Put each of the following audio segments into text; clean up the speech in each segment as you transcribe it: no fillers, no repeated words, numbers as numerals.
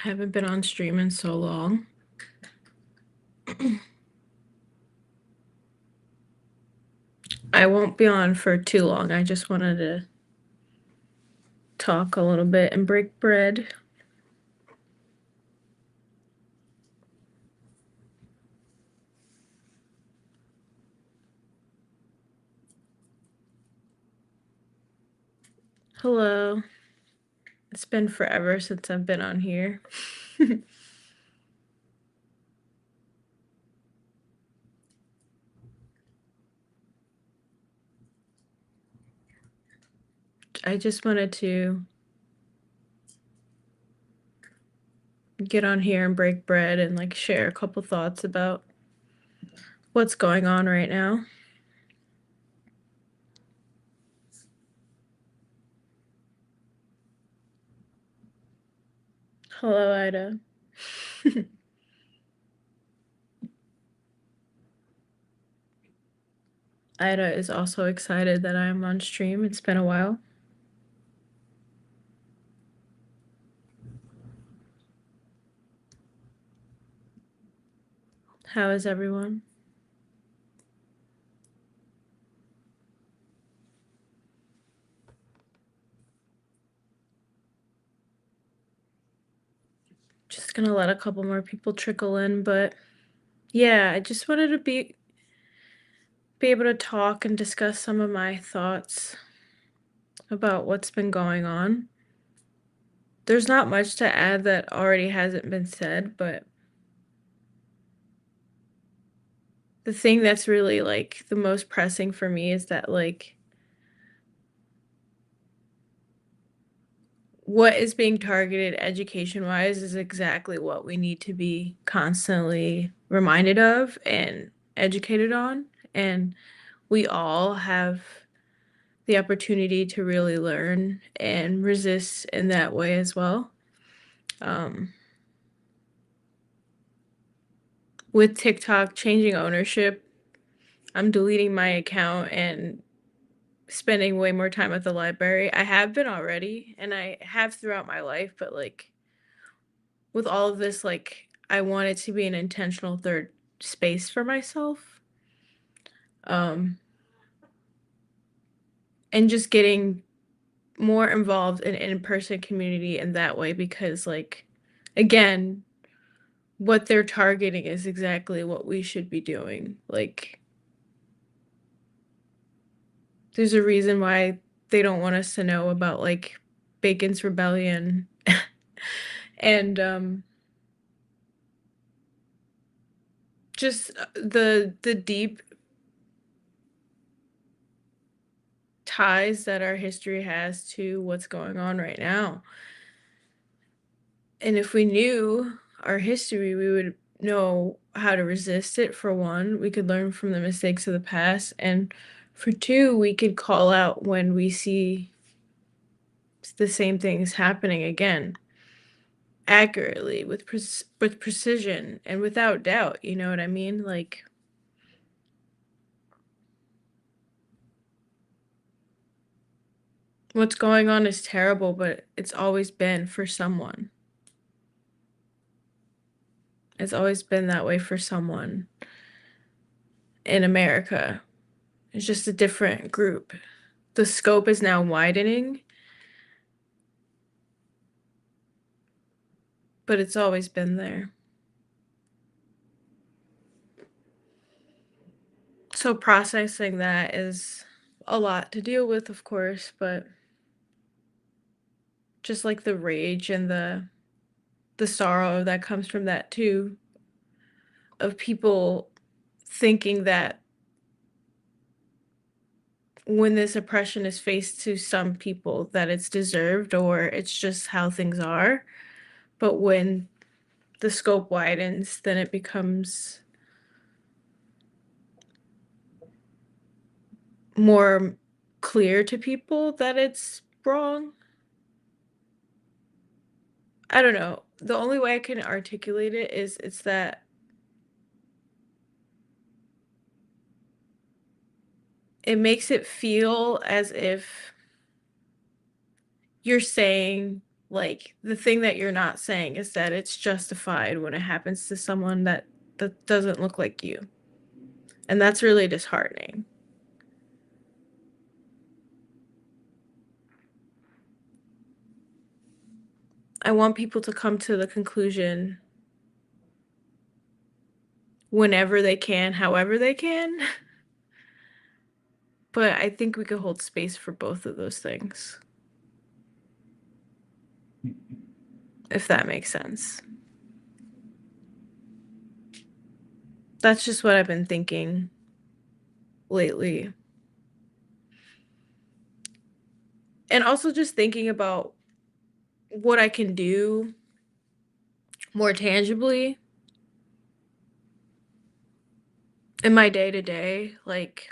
Haven't been on stream in so long. I won't be on for too long. I just wanted to talk a little bit and break bread. Hello. It's been forever since I've been on here. I just wanted to get on here and break bread and like share a couple thoughts about what's going on right now. Hello, Ida. Ida is also excited that I'm on stream. It's been a while. How is everyone? Just gonna let a couple more people trickle in, but yeah, I just wanted to be able to talk and discuss some of my thoughts about what's been going on. There's not much to add that already hasn't been said, but the thing that's really like the most pressing for me is that like what is being targeted education wise is exactly what we need to be constantly reminded of and educated on. And we all have the opportunity to really learn and resist in that way as well. Um, with TikTok changing ownership, I'm deleting my account and spending way more time at the library. I have been already, and I have throughout my life, but like with all of this, like I want it to be an intentional third space for myself. Um, and just getting more involved in in-person community in that way because like again, what they're targeting is exactly what we should be doing. Like there's a reason why they don't want us to know about like Bacon's Rebellion and just the deep ties that our history has to what's going on right now. And if we knew our history, we would know how to resist it. For one, we could learn from the mistakes of the past, and for two, we could call out when we see the same things happening again accurately with precision and without doubt, you know what I mean? Like what's going on is terrible, but it's always been for someone. It's always been that way for someone in America. It's just a different group. The scope is now widening, but it's always been there. So processing that is a lot to deal with, of course, but just like the rage and the sorrow that comes from that too, of people thinking that when this oppression is faced to some people that it's deserved or it's just how things are. But when the scope widens, then it becomes more clear to people that it's wrong. I don't know. The only way I can articulate it is it's that it makes it feel as if you're saying Like, the thing that you're not saying is that it's justified when it happens to someone that doesn't look like you. And that's really disheartening. I want people to come to the conclusion whenever they can, however they can. But I think we could hold space for both of those things, if that makes sense. That's just what I've been thinking lately. And also just thinking about what I can do more tangibly in my day to day. Like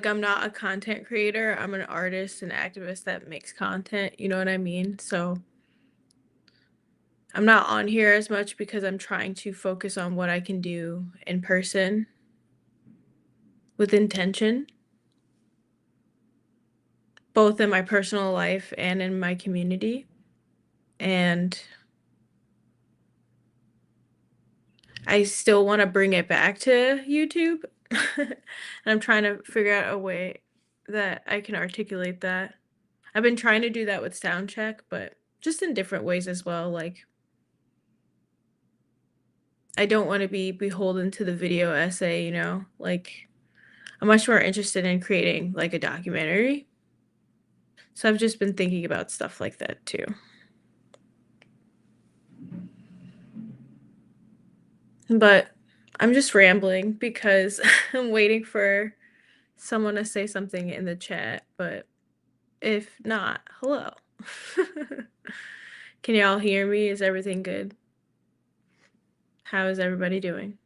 I'm not a content creator. I'm an artist and activist that makes content, you know what I mean? So I'm not on here as much because I'm trying to focus on what I can do in person with intention, both in my personal life and in my community. And I still want to bring it back to YouTube. And I'm trying to figure out a way that I can articulate that. I've been trying to do that with Soundcheck, but just in different ways as well. Like, I don't want to be beholden to the video essay, you know? Like, I'm much more interested in creating like a documentary. So I've just been thinking about stuff like that too. But I'm just rambling because I'm waiting for someone to say something in the chat, but if not, hello. Can y'all hear me? Is everything good? How is everybody doing?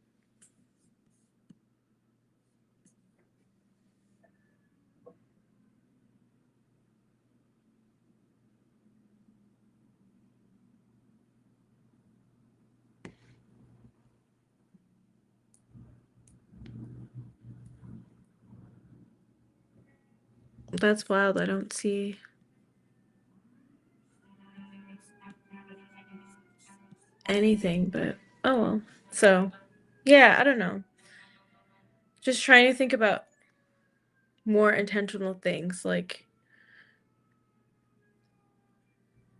That's wild. I don't see anything, but oh well. So, yeah, I don't know. Just trying to think about more intentional things like,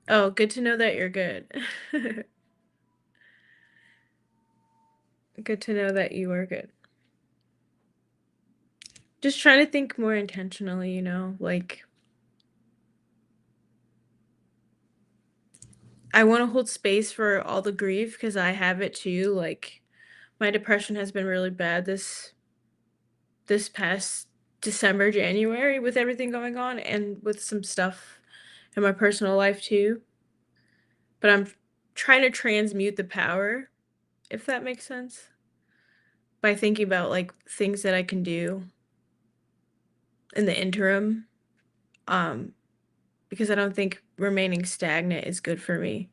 oh, good to know that you're good. Good to know that you are good. Just trying to think more intentionally, you know, like I want to hold space for all the grief because I have it too. Like my depression has been really bad this past December, January with everything going on and with some stuff in my personal life too. But I'm trying to transmute the power, if that makes sense, by thinking about like things that I can do in the interim. Um, because I don't think remaining stagnant is good for me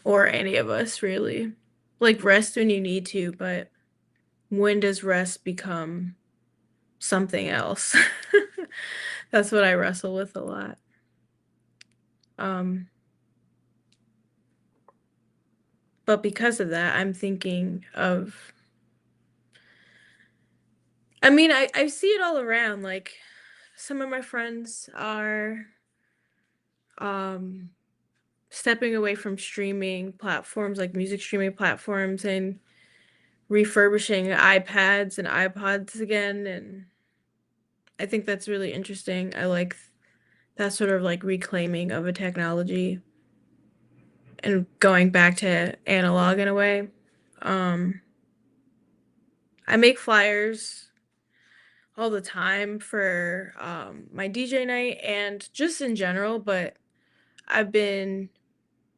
or any of us really. Like rest when you need to, but when does rest become something else? That's what I wrestle with a lot. Um, but because of that, I'm thinking of, I mean, I see it all around. Like some of my friends are um stepping away from streaming platforms like music streaming platforms and refurbishing iPads and iPods again, and I think that's really interesting. I like that sort of like reclaiming of a technology and going back to analog in a way. Um, I make flyers all the time for my DJ night and just in general, but I've been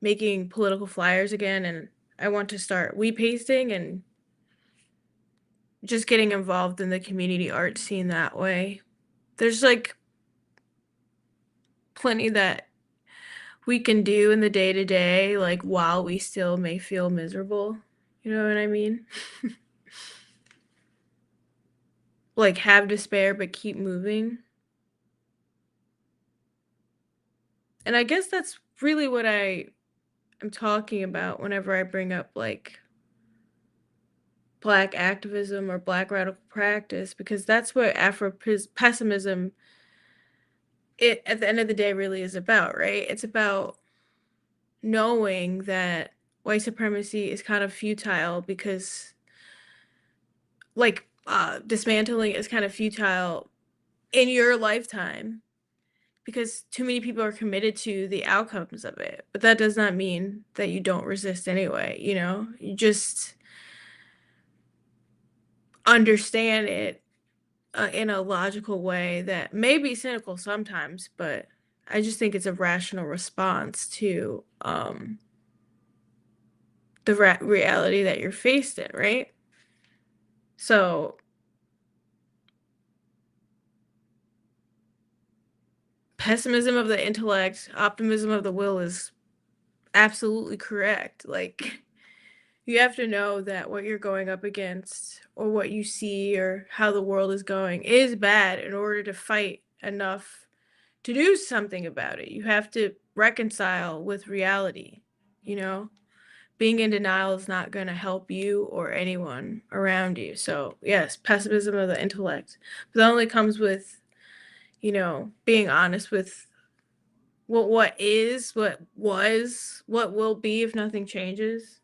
making political flyers again and I want to start we pasting and just getting involved in the community art scene that way. There's like plenty that we can do in the day to day, like while we still may feel miserable. You know what I mean? Like have despair but keep moving. And I guess that's really what I am talking about whenever I bring up like black activism or black radical practice, because that's what Afro pessimism, it at the end of the day, really is about, right? It's about knowing that white supremacy is kind of futile because like dismantling is kind of futile in your lifetime because too many people are committed to the outcomes of it. But that does not mean that you don't resist anyway, you know? You just understand it in a logical way that may be cynical sometimes, but I just think it's a rational response to the reality that you're faced in, right? So, pessimism of the intellect, optimism of the will is absolutely correct. Like, you have to know that what you're going up against or what you see or how the world is going is bad in order to fight enough to do something about it. You have to reconcile with reality, you know? Being in denial is not going to help you or anyone around you. So, yes, pessimism of the intellect. But that only comes with, being honest with what is, what was, what will be if nothing changes.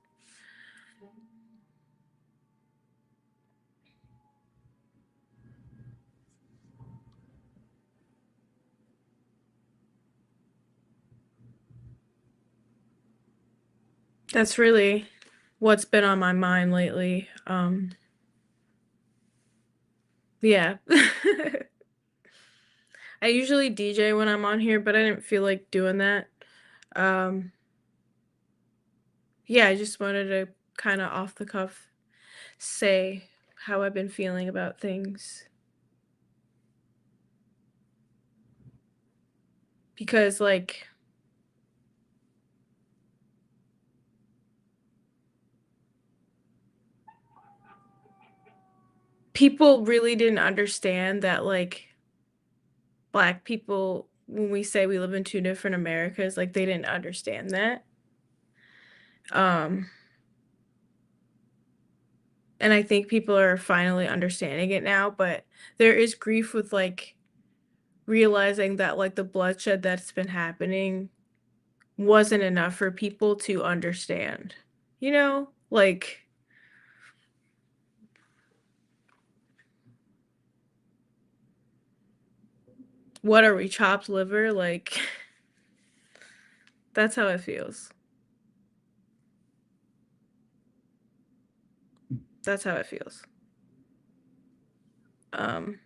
That's really what's been on my mind lately. Yeah. I usually DJ when I'm on here, but I didn't feel like doing that. Um, yeah, I just wanted to kind of off the cuff say how I've been feeling about things because like people really didn't understand that like black people, when we say we live in two different Americas, like they didn't understand that. Um and I think people are finally understanding it now, but there is grief with like realizing that like the bloodshed that's been happening wasn't enough for people to understand. You know? Like what are we, chopped liver? Like that's how it feels. That's how it feels. Um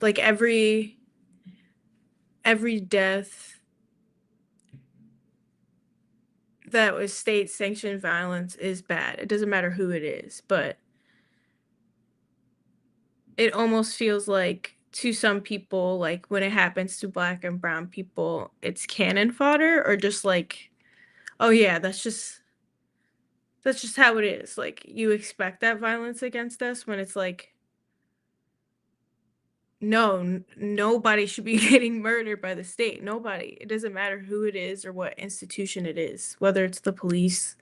like every death that was state sanctioned violence is bad. It doesn't matter who it is, but it almost feels like to some people, like when it happens to black and brown people, it's cannon fodder or just like, oh yeah, that's just how it is. Like you expect that violence against us when it's like, no, nobody should be getting murdered by the state. Nobody. It doesn't matter who it is or what institution it is, whether it's the police,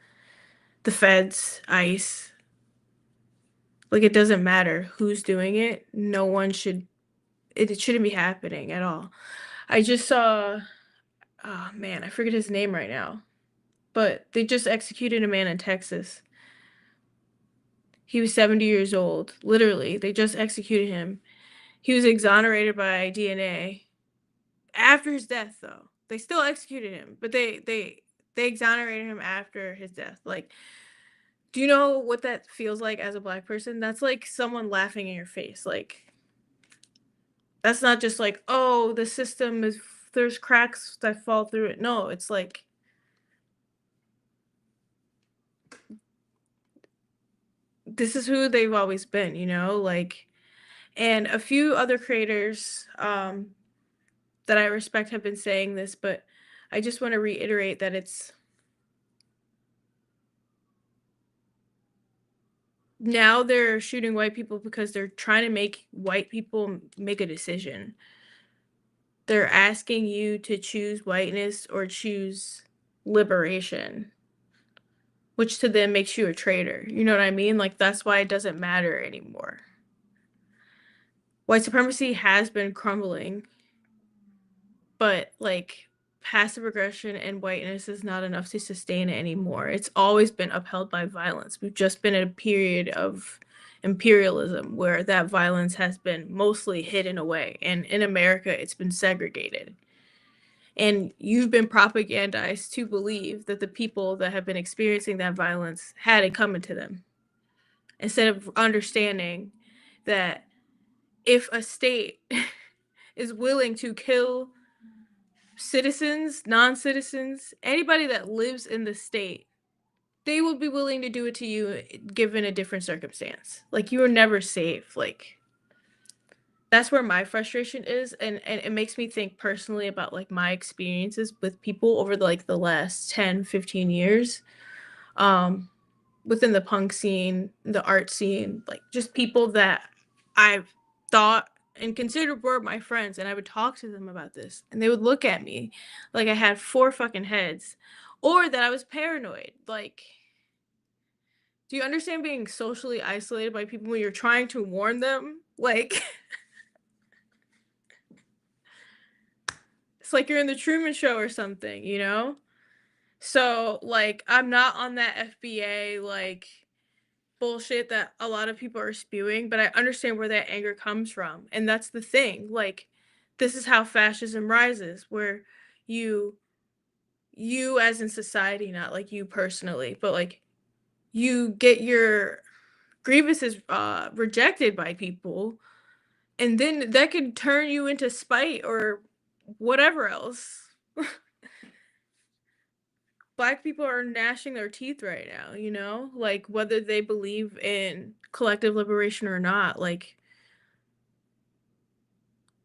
the feds, ICE. Like it doesn't matter who's doing it. No one should. It shouldn't be happening at all. I just saw. Oh man, I forget his name right now. But they just executed a man in Texas. He was 70 years old. Literally, they just executed him. He was exonerated by DNA after his death, though. They still executed him, but they exonerated him after his death. Like, do you know what that feels like as a black person? That's like someone laughing in your face. Like, that's not just like, oh, the system is there's cracks that fall through it. No, it's like this is who they've always been, you know? Like, and a few other creators that I respect have been saying this, but I just want to reiterate that it's now they're shooting white people because they're trying to make white people make a decision. They're asking you to choose whiteness or choose liberation, which to them makes you a traitor. You know what I mean? Like, that's why it doesn't matter anymore. White supremacy has been crumbling, but like passive aggression and whiteness is not enough to sustain it anymore. It's always been upheld by violence. We've just been in a period of imperialism where that violence has been mostly hidden away. And in America, it's been segregated. And you've been propagandized to believe that the people that have been experiencing that violence had it coming to them, instead of understanding that if a state is willing to kill citizens, non-citizens, anybody that lives in the state, they will be willing to do it to you given a different circumstance. Like, you are never safe. Like, that's where my frustration is, and it makes me think personally about like my experiences with people over the last 10, 15 years. Um Within the punk scene, the art scene, like just people that I've thought and considered were my friends, and I would talk to them about this, and they would look at me like I had four fucking heads, or that I was paranoid. Like, do you understand being socially isolated by people when you're trying to warn them? Like, it's like you're in the Truman Show or something, you know? So, like, I'm not on that FBA, like, bullshit that a lot of people are spewing, but I understand where that anger comes from. And that's the thing. Like, this is how fascism rises, where you you as in society, not like you personally, but like you get your grievances rejected by people, and then that could turn you into spite or whatever else. Black people are gnashing their teeth right now, you know? Like, whether they believe in collective liberation or not, like,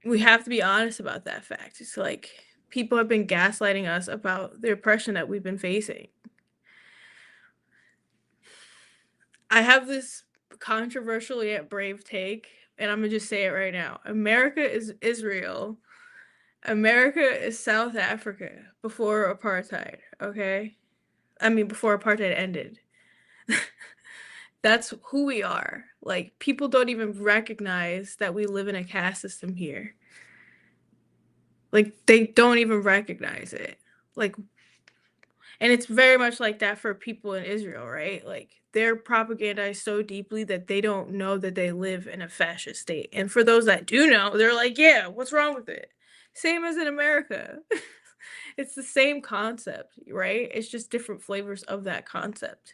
we have to be honest about that fact. It's like people have been gaslighting us about the oppression that we've been facing. I have this controversial yet brave take, and I'm gonna just say it right now. America is Israel. America is South Africa before apartheid, okay? I mean, before apartheid ended. That's who we are. Like, people don't even recognize that we live in a caste system here. Like, they don't even recognize it. Like, and it's very much like that for people in Israel, right? Like, they're propagandized so deeply that they don't know that they live in a fascist state. And for those that do know, they're like, yeah, what's wrong with it? Same as in America. It's the same concept, right? It's just different flavors of that concept.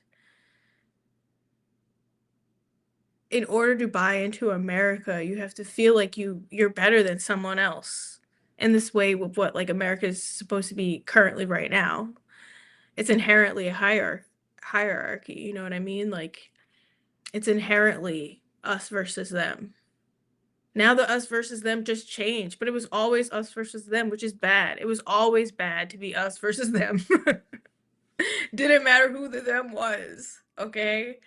In order to buy into America, you have to feel like you're better than someone else. In this way, with what like America is supposed to be currently right now, it's inherently a hierarchy. You know what I mean? Like, it's inherently us versus them. Now the us versus them just changed, but it was always us versus them, which is bad. It was always bad to be us versus them. Didn't matter who the them was, okay?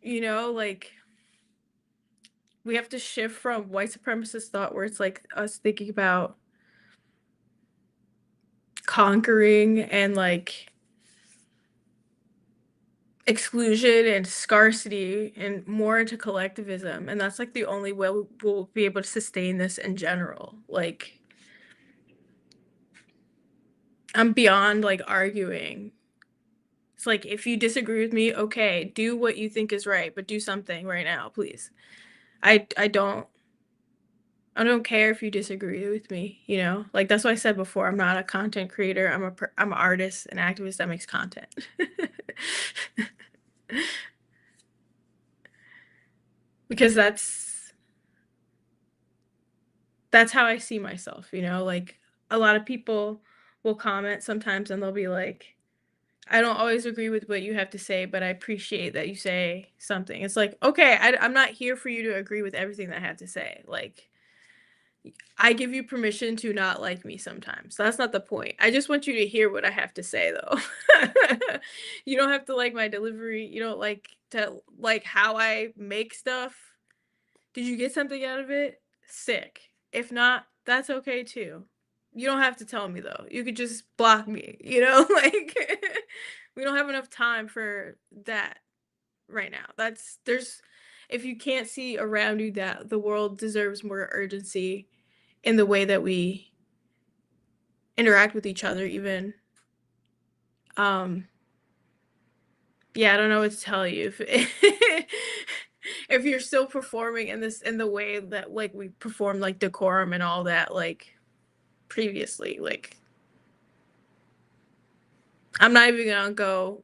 You know, like, we have to shift from white supremacist thought where it's like us thinking about conquering and like exclusion and scarcity, and more into collectivism. And that's like the only way we'll be able to sustain this in general. Like, I'm beyond like arguing. It's like, if you disagree with me, okay, do what you think is right, but do something right now, please. I don't care if you disagree with me, you know? Like, that's what I said before. I'm not a content creator. I'm an artist, an activist that makes content. Because that's how I see myself, you know? Like, a lot of people will comment sometimes and they'll be like, I don't always agree with what you have to say, but I appreciate that you say something. It's like, okay, I'm not here for you to agree with everything that I have to say. Like, I give you permission to not like me sometimes. That's not the point. I just want you to hear what I have to say, though. You don't have to like my delivery. You don't like to like how I make stuff. Did you get something out of it? sick. If not, that's okay too. You don't have to tell me though. You could just block me, you know? Like we don't have enough time for that right now. That's there's if you can't see around you that the world deserves more urgency in the way that we interact with each other even. Um yeah, I don't know what to tell you. If if you're still performing in this in the way that like we performed like decorum and all that like previously, like I'm not even gonna go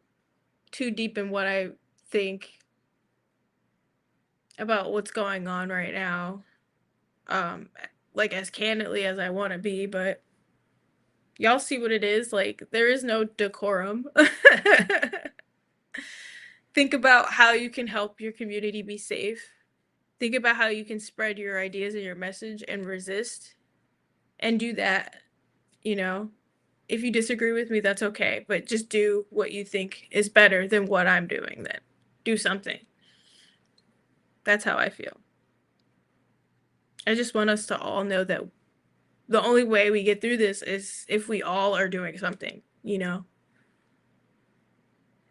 too deep in what I think about what's going on right now. Um like as candidly as I want to be, but y'all see what it is, like there is no decorum. Think about how you can help your community be safe. Think about how you can spread your ideas and your message and resist and do that, you know. If you disagree with me, that's okay, but just do what you think is better than what I'm doing then. Do something. That's how I feel. I just want us to all know that the only way we get through this is if we all are doing something, you know?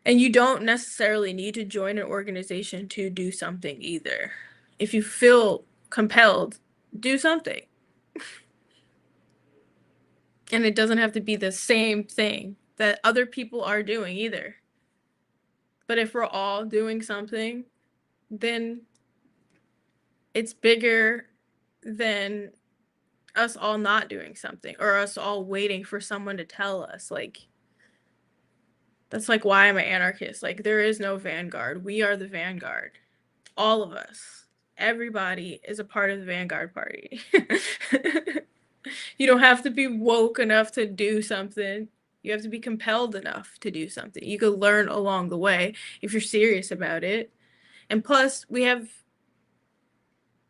And you don't necessarily need to join an organization to do something either. If you feel compelled, do something. And it doesn't have to be the same thing that other people are doing either. But if we're all doing something, then it's bigger than us all not doing something or us all waiting for someone to tell us. Like, that's like why I'm an anarchist. Like, there is no vanguard. We are the vanguard. All of us. Everybody is a part of the vanguard party. You don't have to be woke enough to do something. You have to be compelled enough to do something. You could learn along the way if you're serious about it. And plus,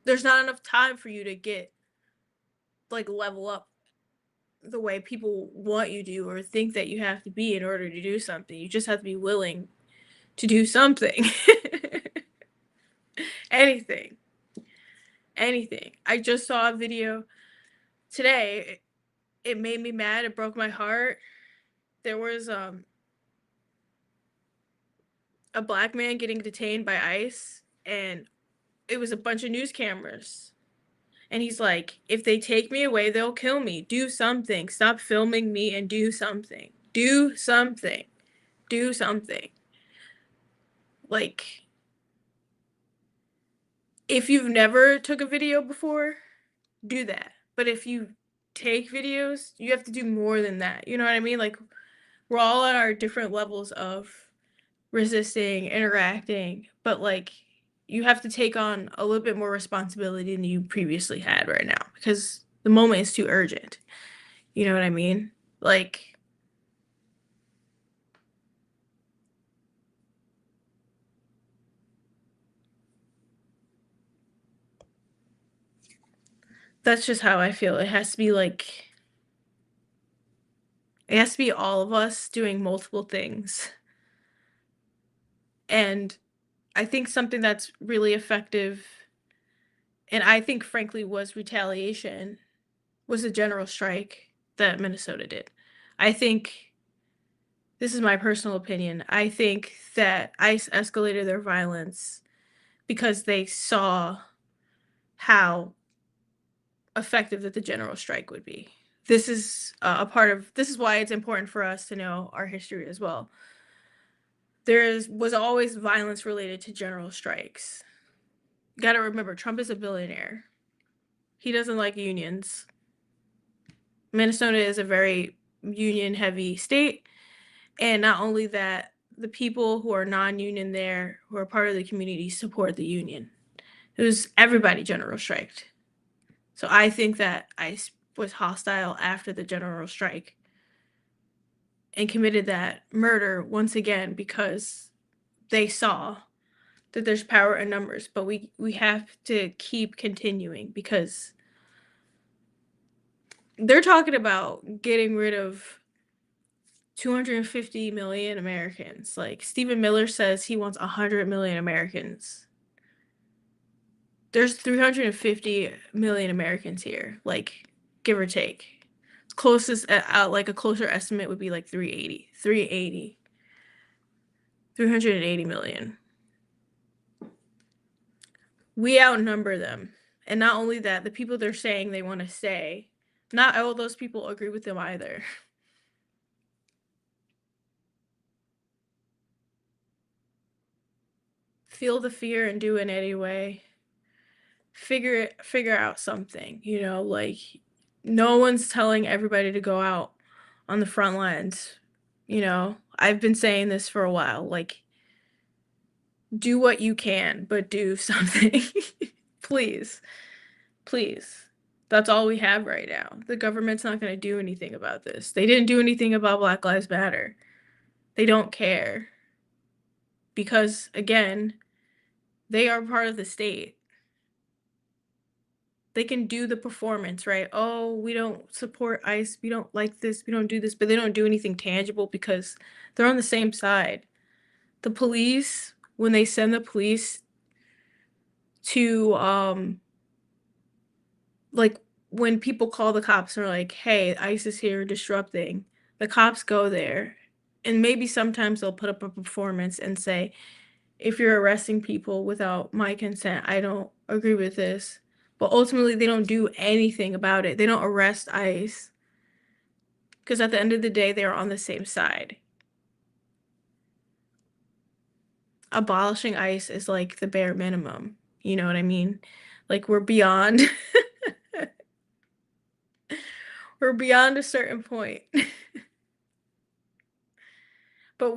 there's not enough time for you to get like level up the way people want you to or think that you have to be in order to do something. You just have to be willing to do something. Anything. Anything. I just saw a video today. It made me mad. It broke my heart. There was a black man getting detained by ICE, and it was a bunch of news cameras. And he's like, if they take me away, they'll kill me. Do something. Stop filming me and do something. Do something. Do something. Like, if you've never took a video before, do that. But if you take videos, you have to do more than that. You know what I mean? Like, we're all at our different levels of resisting, interacting, but like you have to take on a little bit more responsibility than you previously had right now because the moment is too urgent. You know what I mean? Like that's just how I feel. It has to be all of us doing multiple things. And I think something that's really effective and I think frankly was retaliation was the general strike that Minnesota did. I think this is my personal opinion. I think that ICE escalated their violence because they saw how effective that the general strike would be. This is this is why it's important for us to know our history as well. Was always violence related to general strikes. You got to remember, Trump is a billionaire. He doesn't like unions. Minnesota is a very union heavy state. And not only that, the people who are non-union there, who are part of the community, support the union. It was everybody general striked. So I think that ICE was hostile after the general strike and committed that murder once again because they saw that there's power in numbers. But we have to keep continuing because they're talking about getting rid of 250 million Americans. Like Stephen Miller says he wants 100 million Americans There's 350 million Americans here, like give or take. Closest like a closer estimate would be like 380 million. We outnumber them. And not only that, the people they're saying they want to stay, not all those people agree with them either. Feel the fear and do it anyway. Figure out something, you know, like no one's telling everybody to go out on the front lines. You know, I've been saying this for a while, like do what you can, but do something. Please. Please. That's all we have right now. The government's not going to do anything about this. They didn't do anything about Black Lives Matter. They don't care. Because, again, they are part of the state. They can do the performance, right? Oh, we don't support ICE. We don't like this. We don't do this. But they don't do anything tangible because they're on the same side. The police, when they send the police to, like, when people call the cops and are like, hey, ICE is here disrupting, the cops go there. And maybe sometimes they'll put up a performance and say, if you're arresting people without my consent, I don't agree with this. But ultimately, they don't do anything about it. They don't arrest ICE. Because at the end of the day, they are on the same side. Abolishing ICE is like the bare minimum. You know what I mean? Like we're beyond we're beyond a certain point. But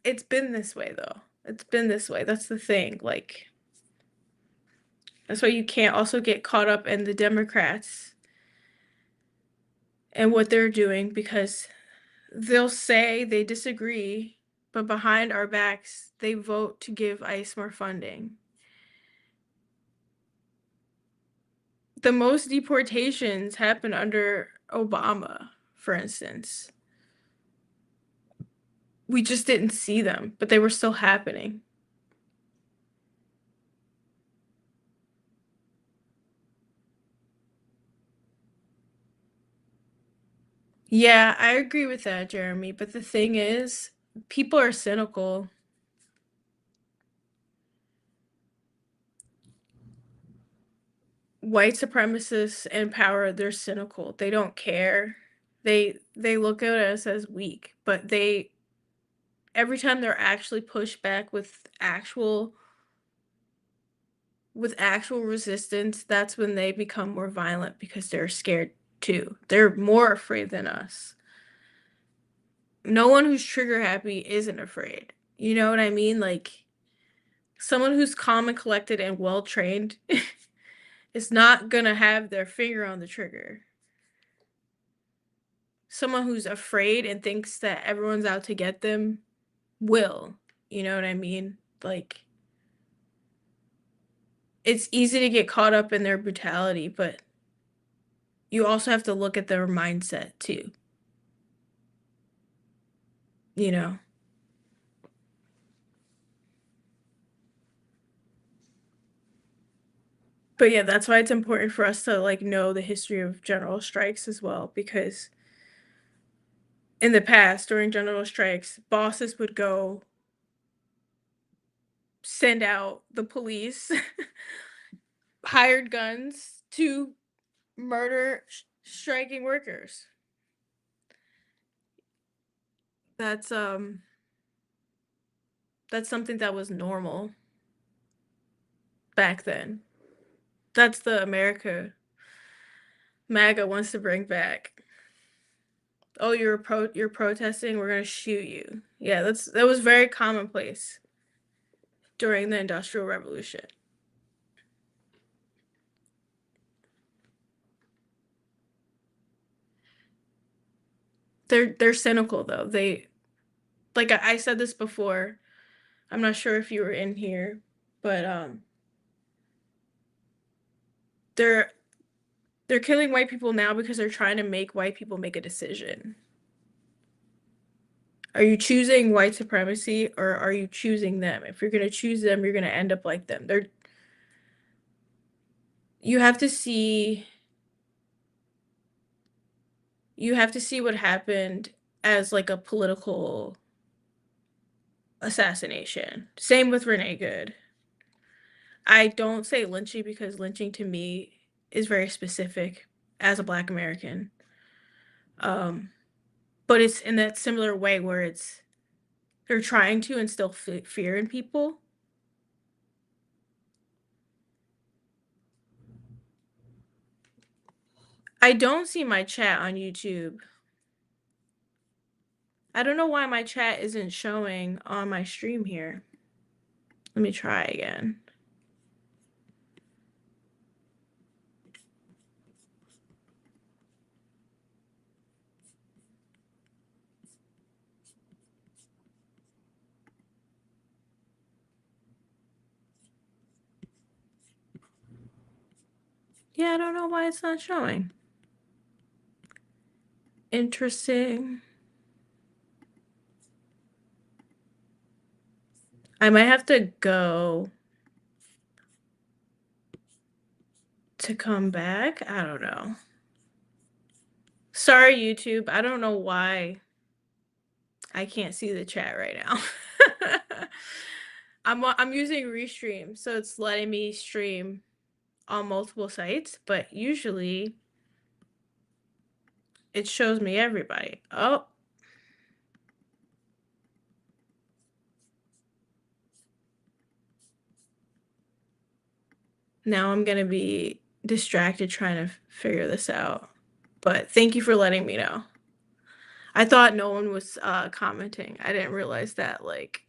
it's been this way though. It's been this way. That's the thing. Like that's why you can't also get caught up in the Democrats and what they're doing because they'll say they disagree, but behind our backs, they vote to give ICE more funding. The most deportations happened under Obama, for instance. We just didn't see them, but they were still happening. Yeah, I agree with that, Jeremy. But the thing is, people are cynical. White supremacists in power, they're cynical. They don't care. They look at us as weak, but they every time they're actually pushed back with actual resistance, that's when they become more violent because they're scared too. They're more afraid than us. No one who's trigger happy isn't afraid. You know what I mean? Like someone who's calm and collected and well trained is not gonna have their finger on the trigger. Someone who's afraid and thinks that everyone's out to get them will. You know what I mean? Like it's easy to get caught up in their brutality, but you also have to look at their mindset too, you know? But yeah, that's why it's important for us to like know the history of general strikes as well, because in the past, during general strikes, bosses would go send out the police, hired guns to murder striking workers. That's um that's something that was normal back then. That's the America MAGA wants to bring back. Oh, you're protesting, we're gonna shoot you. Yeah, that was very commonplace during the Industrial Revolution. They're cynical though. They like I said this before. I'm not sure if you were in here, but they're they're killing white people now because they're trying to make white people make a decision. Are you choosing white supremacy or are you choosing them? If you're going to choose them, you're going to end up like them. you have to see what happened as like a political assassination. Same with Renee Good. I don't say lynching because lynching to me is very specific as a Black American. Um, but it's in that similar way where they're trying to instill fear in people. I don't see my chat on YouTube. I don't know why my chat isn't showing on my stream here. Let me try again. Yeah, I don't know why it's not showing. Interesting. I might have to go to come back. I don't know. Sorry, YouTube. I don't know why I can't see the chat right now. I'm using Restream, so it's letting me stream on multiple sites, but usually it shows me everybody. Oh. Now I'm gonna be distracted trying to figure this out. But thank you for letting me know. I thought no one was commenting. I didn't realize that, like.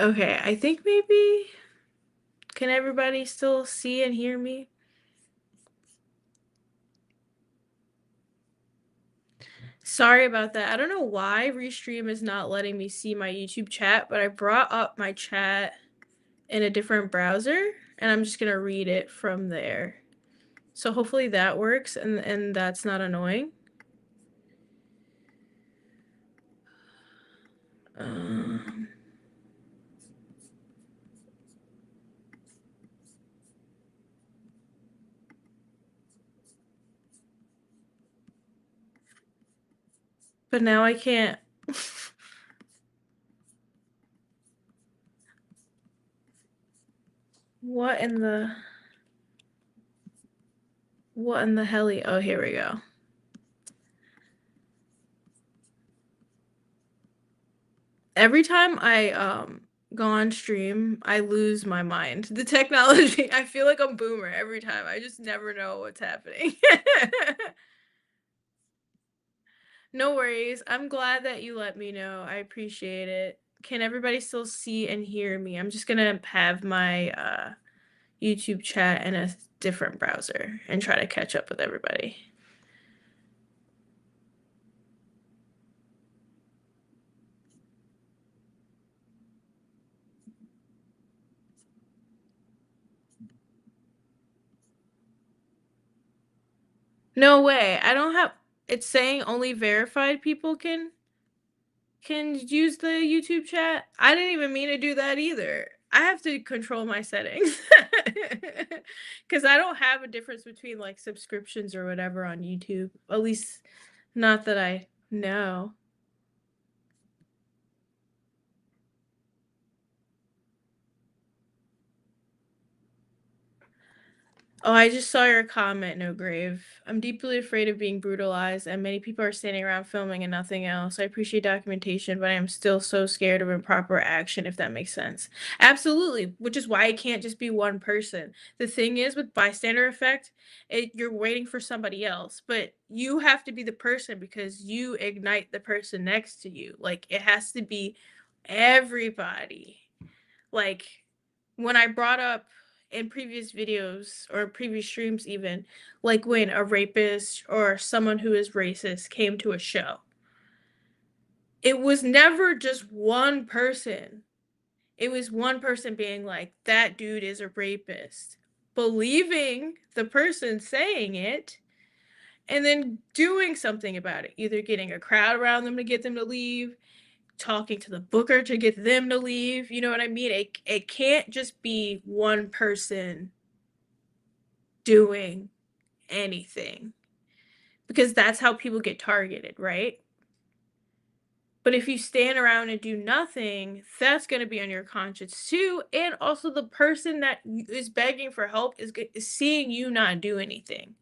Okay, I think maybe. Can everybody still see and hear me? Sorry about that. I don't know why Restream is not letting me see my YouTube chat, but I brought up my chat in a different browser, and I'm just gonna read it from there. So hopefully that works, and that's not annoying. Um, but now I can't. What in the helly? Oh, here we go. Every time I go on stream, I lose my mind. The technology, I feel like I'm boomer every time. I just never know what's happening. No worries. I'm glad that you let me know. I appreciate it. Can everybody still see and hear me? I'm just gonna have my YouTube chat in a different browser and try to catch up with everybody. No way. I don't have it's saying only verified people can use the YouTube chat. I didn't even mean to do that either. I have to control my settings because I don't have a difference between like subscriptions or whatever on YouTube. At least, not that I know. Oh, I just saw your comment, No Grave. I'm deeply afraid of being brutalized, and many people are standing around filming and nothing else. I appreciate documentation, but I am still so scared of improper action, if that makes sense. Absolutely, which is why it can't just be one person. The thing is, with bystander effect, you're waiting for somebody else, but you have to be the person because you ignite the person next to you. Like, it has to be everybody. Like, when I brought up in previous videos or previous streams even, like when a rapist or someone who is racist came to a show, it was never just one person. It was one person being like, that dude is a rapist. believing the person saying it and then doing something about it, either getting a crowd around them to get them to leave, talking to the booker to get them to leave. You know what I mean? It can't just be one person doing anything, because that's how people get targeted, right? But if you stand around and do nothing, that's going to be on your conscience too. And also, the person that is begging for help is seeing you not do anything.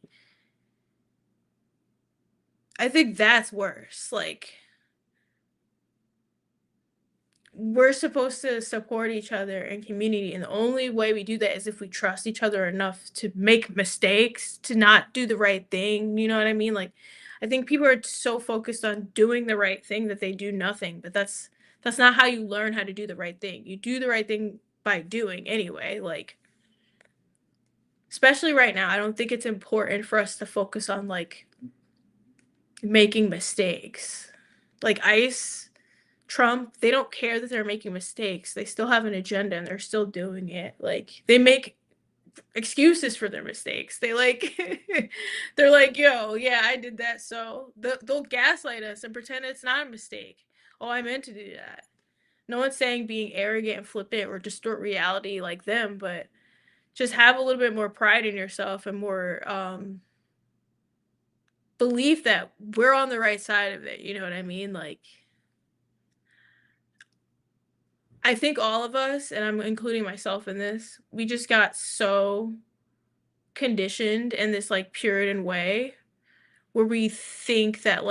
I think that's worse. Like, we're supposed to support each other in community, and the only way we do that is if we trust each other enough to make mistakes, to not do the right thing. You know what I mean? Like, I think people are so focused on doing the right thing that they do nothing, but that's not how you learn how to do the right thing. You do the right thing by doing anyway. Like, especially right now, I don't think it's important for us to focus on like making mistakes. Like ICE, Trump, they don't care that they're making mistakes. They still have an agenda and they're still doing it. Like, they make excuses for their mistakes. They like they're like, "Yo, yeah, I did that." So they'll gaslight us and pretend it's not a mistake. Oh, I meant to do that. No one's saying being arrogant and flippant or distort reality like them, but just have a little bit more pride in yourself and more belief that we're on the right side of it. You know what I mean? Like, I think all of us, and I'm including myself in this, we just got so conditioned in this like Puritan way where we think that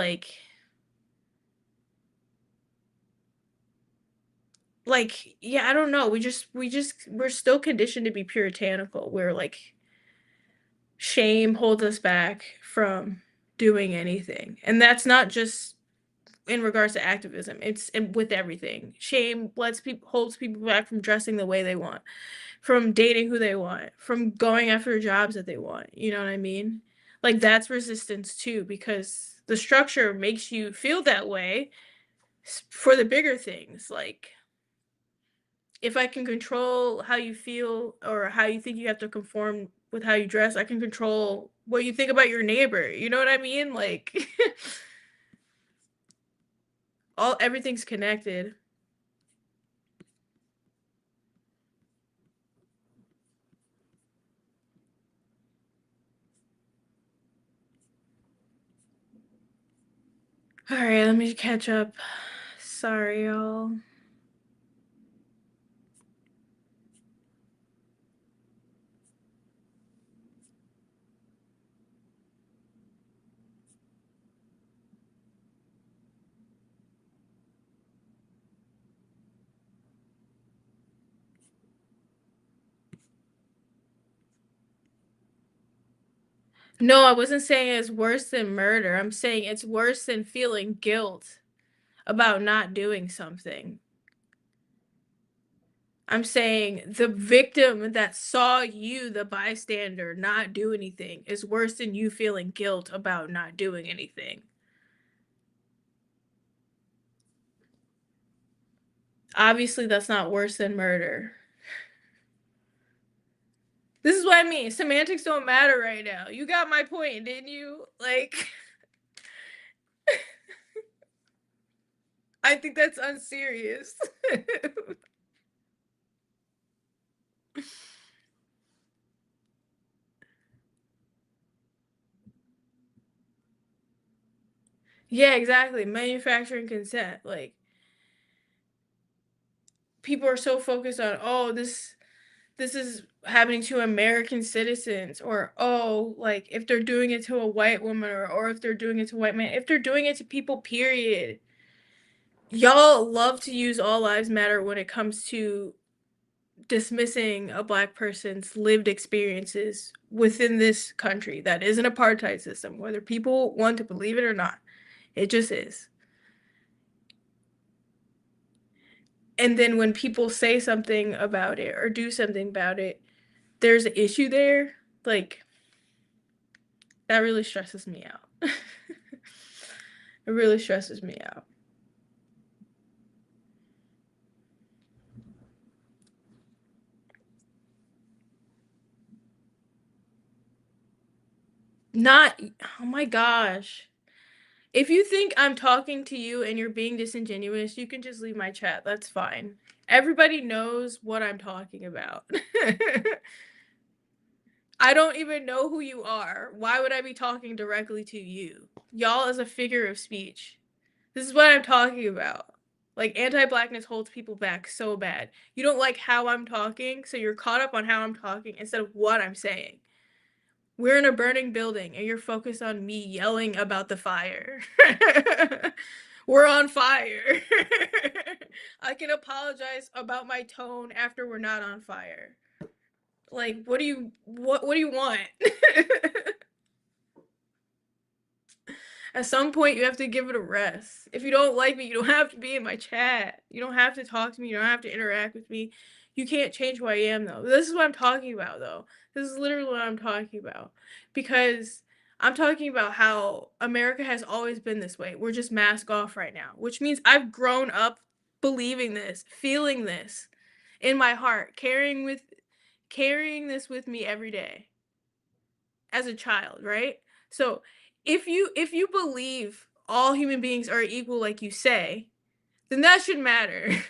yeah, I don't know, we're still conditioned to be puritanical, where like shame holds us back from doing anything. And that's not just in regards to activism, with everything. Shame lets people holds people back from dressing the way they want, from dating who they want, from going after jobs that they want. You know what I mean? Like, that's resistance too, because the structure makes you feel that way for the bigger things. Like, if I can control how you feel or how you think you have to conform with how you dress, I can control what you think about your neighbor. You know what I mean? Like, everything's connected. All right, let me catch up. Sorry, y'all. No, I wasn't saying it's worse than murder. I'm saying it's worse than feeling guilt about not doing something. I'm saying the victim that saw you, the bystander, not do anything is worse than you feeling guilt about not doing anything. Obviously, that's not worse than murder. This is what I mean. Semantics don't matter right now. You got my point, didn't you? Like, I think that's unserious. Yeah, exactly. Manufacturing consent. Like, people are so focused on, oh, this is happening to American citizens, or oh, like if they're doing it to a white woman, or if they're doing it to a white man, if they're doing it to people, period. Y'all love to use all lives matter when it comes to dismissing a black person's lived experiences within this country that is an apartheid system, whether people want to believe it or not. It just is. And then when people say something about it or do something about it, there's an issue there. Like, that really stresses me out. It really stresses me out. Not oh my gosh. If you think I'm talking to you and you're being disingenuous, you can just leave my chat. That's fine. Everybody knows what I'm talking about. I don't even know who you are. Why would I be talking directly to you? Y'all as a figure of speech. This is what I'm talking about. Like, anti-blackness holds people back so bad. You don't like how I'm talking, so you're caught up on how I'm talking instead of what I'm saying. We're in a burning building and you're focused on me yelling about the fire. We're on fire. I can apologize about my tone after we're not on fire. Like, what do you want? At some point you have to give it a rest. If you don't like me, you don't have to be in my chat. You don't have to talk to me. You don't have to interact with me. You can't change who I am though. This is what I'm talking about though. This is literally what I'm talking about. Because I'm talking about how America has always been this way. We're just mask off right now, which means I've grown up believing this, feeling this in my heart, carrying this with me every day as a child, right? So if you believe all human beings are equal like you say, then that should matter.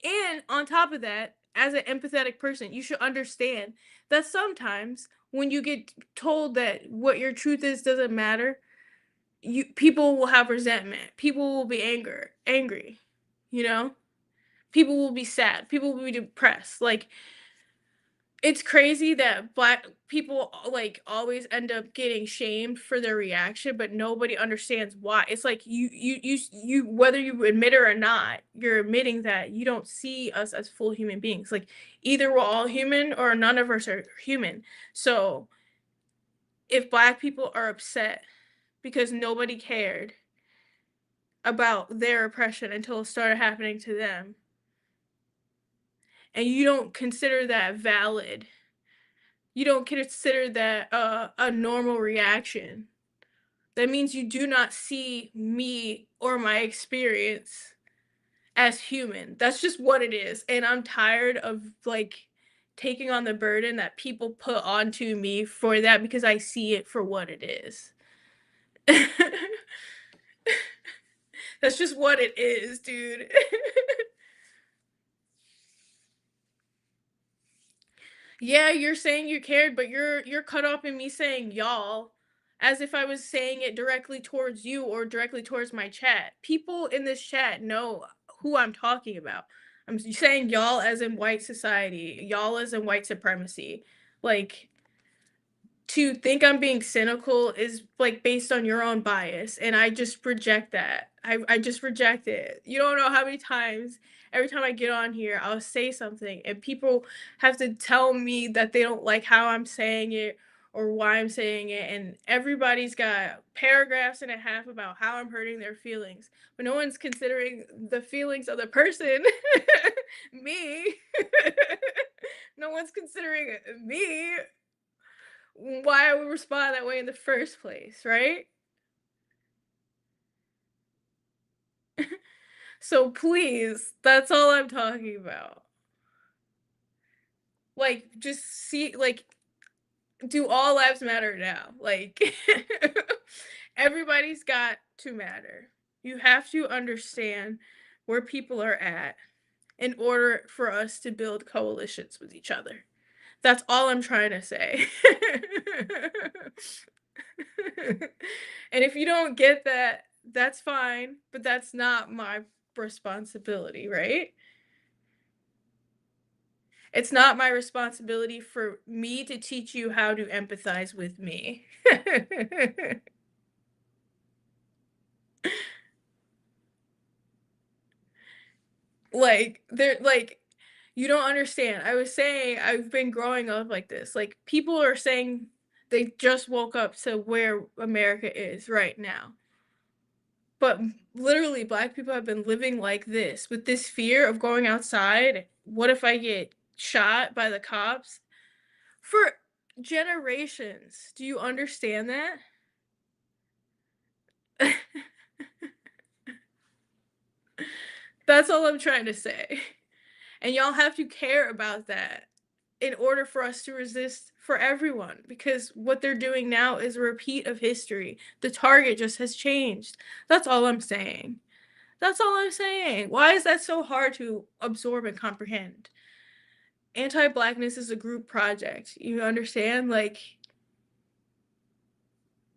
And on top of that, as an empathetic person, you should understand that sometimes when you get told that what your truth is doesn't matter, you people will have resentment. People will be angry, you know? People will be sad. People will be depressed. Like, it's crazy that black people like always end up getting shamed for their reaction, but nobody understands why. It's like you whether you admit it or not, you're admitting that you don't see us as full human beings. Like, either we're all human or none of us are human. So if black people are upset because nobody cared about their oppression until it started happening to them, and you don't consider that valid, you don't consider that a normal reaction, that means you do not see me or my experience as human. That's just what it is. And I'm tired of like taking on the burden that people put onto me for that because I see it for what it is. That's just what it is, dude. Yeah, you're saying you cared, but you're cut off in me saying y'all as if I was saying it directly towards you or directly towards my chat. People in this chat know who I'm talking about. I'm saying y'all as in white society, y'all as in white supremacy. Like, to think I'm being cynical is like based on your own bias, and I just reject that. I just reject it. You don't know how many times every time I get on here I'll say something and people have to tell me that they don't like how I'm saying it or why I'm saying it, and everybody's got paragraphs and a half about how I'm hurting their feelings, but no one's considering the feelings of the person. Me. No one's considering me, why I would respond that way in the first place, right? So please, that's all I'm talking about. Like, just see, like, do all lives matter now? Like, everybody's got to matter. You have to understand where people are at in order for us to build coalitions with each other. That's all I'm trying to say. And if you don't get that, that's fine, but that's not my responsibility, right? It's not my responsibility for me to teach you how to empathize with me. Like, they're like, you don't understand. I was saying I've been growing up like this. Like, people are saying they just woke up to where America is right now. But literally, black people have been living like this with this fear of going outside. What if I get shot by the cops? For generations. Do you understand that? That's all I'm trying to say. And y'all have to care about that. in order for us to resist for everyone, because what they're doing now is a repeat of history. The target just has changed. That's all I'm saying. That's all I'm saying. Why is that so hard to absorb and comprehend? Anti-blackness is a group project. You understand? Like,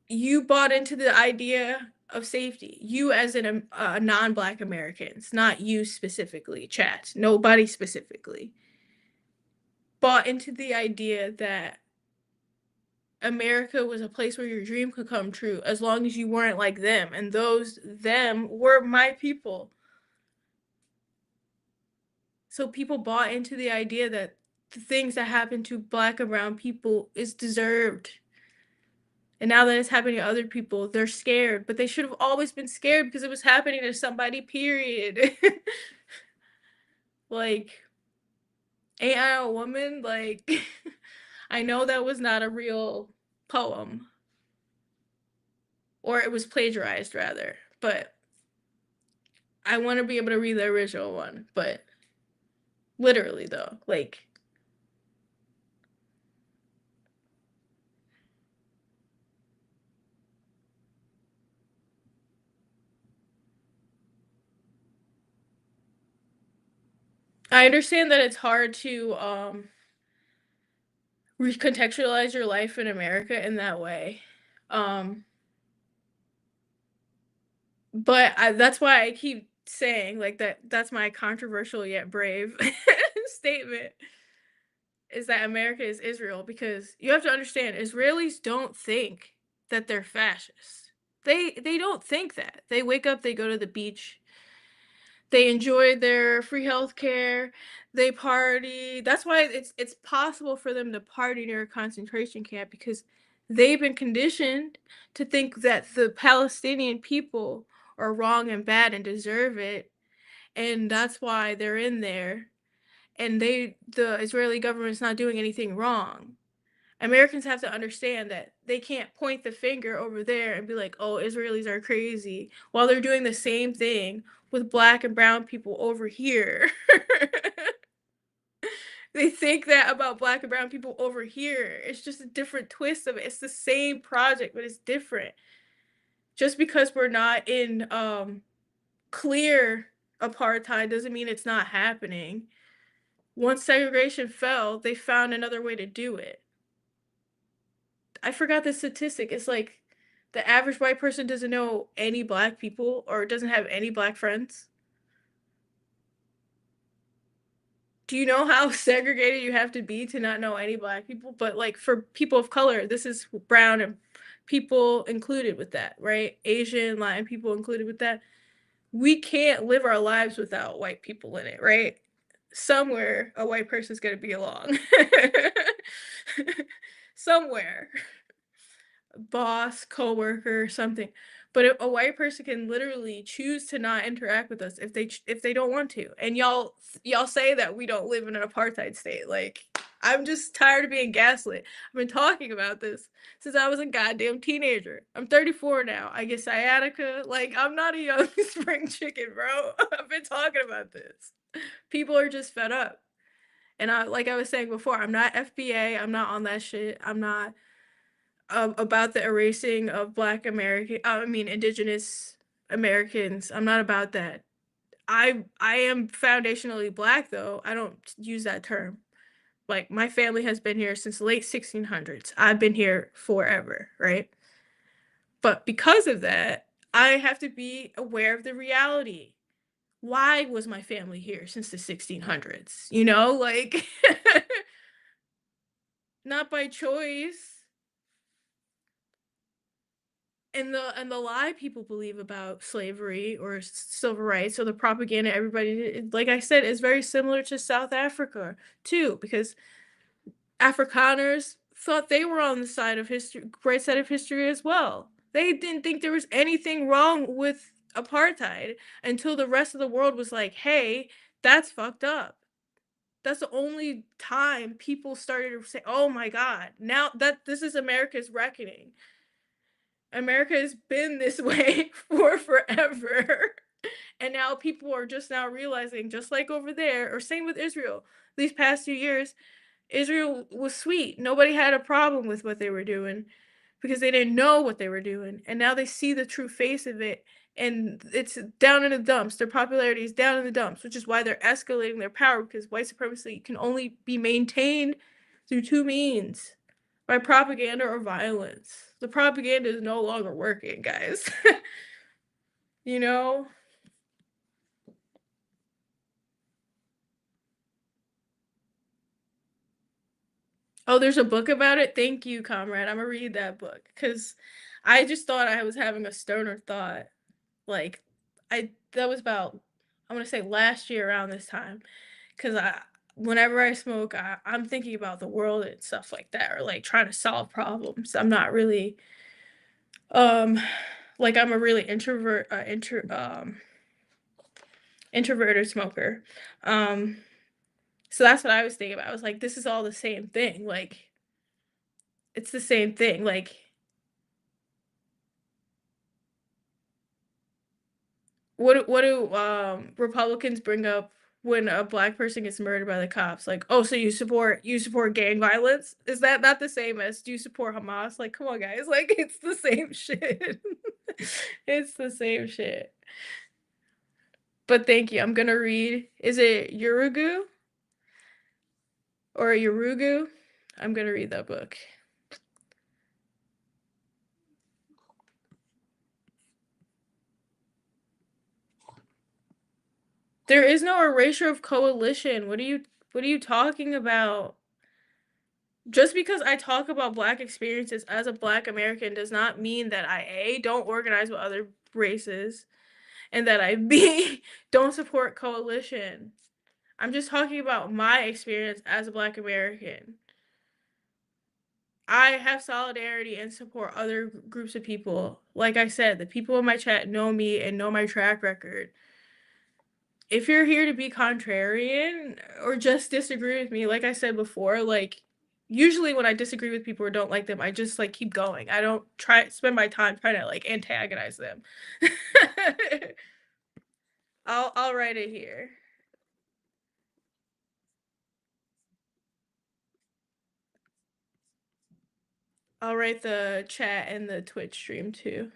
you bought into the idea of safety. You as in a non-black Americans, not you specifically, chat. Nobody specifically bought into the idea that America was a place where your dream could come true as long as you weren't like them. And those them were my people. So people bought into the idea that the things that happen to black and brown people is deserved. And now that it's happening to other people, they're scared. But they should have always been scared because it was happening to somebody, period. Like, ain't I a woman? Like, I know that was not a real poem. Or it was plagiarized, rather. But I want to be able to read the original one. But literally, though, like, I understand that it's hard to recontextualize your life in America in that way. Um, but that's why I keep saying like that's my controversial yet brave statement, is that America is Israel, because you have to understand Israelis don't think that they're fascists. They don't think that. They wake up, they go to the beach, they enjoy their free health care, they party. That's why it's possible for them to party near a concentration camp, because they've been conditioned to think that the Palestinian people are wrong and bad and deserve it, and that's why they're in there. And the Israeli government's not doing anything wrong. Americans have to understand that they can't point the finger over there and be like, oh, Israelis are crazy, while they're doing the same thing with black and brown people over here. They think that about black and brown people over here. It's just a different twist of it. It's the same project, but it's different. Just because we're not in clear apartheid doesn't mean it's not happening. Once segregation fell, they found another way to do it. I forgot the statistic. It's like the average white person doesn't know any black people or doesn't have any black friends. Do you know how segregated you have to be to not know any black people? But like for people of color, this is brown and people included with that, right? Asian, Latin people included with that. We can't live our lives without white people in it, right? Somewhere a white person's gonna be along. Somewhere. Boss, coworker, something. But a white person can literally choose to not interact with us if they don't want to. And y'all say that we don't live in an apartheid state. Like, I'm just tired of being gaslit. I've been talking about this since I was a goddamn teenager. I'm 34 now. I get sciatica. Like, I'm not a young spring chicken, bro. I've been talking about this. People are just fed up. And like I was saying before, I'm not FBA. I'm not on that shit. I'm not about the erasing of Black American, I mean, Indigenous Americans. I'm not about that. I am foundationally Black, though. I don't use that term. Like, my family has been here since the late 1600s. I've been here forever, right? But because of that, I have to be aware of the reality. Why was my family here since the 1600s? You know, like, not by choice. And the lie people believe about slavery or civil rights, or the propaganda everybody, like I said, is very similar to South Africa too, because Afrikaners thought they were on the side of history, right side of history as well. They didn't think there was anything wrong with apartheid until the rest of the world was like, hey, that's fucked up. That's the only time people started to say, oh my God, now that this is America's reckoning. America has been this way for forever. And now people are just now realizing, just like over there, or same with Israel, these past few years, Israel was sweet. Nobody had a problem with what they were doing because they didn't know what they were doing. And now they see the true face of it, and it's down in the dumps. Their popularity is down in the dumps, which is why they're escalating their power, because white supremacy can only be maintained through two means: by propaganda or violence. The propaganda is no longer working, guys. You know? Oh, there's a book about it? Thank you, comrade. I'm gonna read that book because I just thought I was having a stoner thought. Like, that was about, I'm gonna say last year around this time. Because whenever I smoke, I'm thinking about the world and stuff like that, or like trying to solve problems. I'm not really, um, like I'm a really introverted smoker. Um, so that's what I was thinking about. I was like, this is all the same thing. Like, it's the same thing. Like, what do Republicans bring up when a black person gets murdered by the cops? Like, oh, so you support gang violence? Is that not the same as do you support Hamas? Like, come on, guys. Like, it's the same shit. It's the same shit. But thank you. I'm gonna read. Is it Yurugu or Yurugu? I'm gonna read that book. There is no erasure of coalition. What are you talking about? Just because I talk about black experiences as a black American does not mean that I don't organize with other races, and that I B don't support coalition. I'm just talking about my experience as a black American. I have solidarity and support other groups of people. Like I said, the people in my chat know me and know my track record. If you're here to be contrarian or just disagree with me, like I said before, like usually when I disagree with people or don't like them, I just like keep going. I don't try spend my time trying to like antagonize them. I'll write it here. I'll write the chat and the Twitch stream too.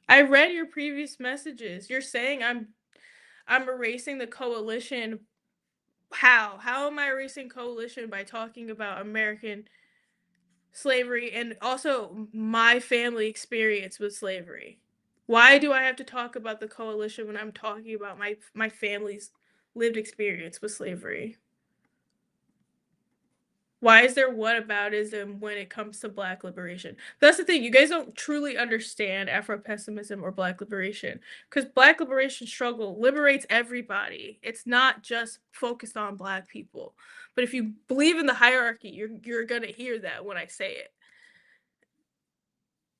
I read your previous messages. You're saying I'm erasing the coalition. How? How am I erasing coalition by talking about American slavery and also my family experience with slavery? Why do I have to talk about the coalition when I'm talking about my family's lived experience with slavery? Why is there whataboutism when it comes to black liberation? That's the thing. You guys don't truly understand Afro pessimism or black liberation, because black liberation struggle liberates everybody. It's not just focused on black people. But if you believe in the hierarchy, you're gonna hear that when I say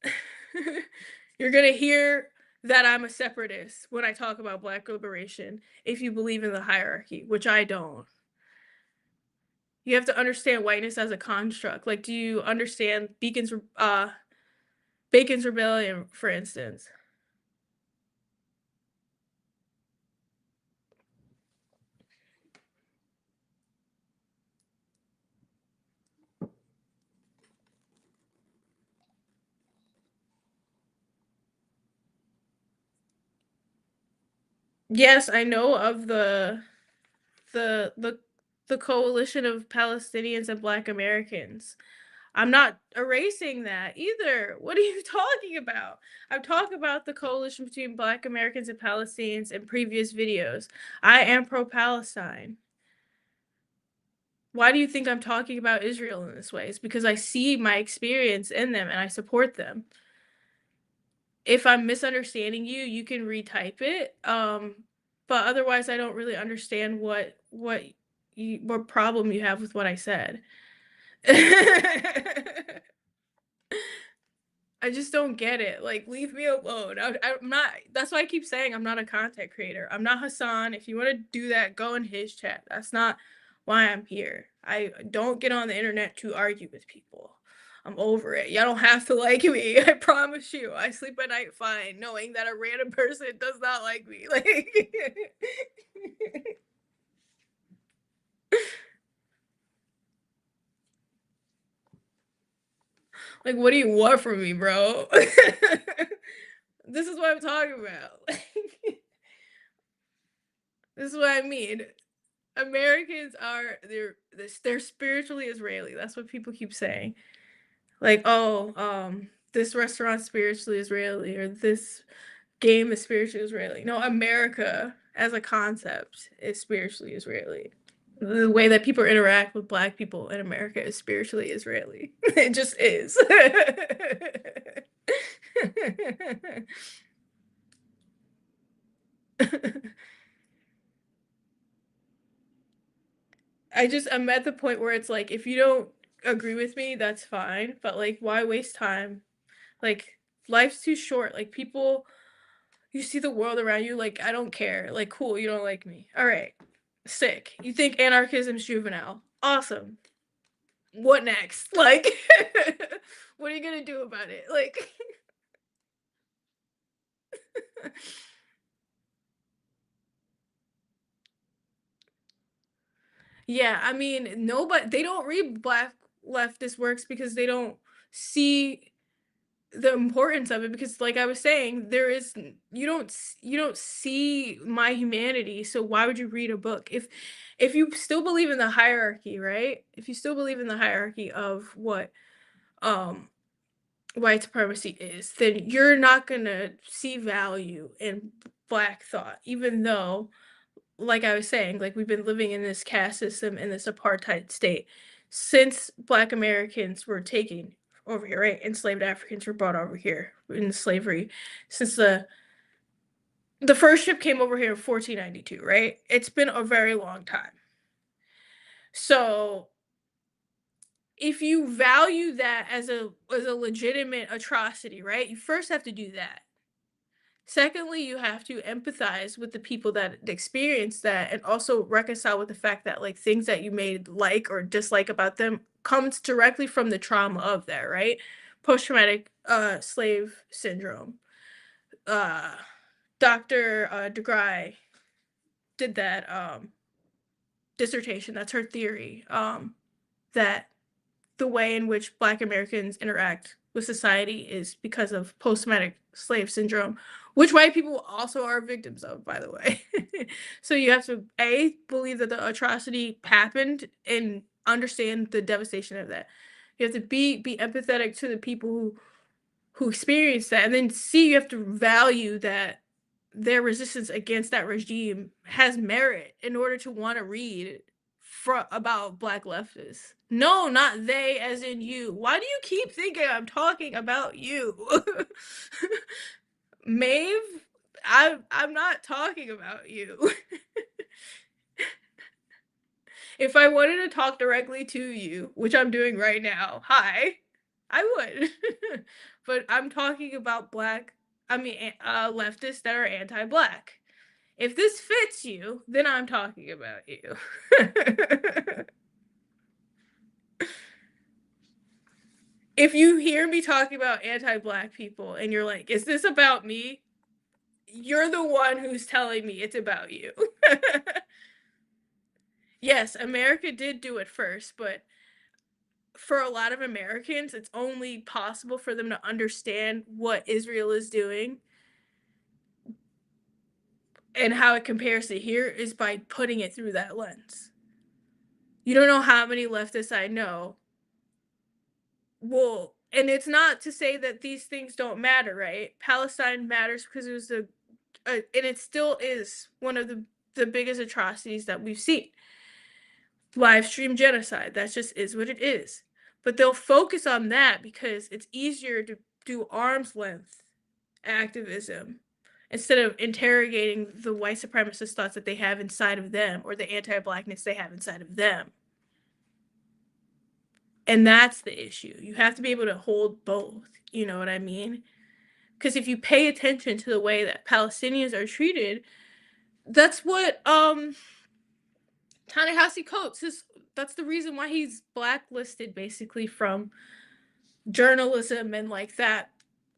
it. You're gonna hear that I'm a separatist when I talk about black liberation if you believe in the hierarchy, which I don't. You have to understand whiteness as a construct. Like, do you understand Bacon's Rebellion, for instance? Yes, I know of the the the coalition of Palestinians and Black Americans. I'm not erasing that either. What are you talking about? I've talked about the coalition between Black Americans and Palestinians in previous videos. I am pro-Palestine. Why do you think I'm talking about Israel in this way? It's because I see my experience in them and I support them. If I'm misunderstanding you, you can retype it. But otherwise, I don't really understand what problem you have with what I said. I just don't get it. Like, leave me alone. I'm not. That's why I keep saying I'm not a content creator. I'm not Hassan. If you want to do that, go in his chat. That's not why I'm here. I don't get on the internet to argue with people. I'm over it. Y'all don't have to like me. I promise you. I sleep at night fine, knowing that a random person does not like me. Like, Like, what do you want from me, bro? This is what I'm talking about. This is what I mean. Americans are they're spiritually Israeli. That's what people keep saying. Like, oh, this restaurant's spiritually Israeli, or this game is spiritually Israeli. No, America as a concept is spiritually Israeli. The way that people interact with black people in America is spiritually Israeli. It just is. I'm at the point where it's like, if you don't agree with me, that's fine, but like, why waste time? Like, life's too short. Like, people, you see the world around you, like, I don't care. Like, cool, you don't like me. All right, sick. You think anarchism's juvenile. Awesome. What next? Like, what are you gonna do about it? Like, yeah, I mean, nobody, they don't read black leftist works because they don't see the importance of it, because like I was saying, there is you don't see my humanity, so why would you read a book if you still believe in the hierarchy, right? If you still believe in the hierarchy of what um white supremacy is, then you're not gonna see value in black thought, even though, like I was saying, like, we've been living in this caste system, in this apartheid state since black Americans were taken over here, right? Enslaved Africans were brought over here in slavery since the first ship came over here in 1492, right? It's been a very long time. So if you value that as a legitimate atrocity, right? You first have to do that. Secondly, you have to empathize with the people that experience that, and also reconcile with the fact that like things that you may like or dislike about them comes directly from the trauma of that, right? Post traumatic slave syndrome. Uh Dr. DeGray did that dissertation. That's her theory. That the way in which Black Americans interact with society is because of post-traumatic slave syndrome, which white people also are victims of, by the way. So you have to A, believe that the atrocity happened and understand the devastation of that. You have to be empathetic to the people who experienced that, and then C, you have to value that their resistance against that regime has merit in order to want to read about black leftists. No, not they, as in you. Why do you keep thinking I'm talking about you? Maeve, I'm not talking about you. If I wanted to talk directly to you, which I'm doing right now, hi, I would. But I'm talking about leftists that are anti-black. If this fits you, then I'm talking about you. If you hear me talking about anti-black people and you're like, is this about me? You're the one who's telling me it's about you. Yes, America did do it first, but for a lot of Americans, it's only possible for them to understand what Israel is doing and how it compares to here is by putting it through that lens. You don't know how many leftists I know. Well, and it's not to say that these things don't matter, right? Palestine matters because it was and it still is one of the biggest atrocities that we've seen. Live stream genocide, that just is what it is. But they'll focus on that because it's easier to do arm's length activism instead of interrogating the white supremacist thoughts that they have inside of them, or the anti-blackness they have inside of them. And that's the issue. You have to be able to hold both. You know what I mean? Because if you pay attention to the way that Palestinians are treated, that's what Ta-Nehisi Coates is. That's the reason why he's blacklisted basically from journalism and like that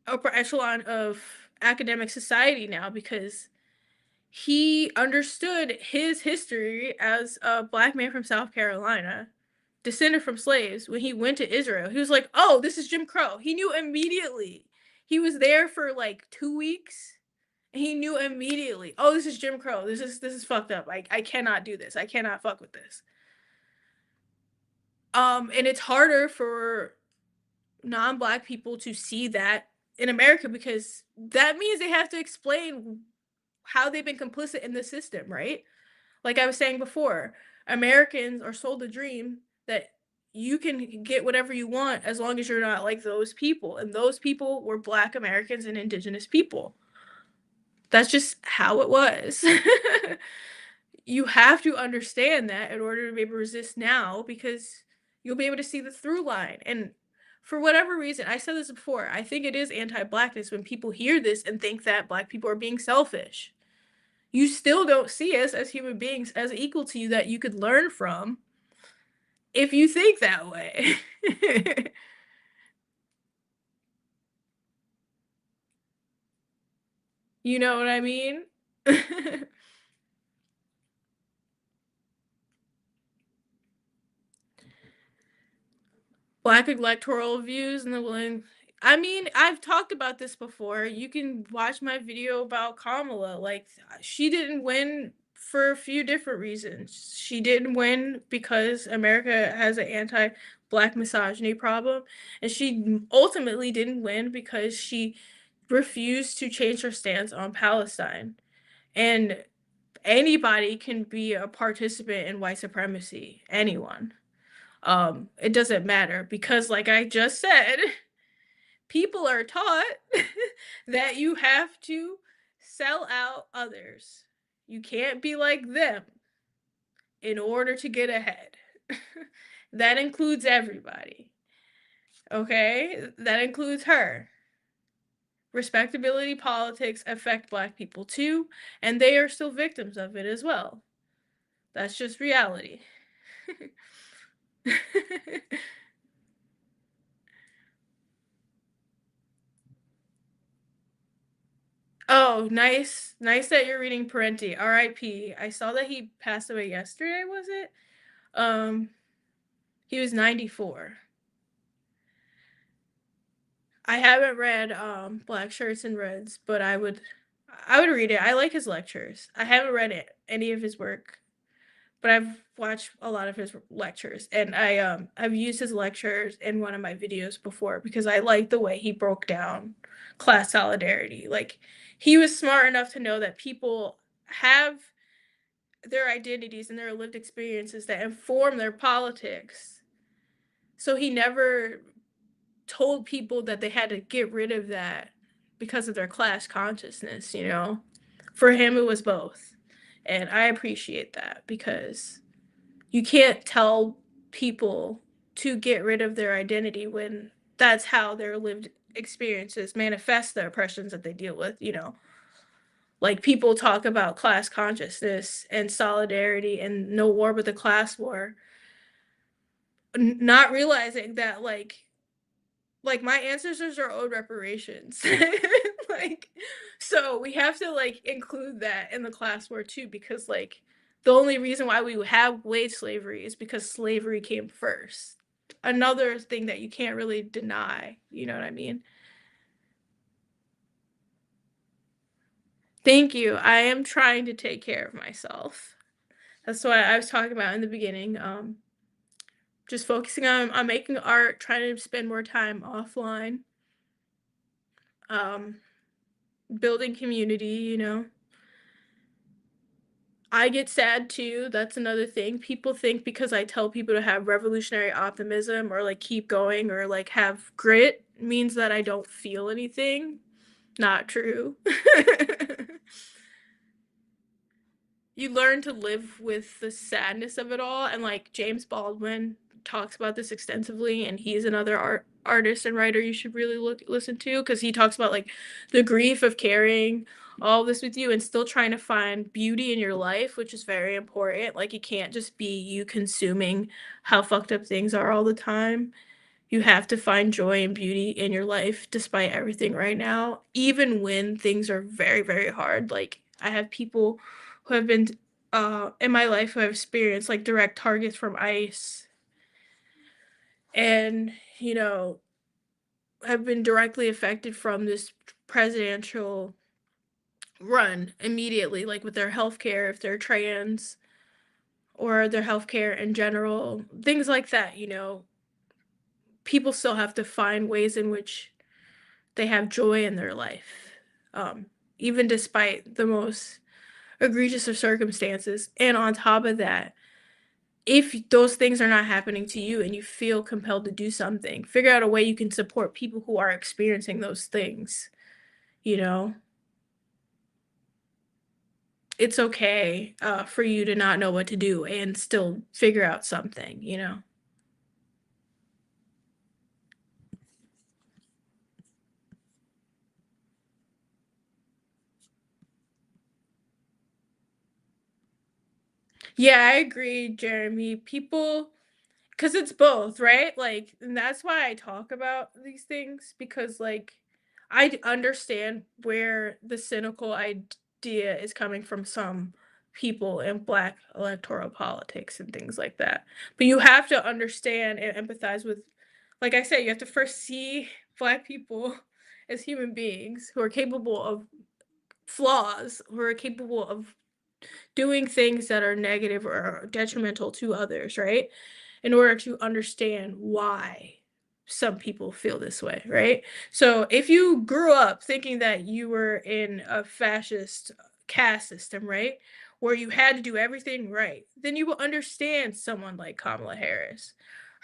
upper echelon of academic society now, because he understood his history as a black man from South Carolina descended from slaves, when he went to Israel, he was like, "Oh, this is Jim Crow." He knew immediately. He was there for like 2 weeks. And he knew immediately, "Oh, this is Jim Crow. This is fucked up. I cannot do this. I cannot fuck with this." And it's harder for non-black people to see that in America because that means they have to explain how they've been complicit in the system, right? Like I was saying before, Americans are sold the dream that you can get whatever you want as long as you're not like those people. And those people were Black Americans and Indigenous people. That's just how it was. You have to understand that in order to be able to resist now because you'll be able to see the through line. And for whatever reason, I said this before, I think it is anti Blackness when people hear this and think that Black people are being selfish. You still don't see us as human beings as equal to you that you could learn from if you think that way. You know what I mean? Black electoral views and the willing. I mean, I've talked about this before. You can watch my video about Kamala. Like, she didn't win for a few different reasons. She didn't win because America has an anti-black misogyny problem, and she ultimately didn't win because she refused to change her stance on Palestine. And anybody can be a participant in white supremacy. Anyone. It doesn't matter because like I just said, people are taught that you have to sell out others. You can't be like them in order to get ahead. That includes everybody. Okay? That includes her. Respectability politics affect Black people too, and they are still victims of it as well. That's just reality. Oh, nice. Nice that you're reading Parenti. R.I.P. I saw that he passed away yesterday, was it? Um, he was 94. I haven't read Black Shirts and Reds, but I would read it. I like his lectures. I haven't read any of his work, but I've watched a lot of his lectures and I've used his lectures in one of my videos before because I like the way he broke down class solidarity. Like he was smart enough to know that people have their identities and their lived experiences that inform their politics. So he never told people that they had to get rid of that because of their class consciousness, you know? For him, it was both. And I appreciate that because you can't tell people to get rid of their identity when that's how their lived experiences manifest the oppressions that they deal with, you know? Like people talk about class consciousness and solidarity and no war but the class war, not realizing that like my ancestors are owed reparations. Like so we have to like include that in the class war too because like the only reason why we have wage slavery is because slavery came first. Another thing that you can't really deny, you know what I mean? Thank you. I am trying to take care of myself. That's what I was talking about in the beginning. Just focusing on making art, trying to spend more time offline, um, building community, you know. I get sad too. That's another thing. People think because I tell people to have revolutionary optimism or like keep going or like have grit means that I don't feel anything. Not true. You learn to live with the sadness of it all, and like James Baldwin talks about this extensively, and he's another artist and writer you should really listen to because he talks about like the grief of carrying all this with you and still trying to find beauty in your life, which is very important. Like it can't just be you consuming how fucked up things are all the time. You have to find joy and beauty in your life despite everything right now, even when things are very, very hard. Like I have people who have been in my life who have experienced like direct targets from ICE and, you know, have been directly affected from this presidential run immediately, like with their healthcare, if they're trans, or their healthcare in general, things like that, you know. People still have to find ways in which they have joy in their life, um, even despite the most egregious of circumstances. And on top of that, if those things are not happening to you and you feel compelled to do something, figure out a way you can support people who are experiencing those things, you know? It's okay, for you to not know what to do and still figure out something, you know? Yeah, I agree, Jeremy. People, because it's both, right? Like, and that's why I talk about these things because, like, understand where the cynical idea is coming from some people in Black electoral politics and things like that. But you have to understand and empathize with, like I said, you have to first see Black people as human beings who are capable of flaws, who are capable of doing things that are negative or detrimental to others, right? In order to understand why some people feel this way, right? So if you grew up thinking that you were in a fascist caste system, right? Where you had to do everything right, then you will understand someone like Kamala Harris.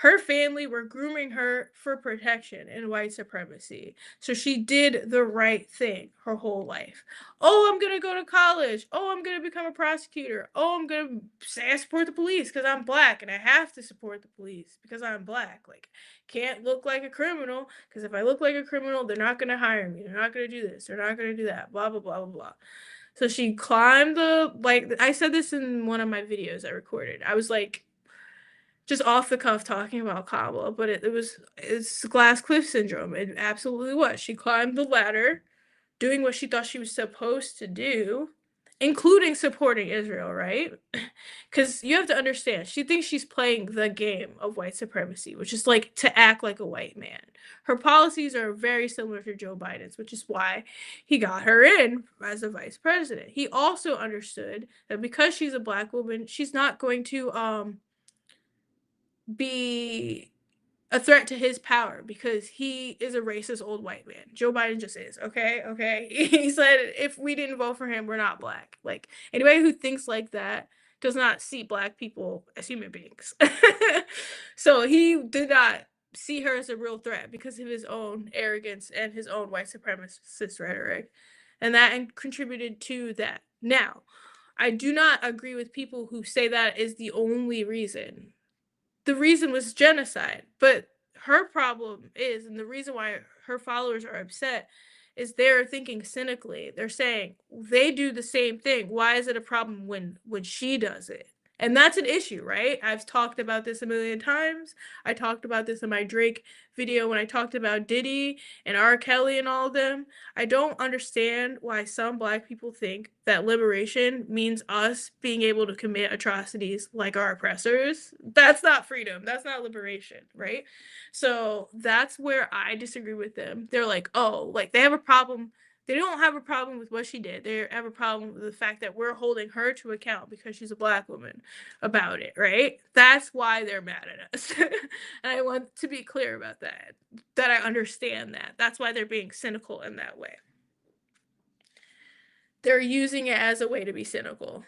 Her family were grooming her for protection and white supremacy. So she did the right thing her whole life. Oh, I'm gonna go to college. Oh, I'm gonna become a prosecutor. Oh, I'm gonna say I support the police because I'm black and I have to support the police because I'm black. Like, can't look like a criminal because if I look like a criminal, they're not gonna hire me. They're not gonna do this. They're not gonna do that. Blah blah blah blah blah. So she climbed the, like I said this in one of my videos I recorded. I was like just off the cuff talking about Kamala, but it's glass cliff syndrome. It absolutely was. She climbed the ladder doing what she thought she was supposed to do, including supporting Israel, right? Because you have to understand, she thinks she's playing the game of white supremacy, which is like to act like a white man. Her policies are very similar to Joe Biden's, which is why he got her in as a vice president. He also understood that because she's a black woman, she's not going to be a threat to his power because he is a racist old white man. Joe Biden just is. Okay, okay. He said if we didn't vote for him, we're not black. Like anybody who thinks like that does not see black people as human beings. So he did not see her as a real threat because of his own arrogance and his own white supremacist rhetoric. And that contributed to that. Now, I do not agree with people who say that is the only reason. The reason was genocide. But her problem is, and the reason why her followers are upset, is they're thinking cynically. They're saying they do the same thing. Why is it a problem when she does it? And that's an issue, right? I've talked about this a million times. I talked about this in my Drake video when I talked about Diddy and R. Kelly and all of them. I don't understand why some black people think that liberation means us being able to commit atrocities like our oppressors. That's not freedom. That's not liberation, right? So that's where I disagree with them. They're like, oh, like they have a problem. They don't have a problem with what she did. They have a problem with the fact that we're holding her to account because she's a black woman about it, right? That's why they're mad at us. And I want to be clear about that, that I understand that. That's why they're being cynical in that way. They're using it as a way to be cynical.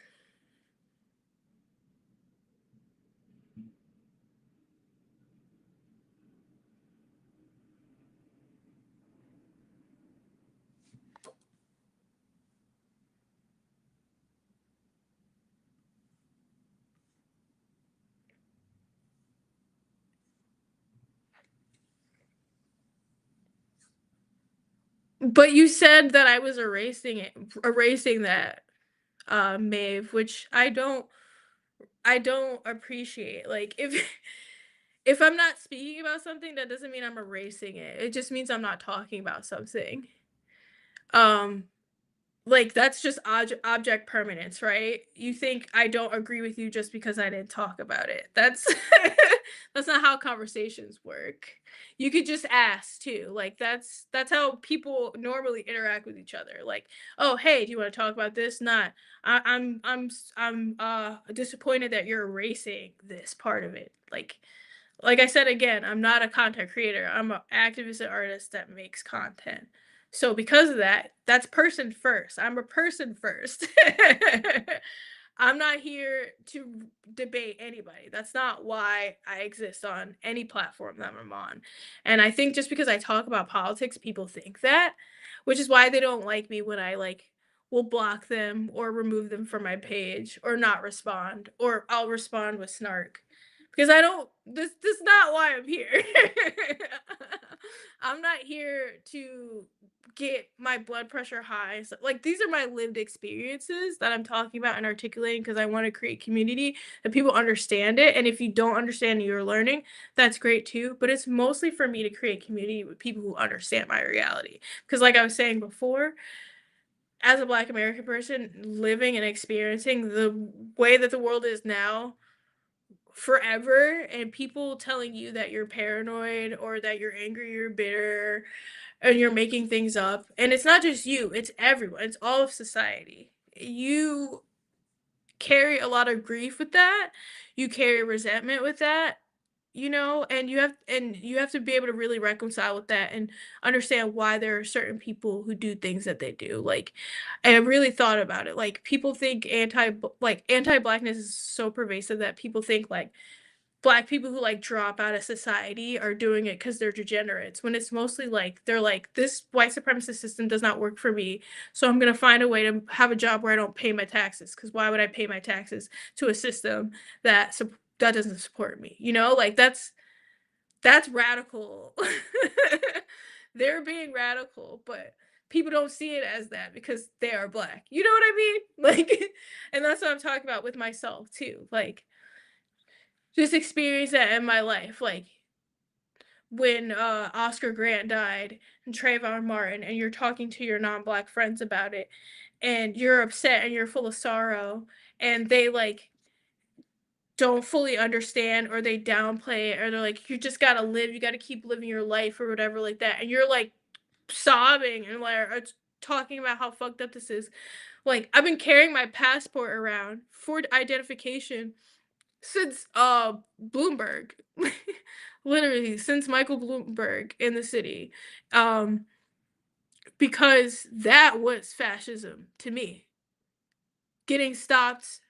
But you said that I was erasing that, Maeve, which I don't appreciate. Like if if I'm not speaking about something, that doesn't mean I'm erasing it. It just means I'm not talking about something. Um, like that's just object permanence, right? You think I don't agree with you just because I didn't talk about it. That's That's not how conversations work. You could just ask too. Like that's how people normally interact with each other. Like, oh hey, do you want to talk about this? Not. I'm disappointed that you're erasing this part of it. Like I said again, I'm not a content creator. I'm an activist and artist that makes content. So because of that, that's person first. I'm a person first. I'm not here to debate anybody. That's not why I exist on any platform that I'm on. And I think just because I talk about politics, people think that, which is why they don't like me when I will block them or remove them from my page or not respond or I'll respond with snark because I don't this is not why I'm here. I'm not here to get my blood pressure high. So, like these are my lived experiences that I'm talking about and articulating because I want to create community that people understand it. And if you don't understand you're learning, that's great too. But it's mostly for me to create community with people who understand my reality. Because like I was saying before, as a Black American person living and experiencing the way that the world is now forever, and people telling you that you're paranoid or that you're angry or bitter and you're making things up. And it's not just you, it's everyone, it's all of society. You carry a lot of grief with that, you carry resentment with that, and you have to be able to really reconcile with that and understand why there are certain people who do things that they do. Like I really thought about it. Like people think anti-blackness is so pervasive that people think like Black people who drop out of society are doing it because they're degenerates, when it's mostly like they're like, this white supremacist system does not work for me, so I'm going to find a way to have a job where I don't pay my taxes, because why would I pay my taxes to a system that doesn't support me, like that's radical. They're being radical, but people don't see it as that because they are Black, you know what I mean? Like, and that's what I'm talking about with myself too, like just experience that in my life, like when Oscar Grant died and Trayvon Martin, and you're talking to your non-Black friends about it, and you're upset and you're full of sorrow, and they don't fully understand, or they downplay it, or they're like, you just gotta live, you gotta keep living your life or whatever like that, and you're like sobbing and talking about how fucked up this is. Like I've been carrying my passport around for identification since Bloomberg. Literally since Michael Bloomberg in the city. Um because that was fascism to me. Getting stopped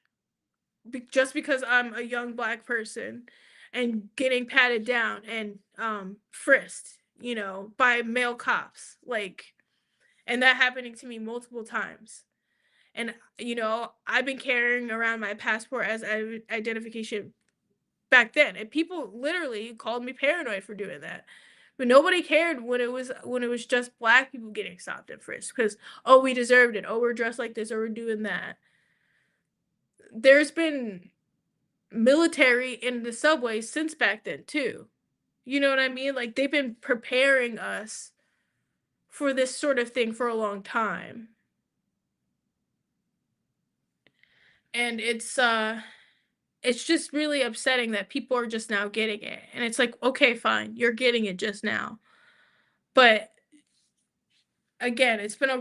just because I'm a young Black person and getting patted down and frisked, by male cops, and that happening to me multiple times. And I've been carrying around my passport as identification back then, and people literally called me paranoid for doing that. But nobody cared when it was just Black people getting stopped and frisked because, oh, we deserved it, oh, we're dressed like this, or we're doing that. There's been military in the subway since back then too. You know what I mean? Like they've been preparing us for this sort of thing for a long time. And it's just really upsetting that people are just now getting it. And it's like, okay, fine, you're getting it just now. But again, it's been a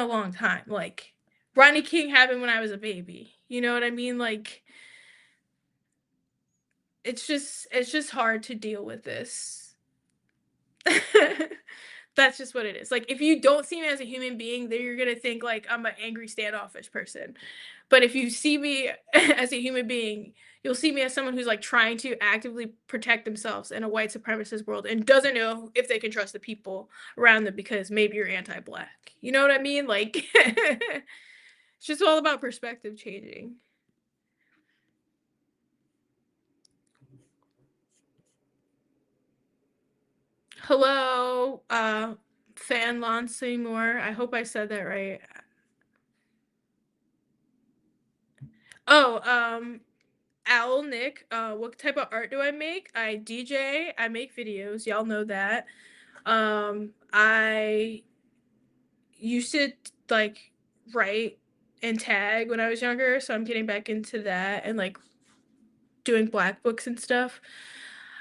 long time. Like Rodney King happened when I was a baby. You know what I mean? Like it's just hard to deal with this. That's just what it is. Like if you don't see me as a human being, then you're gonna think like I'm an angry standoffish person. But if you see me as a human being, you'll see me as someone who's trying to actively protect themselves in a white supremacist world and doesn't know if they can trust the people around them because maybe you're anti-Black. You know what I mean? Like it's just all about perspective changing. Hello, Fan Lon Seymour. I hope I said that right. Oh, Owl Nick, what type of art do I make? I DJ, I make videos, y'all know that. I used to write and tag when I was younger, so I'm getting back into that and doing black books and stuff.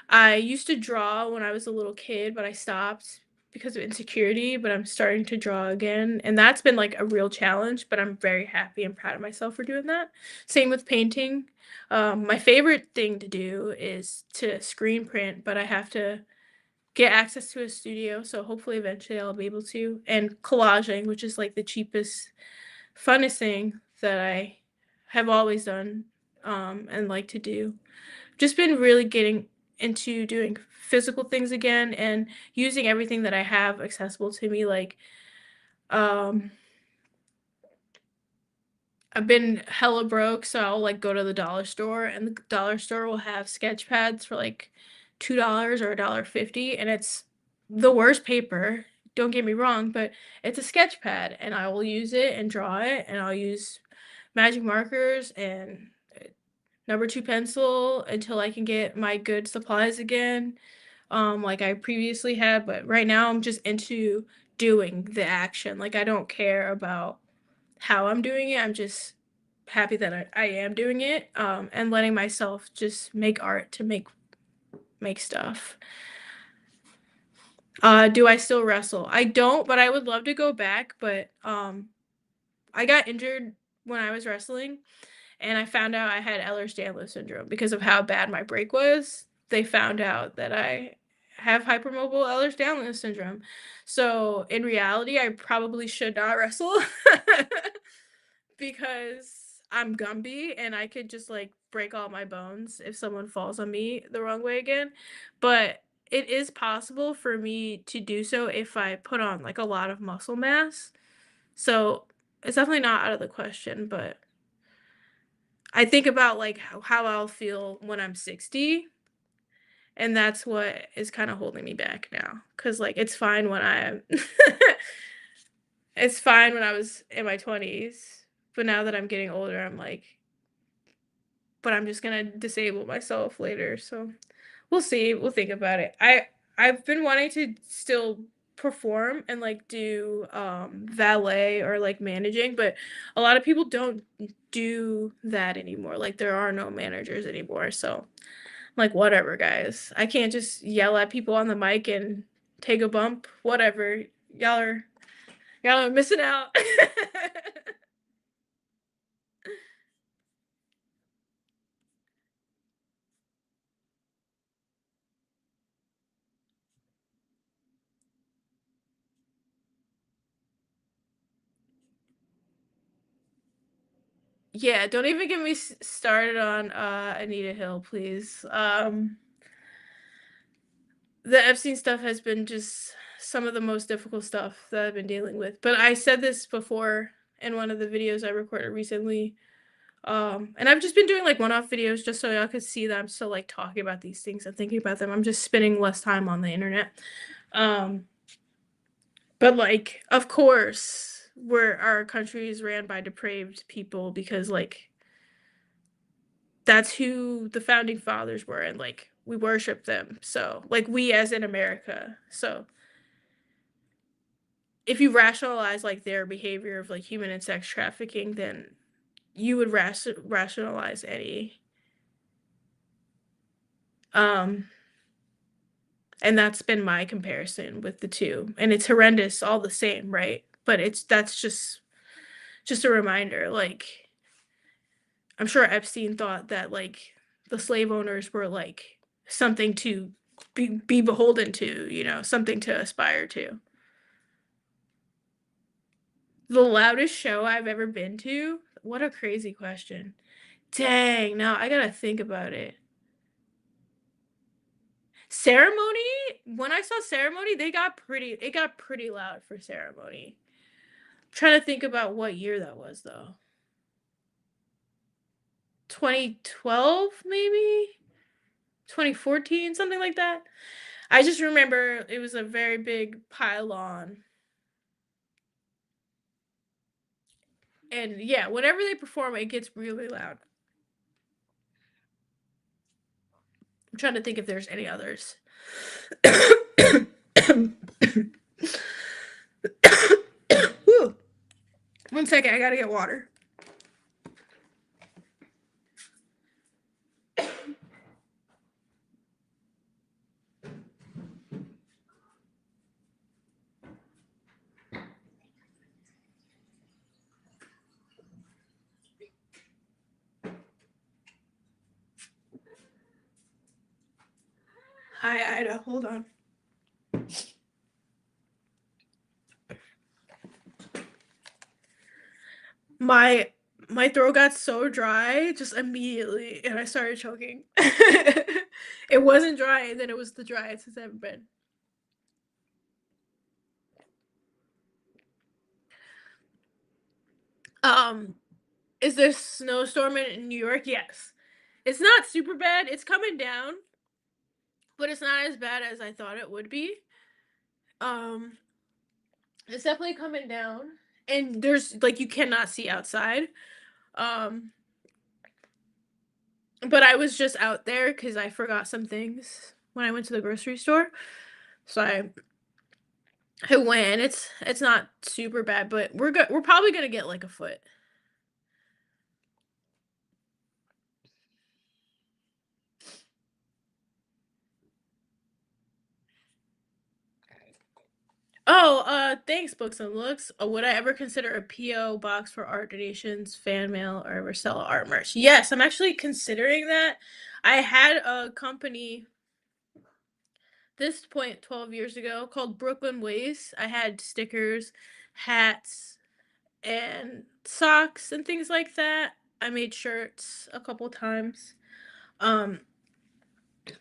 I used to draw when I was a little kid, but I stopped because of insecurity, but I'm starting to draw again, and that's been like a real challenge, but I'm very happy and proud of myself for doing that. Same with painting. My favorite thing to do is to screen print, but I have to get access to a studio, so hopefully eventually I'll be able to. And collaging, which is like the cheapest, funnest thing that I have always done and like to do. Just been really getting into doing physical things again and using everything that I have accessible to me. Like, um, I've been hella broke, so I'll like go to the dollar store, and the dollar store will have sketch pads for like $2 or $1.50, and it's the worst paper. Don't get me wrong, but it's a sketch pad, and I will use it and draw it, and I'll use magic markers and number two pencil until I can get my good supplies again, like I previously had. But right now I'm just into doing the action. Like I don't care about how I'm doing it. I'm just happy that I am doing it, and letting myself just make art to make stuff. Do I still wrestle? I don't, but I would love to go back. But I got injured when I was wrestling, and I found out I had Ehlers-Danlos syndrome because of how bad my break was. They found out that I have hypermobile Ehlers-Danlos syndrome. So in reality, I probably should not wrestle because I'm Gumby and I could just like break all my bones if someone falls on me the wrong way again. But it is possible for me to do so if I put on like a lot of muscle mass. So it's definitely not out of the question, but I think about like how I'll feel when I'm 60, and that's what is kind of holding me back now. Cause like it's fine when I it's fine when I was in my 20s, but now that I'm getting older, I'm like, but I'm just gonna disable myself later. So we'll see. We'll think about it. I've been wanting to still perform and like do valet or like managing, but a lot of people don't do that anymore. Like there are no managers anymore. So like whatever, guys. I can't just yell at people on the mic and take a bump. Whatever. Y'all are missing out. Yeah, don't even get me started on Anita Hill, please. The Epstein stuff has been just some of the most difficult stuff that I've been dealing with. But I said this before in one of the videos I recorded recently. And I've just been doing like one-off videos just so y'all could see that I'm still like talking about these things and thinking about them. I'm just spending less time on the internet. Um, but like, of course, our country is ran by depraved people because like that's who the founding fathers were, and like we worship them. So like we as in America. So if you rationalize like their behavior of like human and sex trafficking, then you would rationalize any. Um, and that's been my comparison with the two, and it's horrendous all the same, right? But that's just a reminder. Like I'm sure Epstein thought that like the slave owners were like something to be beholden to, something to aspire to. The loudest show I've ever been to? What a crazy question. Dang, now I gotta think about it. Ceremony? When I saw Ceremony, it got pretty loud for Ceremony. I'm trying to think about what year that was though. 2012 maybe? 2014, something like that. I just remember it was a very big pylon. And yeah, whenever they perform, it gets really loud. I'm trying to think if there's any others. One second, I gotta get water. Hi, Ida. Hold on. My my throat got so dry just immediately, and I started choking. It wasn't dry, and then it was the driest it's ever been. Um, is there snowstorm in New York? Yes. It's not super bad. It's coming down, but it's not as bad as I thought it would be. Um, it's definitely coming down, and there's like you cannot see outside. Um, but I was just out there because I forgot some things when I went to the grocery store. So I went. It's not super bad, but we're probably gonna get like a foot. Oh, thanks, Books and Looks. Would I ever consider a PO box for art donations, fan mail, or ever sell art merch? Yes, I'm actually considering that. I had a company this point 12 years ago called Brooklyn Ways. I had stickers, hats, and socks and things like that. I made shirts a couple times. Um,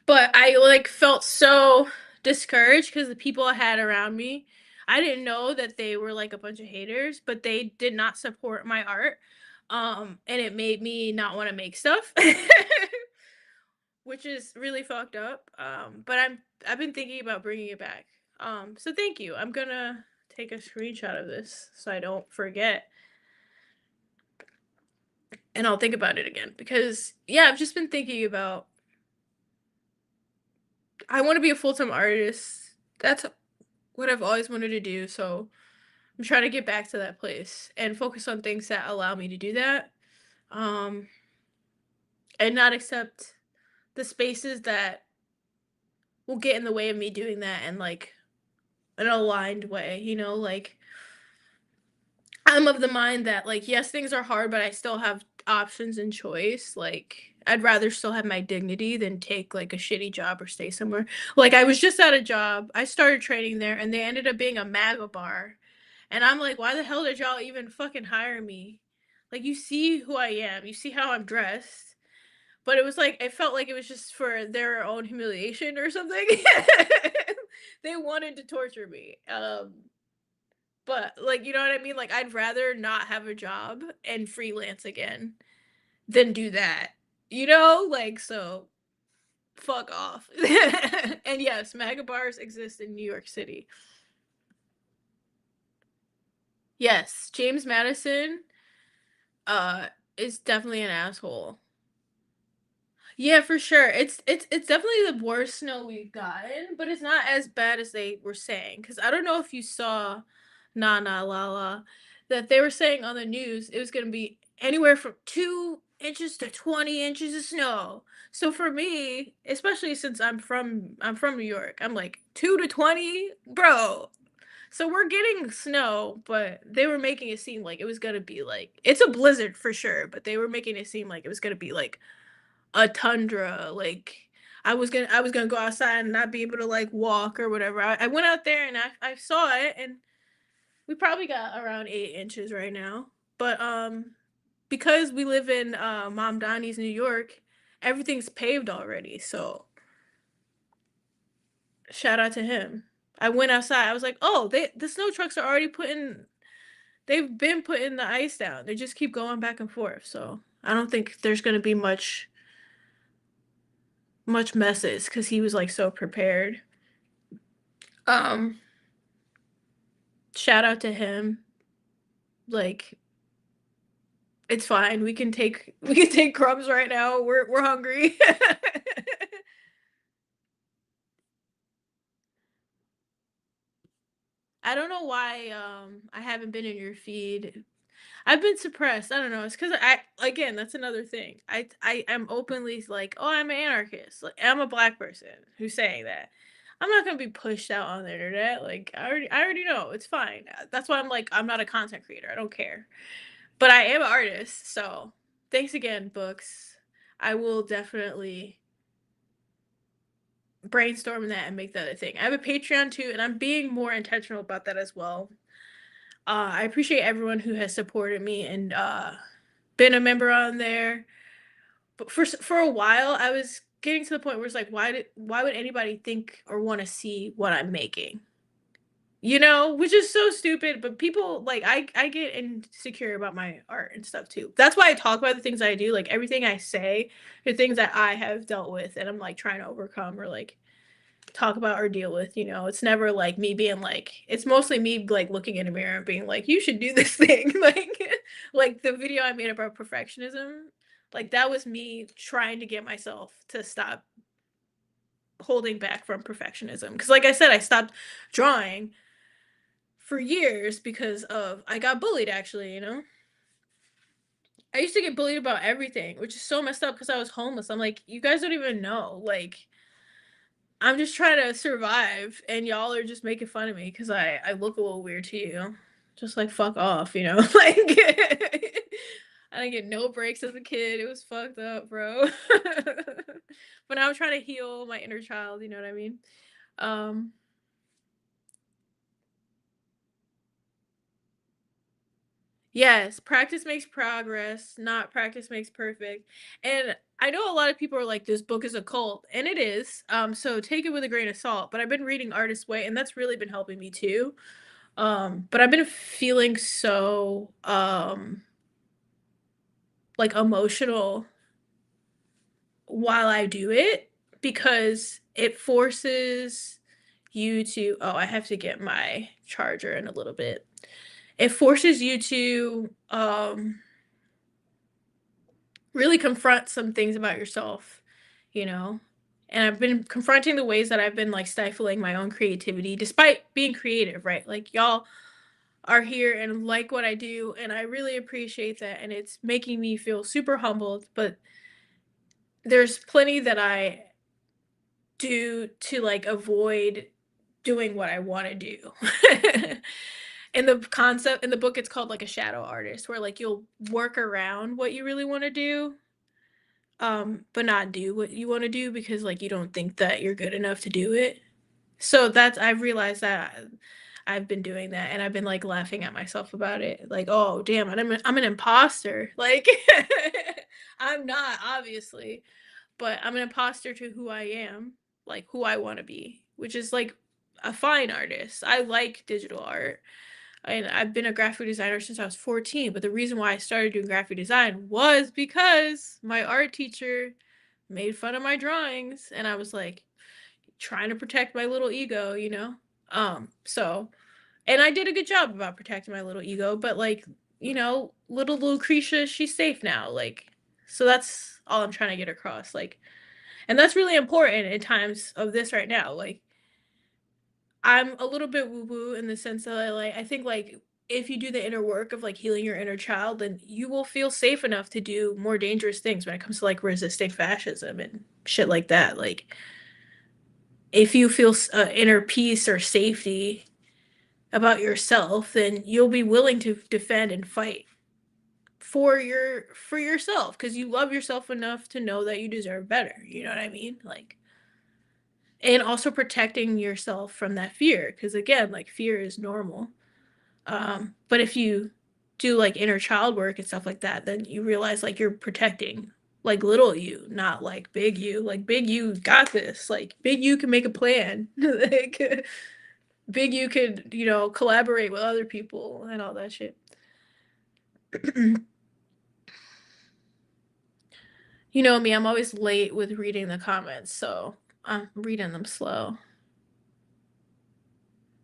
but I like felt so discouraged because the people I had around me, I didn't know that they were like a bunch of haters, but they did not support my art. And it made me not want to make stuff. Which is really fucked up. But I've been thinking about bringing it back. So thank you. I'm gonna take a screenshot of this so I don't forget, and I'll think about it again because yeah, I've just been thinking about I want to be a full-time artist. That's what I've always wanted to do. So I'm trying to get back to that place and focus on things that allow me to do that. Um, and not accept the spaces that will get in the way of me doing that in like an aligned way, like I'm of the mind that like yes, things are hard, but I still have options and choice. Like I'd rather still have my dignity than take like a shitty job or stay somewhere. Like I was just at a job. I started training there and they ended up being a MAGA bar. And I'm like, why the hell did y'all even fucking hire me? Like you see who I am. You see how I'm dressed. But it was like I felt like it was just for their own humiliation or something. They wanted to torture me. But, like, you know what I mean? Like, I'd rather not have a job and freelance again than do that. Like, so fuck off. And yes, MAGA bars exist in New York City. Yes, James Madison uh is definitely an asshole. Yeah, for sure. It's definitely the worst snow we've gotten, but it's not as bad as they were saying. Because I don't know if you saw Na Na La La, that they were saying on the news it was gonna be anywhere from 2 inches to 20 inches of snow. So for me, especially since I'm from New York, I'm like 2 to 20, bro. So we're getting snow, but they were making it seem like it was gonna be like it's a blizzard for sure, but they were making it seem like it was gonna be like a tundra. Like I was gonna go outside and not be able to like walk or whatever. I went out there and I saw it and we probably got around 8 inches right now. But because we live in Mom Donnie's New York, everything's paved already. So shout out to him. I went outside. I was like, oh, the snow trucks are already putting. They've been putting the ice down. They just keep going back and forth. So I don't think there's gonna be much messes because he was like so prepared. Um, Shout out to him. Like it's fine. We can take crumbs right now. We're hungry. I don't know why I haven't been in your feed. I've been suppressed. I don't know. It's because I again that's another thing. I am openly like, oh, I'm an anarchist. Like I'm a black person who's saying that. I'm not gonna be pushed out on the internet. Like I already know. It's fine. That's why I'm like I'm not a content creator. I don't care. But I am an artist, so thanks again, Books. I will definitely brainstorm that and make that a thing. I have a Patreon too, and I'm being more intentional about that as well. I appreciate everyone who has supported me and been a member on there. But for a while, I was getting to the point where it's like, why would anybody think or want to see what I'm making? You know, which is so stupid, but people like I get insecure about my art and stuff too. That's why I talk about the things I do. Like everything I say, the things that I have dealt with and I'm like trying to overcome or like talk about or deal with, you know. It's never like me being like it's mostly me like looking in a mirror and being like, you should do this thing. Like the video I made about perfectionism, like that was me trying to get myself to stop holding back from perfectionism. Cause like I said, I stopped drawing for years because of I got bullied actually, you know. I used to get bullied about everything, which is so messed up because I was homeless. I'm like, you guys don't even know. Like, I'm just trying to survive, and y'all are just making fun of me because I look a little weird to you. Just like fuck off, you know. Like, I didn't get no breaks as a kid. It was fucked up, bro. But now I'm trying to heal my inner child. You know what I mean? Um, Yes, practice makes progress, not practice makes perfect. And I know a lot of people are like, this book is a cult, and it is. So take it with a grain of salt. But I've been reading Artist Way, and that's really been helping me too. But I've been feeling so like emotional while I do it because it forces you to I have to get my charger in a little bit. It forces you to really confront some things about yourself, you know? And I've been confronting the ways that I've been like stifling my own creativity despite being creative, right? Like y'all are here and like what I do, and I really appreciate that. And it's making me feel super humbled, but there's plenty that I do to like avoid doing what I want to do. In the concept in the book, it's called like a shadow artist, where like you'll work around what you really want to do but not do what you want to do because like you don't think that you're good enough to do it. So that's I've realized that I've been doing that and I've been like laughing at myself about it. Like, oh damn, I'm an imposter. Like I'm not obviously, but I'm an imposter to who I am, like who I want to be, which is like a fine artist. I like digital art. And I've been a graphic designer since I was 14, but the reason why I started doing graphic design was because my art teacher made fun of my drawings and I was like trying to protect my little ego, you know? So and I did a good job about protecting my little ego, but like, you know, little Lucretia, she's safe now. Like so that's all I'm trying to get across. Like and that's really important in times of this right now. Like I'm a little bit woo woo in the sense that I think like if you do the inner work of like healing your inner child, then you will feel safe enough to do more dangerous things when it comes to like resisting fascism and shit like that. Like if you feel inner peace or safety about yourself, then you'll be willing to defend and fight for yourself because you love yourself enough to know that you deserve better. You know what I mean? Like and also protecting yourself from that fear because again, like fear is normal. But if you do like inner child work and stuff like that, then you realize like you're protecting like little you, not like big you. Like big you got this. Like big you can make a plan. Like big you could, you know, collaborate with other people and all that shit. You know me, I'm always late with reading the comments, so I'm reading them slow.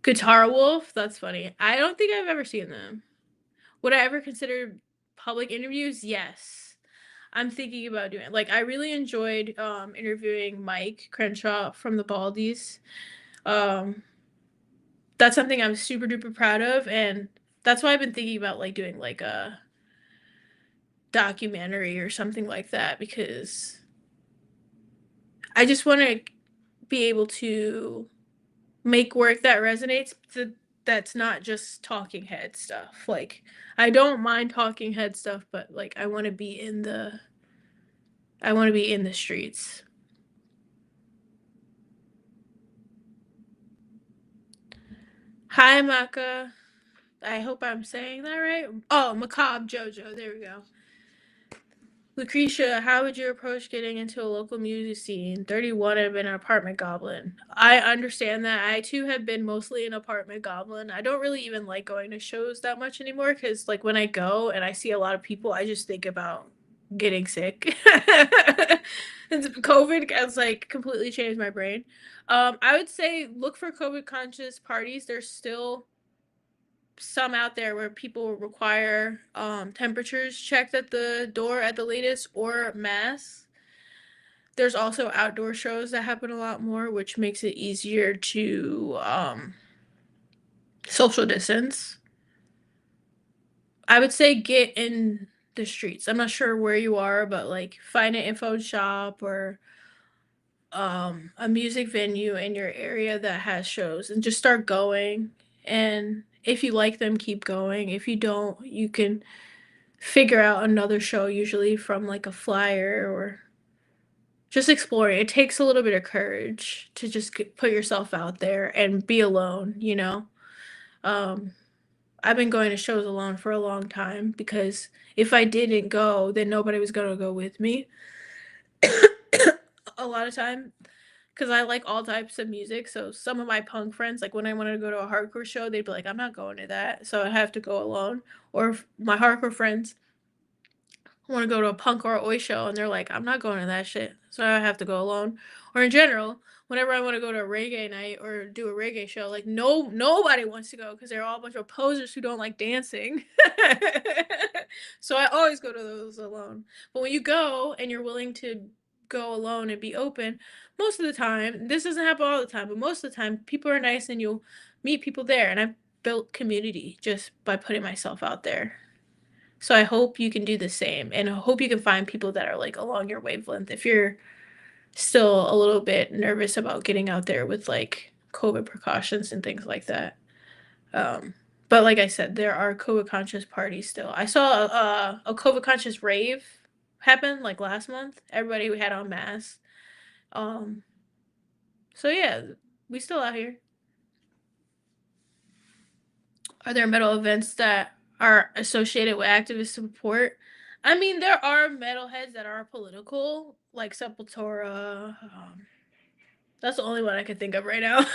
Guitar Wolf, that's funny. I don't think I've ever seen them. Would I ever consider public interviews? Yes. I'm thinking about doing it. Like I really enjoyed interviewing Mike Crenshaw from the Baldies. Um that's something I'm super duper proud of and that's why I've been thinking about like doing like a documentary or something like that because I just want to be able to make work that resonates that's not just talking head stuff. Like I don't mind talking head stuff, but like I want to be in the streets. Hi, Maka. I hope I'm saying that right. Oh, Macabre Jojo. There we go. Lucretia, how would you approach getting into a local music scene? 31 have been an apartment goblin. I understand that. I too have been mostly an apartment goblin. I don't really even like going to shows that much anymore because, like, when I go and I see a lot of people, I just think about getting sick. And COVID has, like, completely changed my brain. I would say look for COVID conscious parties. There's still some out there where people require temperatures checked at the door at the latest or masks. There's also outdoor shows that happen a lot more, which makes it easier to social distance. I would say get in the streets. I'm not sure where you are, but like find an info shop or a music venue in your area that has shows and just start going. And if you like them, keep going. If you don't, you can figure out another show usually from like a flyer or just exploring. It takes a little bit of courage to just put yourself out there and be alone, you know. Um I've been going to shows alone for a long time because if I didn't go, then nobody was going to go with me. A lot of time because I like all types of music. So some of my punk friends, like when I wanted to go to a hardcore show, they'd be like, "I'm not going to that," so I have to go alone. Or my hardcore friends want to go to a punk or oi show and they're like, I'm not going to that shit, so I have to go alone. Or in general, whenever I want to go to a reggae night or do a reggae show, like nobody wants to go because they're all a bunch of posers who don't like dancing. So I always go to those alone. But when you go and you're willing to go alone and be open, most of the time, this doesn't happen all the time, but most of the time, people are nice and you'll meet people there. And I've built community just by putting myself out there. So I hope you can do the same and I hope you can find people that are like along your wavelength if you're still a little bit nervous about getting out there with like COVID precautions and things like that. Um, but like I said, there are COVID conscious parties still. I saw a COVID conscious rave happen like last month. Everybody had on masks. Um, so yeah, we still out here. Are there metal events that are associated with activist support? I mean, there are metalheads that are political, like Sepultura. That's the only one I can think of right now.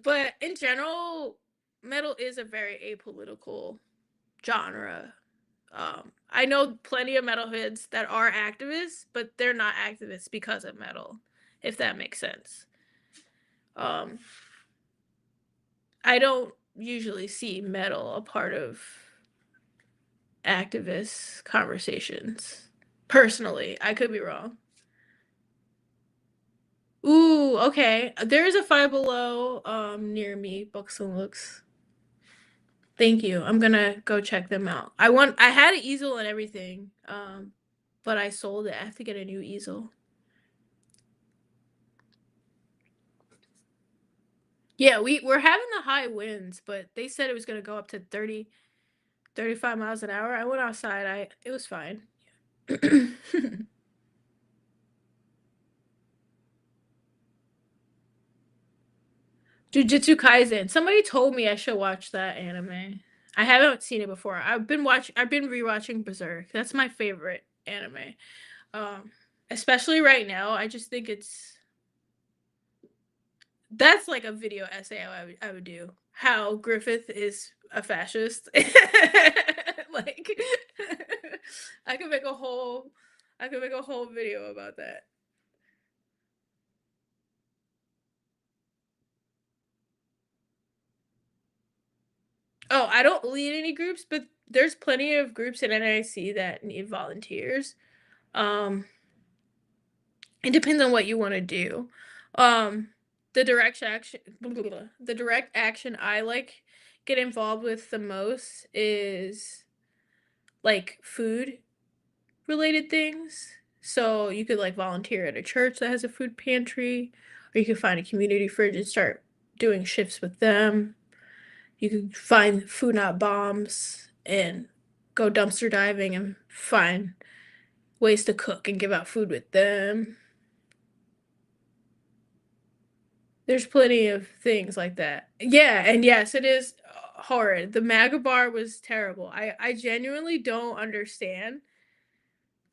But in general, metal is a very apolitical genre. I know plenty of metalheads that are activists, but they're not activists because of metal, if that makes sense. Um, I don't usually see metal a part of activist conversations. Personally, I could be wrong. Ooh, okay. There's a Five Below near me, Books and Looks. Thank you. I'm gonna go check them out. I had an easel and everything, but I sold it. I have to get a new easel. Yeah, we're having the high winds, but they said it was gonna go up to 30, 35 miles an hour. I went outside. It was fine. Jujutsu Kaisen. Somebody told me I should watch that anime. I haven't seen it before. I've been rewatching Berserk. That's my favorite anime. Um Especially right now. I just think that's like a video essay I would do. How Griffith is a fascist. Like I could make a whole I could make a whole video about that. Oh, I don't lead any groups, but there's plenty of groups in NIC that need volunteers. Um, it depends on what you want to do. Um, the direct action I like get involved with the most is like food related things. So you could like volunteer at a church that has a food pantry, or you could find a community fridge and start doing shifts with them. You could find food not bombs and go dumpster diving and find ways to cook and give out food with them. There's plenty of things like that. Yeah, and yes, it is horrid. The MAGA bar was terrible. I genuinely don't understand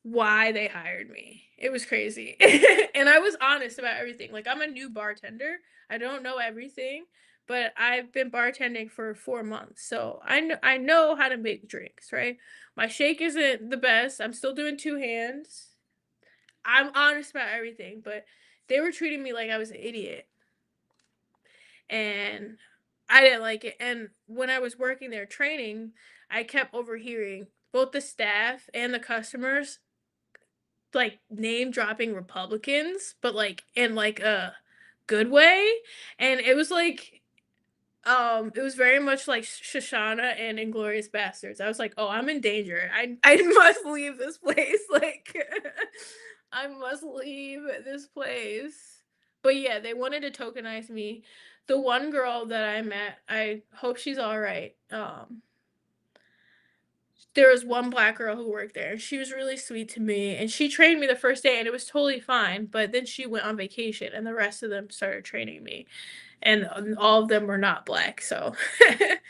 why they hired me. It was crazy. And I was honest about everything. Like, I'm a new bartender. I don't know everything, but I've been bartending for 4 months. So I know how to make drinks, right? My shake isn't the best. I'm still doing two hands. I'm honest about everything, but they were treating me like I was an idiot. And I didn't like it. And when I was working there training, I kept overhearing both the staff and the customers like name dropping Republicans, but like in like a good way. And it was like it was very much like Shoshana and Inglorious Bastards. I was like, "Oh, I'm in danger. I must leave this place." Like I must leave this place. But yeah, they wanted to tokenize me. The one girl that I met, I hope she's all right. There was one black girl who worked there, and she was really sweet to me, and she trained me the first day, and it was totally fine, but then she went on vacation, and the rest of them started training me, and all of them were not black, so it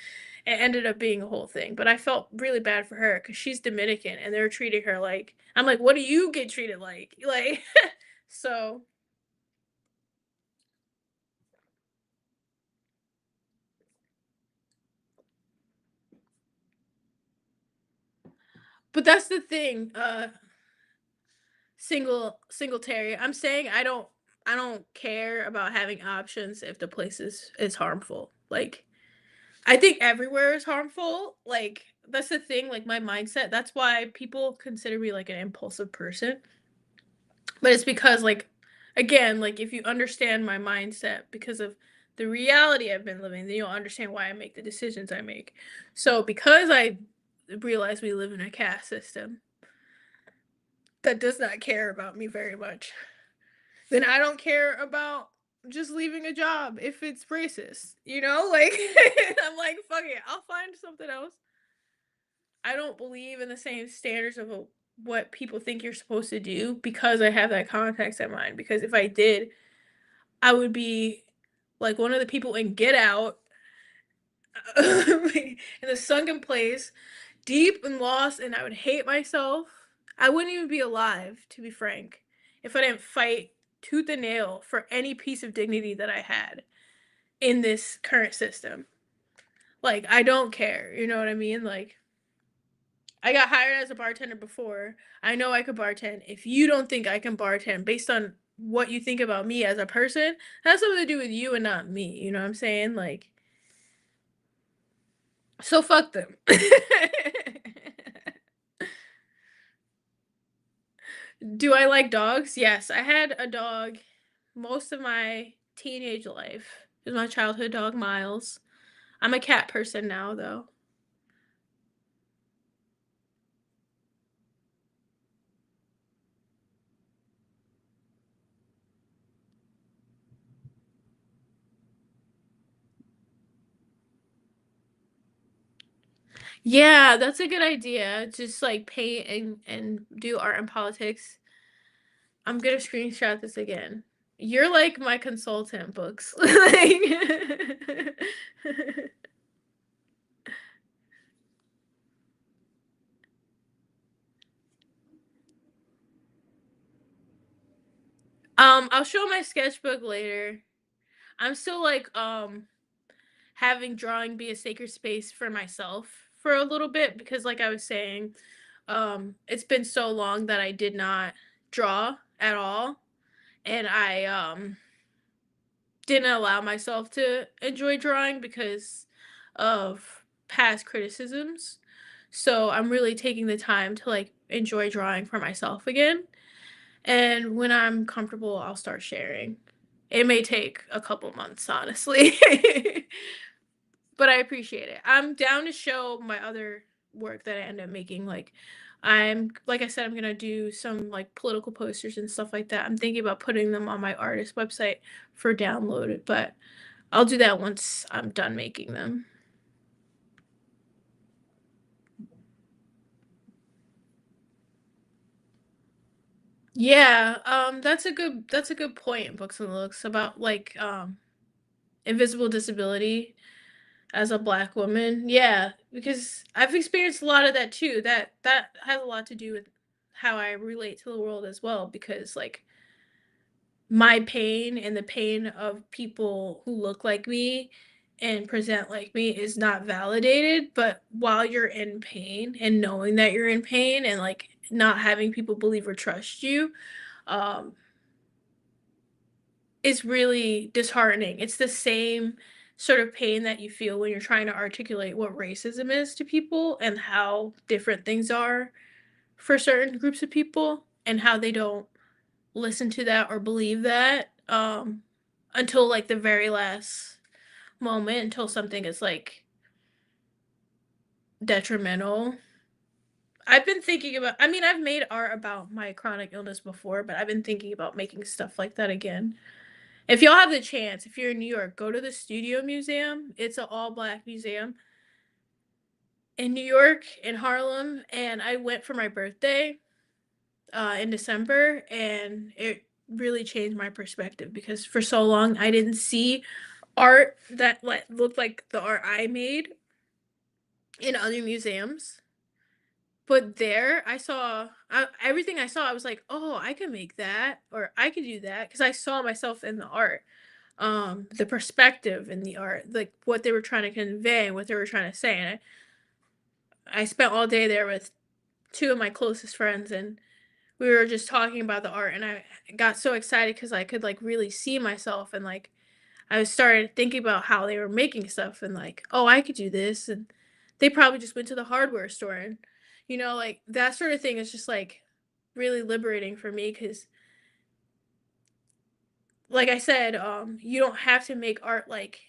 ended up being a whole thing, but I felt really bad for her because she's Dominican, and they were treating her like I'm like, "What do you get treated like?" Like, so but that's the thing, Singletary. I'm saying I don't care about having options if the place is harmful. Like I think everywhere is harmful. Like that's the thing, like my mindset. That's why people consider me like an impulsive person. But it's because like again, like if you understand my mindset because of the reality I've been living, then you'll understand why I make the decisions I make. So because I realize we live in a caste system that does not care about me very much, then I don't care about just leaving a job if it's racist. You know, like I'm like, fuck it, I'll find something else. I don't believe in the same standards of what people think you're supposed to do because I have that context in mind. Because if I did, I would be like one of the people in Get Out in the sunken place, deep and lost, and I would hate myself. I wouldn't even be alive, to be frank, if I didn't fight tooth and nail for any piece of dignity that I had in this current system. Like, I don't care. You know what I mean? Like, I got hired as a bartender before. I know I could bartend. If you don't think I can bartend based on what you think about me as a person, that has something to do with you and not me. You know what I'm saying? Like, so fuck them. Do I like dogs? Yes, I had a dog most of my teenage life. It was my childhood dog, Miles. I'm a cat person now, though. Yeah, that's a good idea. Just like paint and do art and politics. I'm gonna screenshot this again. You're like my consultant books. Like I'll show my sketchbook later. I'm still like having drawing be a sacred space for myself for a little bit because like I was saying, it's been so long that I did not draw at all and I didn't allow myself to enjoy drawing because of past criticisms. So I'm really taking the time to like enjoy drawing for myself again. And when I'm comfortable, I'll start sharing. It may take a couple months, honestly. But I appreciate it. I'm down to show my other work that I end up making. Like I said, I'm gonna do some like political posters and stuff like that. I'm thinking about putting them on my artist website for download, but I'll do that once I'm done making them. Yeah, that's a good point, Books and Looks, about like invisible disability as a Black woman. Yeah, because I've experienced a lot of that too. That has a lot to do with how I relate to the world as well, because like my pain and the pain of people who look like me and present like me is not validated. But while you're in pain and knowing that you're in pain and like not having people believe or trust you, um, is really disheartening. It's the same sort of pain that you feel when you're trying to articulate what racism is to people and how different things are for certain groups of people and how they don't listen to that or believe that until like the very last moment, until something is like detrimental. I've been thinking about, I mean, I've made art about my chronic illness before, but I've been thinking about making stuff like that again. If y'all have the chance, if you're in New York, go to the Studio Museum. It's an all Black museum in New York, in Harlem. And I went for my birthday in December, and it really changed my perspective because for so long I didn't see art that looked like the art I made in other museums. But there, everything I saw. I was like, oh, I could make that, or I could do that, because I saw myself in the art, the perspective in the art, like what they were trying to convey, what they were trying to say. And I spent all day there with two of my closest friends, and we were just talking about the art, and I got so excited because I could like really see myself, and like I started thinking about how they were making stuff and like, oh, I could do this. And they probably just went to the hardware store, and like that sort of thing is just like really liberating for me because like I said, you don't have to make art like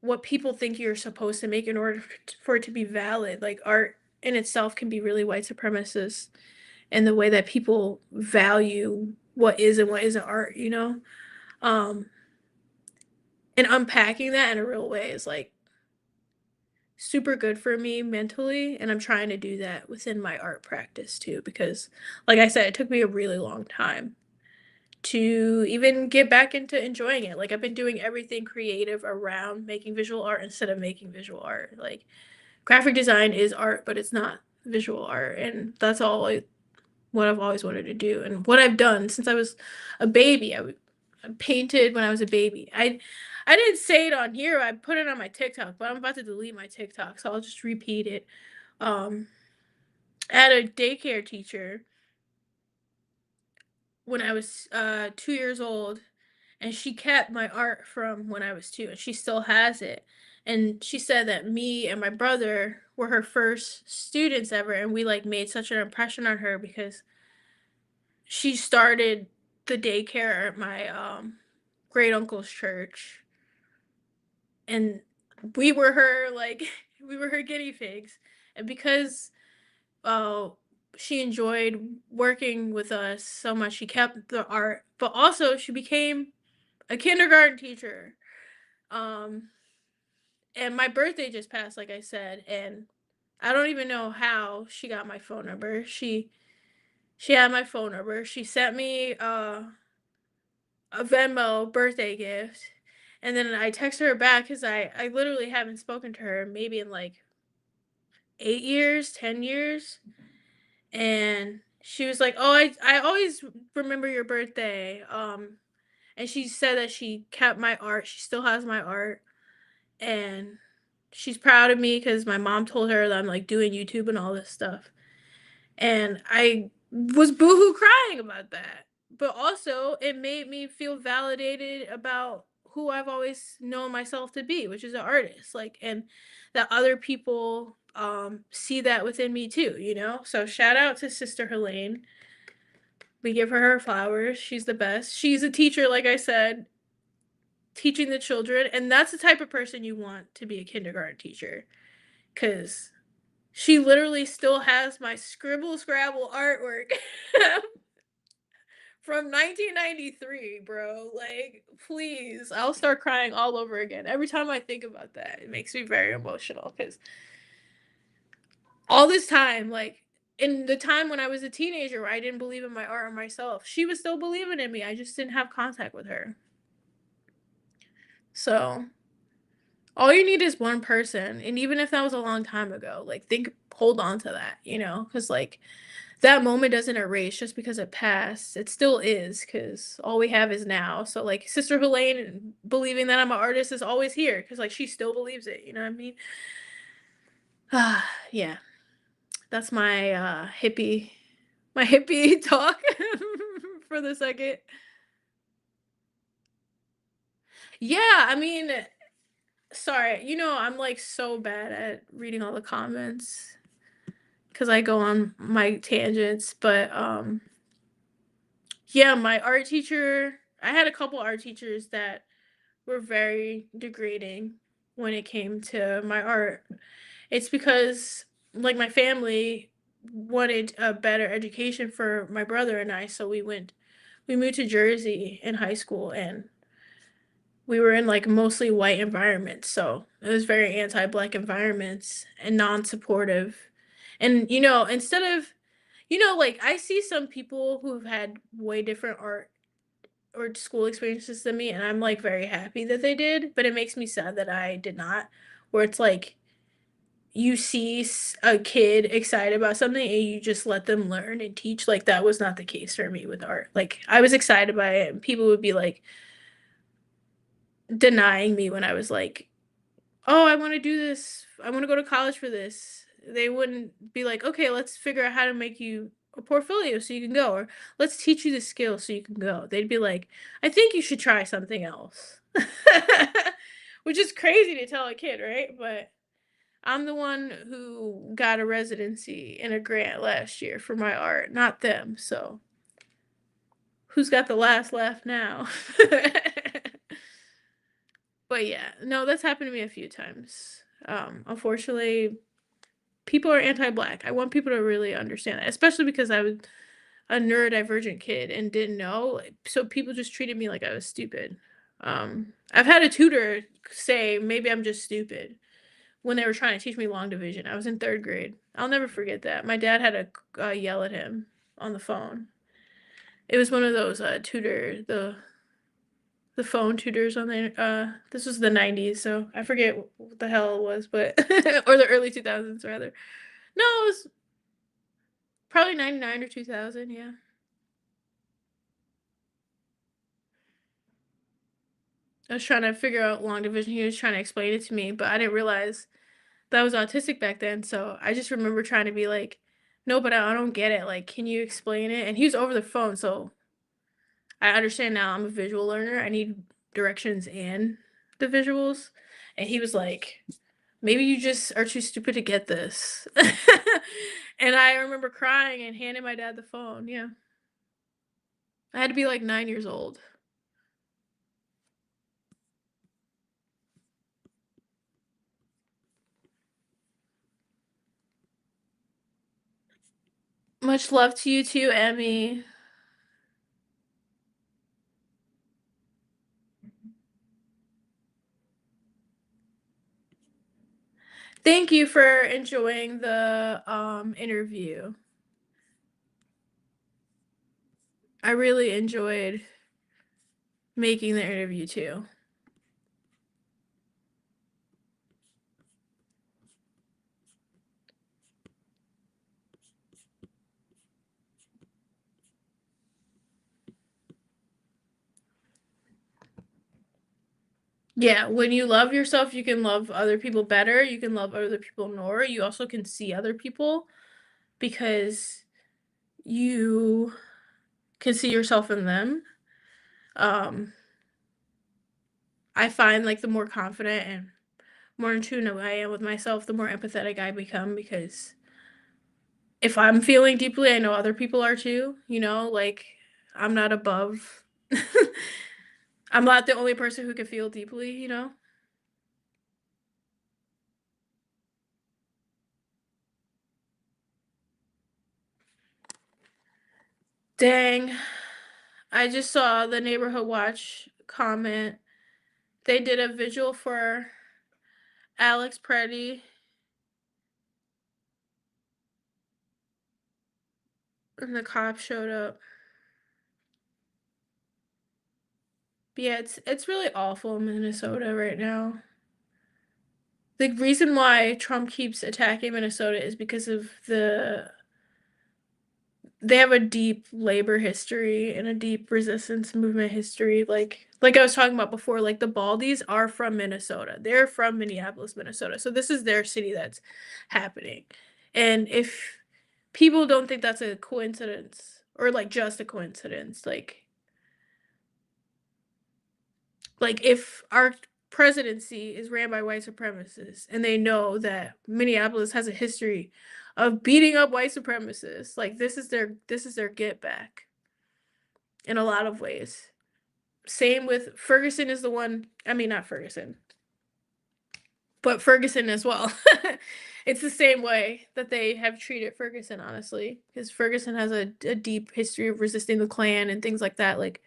what people think you're supposed to make in order for it to be valid. Like art in itself can be really white supremacist and the way that people value what is and what isn't art. Um, and unpacking that in a real way is like super good for me mentally, and I'm trying to do that within my art practice too, because like I said, it took me a really long time to even get back into enjoying it. Like I've been doing everything creative around making visual art instead of making visual art. Like graphic design is art, but it's not visual art, and that's all what I've always wanted to do and what I've done since I was a baby. I painted when I was a baby. I didn't say it on here. I put it on my TikTok, but I'm about to delete my TikTok, so I'll just repeat it. Um, I had a daycare teacher when I was 2 years old, and she kept my art from when I was two, and she still has it. And she said that me and my brother were her first students ever, and we like made such an impression on her because she started the daycare at my great uncle's church, and we were her like we were her guinea pigs. And because uh she enjoyed working with us so much, she kept the art, but also she became a kindergarten teacher. um and my birthday just passed, like I said, and I don't even know how she got my phone number. She had my phone number. She sent me a Venmo birthday gift. And then I texted her back because I literally haven't spoken to her maybe in like 8 years, 10 years. And she was like, oh, I always remember your birthday. And she said that she kept my art. She still has my art. And she's proud of me because my mom told her that I'm like doing YouTube and all this stuff. And I was boohoo crying about that. But also, it made me feel validated about who I've always known myself to be, which is an artist. Like, and that other people see that within me too. So shout out to Sister Helene. We give her flowers. She's the best. She's a teacher, like I said, teaching the children, and that's the type of person you want to be a kindergarten teacher, because she literally still has my scribble scrabble artwork from 1993, bro. Like, please, I'll start crying all over again. Every time I think about that, it makes me very emotional because all this time, like, in the time when I was a teenager where I didn't believe in my art or myself, she was still believing in me. I just didn't have contact with her. So all you need is one person, and even if that was a long time ago, like, think hold on to that, because like, that moment doesn't erase just because it passed. It still is, because all we have is now. So, like, Sister Helene believing that I'm an artist is always here, because like, she still believes it, you know what I mean? Ah, yeah, that's my hippie talk for the second. Yeah, I mean, sorry, I'm, like, so bad at reading all the comments. Because I go on my tangents, but, yeah, my art teacher I had a couple art teachers that were very degrading when it came to my art. It's because, like, my family wanted a better education for my brother and I, so we moved to Jersey in high school, and we were in, like, mostly white environments, so it was very anti-Black environments and non-supportive. And, instead of like, I see some people who've had way different art or school experiences than me, and I'm, like, very happy that they did, but it makes me sad that I did not, where it's like, you see a kid excited about something and you just let them learn and teach. Like, that was not the case for me with art. Like, I was excited by it, and people would be, like, denying me when I was like, "Oh, I wanna do this. I wanna go to college for this." They wouldn't be like, "Okay, let's figure out how to make you a portfolio so you can go," or "Let's teach you the skill so you can go." They'd be like, "I think you should try something else." Which is crazy to tell a kid, right? But I'm the one who got a residency and a grant last year for my art, not them, so who's got the last laugh now? But yeah, no, that's happened to me a few times. Unfortunately, people are anti-Black. I want people to really understand that, especially because I was a neurodivergent kid and didn't know, so people just treated me like I was stupid. I've had a tutor say, "Maybe I'm just stupid," when they were trying to teach me long division. I was in 3rd grade. I'll never forget that. My dad had to, yell at him on the phone. It was one of those, the phone tutors on this was the 90s, so I forget what the hell it was, but or the early 2000s rather. No, it was probably 99 or 2000, yeah. I was trying to figure out long division. He was trying to explain it to me, but I didn't realize that I was autistic back then. So I just remember trying to be like, no, but I don't get it. Like, can you explain it? And he was over the phone. So I understand now I'm a visual learner. I need directions and the visuals. And he was like, maybe you just are too stupid to get this. And I remember crying and handing my dad the phone. Yeah. I had to be like 9 years old. Much love to you too, Emmy. Thank you for enjoying the interview. I really enjoyed making the interview too. Yeah, when you love yourself, you can love other people better, you can love other people more, you also can see other people because you can see yourself in them. Um, I find, like, the more confident and more in tune I am with myself, the more empathetic I become because if I'm feeling deeply, I know other people are too, like, I'm not above I'm not the only person who can feel deeply, you know? Dang. I just saw the Neighborhood Watch comment. They did a visual for Alex Preddy, and the cops showed up. But yeah, it's really awful in Minnesota right now. The reason why Trump keeps attacking Minnesota is because of they have a deep labor history and a deep resistance movement history. Like I was talking about before, like the Baldies are from Minnesota. They're from Minneapolis, Minnesota. So this is their city that's happening. And if people don't think that's a coincidence or like just a coincidence, like if our presidency is ran by white supremacists and they know that Minneapolis has a history of beating up white supremacists, like this is their get back in a lot of ways. Same with Ferguson is the one, I mean not Ferguson, but Ferguson as well. It's the same way that they have treated Ferguson, honestly, because Ferguson has a deep history of resisting the Klan and things like that. Like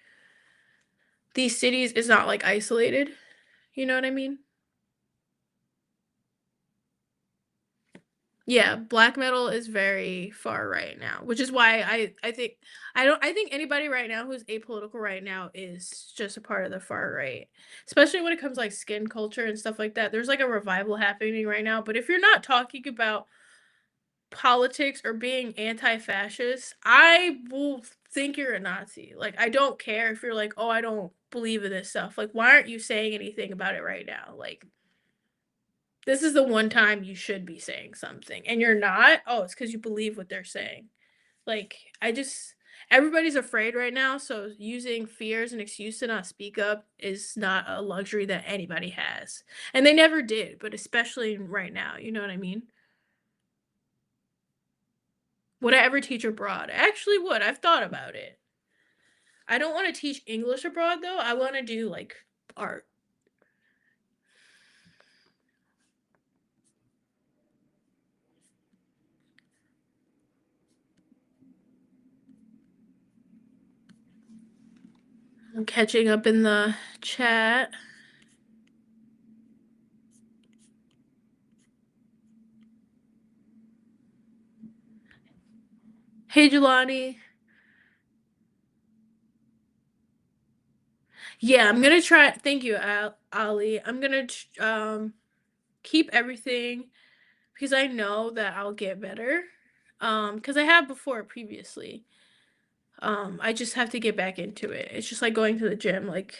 these cities is not like isolated. You know what I mean? Yeah, black metal is very far right now, which is why I think I think anybody right now who's apolitical right now is just a part of the far right. Especially when it comes like skin culture and stuff like that. There's like a revival happening right now, but if you're not talking about politics or being anti-fascist, I will think you're a Nazi. Like I don't care if you're like, "Oh, I don't believe in this stuff." Like why aren't you saying anything about it right now? Like this is the one time you should be saying something and you're not. Oh, it's because you believe what they're saying. Like, I just, everybody's afraid right now. So using fear as an excuse to not speak up is not a luxury that anybody has. And they never did, but especially right now. You know what I mean? Would I ever teach abroad? I actually would. I've thought about it. I don't want to teach English abroad though. I want to do like art. I'm catching up in the chat. Hey, Jelani. Yeah, I'm gonna try. Thank you, Ali. I'm gonna keep everything because I know that I'll get better. Because I have before previously. I just have to get back into it. It's just like going to the gym, like,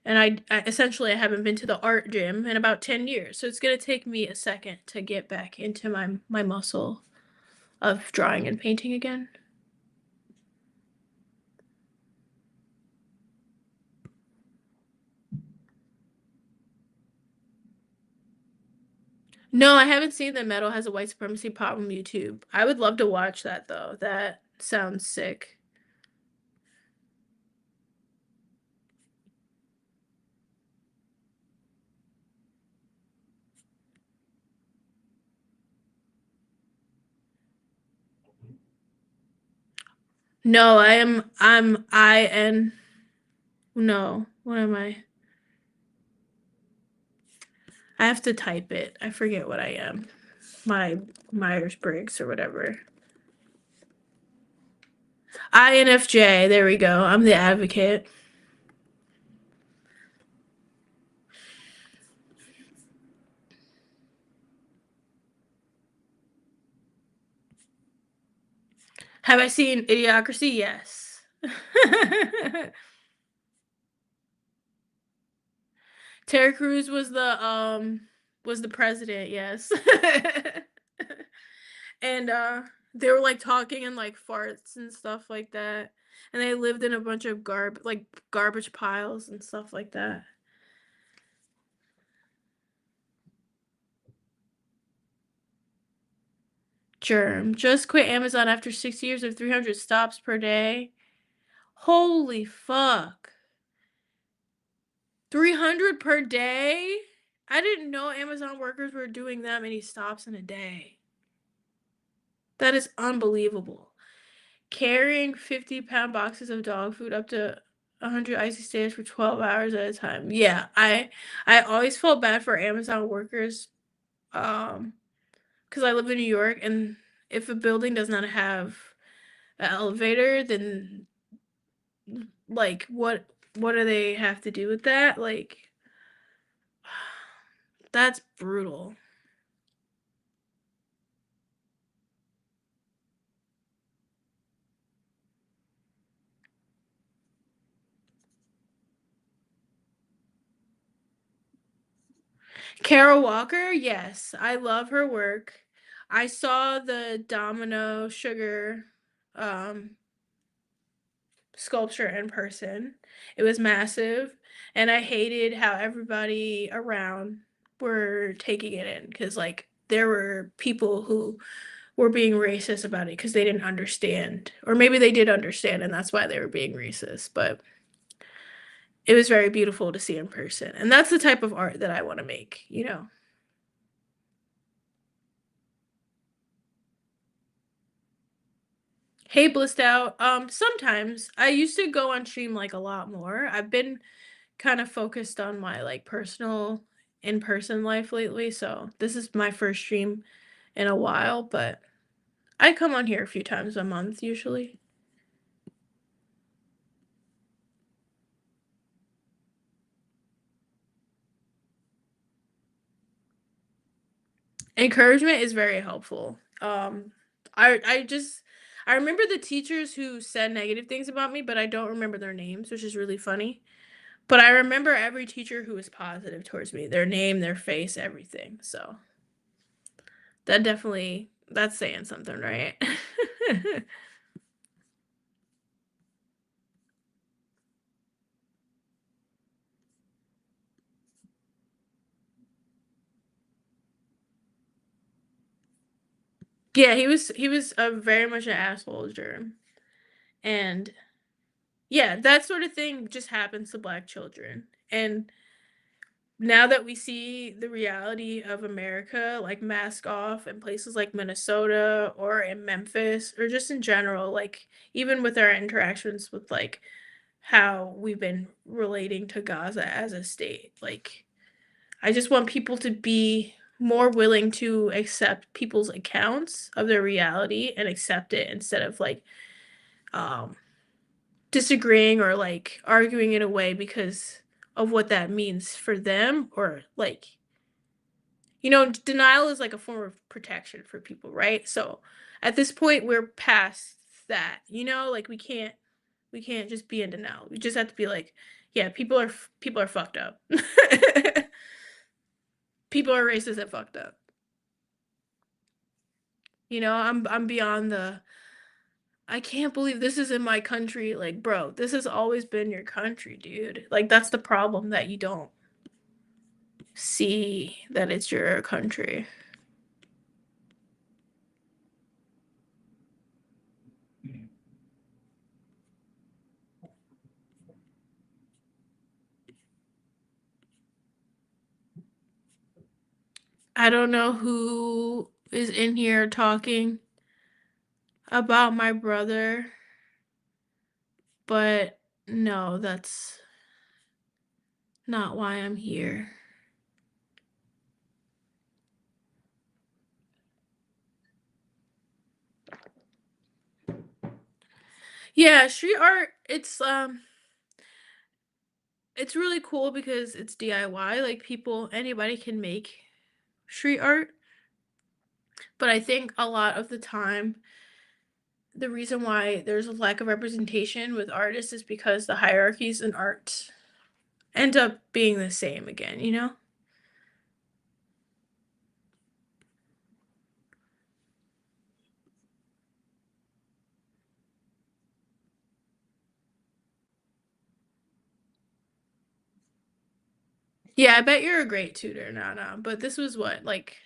and I essentially I haven't been to the art gym in about 10 years, so it's gonna take me a second to get back into my muscle of drawing and painting again. No, I haven't seen that metal has a white supremacy problem YouTube. I would love to watch that though. That sounds sick. No, I'm I N no. What am I? I have to type it. I forget what I am. My Myers-Briggs or whatever. INFJ. There we go. I'm the advocate. Have I seen Idiocracy? Yes. Terry Crews was the president, yes. And they were like talking in like farts and stuff like that. And they lived in a bunch of garbage piles and stuff like that. Germ just quit Amazon after 6 years of 300 stops per day. Holy fuck. 300 per day? I didn't know Amazon workers were doing that many stops in a day. That is unbelievable. Carrying 50-pound boxes of dog food up to 100 icy stairs for 12 hours at a time. Yeah, I always felt bad for Amazon workers because I live in New York, and if a building does not have an elevator, then like what do they have to do with that? Like, that's brutal. Kara Walker, yes, I love her work. I saw the Domino Sugar um sculpture in person. It was massive, and I hated how everybody around were taking it in because, like, there were people who were being racist about it because they didn't understand, or maybe they did understand, and that's why they were being racist. But it was very beautiful to see in person, and that's the type of art that I want to make. You know. Hey, blissed out. Sometimes I used to go on stream like a lot more. I've been kind of focused on my like personal in-person life lately, so this is my first stream in a while, but I come on here a few times a month usually. Encouragement is very helpful. I just I remember the teachers who said negative things about me, but I don't remember their names, which is really funny. But I remember every teacher who was positive towards me, their name, their face, everything. So that definitely that's saying something, right? Yeah, he was a very much an asshole germ. And yeah, that sort of thing just happens to black children. And now that we see the reality of America, like mask off in places like Minnesota or in Memphis or just in general, like even with our interactions with like how we've been relating to Gaza as a state, like I just want people to be more willing to accept people's accounts of their reality and accept it instead of like um disagreeing or like arguing it away because of what that means for them, or like, denial is like a form of protection for people, right? So at this point we're past that, like we can't just be in denial. We just have to be like, yeah, people are fucked up. People are racist and fucked up. I'm beyond the I can't believe this is in my country. Like, bro, this has always been your country, dude. Like, that's the problem, that you don't see that it's your country. I don't know who is in here talking about my brother, but no, that's not why I'm here. Yeah, street art, it's really cool because it's DIY. Like, anybody can make street art, but I think a lot of the time the reason why there's a lack of representation with artists is because the hierarchies in art end up being the same again, you know? Yeah, I bet you're a great tutor, Nana, but this was what, like,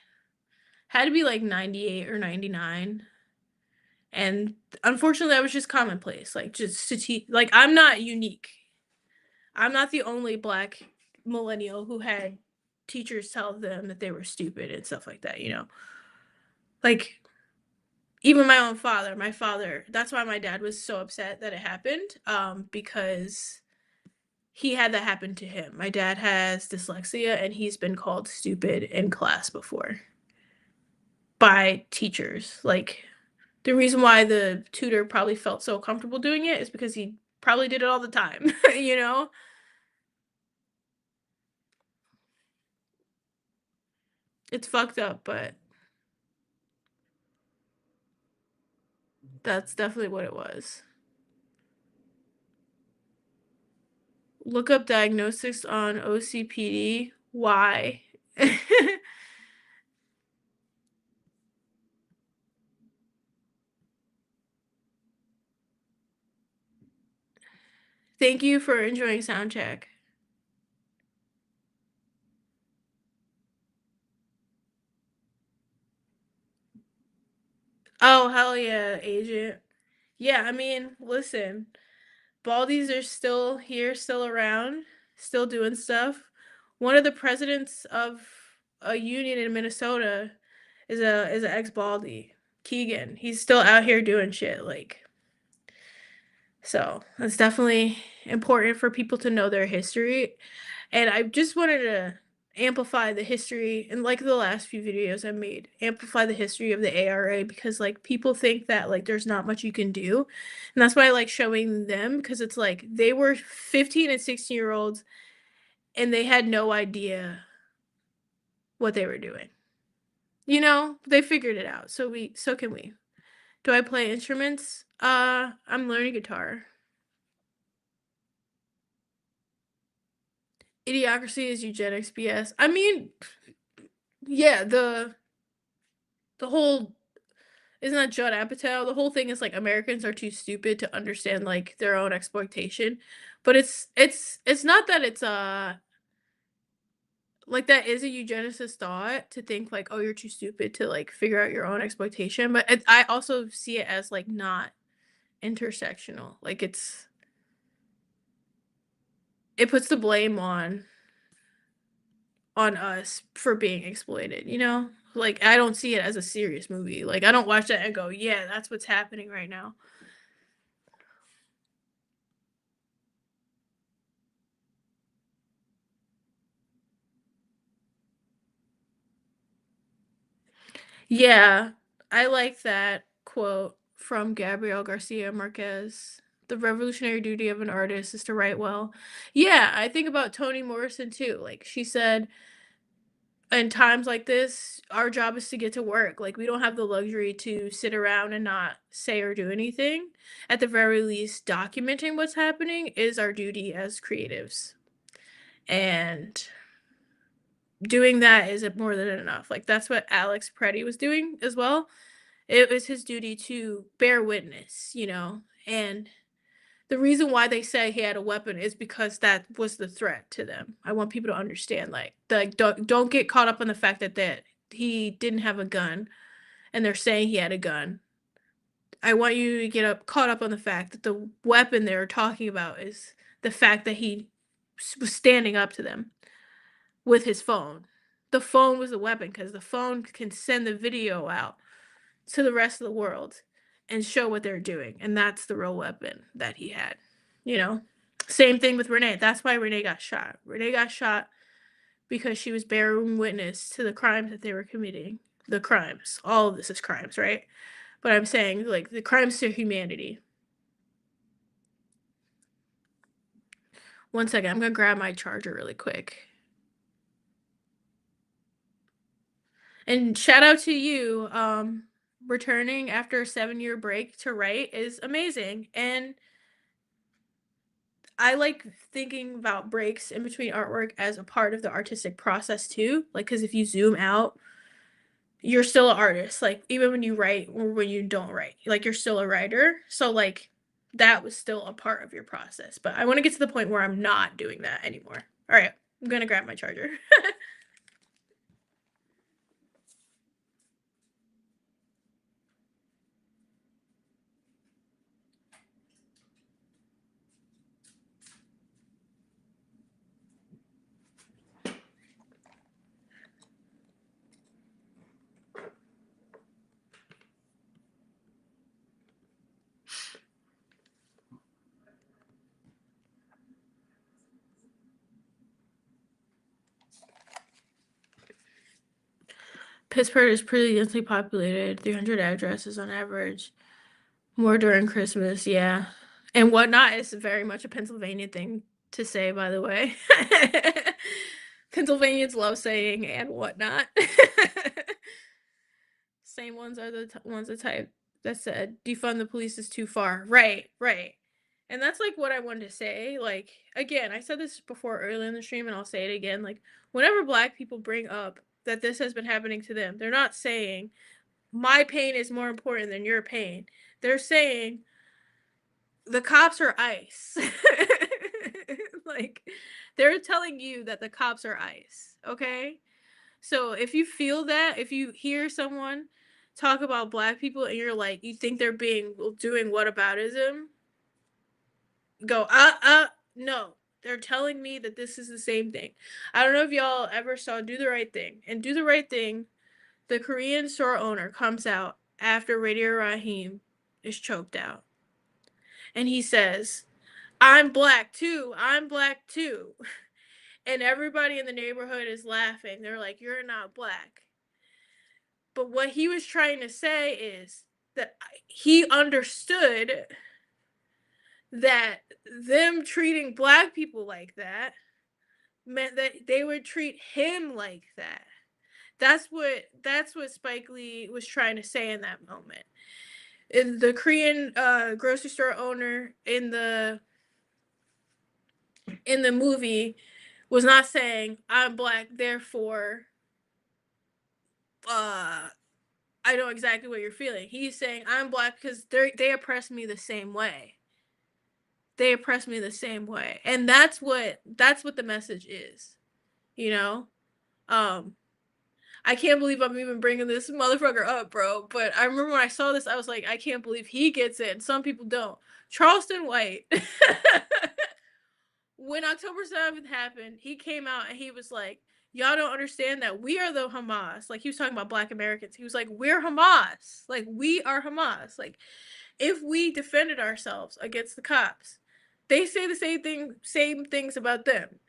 had to be like 98 or 99. And unfortunately, that was just commonplace. Like, just to teach, like, I'm not unique. I'm not the only black millennial who had teachers tell them that they were stupid and stuff like that, you know? Like, even my father, that's why my dad was so upset that it happened, because he had that happen to him. My dad has dyslexia and he's been called stupid in class before by teachers. Like, the reason why the tutor probably felt so comfortable doing it is because he probably did it all the time, you know? It's fucked up, but that's definitely what it was. Look up diagnostics on OCPD. Why? Thank you for enjoying soundcheck. Oh, hell yeah, agent. Yeah, I mean, listen, Baldies are still here, still around, still doing stuff. One of the presidents of a union in Minnesota is a ex-Baldy, Keegan. He's still out here doing shit, like, so it's definitely important for people to know their history. And I just wanted to amplify the history and like the last few videos I made, amplify the history of the ARA because like people think that like there's not much you can do. And that's why I like showing them because it's like they were 15 and 16-year-olds and they had no idea what they were doing. You know, they figured it out. So can we. Do I play instruments? I'm learning guitar. Idiocracy is eugenics BS. I mean, yeah, the whole isn't that Judd Apatow? The whole thing is like Americans are too stupid to understand like their own exploitation. But it's not that it's like that is a eugenicist thought to think like, oh, you're too stupid to like figure out your own exploitation. But I also see it as like not intersectional. Like it puts the blame on us for being exploited, you know? Like I don't see it as a serious movie. Like I don't watch that and go, "Yeah, that's what's happening right now." Yeah, I like that quote from Gabriel Garcia Marquez. The revolutionary duty of an artist is to write well. Yeah, I think about Toni Morrison too. Like she said, in times like this, our job is to get to work. Like we don't have the luxury to sit around and not say or do anything. At the very least, documenting what's happening is our duty as creatives. And doing that is more than enough. Like that's what Alex Preddy was doing as well. It was his duty to bear witness, you know. And the reason why they say he had a weapon is because that was the threat to them. I want people to understand, like don't get caught up on the fact that he didn't have a gun, and they're saying he had a gun. I want you to get up caught up on the fact that the weapon they were talking about is the fact that he was standing up to them with his phone. The phone was a weapon because the phone can send the video out to the rest of the world and show what they're doing. And that's the real weapon that he had, you know? Same thing with Renee. That's why Renee got shot. Renee got shot because she was bearing witness to the crimes that they were committing. The crimes. All of this is crimes, right? But I'm saying, like, the crimes to humanity. One second, I'm gonna grab my charger really quick. And shout out to you. Returning after a 7-year break to write is amazing. And I like thinking about breaks in between artwork as a part of the artistic process too. Like, because if you zoom out, you're still an artist. Like, even when you write or when you don't write, like, you're still a writer. So, like, that was still a part of your process. But I want to get to the point where I'm not doing that anymore. All right, I'm going to grab my charger. Pittsburgh is pretty densely populated, 300 addresses on average. More during Christmas, yeah. And whatnot is very much a Pennsylvania thing to say, by the way. Pennsylvanians love saying and whatnot. Same ones are the ones that type that said defund the police is too far. Right, right. And that's like what I wanted to say. Like, again, I said this before earlier in the stream, and I'll say it again. Like, whenever black people bring up that this has been happening to them, they're not saying my pain is more important than your pain. They're saying the cops are ICE. Like, they're telling you that the cops are ICE, okay? So if you feel that, if you hear someone talk about black people and you're like, you think they're doing whataboutism, go, no. They're telling me that this is the same thing. I don't know if y'all ever saw Do the Right Thing. And Do the Right Thing, the Korean store owner comes out after Radio Raheem is choked out. And he says, I'm black too. I'm black too. And everybody in the neighborhood is laughing. They're like, you're not black. But what he was trying to say is that he understood that them treating black people like that meant that they would treat him like that. That's what Spike Lee was trying to say in that moment. And the Korean grocery store owner in the movie was not saying I'm black, therefore I know exactly what you're feeling. He's saying I'm black because they oppress me the same way. They oppress me the same way, and that's what the message is. You know, um, I can't believe I'm even bringing this motherfucker up, bro. But I remember when I saw this, I was like, I can't believe he gets it, and some people don't. Charleston White. When October 7th happened, he came out and he was like, y'all don't understand that we are the Hamas. Like, he was talking about black Americans. He was like, we're Hamas. Like, we are Hamas. Like, if we defended ourselves against the cops, they say the same things about them.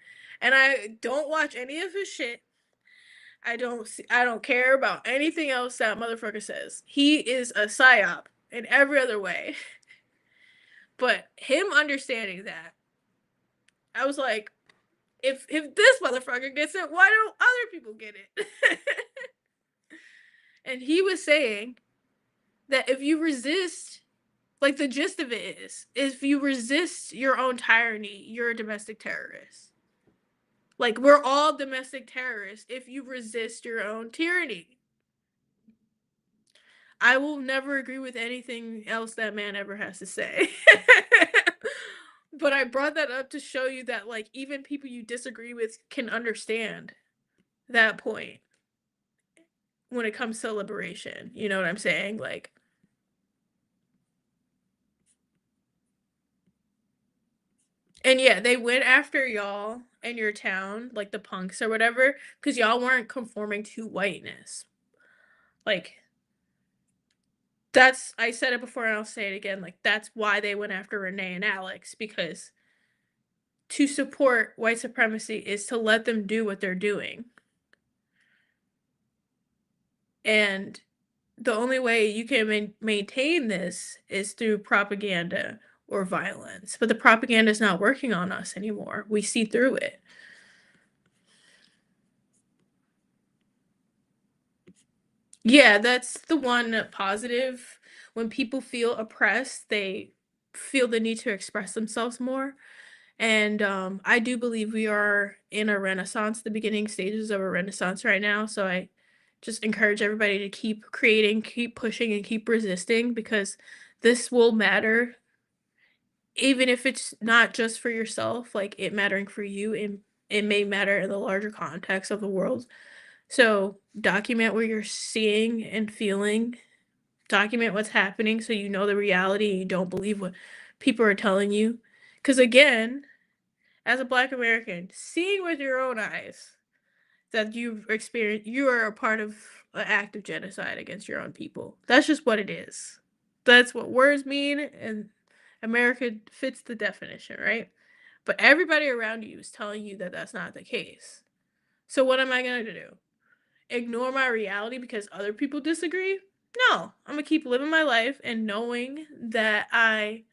And I don't watch any of his shit. I don't care about anything else that motherfucker says. He is a psyop in every other way. But him understanding that, I was like, if this motherfucker gets it, why don't other people get it? And he was saying that if you resist, like, the gist of it is if you resist your own tyranny, you're a domestic terrorist. Like, we're all domestic terrorists if you resist your own tyranny. I will never agree with anything else that man ever has to say. But I brought that up to show you that, like, even people you disagree with can understand that point when it comes to liberation. You know what I'm saying? Like, and yeah, they went after y'all in your town, like the punks or whatever, because y'all weren't conforming to whiteness. Like, I said it before and I'll say it again. Like, that's why they went after Renee and Alex, because to support white supremacy is to let them do what they're doing. And the only way you can maintain this is through propaganda or violence. But the propaganda is not working on us anymore. We see through it. Yeah, that's the one positive. When people feel oppressed, they feel the need to express themselves more. And I do believe we are in a renaissance, the beginning stages of a renaissance right now. So I just encourage everybody to keep creating, keep pushing, and keep resisting, because this will matter. Even if it's not just for yourself, like it mattering for you, it may matter in the larger context of the world. So document what you're seeing and feeling. Document what's happening so you know the reality and you don't believe what people are telling you. Because again, as a black American, seeing with your own eyes that you've experienced, you are a part of an act of genocide against your own people. That's just what it is. That's what words mean, and America fits the definition, right? But everybody around you is telling you that that's not the case. So what am I going to do? Ignore my reality because other people disagree? No, I'm going to keep living my life and knowing that I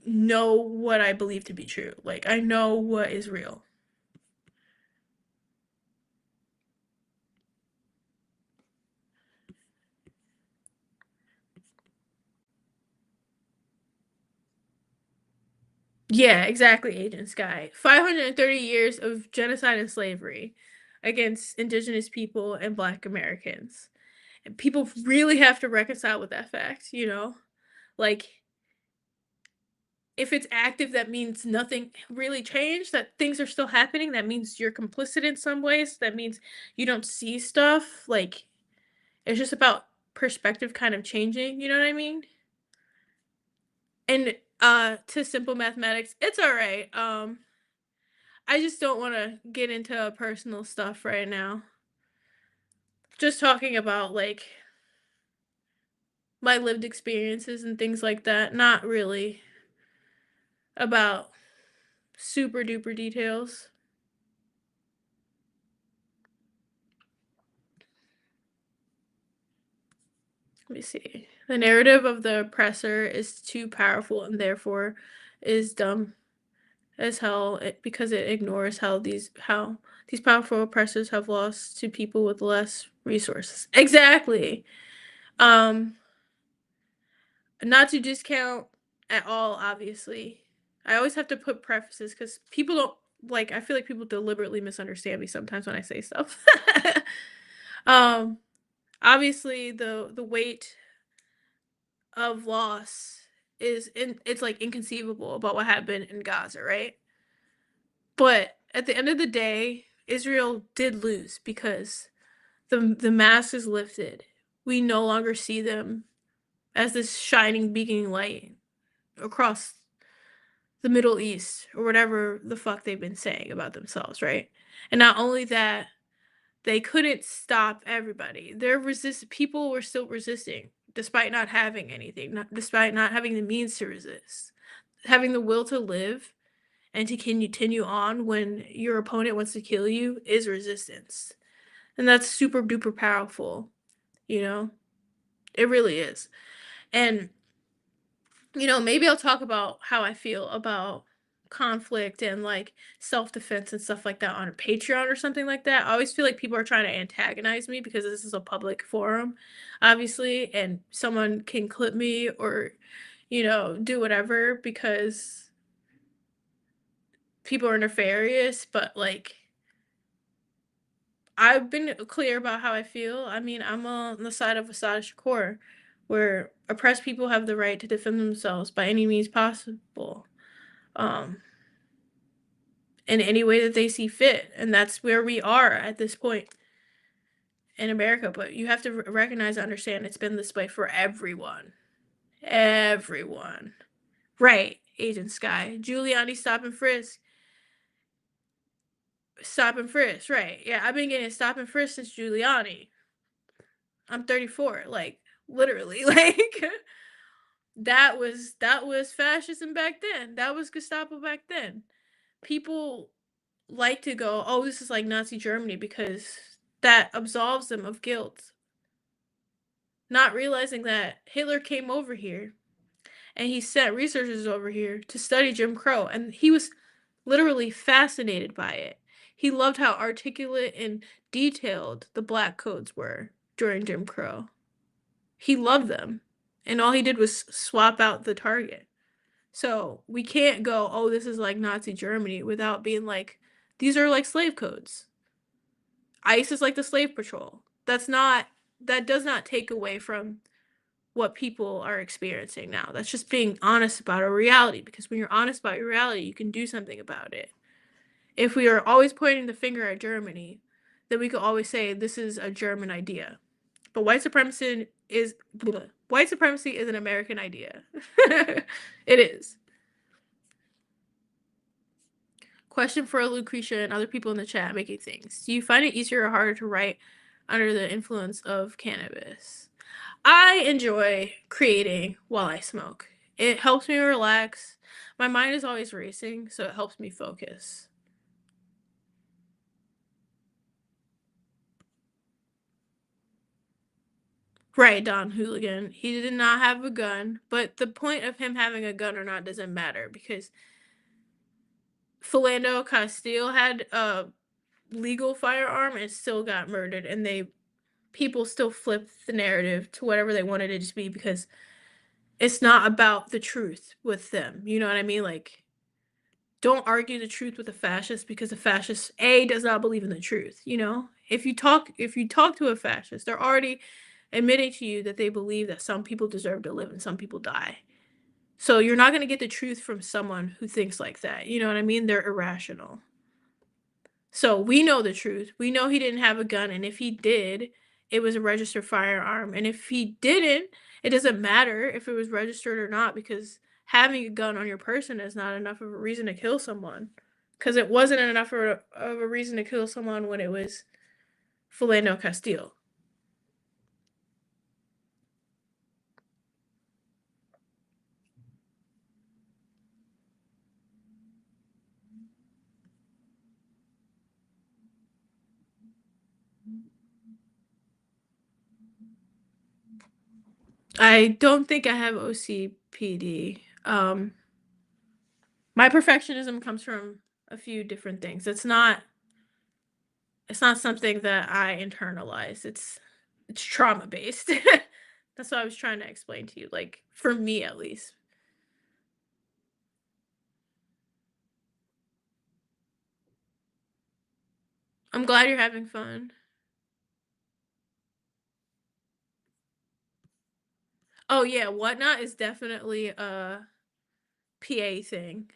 know what I believe to be true. Like, I know what is real. Yeah, exactly, Agent Sky. 530 years of genocide and slavery against indigenous people and black Americans. And people really have to reconcile with that fact, you know? Like, if it's active, that means nothing really changed, that things are still happening, that means you're complicit in some ways, that means you don't see stuff. Like, it's just about perspective kind of changing, you know what I mean? And to simple mathematics, it's all right. I just don't want to get into personal stuff right now. Just talking about like my lived experiences and things like that, not really about super duper details. Let me see. The narrative of the oppressor is too powerful and therefore is dumb as hell because it ignores how these powerful oppressors have lost to people with less resources. Exactly. Um Not to discount at all, obviously. I always have to put prefaces because people don't like I feel like people deliberately misunderstand me sometimes when I say stuff. um Obviously the weight of loss it's like inconceivable about what happened in Gaza, right? But at the end of the day, Israel did lose because the mask is lifted. We no longer see them as this shining beacon light across the Middle East or whatever the fuck they've been saying about themselves, right? And not only that, they couldn't stop everybody. People were still resisting despite not having anything, despite not having the means to resist. Having the will to live and to continue on when your opponent wants to kill you is resistance. And that's super duper powerful, you know? It really is. And maybe I'll talk about how I feel about conflict and like self-defense and stuff like that on a Patreon or something like that. I always feel like people are trying to antagonize me because this is a public forum, obviously, and someone can clip me or, do whatever because people are nefarious, but like I've been clear about how I feel. I mean, I'm on the side of Assad Shakur, where oppressed people have the right to defend themselves by any means possible. Um, in any way that they see fit. And that's where we are at this point in America. But you have to recognize and understand it's been this way for everyone. Everyone. Right, Agent Sky. Giuliani stop and frisk. Stop and frisk, right. Yeah, I've been getting stop and frisk since Giuliani. I'm 34. Like, literally. Like that was fascism back then. That was Gestapo back then. People like to go, oh, this is like Nazi Germany because that absolves them of guilt. Not realizing that Hitler came over here and he sent researchers over here to study Jim Crow, and he was literally fascinated by it. He loved how articulate and detailed the black codes were during Jim Crow. He loved them, and all he did was swap out the target. So we can't go, oh, this is like Nazi Germany without being like, these are like slave codes. ICE is like the slave patrol. That does not take away from what people are experiencing now. That's just being honest about a reality, because when you're honest about your reality, you can do something about it. If we are always pointing the finger at Germany, then we could always say this is a German idea. But white supremacy is an American idea. It is. Question for Lucretia and other people in the chat making things. Do you find it easier or harder to write under the influence of cannabis? I enjoy creating while I smoke. It helps me relax. My mind is always racing, so it helps me focus. Right, Don Hooligan. He did not have a gun, but the point of him having a gun or not doesn't matter because Philando Castile had a legal firearm and still got murdered, and they people still flipped the narrative to whatever they wanted it to be because it's not about the truth with them. You know what I mean? Like, don't argue the truth with a fascist because a fascist A does not believe in the truth, you know? If you talk to a fascist, they're already admitting to you that they believe that some people deserve to live and some people die. So you're not going to get the truth from someone who thinks like that. You know what I mean? They're irrational. So we know the truth. We know he didn't have a gun, and if he did, it was a registered firearm. And if he didn't, it doesn't matter if it was registered or not because having a gun on your person is not enough of a reason to kill someone. Because it wasn't enough of a reason to kill someone when it was Philando Castile. I don't think I have OCPD. My perfectionism comes from a few different things. It's not something that I internalize. It's trauma based. That's what I was trying to explain to you, like for me at least. I'm glad you're having fun. Oh yeah, whatnot is definitely a PA thing.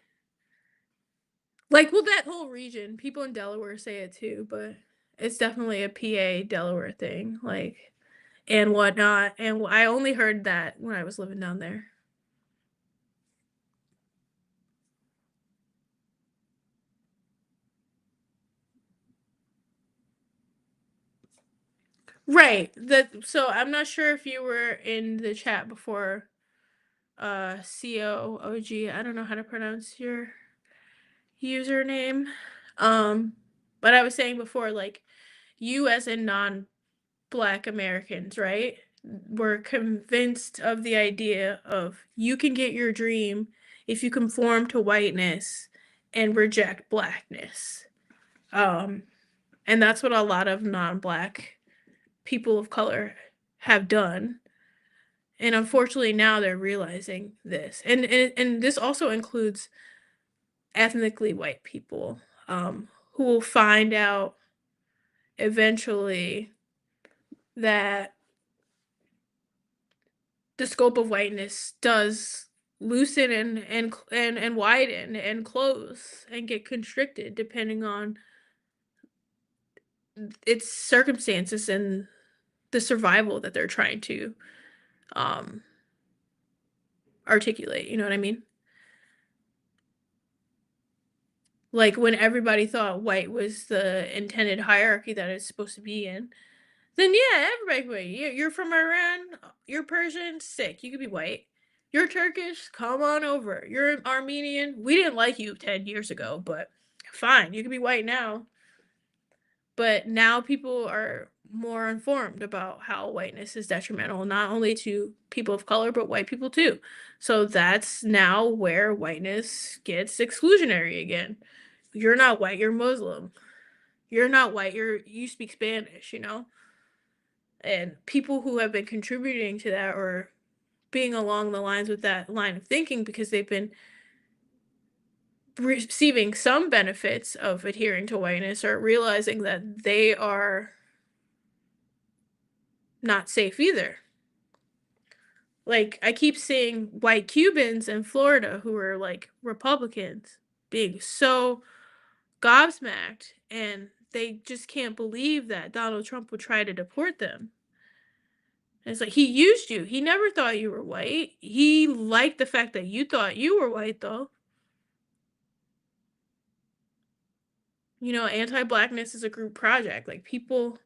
Like, well, that whole region, people in Delaware say it too, but it's definitely a PA Delaware thing. Like, and whatnot. And I only heard that when I was living down there. Right. That so I'm not sure if you were in the chat before COOG. I don't know how to pronounce your username. Um but I was saying before like you as in non-black Americans, right? Were convinced of the idea of you can get your dream if you conform to whiteness and reject blackness. Um and that's what a lot of non-black people of color have done. And unfortunately now they're realizing this. And this also includes ethnically white people who will find out eventually that the scope of whiteness does loosen and widen and close and get constricted depending on its circumstances and the survival that they're trying to um articulate, you know what I mean? Like when everybody thought white was the intended hierarchy that it's supposed to be in, then yeah, everybody white. You're from Iran, you're Persian, sick. You could be white. You're Turkish, come on over. You're Armenian. We didn't like you 10 years ago, but fine, you can be white now. But now people are more informed about how whiteness is detrimental, not only to people of color, but white people too. So that's now where whiteness gets exclusionary again. You're not white, you're Muslim. You're not white, you speak Spanish, you know? And people who have been contributing to that or being along the lines with that line of thinking because they've been receiving some benefits of adhering to whiteness are realizing that they are not safe either. Like, I keep seeing white Cubans in Florida who are like Republicans being so gobsmacked and they just can't believe that Donald Trump would try to deport them. And it's like he used you. He never thought you were white. He liked the fact that you thought you were white though. You know, anti-blackness is a group project. Like people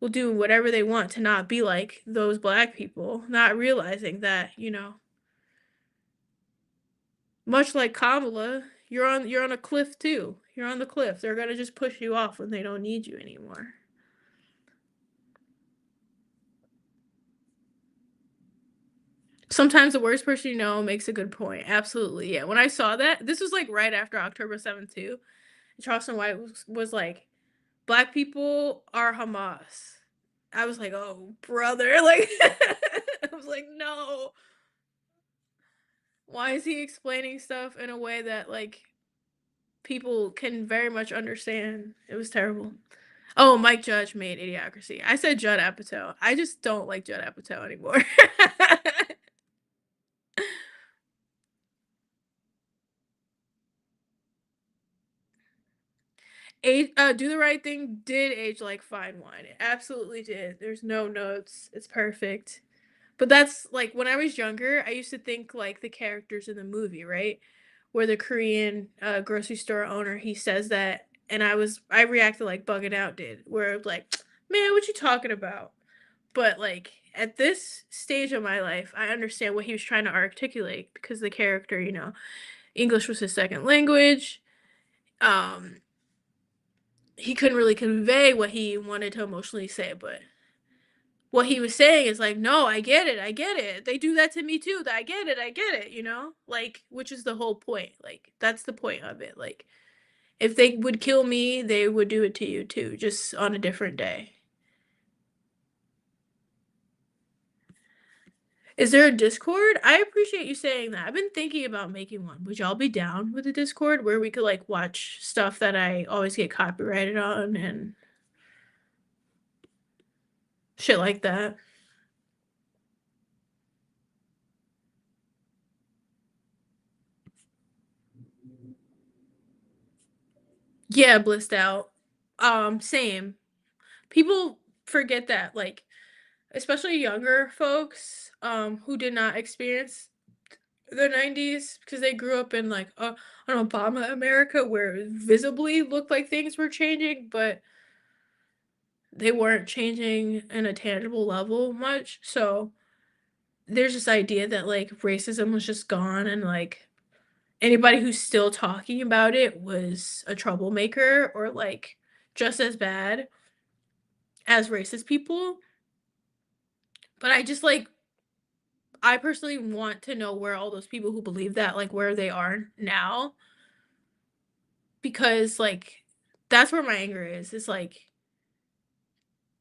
will do whatever they want to not be like those black people, not realizing that, you know, much like Kamala, you're on a cliff too. You're on the cliff. They're gonna just push you off when they don't need you anymore. Sometimes the worst person you know makes a good point. Absolutely, yeah. When I saw that, this was, like, right after October 7th too. Charleston White was like, "Black people are Hamas." I was like, "Oh, brother," like, I was like, "No." Why is he explaining stuff in a way that, like, people can very much understand? It was terrible. Oh, Mike Judge made Idiocracy. I said Judd Apatow. I just don't like Judd Apatow anymore. Do the Right Thing did age like fine wine. It absolutely did. There's no notes. It's perfect. But that's like when I was younger, I used to think like the characters in the movie, right? Where the Korean grocery store owner he says that, and I reacted like Bugging Out did, where it's like, man, what you talking about? But like at this stage of my life, I understand what he was trying to articulate because the character, English was his second language. Um, he couldn't really convey what he wanted to emotionally say, but what he was saying is like, "No, I get it. They do that to me too. I get it," Like, which is the whole point. Like, that's the point of it. Like, if they would kill me, they would do it to you too, just on a different day. Is there a Discord? I appreciate you saying that. I've been thinking about making one. Would y'all be down with a Discord where we could like watch stuff that I always get copyrighted on and shit like that? Yeah, blissed out. Same. People forget that, like, especially younger folks, who did not experience the 90s because they grew up in, like, an Obama America where it visibly looked like things were changing, but they weren't changing in a tangible level much, so there's this idea that, like, racism was just gone and, like, anybody who's still talking about it was a troublemaker or, like, just as bad as racist people, but I personally want to know where all those people who believe that, like, where they are now, because, like, that's where my anger is. It's like,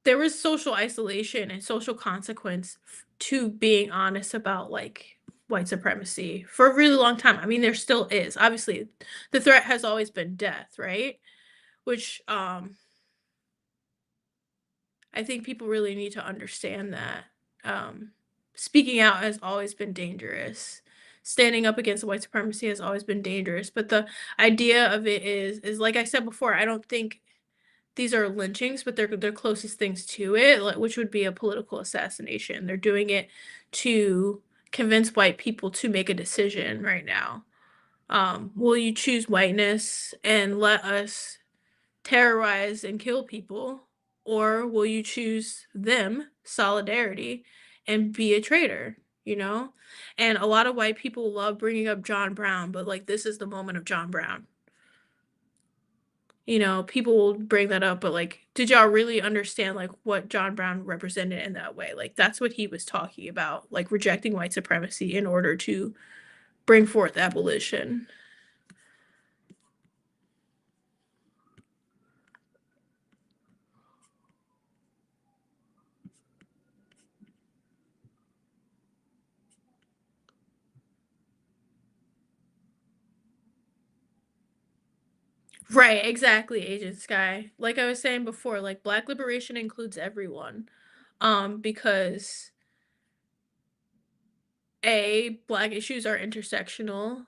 there was social isolation and social consequence to being honest about, like, white supremacy for a really long time. I mean, there still is. Obviously, the threat has always been death, right? Which, I think people really need to understand that. Um, Speaking out has always been dangerous. Standing up against white supremacy has always been dangerous. But the idea of it is like I said before, I don't think these are lynchings, but they're closest things to it, which would be a political assassination. They're doing it to convince white people to make a decision right now. Will you choose whiteness and let us terrorize and kill people, or will you choose them, solidarity, and be a traitor, you know? And a lot of white people love bringing up John Brown, but like this is the moment of John Brown. People will bring that up, but like, did y'all really understand like what John Brown represented in that way? Like, that's what he was talking about, like rejecting white supremacy in order to bring forth abolition. Right, exactly, Agent Sky. Like I was saying before, like black liberation includes everyone. Because A, black issues are intersectional,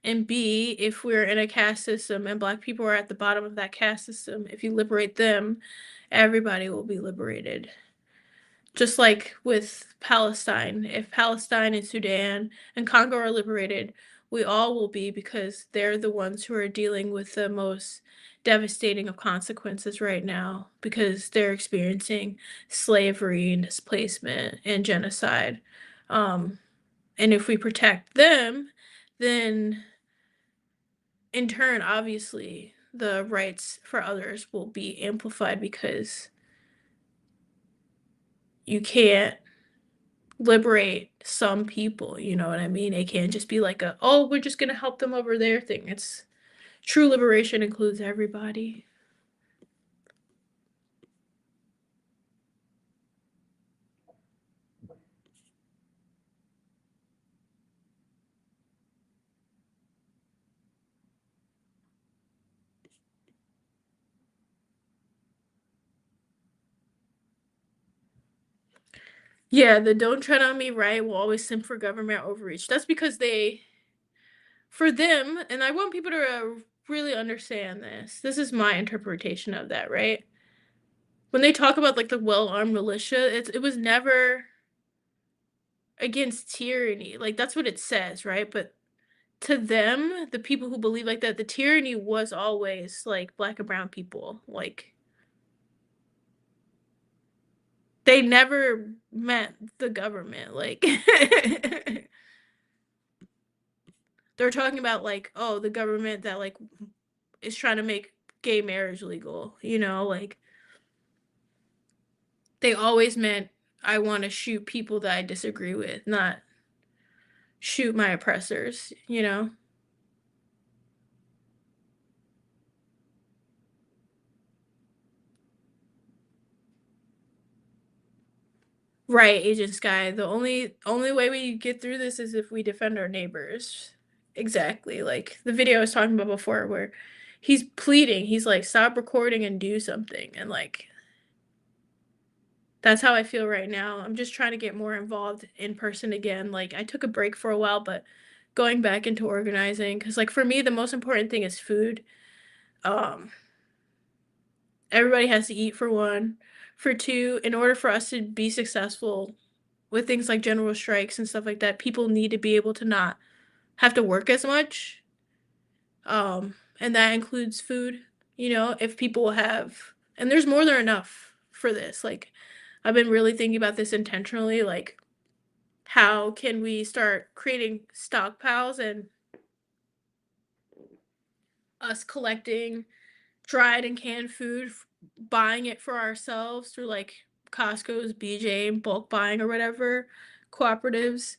and B, if we're in a caste system and black people are at the bottom of that caste system, if you liberate them, everybody will be liberated. Just like with Palestine, if Palestine and Sudan and Congo are liberated, we all will be because they're the ones who are dealing with the most devastating of consequences right now because they're experiencing slavery and displacement and genocide. Um, and if we protect them, then in turn, obviously, the rights for others will be amplified because you can't liberate some people, you know what I mean? It can't just be like a, oh, we're just gonna help them over there thing. It's true liberation includes everybody. Yeah, the don't tread on me right will always simp for government overreach. That's because they, for them, and I want people to really understand this. This is my interpretation of that, right? When they talk about like the well-armed militia, it was never against tyranny. Like that's what it says, right? But to them, the people who believe like that, the tyranny was always like black and brown people. Like they never meant the government. Like they're talking about like, oh, the government that like is trying to make gay marriage legal, you know, like they always meant I want to shoot people that I disagree with, not shoot my oppressors, you know? Right, Agent Sky. The only way we get through this is if we defend our neighbors. Exactly. Like the video I was talking about before where he's pleading, he's like, stop recording and do something. And like that's how I feel right now. I'm just trying to get more involved in person again. Like I took a break for a while, but going back into organizing, because like for me the most important thing is food. Um Everybody has to eat for one. For two, in order for us to be successful with things like general strikes and stuff like that, people need to be able to not have to work as much. And that includes food, you know, if people have, and there's more than enough for this. Like, I've been really thinking about this intentionally. Like, how can we start creating stockpiles and us collecting dried and canned food, buying it for ourselves through like Costco's, BJ, bulk buying or whatever, cooperatives,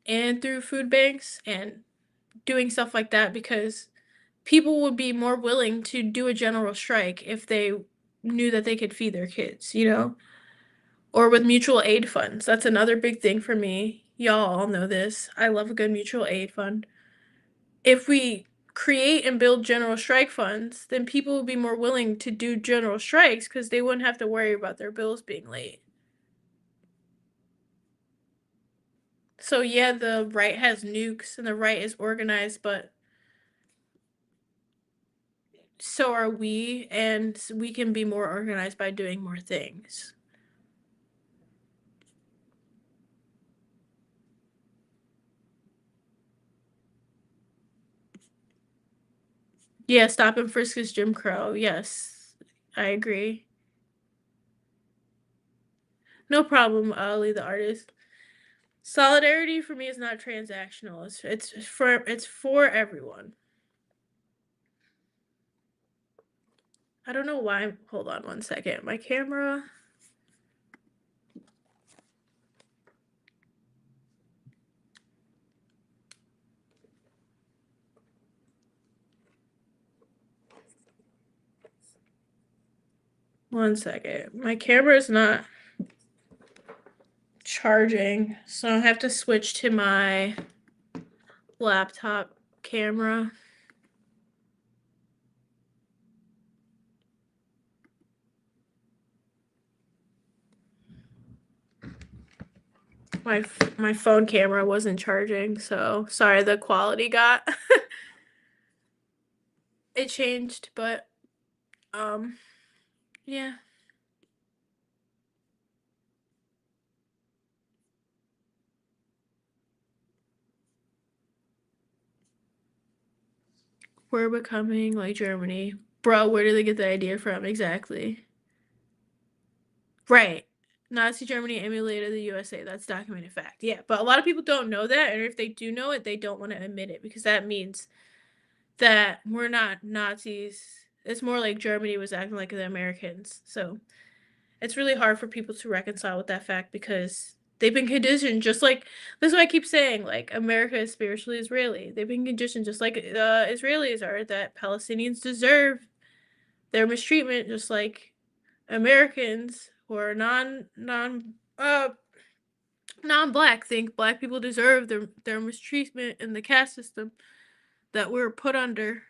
and through food banks and doing stuff like that because people would be more willing to do a general strike if they knew that they could feed their kids, you know? Or with mutual aid funds. That's another big thing for me. Y'all all know this. I love a good mutual aid fund. If we create and build general strike funds, then people would be more willing to do general strikes because they wouldn't have to worry about their bills being late. So yeah, the right has nukes and the right is organized, but so are we, and we can be more organized by doing more things. Yeah, stop and frisk is Jim Crow. Yes, I agree. No problem, Ali, the artist. Solidarity for me is not transactional. It's for everyone. I don't know why. Hold on one second. My camera. One second. My camera is not charging, so I have to switch to my laptop camera. My phone camera wasn't charging, so sorry the quality got it changed, but um yeah. We're becoming like Germany. Bro, where did they get the idea from exactly? Right. Nazi Germany emulated the USA. That's documented fact. Yeah, but a lot of people don't know that, and if they do know it, they don't want to admit it because that means that we're not Nazis. It's more like Germany was acting like the Americans. So it's really hard for people to reconcile with that fact because They've been conditioned just like that's why I keep saying, like, America is spiritually Israeli. They've been conditioned just like, Israelis are, that Palestinians deserve their mistreatment just like Americans who are non-black think black people deserve their mistreatment in the caste system that we're put under.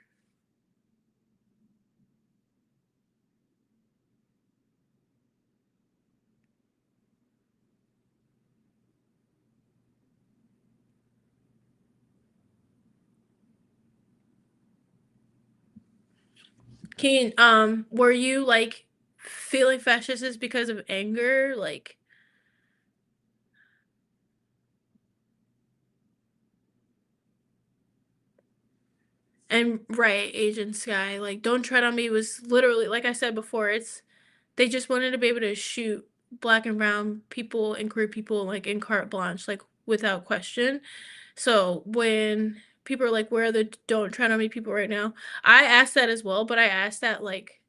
Keen, were you like feeling fascist because of anger? Like, and right, Asian Sky, like, Don't Tread on Me was literally, like I said before, it's they just wanted to be able to shoot black and brown people and queer people like in carte blanche, like without question. So when people are like, where are the Don't Tread on Me people right now? I asked that as well, but I asked that like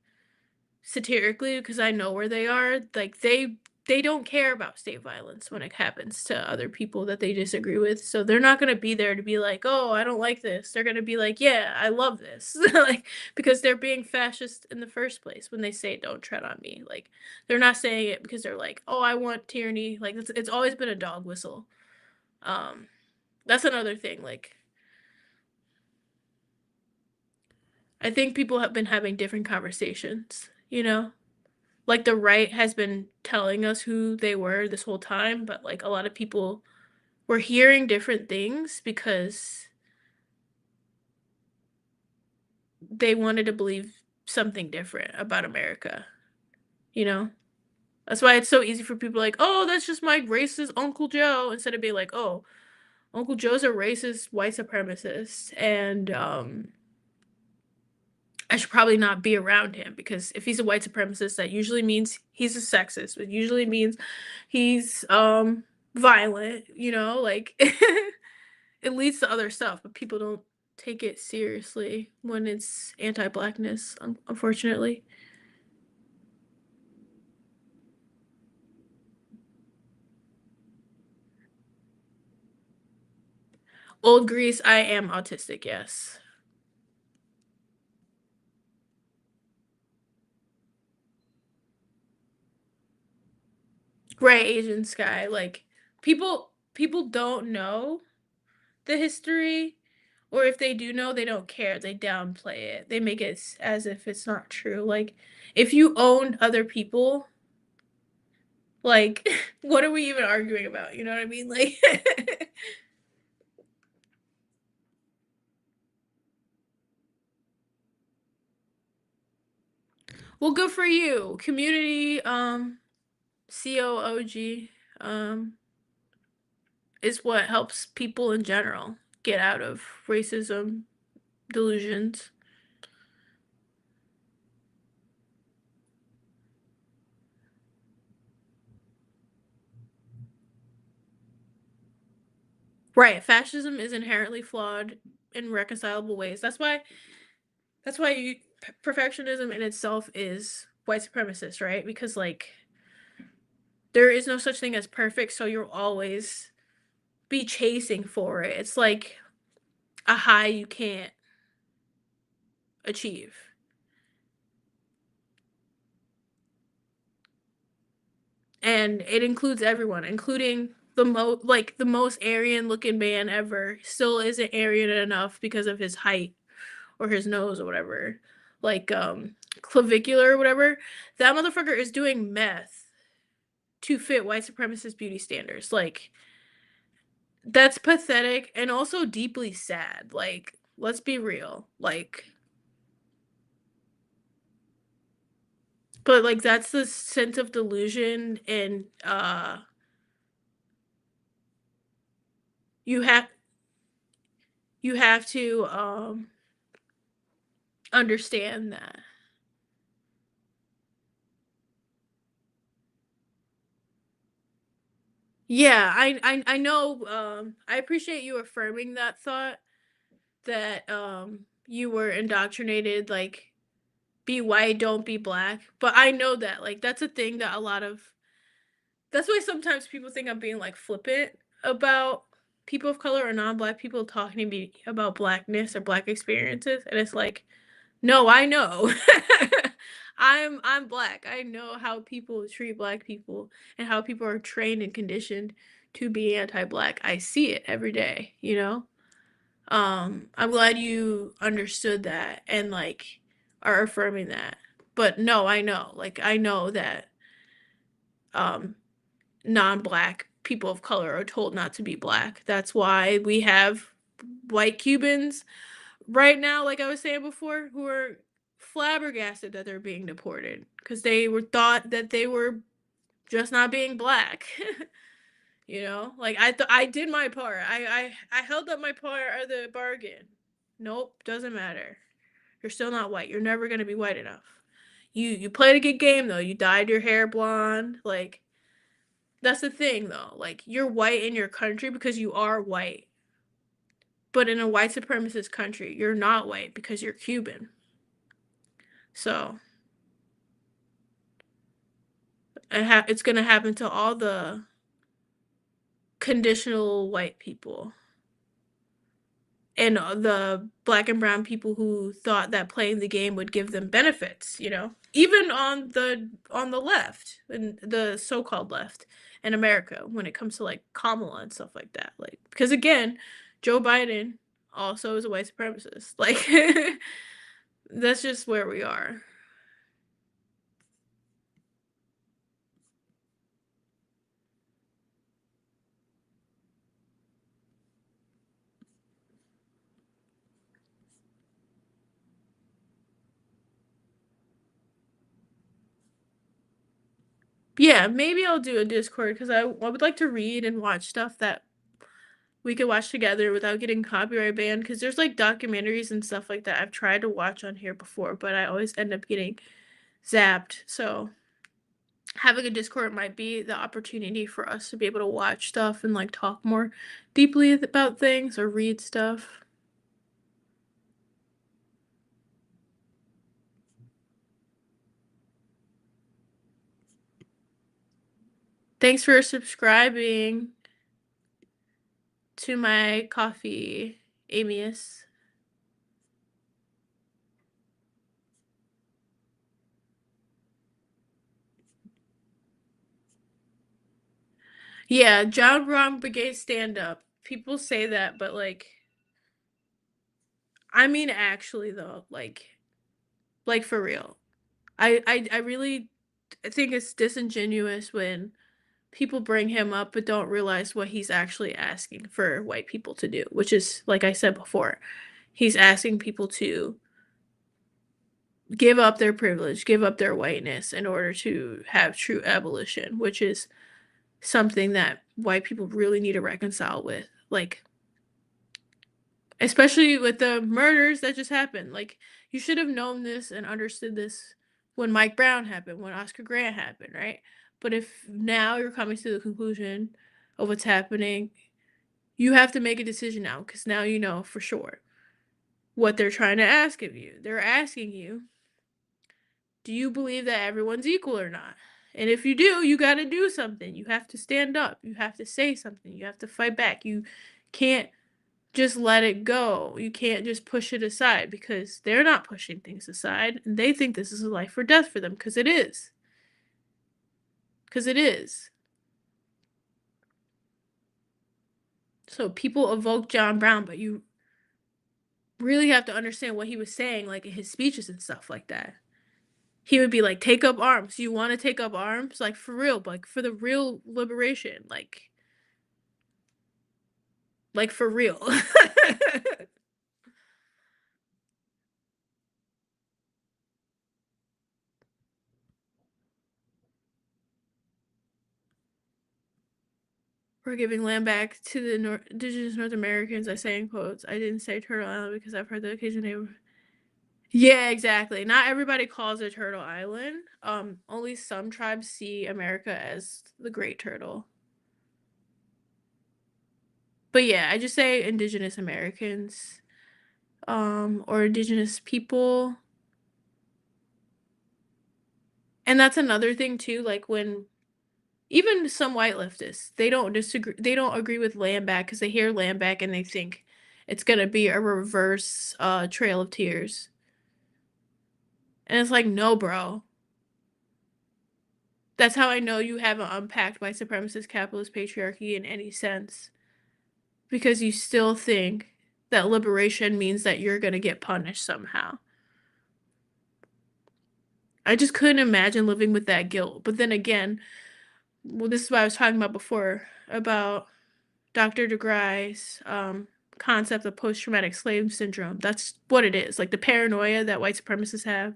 satirically because I know where they are. Like they don't care about state violence when it happens to other people that they disagree with. So they're not going to be there to be like, "Oh, I don't like this." They're going to be like, "Yeah, I love this." Like because they're being fascist in the first place when they say "Don't tread on me." Like they're not saying it because they're like, "Oh, I want tyranny." Like it's always been a dog whistle. Um that's another thing like I think people have been having different conversations, you know? Like the right has been telling us who they were this whole time, but like a lot of people were hearing different things because they wanted to believe something different about America, you know? That's why it's so easy for people like, "Oh, that's just my racist Uncle Joe," instead of being like, "Oh, Uncle Joe's a racist white supremacist and I should probably not be around him because if he's a white supremacist, that usually means he's a sexist. It usually means he's violent, you know, like it leads to other stuff, but people don't take it seriously when it's anti-blackness, unfortunately. Old Greece, I am autistic, yes. Gray Asian Sky, like people don't know the history, or if they do know, they don't care. They downplay it. They make it as if it's not true. Like if you owned other people, like what are we even arguing about? You know what I mean? Like well, good for you. Community COOG um is what helps people in general get out of racism delusions. Right, fascism is inherently flawed in reconcilable ways. That's why perfectionism in itself is white supremacist, right? Because like there is no such thing as perfect, so you'll always be chasing for it. It's like a high you can't achieve. And it includes everyone, including the most Aryan looking man ever still isn't Aryan enough because of his height or his nose or whatever. Like clavicular or whatever. That motherfucker is doing meth to fit white supremacist beauty standards. Like that's pathetic and also deeply sad. Like let's be real. Like but like that's the sense of delusion and you have you have to understand that. Yeah, I know I appreciate you affirming that thought that you were indoctrinated like be white, don't be black. But I know that like that's a thing that a lot of That's why sometimes people think I'm being, like, flippant about people of color or non-black people talking to me about blackness or black experiences, and it's like, "No, I know." I'm black. I know how people treat black people and how people are trained and conditioned to be anti-black. I see it every day, you know? I'm glad you understood that and, like, are affirming that. But no, I know. Like, I know that, um non-black people of color are told not to be black. That's why we have white Cubans right now, like I was saying before, who are flabbergasted that they're being deported because they were thought that they were just not being black. You know, like I did my part. I held up my part of the bargain. Nope, doesn't matter. You're still not white. You're never gonna be white enough. You played a good game though. You dyed your hair blonde. Like that's the thing though, like, you're white in your country because you are white, but in a white supremacist country, you're not white because you're Cuban. So, it's gonna happen to all the conditional white people and, the black and brown people who thought that playing the game would give them benefits, you know? Even on the left, and the so-called left in America when it comes to, like, Kamala and stuff like that, like because again, Joe Biden also is a white supremacist, like, that's just where we are. Yeah, maybe I'll do a Discord because I would like to read and watch stuff that we could watch together without getting copyright banned. Because there's, like, documentaries and stuff like that I've tried to watch on here before, but I always end up getting zapped, so having a Discord might be the opportunity for us to be able to watch stuff and, like, talk more deeply about things or read stuff. Thanks for subscribing to my coffee, Amius. Yeah, John Brown Brigade stand up. People say that, but, like, I mean, actually, though, like, for real. I really think it's disingenuous when people bring him up but don't realize what he's actually asking for white people to do, which is, like I said before, he's asking people to give up their privilege, give up their whiteness in order to have true abolition, which is something that white people really need to reconcile with. Like, especially with the murders that just happened. Like, you should have known this and understood this when Mike Brown happened, when Oscar Grant happened, right? But if now you're coming to the conclusion of what's happening, you have to make a decision now because now you know for sure what they're trying to ask of you. They're asking you, do you believe that everyone's equal or not? And if you do, you got to do something. You have to stand up. You have to say something. You have to fight back. You can't just let it go. You can't just push it aside because they're not pushing things aside and they think this is a life or death for them because it is. Because it is. So people evoke John Brown, but you really have to understand what he was saying, like in his speeches and stuff like that. He would be like, take up arms. You want to take up arms? Like for real, like for the real liberation. Like for real. We're giving land back to the indigenous North Americans. I say in quotes. I didn't say Turtle Island because I've heard the occasion name. Yeah, exactly. Not everybody calls it Turtle Island. Only some tribes see America as the Great Turtle. But yeah, I just say indigenous Americans, or indigenous people. And that's another thing too, like when Even some white leftists, they don't agree with land back because they hear land back and they think it's gonna be a reverse, Trail of Tears. And it's like, "No, bro." That's how I know you haven't unpacked white supremacist capitalist patriarchy in any sense, because you still think that liberation means that you're gonna get punished somehow. I just couldn't imagine living with that guilt, but then again, well, this is what I was talking about before, about Dr. DeGruy's concept of post-traumatic slave syndrome. That's what it is, like the paranoia that white supremacists have.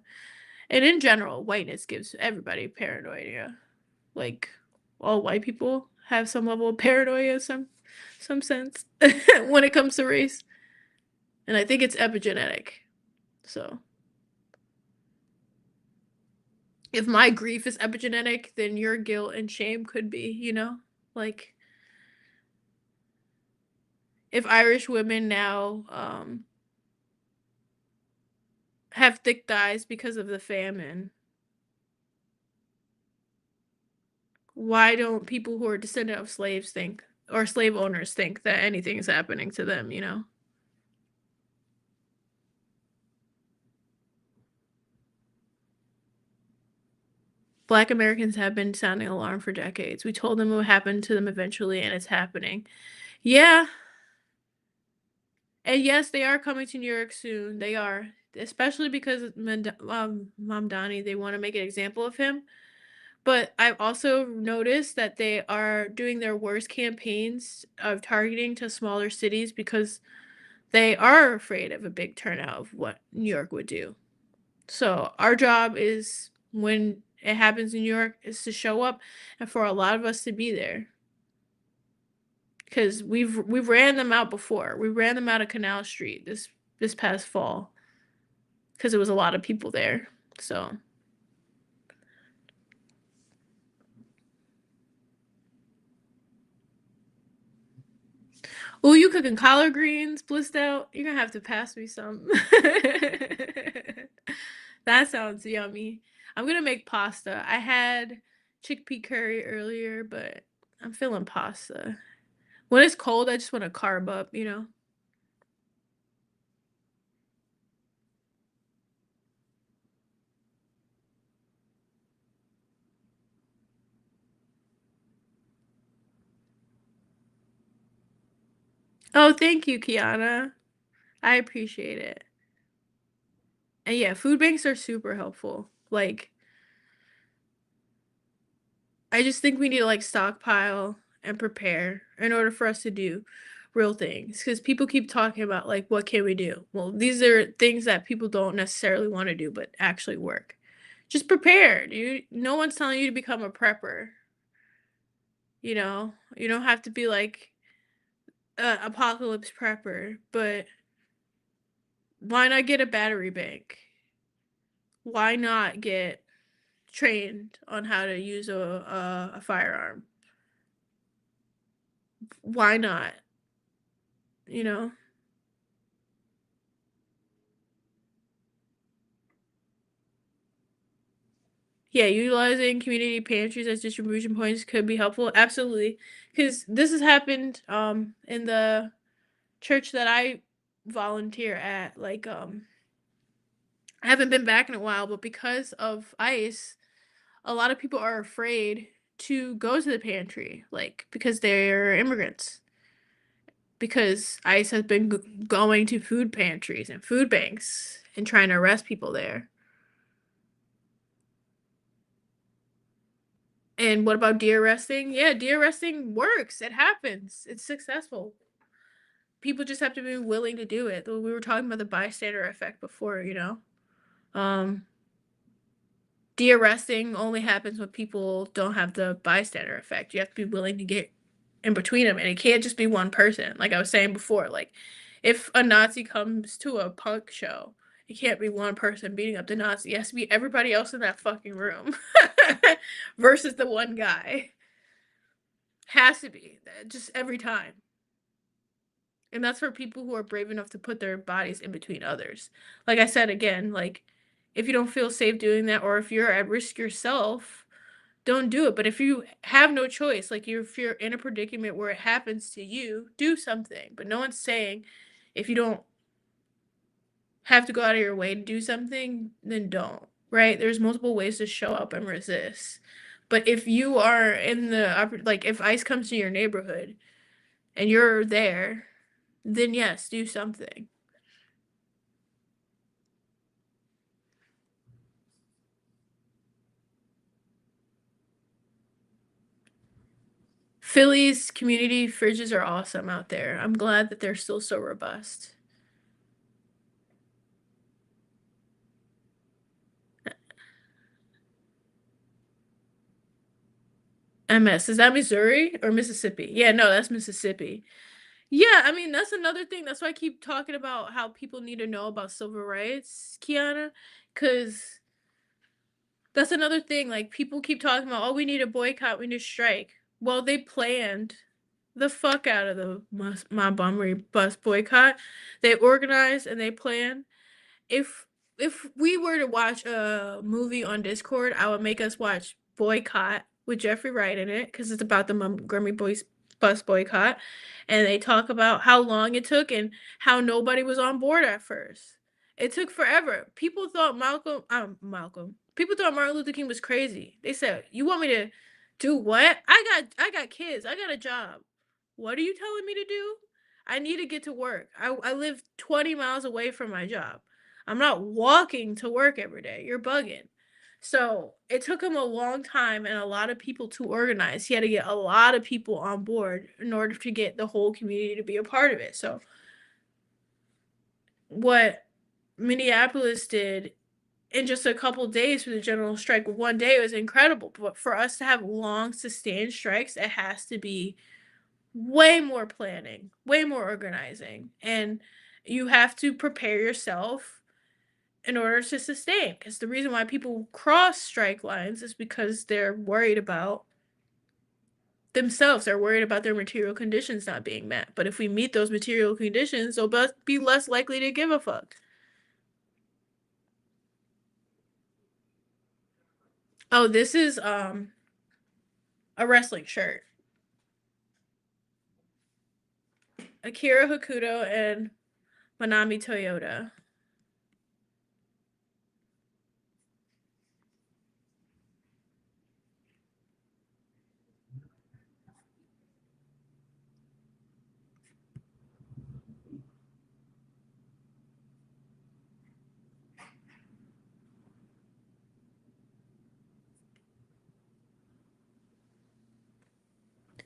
And in general, whiteness gives everybody paranoia. Like all white people have some level of paranoia in some sense when it comes to race. And I think it's epigenetic. So if my grief is epigenetic, then your guilt and shame could be, you know? Like if Irish women now have thick thighs because of the famine, why don't people who are descendant of slaves think, or slave owners think, that anything is happening to them, you know? Black Americans have been sounding alarm for decades. We told them it would happen to them eventually, and it's happening. Yeah, and yes, they are coming to New York soon. They are, especially because Mamdani, they want to make an example of him. But I've also noticed that they are doing their worst campaigns of targeting to smaller cities because they are afraid of a big turnout of what New York would do. So our job is, when it happens in New York, is to show up and for a lot of us to be there. Because we've ran them out before. We ran them out of Canal Street this past fall because it was a lot of people there. So, oh, you cooking collard greens, blissed out? You're gonna have to pass me some. That sounds yummy. I'm gonna make pasta. I had chickpea curry earlier, but I'm feeling pasta. When it's cold, I just want to carb up, you know? Oh, thank you, Kiana. I appreciate it. And yeah, food banks are super helpful. Like, I just think we need to like stockpile and prepare in order for us to do real things. Because people keep talking about like, what can we do? Well, these are things that people don't necessarily want to do, but actually work. Just prepare, dude. No one's telling you to become a prepper. You know, you don't have to be like a apocalypse prepper, but why not get a battery bank? Why not get trained on how to use a firearm? Why not? You know? Yeah, utilizing community pantries as distribution points could be helpful. Absolutely. Because this has happened in the church that I volunteer at. Like I haven't been back in a while, but because of ICE, a lot of people are afraid to go to the pantry, like because they're immigrants. Because ICE has been going to food pantries and food banks and trying to arrest people there. And what about de-arresting? Yeah, de-arresting works. It happens. It's successful. People just have to be willing to do it. We were talking about the bystander effect before, you know. Um, De-arresting only happens when people don't have the bystander effect. You have to be willing to get in between them, and it can't just be one person. Like I was saying before, like if a Nazi comes to a punk show, it can't be one person beating up the Nazi. It has to be everybody else in that fucking room versus the one guy. Has to be just every time. And that's for people who are brave enough to put their bodies in between others. Like I said again, like if you don't feel safe doing that, or if you're at risk yourself, don't do it. But if you have no choice, like if you're in a predicament where it happens to you, do something. But no one's saying if you don't have to go out of your way to do something, then don't, right? There's multiple ways to show up and resist. But if you are in the like if ICE comes to your neighborhood and you're there, then yes, do something. Philly's community fridges are awesome out there. I'm glad that they're still so robust. MS, is that Missouri or Mississippi? Yeah, no, that's Mississippi. Yeah, I mean, that's another thing. That's why I keep talking about how people need to know about civil rights, Kiana, because that's another thing. Like, people keep talking about, oh, we need a boycott, we need a strike. Well, they planned the fuck out of the Montgomery bus boycott. They organized and they planned. If we were to watch a movie on Discord, I would make us watch Boycott with Jeffrey Wright in it because it's about the Montgomery Boys bus boycott, and they talk about how long it took and how nobody was on board at first. It took forever. People thought Malcolm. People thought Martin Luther King was crazy. They said, "You want me to do what? I got kids. I got a job. What are you telling me to do? I need to get to work. I live 20 miles away from my job. I'm not walking to work every day. You're bugging." So it took him a long time and a lot of people to organize. He had to get a lot of people on board in order to get the whole community to be a part of it. So what Minneapolis did in just a couple days for the general strike, one day, was incredible. But for us to have long sustained strikes, it has to be way more planning, way more organizing, and you have to prepare yourself in order to sustain. Because the reason why people cross strike lines is because they're worried about themselves. They're worried about their material conditions not being met. But if we meet those material conditions, they'll be less likely to give a fuck. Oh, this is a wrestling shirt. Akira Hokuto and Manami Toyota.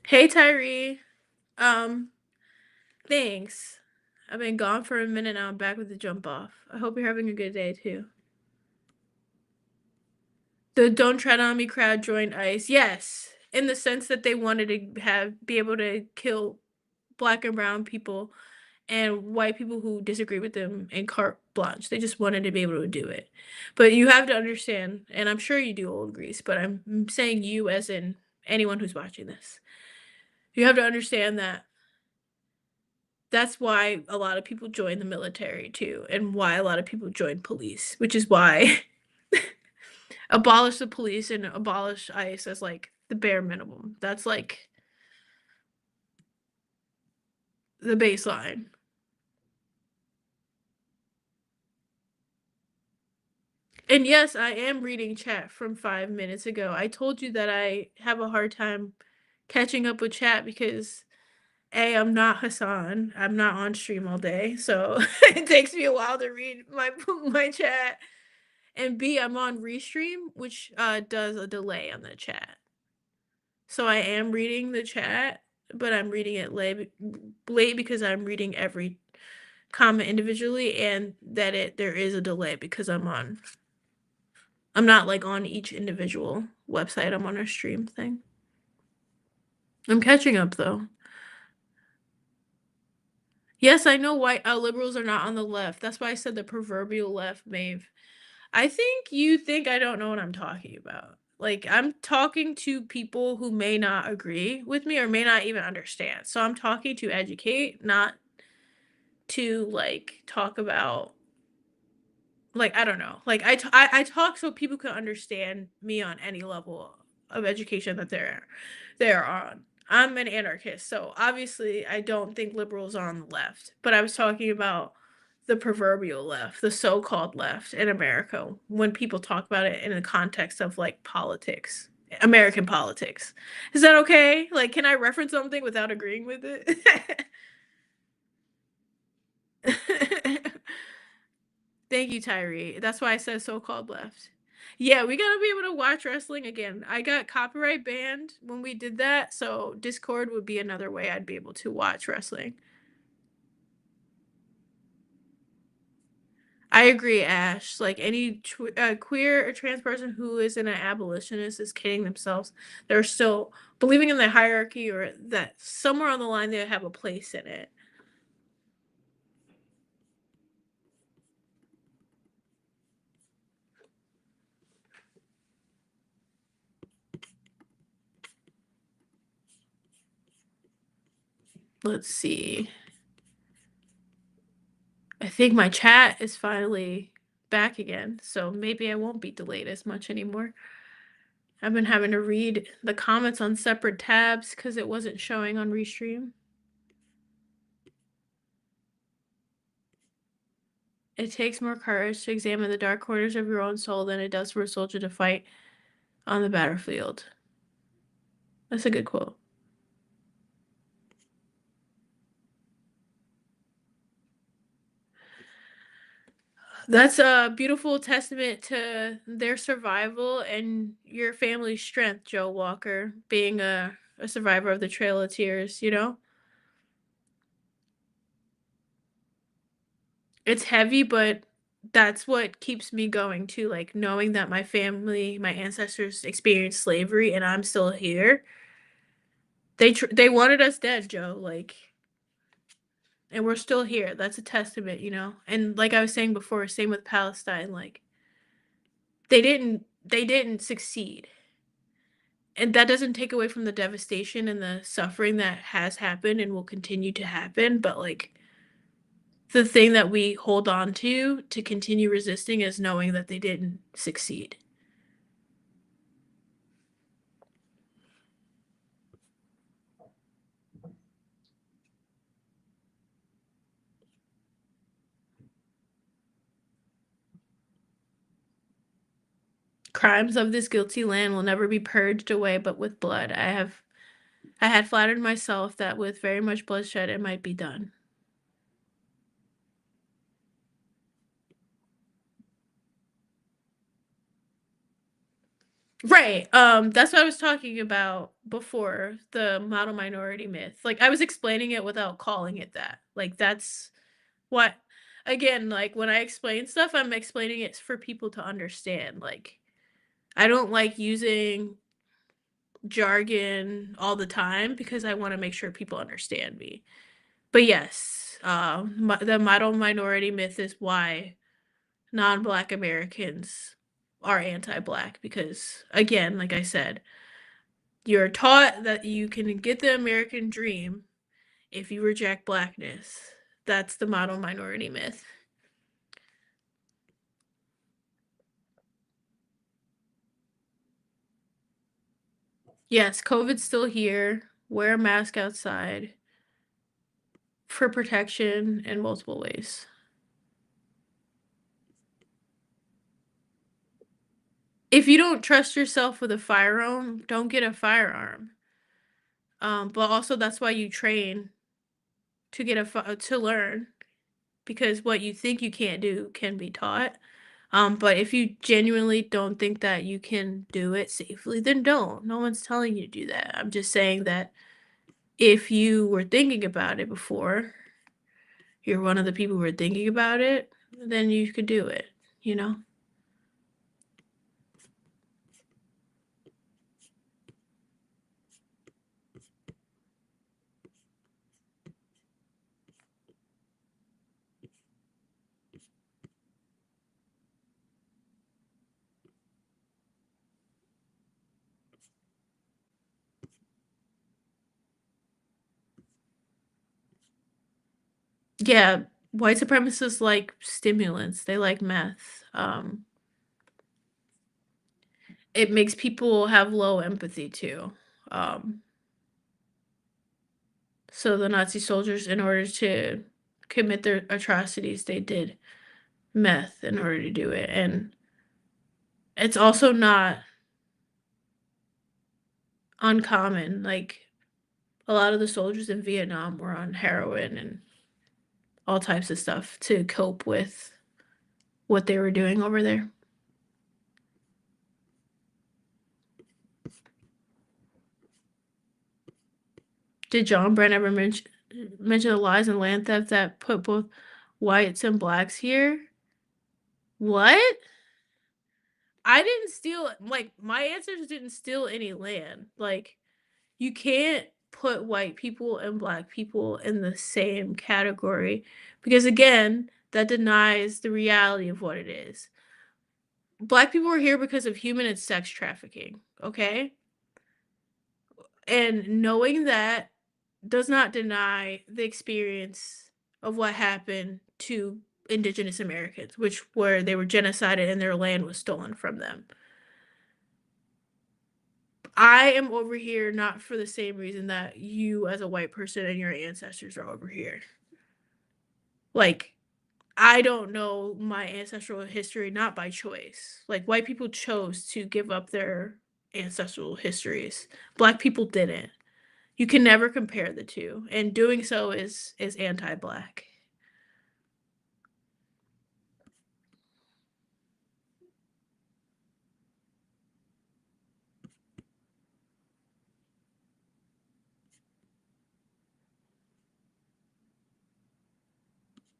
Hey Tyree. Um, thanks. I've been gone for a minute now. I'm back with the jump off. I hope you're having a good day too. The Don't Tread on Me crowd joined ICE. Yes, in the sense that they wanted to be able to kill black and brown people and white people who disagree with them in carte blanche. They just wanted to be able to do it. But you have to understand, and I'm sure you do, Old Grease, but I'm saying you as in anyone who's watching this. You have to understand that that's why a lot of people join the military too, and why a lot of people join police, which is why abolish the police and abolish ICE as like the bare minimum. That's like the baseline. And yes, I am reading chat from 5 minutes ago. I told you that I have a hard time catching up with chat because A, I'm not Hassan. I'm not on stream all day, so it takes me a while to read my chat. And B, I'm on Restream, which does a delay on the chat. So I am reading the chat, but I'm reading it late because I'm reading every comment individually, and that there is a delay because I'm not like on each individual website. I'm on a stream thing. I'm catching up though. Yes, I know white liberals are not on the left. That's why I said the proverbial left, Maeve. I think you think I don't know what I'm talking about. Like, I'm talking to people who may not agree with me or may not even understand. So I'm talking to educate, not to like talk about, like, I don't know. Like I talk so people can understand me on any level of education that they're on. I'm an anarchist, so obviously I don't think liberals are on the left, but I was talking about the proverbial left, the so-called left in America when people talk about it in the context of like politics, American politics. Is that okay? Like, can I reference something without agreeing with it? Thank you, Tyree. That's why I said so-called left. Yeah, we gotta be able to watch wrestling again. I got copyright banned when we did that, so Discord would be another way I'd be able to watch wrestling. I agree, Ash. Like any queer or trans person who isn't an abolitionist is kidding themselves. They're still believing in the hierarchy or that somewhere on the line they have a place in it. Let's see. I think my chat is finally back again, so maybe I won't be delayed as much anymore. I've been having to read the comments on separate tabs because it wasn't showing on Restream. It takes more courage to examine the dark corners of your own soul than it does for a soldier to fight on the battlefield. That's a good quote. That's a beautiful testament to their survival and your family's strength, Joe Walker, being a survivor of the Trail of Tears, you know? It's heavy, but that's what keeps me going too, like knowing that my family, my ancestors experienced slavery and I'm still here. They wanted us dead, Joe, like and we're still here. That's a testament, you know? And like I was saying before, same with Palestine, like they didn't succeed. And that doesn't take away from the devastation and the suffering that has happened and will continue to happen, but like the thing that we hold on to continue resisting is knowing that they didn't succeed. Crimes of this guilty land will never be purged away but with blood. I had flattered myself that with very much bloodshed it might be done. Right. That's what I was talking about before, the model minority myth. Like I was explaining it without calling it that. Like that's what again, like when I explain stuff, I'm explaining it for people to understand. Like I don't like using jargon all the time because I want to make sure people understand me. But yes, the model minority myth is why non-black Americans are anti-black because again, like I said, you're taught that you can get the American dream if you reject blackness. That's the model minority myth. Yes, COVID's still here. Wear a mask outside for protection in multiple ways. If you don't trust yourself with a firearm, don't get a firearm. But also that's why you train to get to learn because what you think you can't do can be taught. But if you genuinely don't think that you can do it safely, then don't. No one's telling you to do that. I'm just saying that if you were thinking about it before, you're one of the people who were thinking about it, then you could do it, you know? Yeah, white supremacists like stimulants. They like meth. it makes people have low empathy too. Um, so the Nazi soldiers, in order to commit their atrocities, they did meth in order to do it. And it's also not uncommon. Like a lot of the soldiers in Vietnam were on heroin and all types of stuff to cope with what they were doing over there. Did John Brent ever mention the lies and land theft that put both whites and blacks here? What? I didn't steal, like, my ancestors didn't steal any land. Like, you can't put white people and black people in the same category because, again, that denies the reality of what it is. Black people were here because of human and sex trafficking, okay? And knowing that does not deny the experience of what happened to indigenous Americans, which where they were genocided and their land was stolen from them. I am over here not for the same reason that you as a white person and your ancestors are over here. Like, I don't know my ancestral history not by choice. Like, white people chose to give up their ancestral histories. Black people didn't. You can never compare the two, and doing so is anti-black.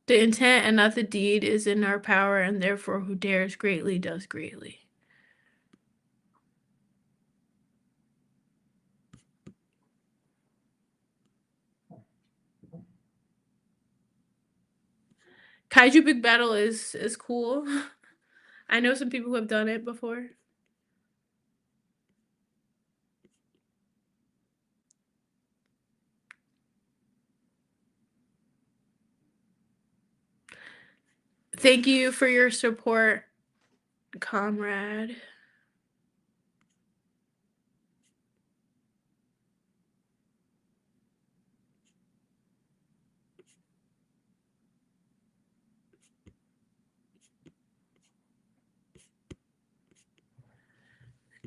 The intent and not the deed is in our power, and therefore who dares greatly does greatly. Kaiju Big Battle is cool. I know some people who have done it before. Thank you for your support, comrade.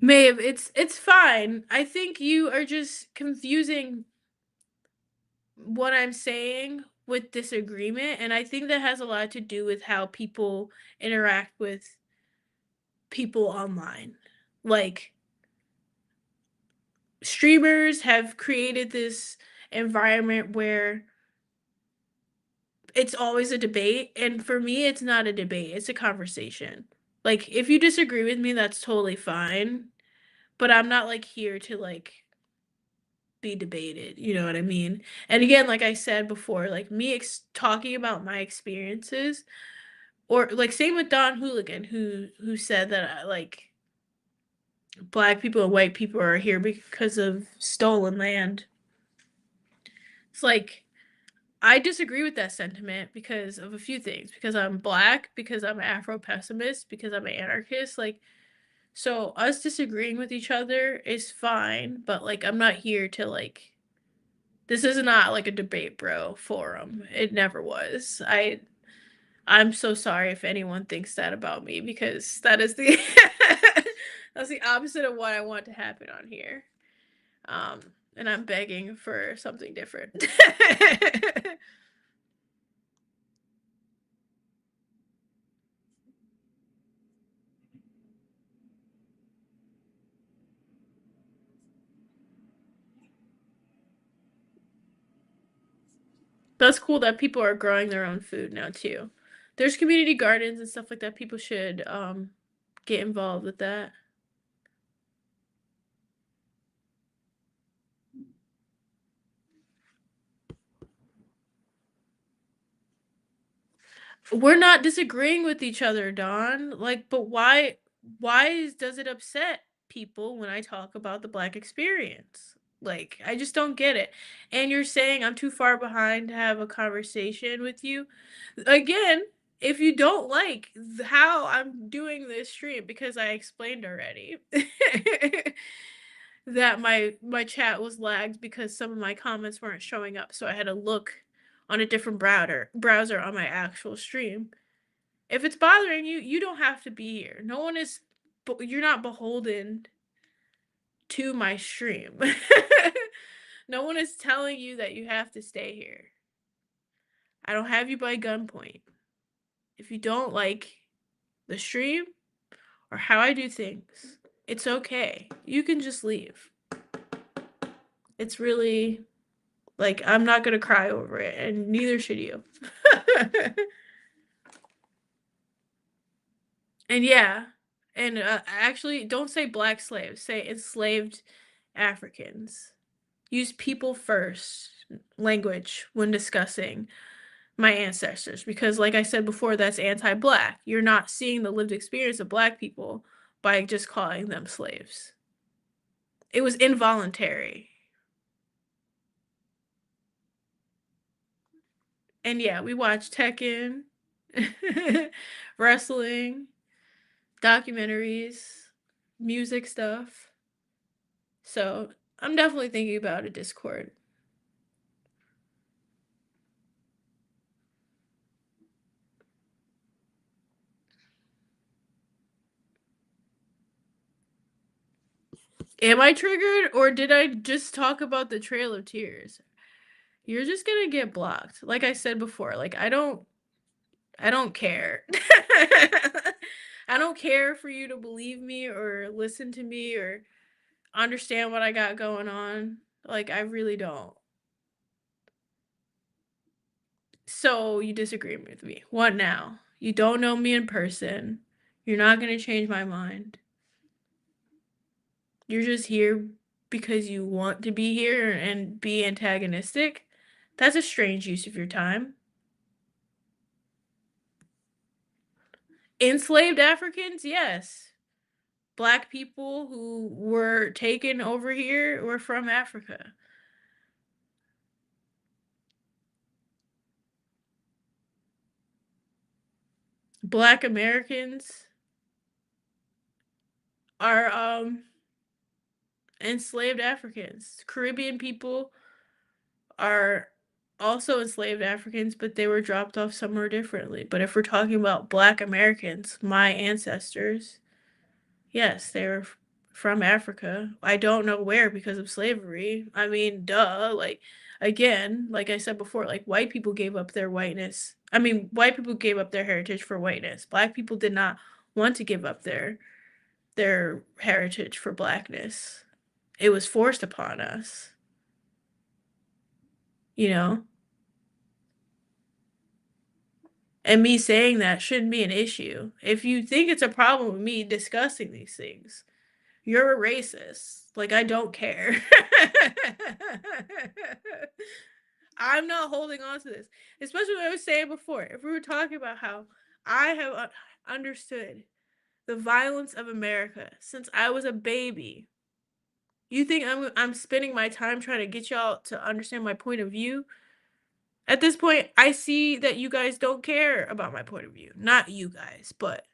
Maeve, it's fine. I think you are just confusing what I'm saying with disagreement, and I think that has a lot to do with how people interact with people online. Like, streamers have created this environment where it's always a debate, and for me it's not a debate, it's a conversation. Like, if you disagree with me, that's totally fine, but I'm not like here to like be debated, you know what I mean? And again, like I said before, like me talking about my experiences, or like same with Don Hooligan, who said that like black people and white people are here because of stolen land. It's like I disagree with that sentiment because of a few things. Because I'm black, because I'm an Afro pessimist, because I'm an anarchist. Like, so us disagreeing with each other is fine, but like I'm not here to like this is not like a debate bro forum. It never was. I'm so sorry if anyone thinks that about me because that is the that's the opposite of what I want to happen on here. Um, and I'm begging for something different. That's cool that people are growing their own food now too. There's community gardens and stuff like that. People should get involved with that. We're not disagreeing with each other, Don. Like, but why does it upset people when I talk about the black experience? Like, I just don't get it. And you're saying I'm too far behind to have a conversation with you. Again, If you don't like how I'm doing this stream, because I explained already that my chat was lagged because some of my comments weren't showing up, so I had to look on a different browser on my actual stream. If it's bothering you, you don't have to be here. No one is you're not beholden to my stream. No one is telling you that you have to stay here. I don't have you by gunpoint. If you don't like the stream or how I do things, it's okay. You can just leave. It's really like I'm not gonna cry over it, and neither should you. And yeah, and actually, don't say black slaves. Say enslaved Africans. Use people first language when discussing my ancestors because, like I said before, that's anti-black. You're not seeing the lived experience of black people by just calling them slaves. It was involuntary. And yeah, we watched Tekken, wrestling, documentaries, music stuff. So I'm definitely thinking about a Discord. Am I triggered or did I just talk about the Trail of Tears? You're just gonna get blocked. Like I said before, like I don't care. I don't care for you to believe me or listen to me or understand what I got going on. Like I really don't. So you disagree with me. What now? You don't know me in person. You're not gonna change my mind. You're just here because you want to be here and be antagonistic. That's a strange use of your time. Enslaved Africans, yes. Black people who were taken over here were from Africa. Black Americans are enslaved Africans. Caribbean people are also enslaved Africans, but they were dropped off somewhere differently. But if we're talking about Black Americans, my ancestors, yes, they're from Africa. I don't know where because of slavery. I mean, duh. Like, again, like I said before, like white people gave up their whiteness. I mean, white people gave up their heritage for whiteness. Black people did not want to give up their heritage for blackness. It was forced upon us, you know? And me saying that shouldn't be an issue. If you think it's a problem with me discussing these things, you're a racist. Like, I don't care. I'm not holding on to this. Especially what I was saying before. If we were talking about how I have understood the violence of America since I was a baby, you think I'm spending my time trying to get y'all to understand my point of view? At this point, I see that you guys don't care about my point of view. Not you guys, but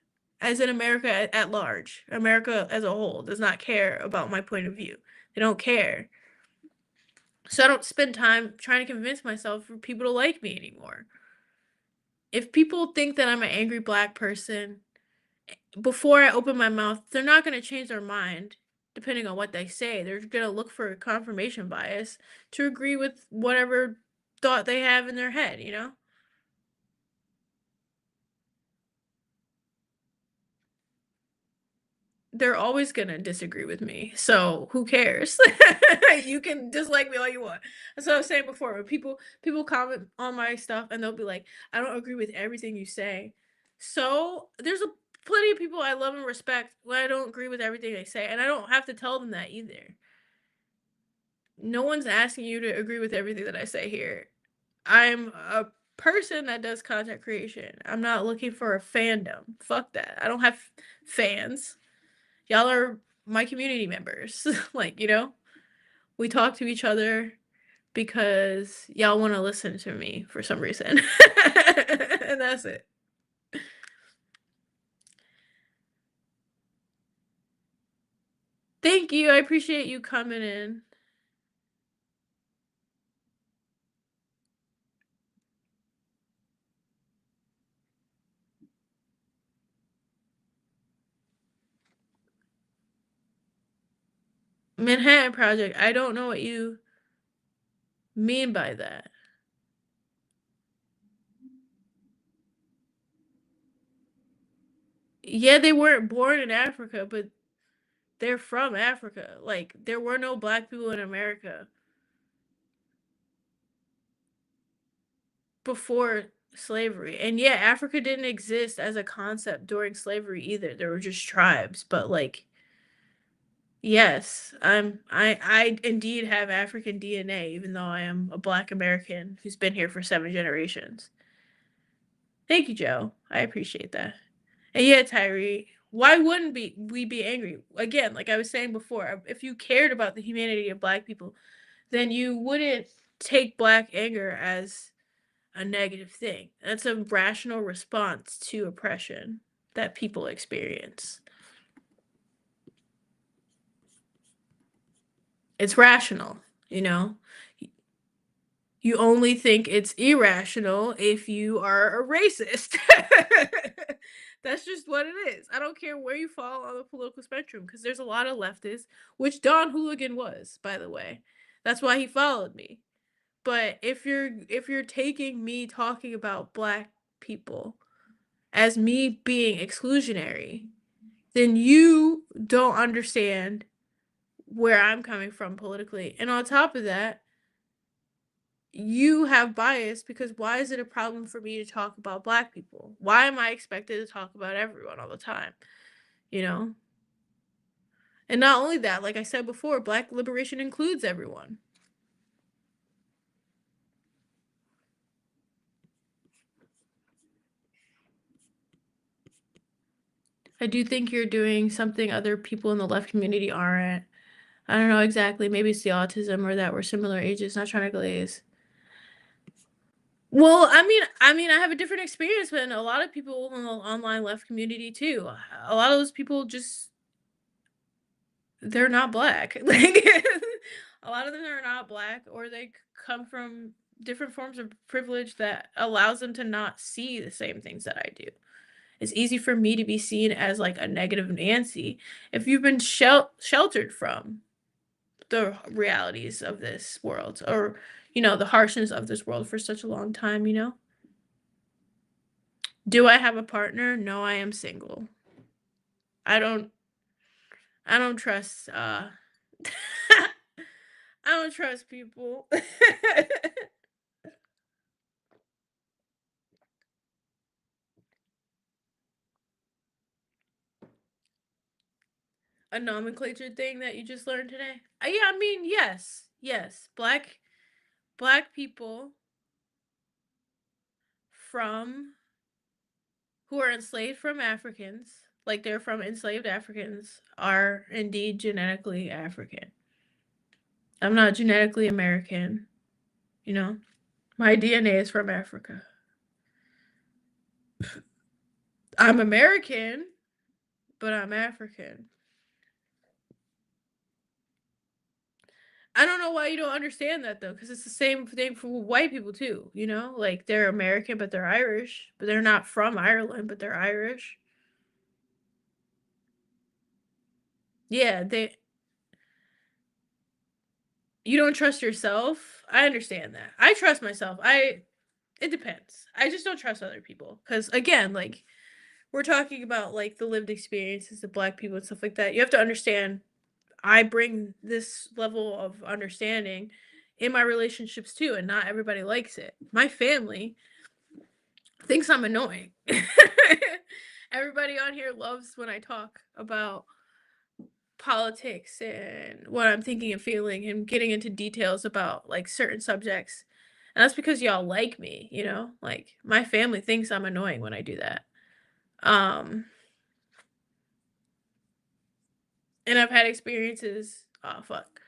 as in America at large. America as a whole does not care about my point of view. They don't care. So I don't spend time trying to convince myself for people to like me anymore. If people think that I'm an angry black person, before I open my mouth, they're not going to change their mind depending on what they say. They're going to look for confirmation bias to agree with whatever thought they have in their head, you know? They're always gonna disagree with me. So who cares? You can dislike me all you want. That's what I was saying before. When people comment on my stuff and they'll be like, I don't agree with everything you say. So there's a plenty of people I love and respect when I don't agree with everything they say, and I don't have to tell them that either. No one's asking you to agree with everything that I say here. I'm a person that does content creation. I'm not looking for a fandom. Fuck that. I don't have fans. Y'all are my community members. Like, you know, we talk to each other because y'all want to listen to me for some reason. And that's it. Thank you. I appreciate you coming in. Manhattan Project. I don't know what you mean by that. Yeah, they weren't born in Africa, but they're from Africa. Like, there were no black people in America before slavery. And yeah, Africa didn't exist as a concept during slavery either. There were just tribes, but like yes, I indeed have African DNA even though I am a black American who's been here for 7 generations. Thank you, Joe. I appreciate that. And yeah, Tyree, why wouldn't we be angry? Again, like I was saying before, if you cared about the humanity of black people, then you wouldn't take black anger as a negative thing. That's a rational response to oppression that people experience. It's rational, you know? You only think it's irrational if you are a racist. That's just what it is. I don't care where you fall on the political spectrum because there's a lot of leftists, which Don Hooligan was, by the way. That's why he followed me. But if you're taking me talking about black people as me being exclusionary, then you don't understand where I'm coming from politically. And on top of that, you have bias because why is it a problem for me to talk about black people? Why am I expected to talk about everyone all the time? You know? And not only that, like I said before, black liberation includes everyone. I do think you're doing something other people in the left community aren't. I don't know exactly. Maybe it's the autism or that we're similar ages, not trying to glaze. Well, I have a different experience than a lot of people in the online left community too. A lot of those people just they're not black. Like a lot of them are not black or they come from different forms of privilege that allows them to not see the same things that I do. It's easy for me to be seen as like a negative Nancy if you've been sheltered from the realities of this world or the harshness of this world for such a long time, you know? Do I have a partner? No, I am single. I don't I don't trust I don't trust people. A nomenclature thing that you just learned today? Yeah, I mean, yes. Yes. Black people from who are enslaved from Africans, like they're from enslaved Africans, are indeed genetically African. I'm not genetically American, you know? My DNA is from Africa. I'm American, but I'm African. I don't know why you don't understand that though, because it's the same thing for white people too, you know? Like they're American, but they're Irish, but they're not from Ireland, but they're Irish. Yeah, you don't trust yourself. I understand that. I trust myself. It depends. I just don't trust other people cuz again, like we're talking about like the lived experiences of black people and stuff like that. You have to understand I bring this level of understanding in my relationships too and not everybody likes it. My family thinks I'm annoying. Everybody on here loves when I talk about politics and what I'm thinking and feeling and getting into details about like certain subjects. And that's because y'all like me, you know? Like my family thinks I'm annoying when I do that. Um and I've had experiences. Oh fuck.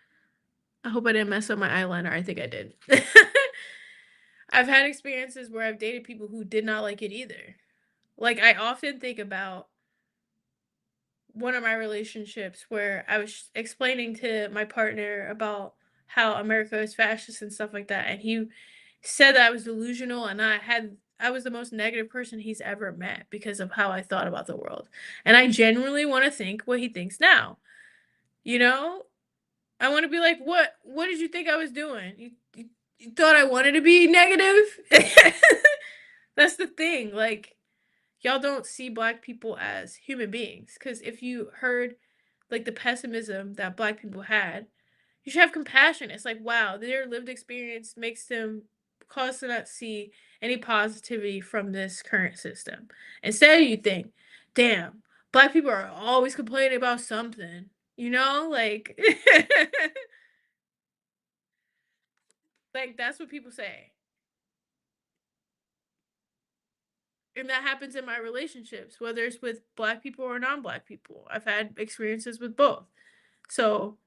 I hope I didn't mess up my eyeliner. I think I did. I've had experiences where I've dated people who did not like it either. Like I often think about one of my relationships where I was explaining to my partner about how America is fascist and stuff like that, and he said that I was delusional and I was the most negative person he's ever met because of how I thought about the world. And I genuinely want to think what he thinks now. You know? I want to be like, what did you think I was doing? You thought I wanted to be negative? That's the thing. Like, y'all don't see black people as human beings. Because if you heard like the pessimism that black people had, you should have compassion. It's like, wow, their lived experience makes them cause to not see any positivity from this current system. Instead, you think, damn, black people are always complaining about something. You know, like, like that's what people say. And that happens in my relationships, whether it's with black people or non-black people. I've had experiences with both. So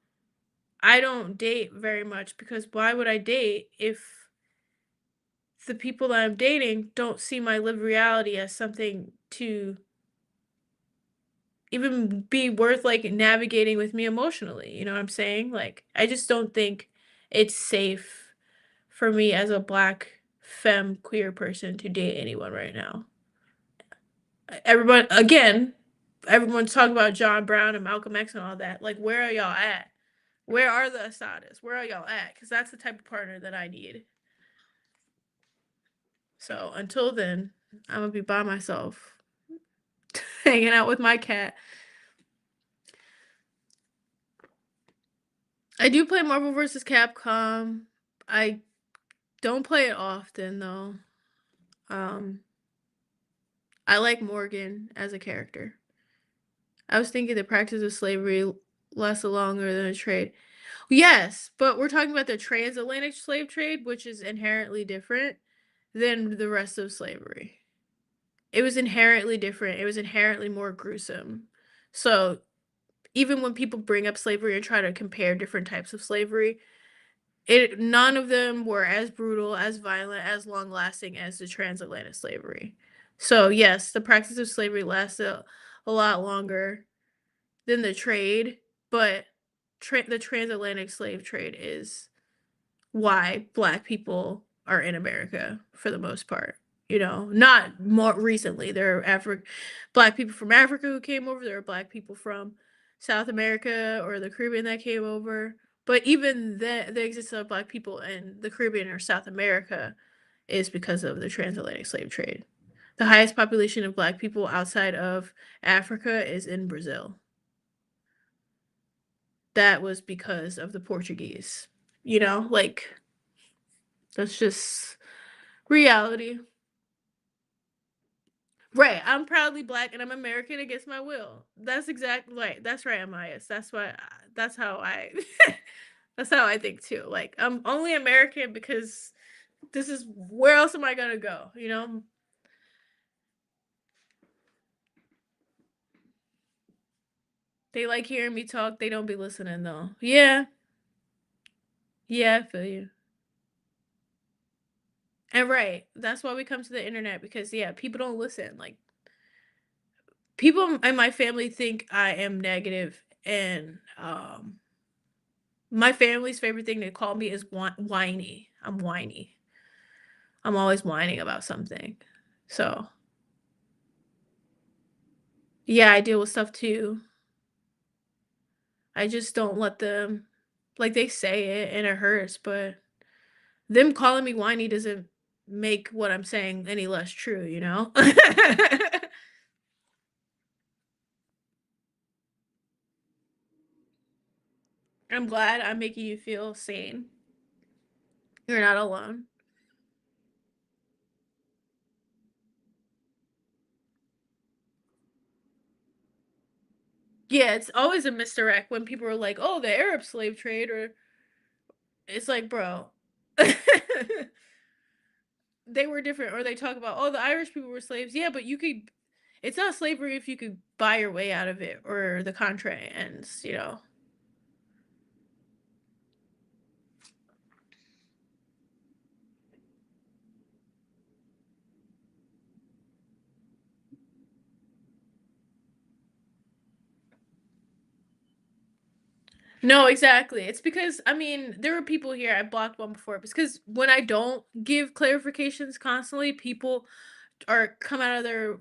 I don't date very much because why would I date if the people that I'm dating don't see my lived reality as something to even be worth like navigating with me emotionally? You know what I'm saying? Like, I just don't think it's safe for me as a black femme queer person to date anyone right now. Everyone, again, everyone's talking about John Brown and Malcolm X and all that. Like, where are y'all at? Where are the Asadas? Where are y'all at? Because that's the type of partner that I need. So until then, I'm gonna be by myself, hanging out with my cat. I do play Marvel vs. Capcom. I don't play it often though. Um, I like Morgan as a character. I was thinking the practice of slavery lasted longer than a trade. Yes, but we're talking about the transatlantic slave trade, which is inherently different than the rest of slavery. It was inherently different. It was inherently more gruesome. So even when people bring up slavery and try to compare different types of slavery, it none of them were as brutal, as violent, as long lasting as the transatlantic slavery. So yes, the practice of slavery lasted a lot longer than the trade, but the transatlantic slave trade is why black people are in America for the most part. You know, not more recently. There are black people from Africa who came over. There are black people from South America or the Caribbean that came over. But even the existence of black people in the Caribbean or South America is because of the transatlantic slave trade. The highest population of black people outside of Africa is in Brazil. That was because of the Portuguese. You know, like that's just reality. Right. I'm proudly black and I'm American against my will. That's exactly right. That's right, Amias. That's why that's how I that's how I think too. Like I'm only American because this is where else am I gonna go, you know? They like hearing me talk, they don't be listening though. Yeah. Yeah, I feel you. And right. That's why we come to the internet because yeah, people don't listen. Like people in my family think I am negative and my family's favorite thing to call me is whiny. I'm whiny. I'm always whining about something. So, yeah, I deal with stuff too. I just don't let them like they say it and it hurts, but them calling me whiny doesn't make what I'm saying any less true, you know? I'm glad I'm making you feel sane. You're not alone. Yeah, it's always a misdirect when people are like, "Oh, the Arab slave trade," or it's like, bro, they were different. Or they talk about, "Oh, the Irish people were slaves." Yeah, but you could. It's not slavery if you could buy your way out of it, or the contract ends. You know. No, exactly. It's because I mean, there were people here I blocked one before. It's because when I don't give clarifications constantly, people are come out of their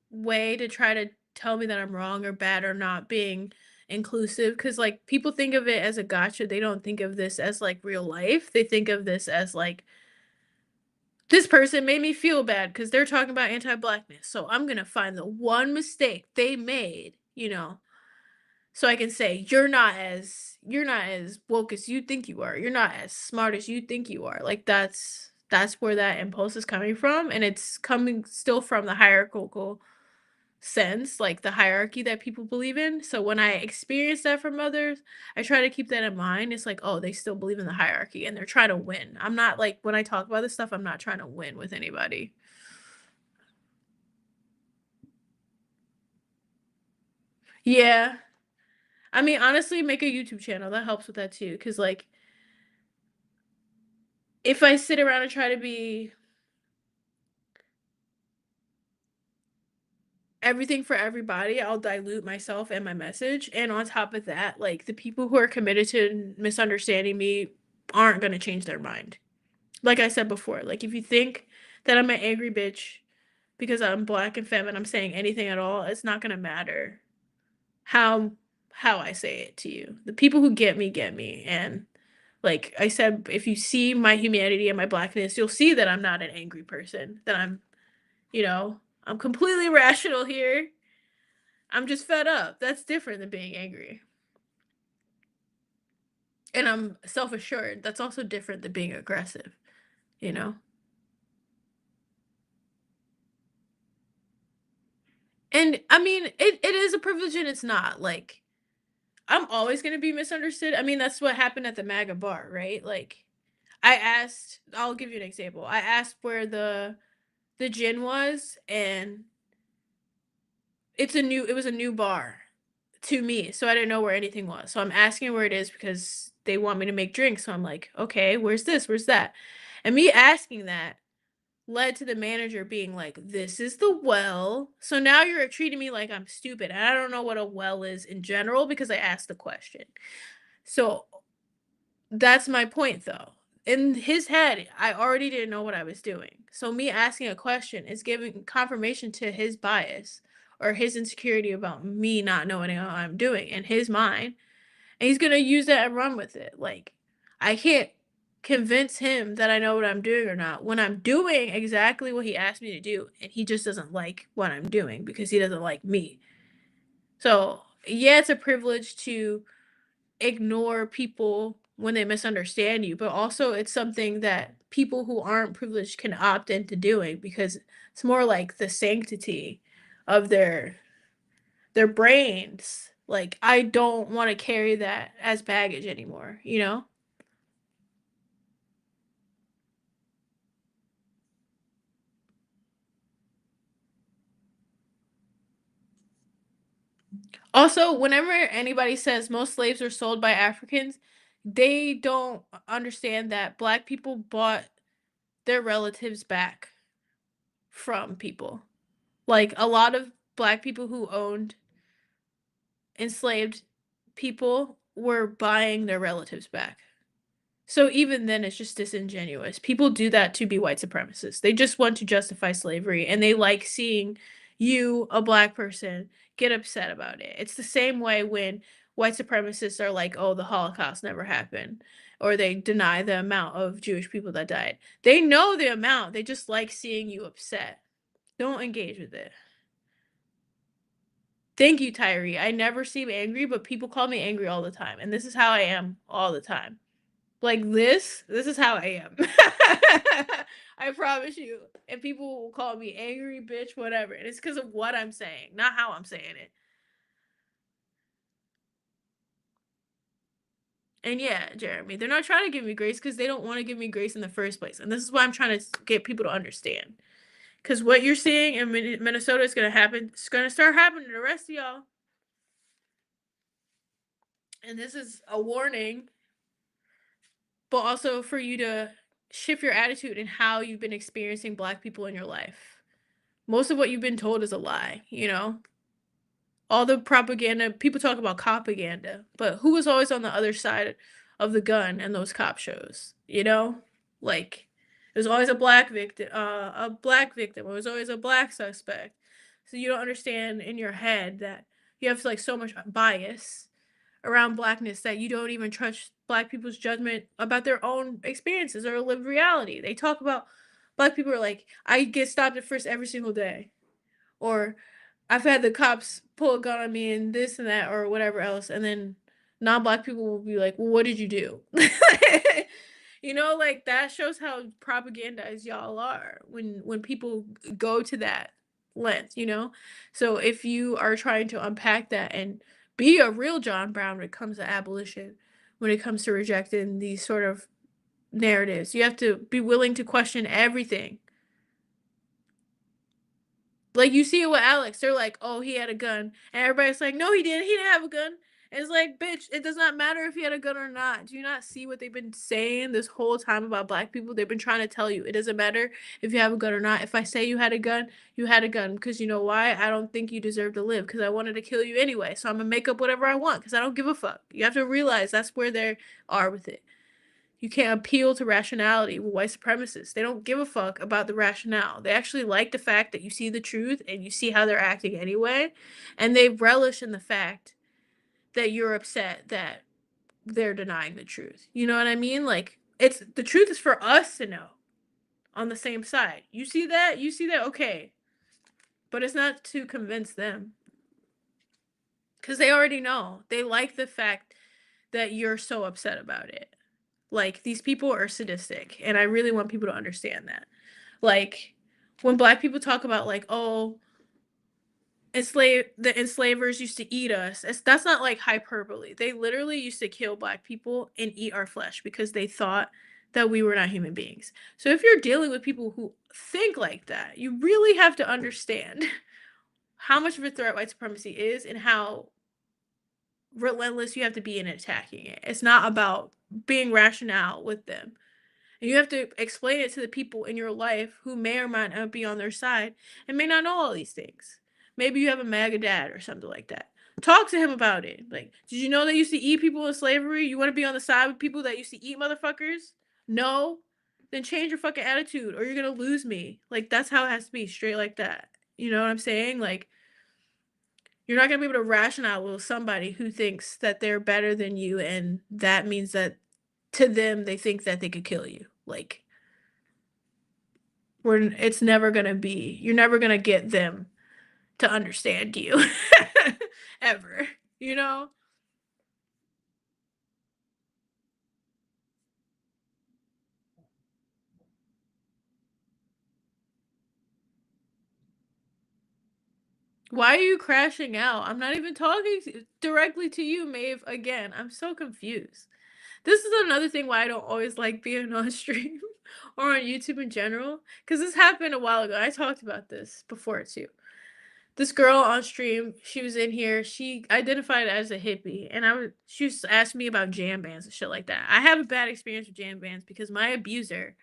way to try to tell me that I'm wrong or bad or not being inclusive. Because like people think of it as a gotcha. They don't think of this as like real life. They think of this as like this person made me feel bad because they're talking about anti-blackness. So I'm gonna find the one mistake they made, so I can say, "You're not as woke as you think you are. You're not as smart as you think you are." Like, that's where that impulse is coming from, and it's coming still from the hierarchical sense, like, the hierarchy that people believe in. So when I experience that from others, I try to keep that in mind. It's like, "Oh, they still believe in the hierarchy, and they're trying to win." I'm not like when I talk about this stuff, I'm not trying to win with anybody. Yeah. I mean, honestly, make a YouTube channel, that helps with that too. Cause like, if I sit around and try to be everything for everybody, I'll dilute myself and my message, and on top of that, like, the people who are committed to misunderstanding me aren't gonna change their mind. Like I said before, like, if you think that I'm an angry bitch because I'm black and femme and I'm saying anything at all, it's not gonna matter how how I say it to you. The people who get me, and like I said, if you see my humanity and my blackness, you'll see that I'm not an angry person, that you know, I'm completely rational here. I'm just fed up. That's different than being angry. And I'm self-assured. That's also different than being aggressive, you know? And I mean, it is a privilege and it's not. Like, I'm always gonna be misunderstood. I mean, that's what happened at the MAGA bar, right? Like, I'll give you an example. I asked where the gin was, and it was a new bar to me, so I didn't know where anything was. So I'm asking where it is because they want me to make drinks. So I'm like, okay, where's this? Where's that? And me asking that led to the manager being like, "This is the well." So now you're treating me like I'm stupid. And I don't know what a well is in general because I asked the question. So that's my point though. In his head, I already didn't know what I was doing. So me asking a question is giving confirmation to his bias or his insecurity about me not knowing what I'm doing in his mind. And he's gonna use that and run with it. Like, I can't convince him that I know what I'm doing or not when I'm doing exactly what he asked me to do, and he just doesn't like what I'm doing because he doesn't like me. So, yeah, it's a privilege to ignore people when they misunderstand you, but also it's something that people who aren't privileged can opt into doing because it's more like the sanctity of their brains. Like, I don't want to carry that as baggage anymore, you know? Also, whenever anybody says most slaves were sold by Africans, they don't understand that black people bought their relatives back from people. Like a lot of black people who owned enslaved people were buying their relatives back. So even then, it's just disingenuous. People do that to be white supremacists. They just want to justify slavery, and they like seeing you, a black person, get upset about it. It's the same way when white supremacists are like, "Oh, the Holocaust never happened," or they deny the amount of Jewish people that died. They know the amount. They just like seeing you upset. Don't engage with it. Thank you, Tyree. I never seem angry, but people call me angry all the time, and this is how I am all the time. Like this is how I am. I promise you. And people will call me angry, bitch, whatever. And it's because of what I'm saying, not how I'm saying it. And yeah, Jeremy, they're not trying to give me grace because they don't want to give me grace in the first place. And this is why I'm trying to get people to understand. Because what you're seeing in Minnesota is going to happen. It's going to start happening to the rest of y'all. And this is a warning, but also for you to shift your attitude in how you've been experiencing black people in your life. Most of what you've been told is a lie, you know? all the propaganda people talk about propaganda, but who was always on the other side of the gun in those cop shows, you know? Like, there's always a black victim, it was always a black suspect. So you don't understand in your head that you have, like, so much bias around blackness that you don't even trust black people's judgment about their own experiences or lived reality. They talk about black people are like, "I get stopped at first every single day," or I've had the cops pull a gun on me and this and that or whatever else, and then non-black people will be like, "Well, what did you do?" You know, like, that shows how propagandized y'all are when people go to that length, you know? So, if you are trying to unpack that and be a real John Brown when it comes to abolition, when it comes to rejecting these sort of narratives, you have to be willing to question everything. Like, you see it with Alex, they're like, "Oh, he had a gun," and everybody's like, "No, he didn't have a gun." And it's like, "Bitch, it does not matter if he had a gun or not. Do you not see what they've been saying this whole time about black people? They've been trying to tell you, it doesn't matter if you have a gun or not. If I say you had a gun, you had a gun, because you know why? I don't think you deserve to live, because I wanted to kill you anyway, so I'm gonna make up whatever I want, because I don't give a fuck." You have to realize that's where they are with it. You can't appeal to rationality with white supremacists. They don't give a fuck about the rationale. They actually like the fact that you see the truth and you see how they're acting anyway. And they relish in the fact that you're upset that they're denying the truth. You know what I mean? Like, it's the truth is for us to know on the same side. You see that? You see that? Okay. But it's not to convince them because they already know. They like the fact that you're so upset about it. Like, these people are sadistic, and I really want people to understand that. Like, when black people talk about, like, "Oh, the enslavers used to eat us," that's not, like, hyperbole. They literally used to kill black people and eat our flesh because they thought that we were not human beings. So if you're dealing with people who think like that, you really have to understand how much of a threat white supremacy is and how relentless you have to be in attacking it. It's not about being rational with them. And you have to explain it to the people in your life who may or might not be on their side and may not know all these things. Maybe you have a MAGA dad or something like that. Talk to him about it. Like, did you know they used to eat people in slavery? You want to be on the side with people that used to eat motherfuckers? No? Then change your fucking attitude or you're going to lose me. Like, that's how it has to be, straight like that. You know what I'm saying? Like, you're not going to be able to rationale with somebody who thinks that they're better than you, and that means that to them, they think that they could kill you. Like, it's never gonna be you're never gonna get them to understand you ever, you know? Why are you crashing out? I'm not even talking directly to you, Maeve. Again, I'm so confused. This is another thing why I don't always like being on stream or on YouTube in general, because this happened a while ago. I talked about this before too. This girl on stream, she was in here, she identified as a hippie, and she was asking me about jam bands and shit like that. I have a bad experience with jam bands because my abuser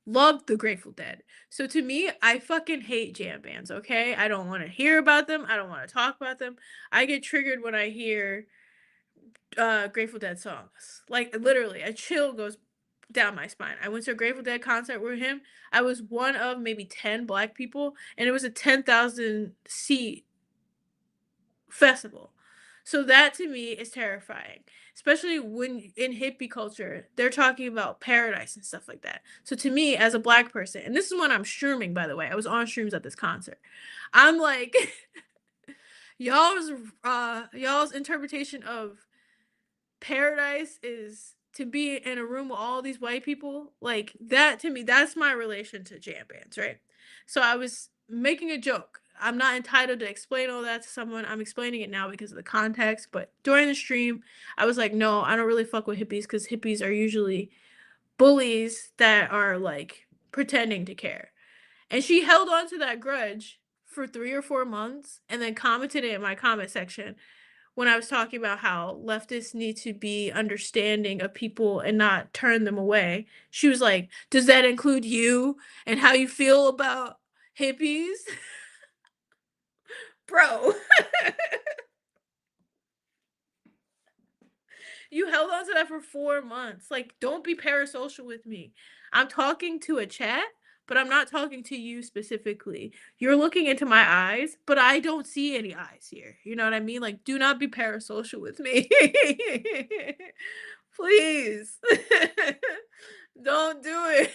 loved the Grateful Dead. So to me, I fucking hate jam bands, okay? I don't want to hear about them. I don't want to talk about them. I get triggered when I hear Grateful Dead songs. Like, literally, a chill goes down my spine. I went to a Grateful Dead concert with him. I was one of maybe 10 black people, and it was a 10,000 seat festival. So that to me is terrifying, especially when in hippie culture, they're talking about paradise and stuff like that. So to me, as a black person, and this is when I'm streaming, by the way, I was on streams at this concert. I'm like, y'all's y'all's interpretation of paradise is to be in a room with all these white people. Like, that to me, that's my relation to jam bands, right? So I was making a joke. I'm not entitled to explain all that to someone. I'm explaining it now because of the context. But during the stream, I was like, no, I don't really fuck with hippies because hippies are usually bullies that are like pretending to care. And she held on to that grudge for 3 or 4 months and then commented it in my comment section when I was talking about how leftists need to be understanding of people and not turn them away. She was like, "Does that include you and how you feel about hippies?" Bro. You held on to that for 4 months. Like, don't be parasocial with me. I'm talking to a chat, but I'm not talking to you specifically. You're looking into my eyes, but I don't see any eyes here. You know what I mean? Like, do not be parasocial with me. Please. Don't do it.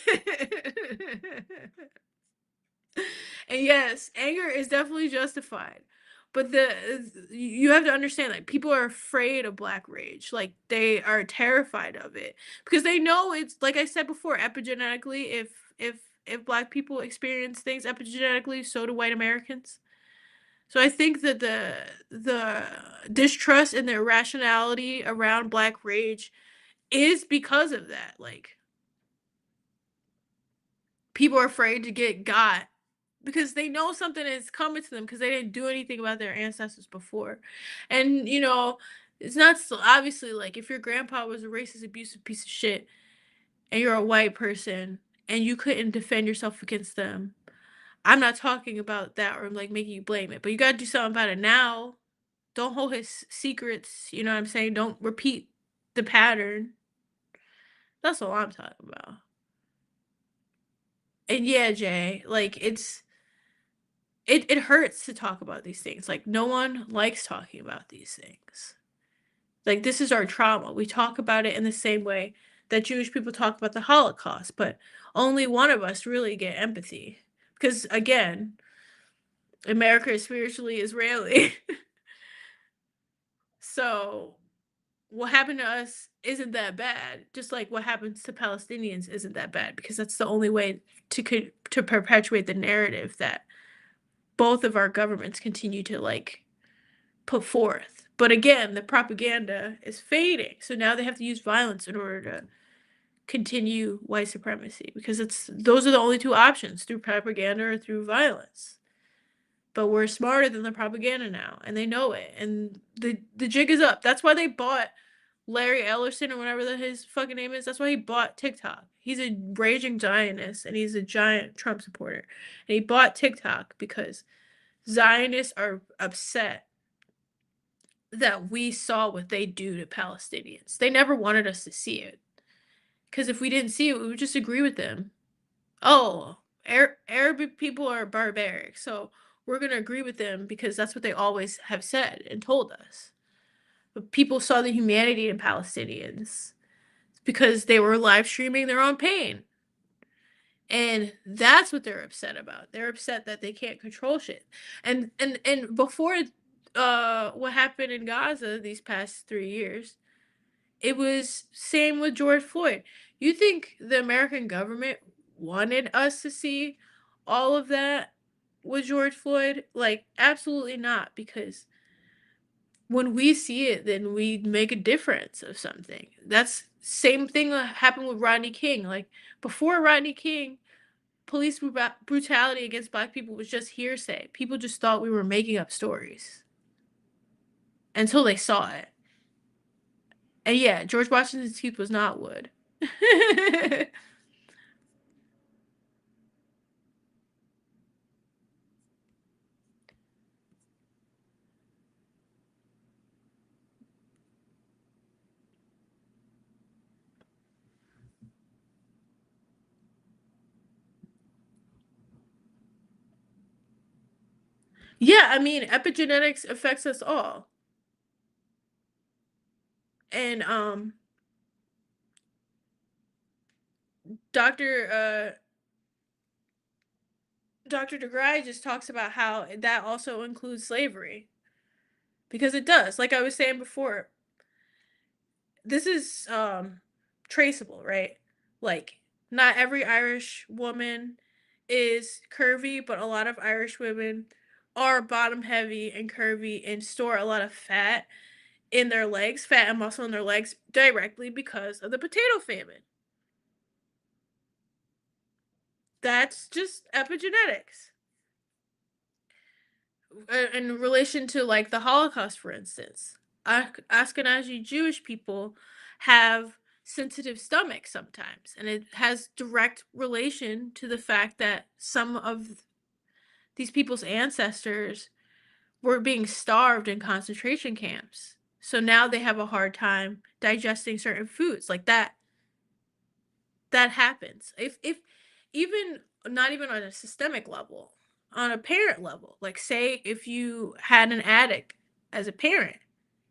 And yes, anger is definitely justified. But you have to understand, like, people are afraid of black rage. Like, they are terrified of it because they know it's, like I said before, epigenetically, if if black people experience things epigenetically, so do white Americans. So I think that the distrust and the irrationality around black rage is because of that. Like, people are afraid to get got because they know something is coming to them because they didn't do anything about their ancestors before. And it's not so obviously, like, if your grandpa was a racist, abusive piece of shit and you're a white person and you couldn't defend yourself against them. I'm not talking about that or like making you blame it, but you gotta do something about it now. Don't hold his secrets, you know what I'm saying? Don't repeat the pattern. That's all I'm talking about. And yeah, Jay, like, it hurts to talk about these things. Like, no one likes talking about these things. Like, this is our trauma. We talk about it in the same way that Jewish people talk about the Holocaust, but only one of us really get empathy. Because again, America is spiritually Israeli. So what happened to us isn't that bad. Just like what happens to Palestinians isn't that bad, because that's the only way to perpetuate the narrative that both of our governments continue to, like, put forth. But again, the propaganda is fading. So now they have to use violence in order to continue white supremacy, because those are the only two options, through propaganda or through violence. But we're smarter than the propaganda now, and they know it. And the jig is up. That's why they bought Larry Ellerson or whatever his fucking name is. That's why he bought TikTok. He's a raging Zionist and he's a giant Trump supporter. And he bought TikTok because Zionists are upset that we saw what they do to Palestinians. They never wanted us to see it. Because if we didn't see it, we would just agree with them. Oh, Arab people are barbaric, so we're going to agree with them because that's what they always have said and told us. But people saw the humanity in Palestinians because they were live streaming their own pain. And that's what they're upset about. They're upset that they can't control shit. And before what happened in Gaza these past 3 years, it was same with George Floyd. You think the American government wanted us to see all of that with George Floyd? Like, absolutely not, because when we see it, then we make a difference of something. That's same thing that happened with Rodney King. Like, before Rodney King, police brutality against black people was just hearsay. People just thought we were making up stories until they saw it. And yeah, George Washington's teeth was not wood. Yeah, I mean, epigenetics affects us all. And Dr. Dr. DeGray just talks about how that also includes slavery. Because it does. Like I was saying before, this is traceable, right? Like, not every Irish woman is curvy, but a lot of Irish women are bottom heavy and curvy and store a lot of fat in their legs, fat and muscle in their legs, directly because of the potato famine. That's just epigenetics. In relation to, like, the Holocaust, for instance, Ashkenazi Jewish people have sensitive stomachs sometimes, and it has direct relation to the fact that some of these people's ancestors were being starved in concentration camps. So now they have a hard time digesting certain foods like that happens. If even not even on a systemic level, on a parent level, like say if you had an addict as a parent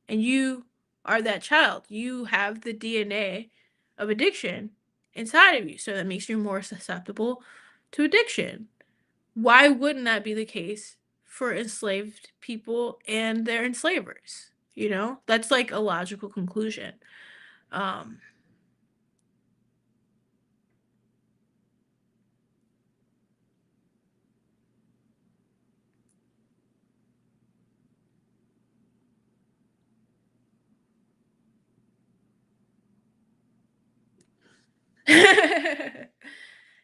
and you are that child, you have the DNA of addiction inside of you. So that makes you more susceptible to addiction. Why wouldn't that be the case for enslaved people and their enslavers? You know, that's like a logical conclusion. Um,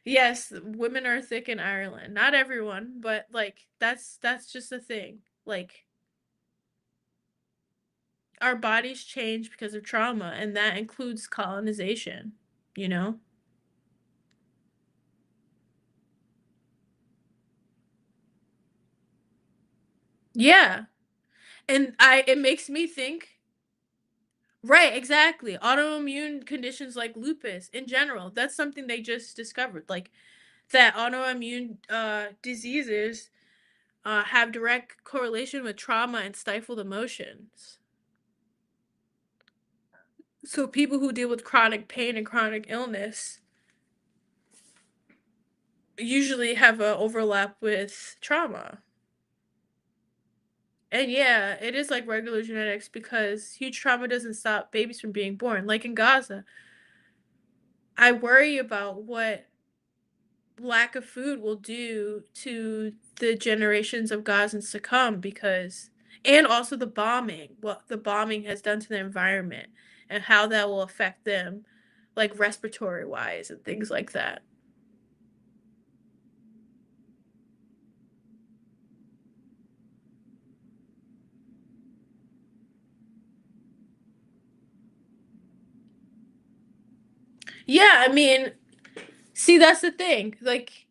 yes, women are thick in Ireland. Not everyone, but like that's just a thing. Like our bodies change because of trauma, and that includes colonization, you know? Yeah. And I it makes me think right, exactly. Autoimmune conditions like lupus in general, that's something they just discovered. Like that autoimmune diseases have direct correlation with trauma and stifled emotions. So people who deal with chronic pain and chronic illness usually have a overlap with trauma. And yeah, it is like regular genetics because huge trauma doesn't stop babies from being born. Like in Gaza, I worry about what lack of food will do to the generations of Gazans to come because and also the bombing, what the bombing has done to the environment and how that will affect them like respiratory wise and things like that. Yeah, I mean, see that's the thing. Like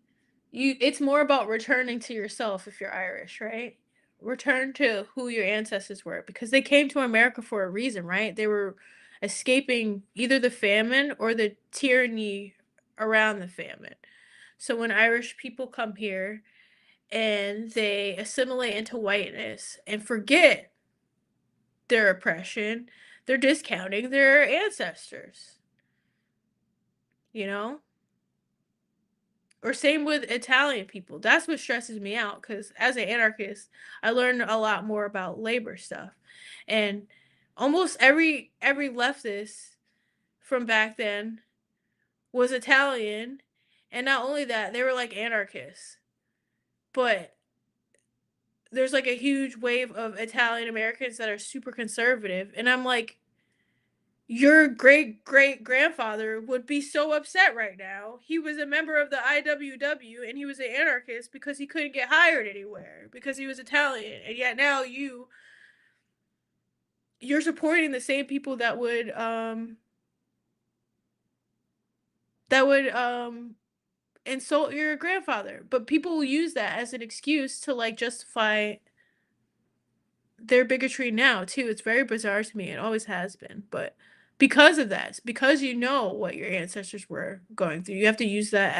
you it's more about returning to yourself if you're Irish, right? Return to who your ancestors were because they came to America for a reason, right? They were escaping either the famine or the tyranny around the famine. So when Irish people come here and they assimilate into whiteness and forget their oppression, they're discounting their ancestors, you know? Or same with Italian people. That's what stresses me out because as an anarchist, I learned a lot more about labor stuff. And almost every leftist from back then was Italian. And not only that, they were like anarchists. But there's like a huge wave of Italian Americans that are super conservative. And I'm like, your great great grandfather would be so upset right now. He was a member of the IWW and he was an anarchist because he couldn't get hired anywhere because he was Italian. And yet now you're supporting the same people that would insult your grandfather. But people will use that as an excuse to like justify their bigotry now too. It's very bizarre to me. It always has been. But because of that, because you know what your ancestors were going through, you have to use that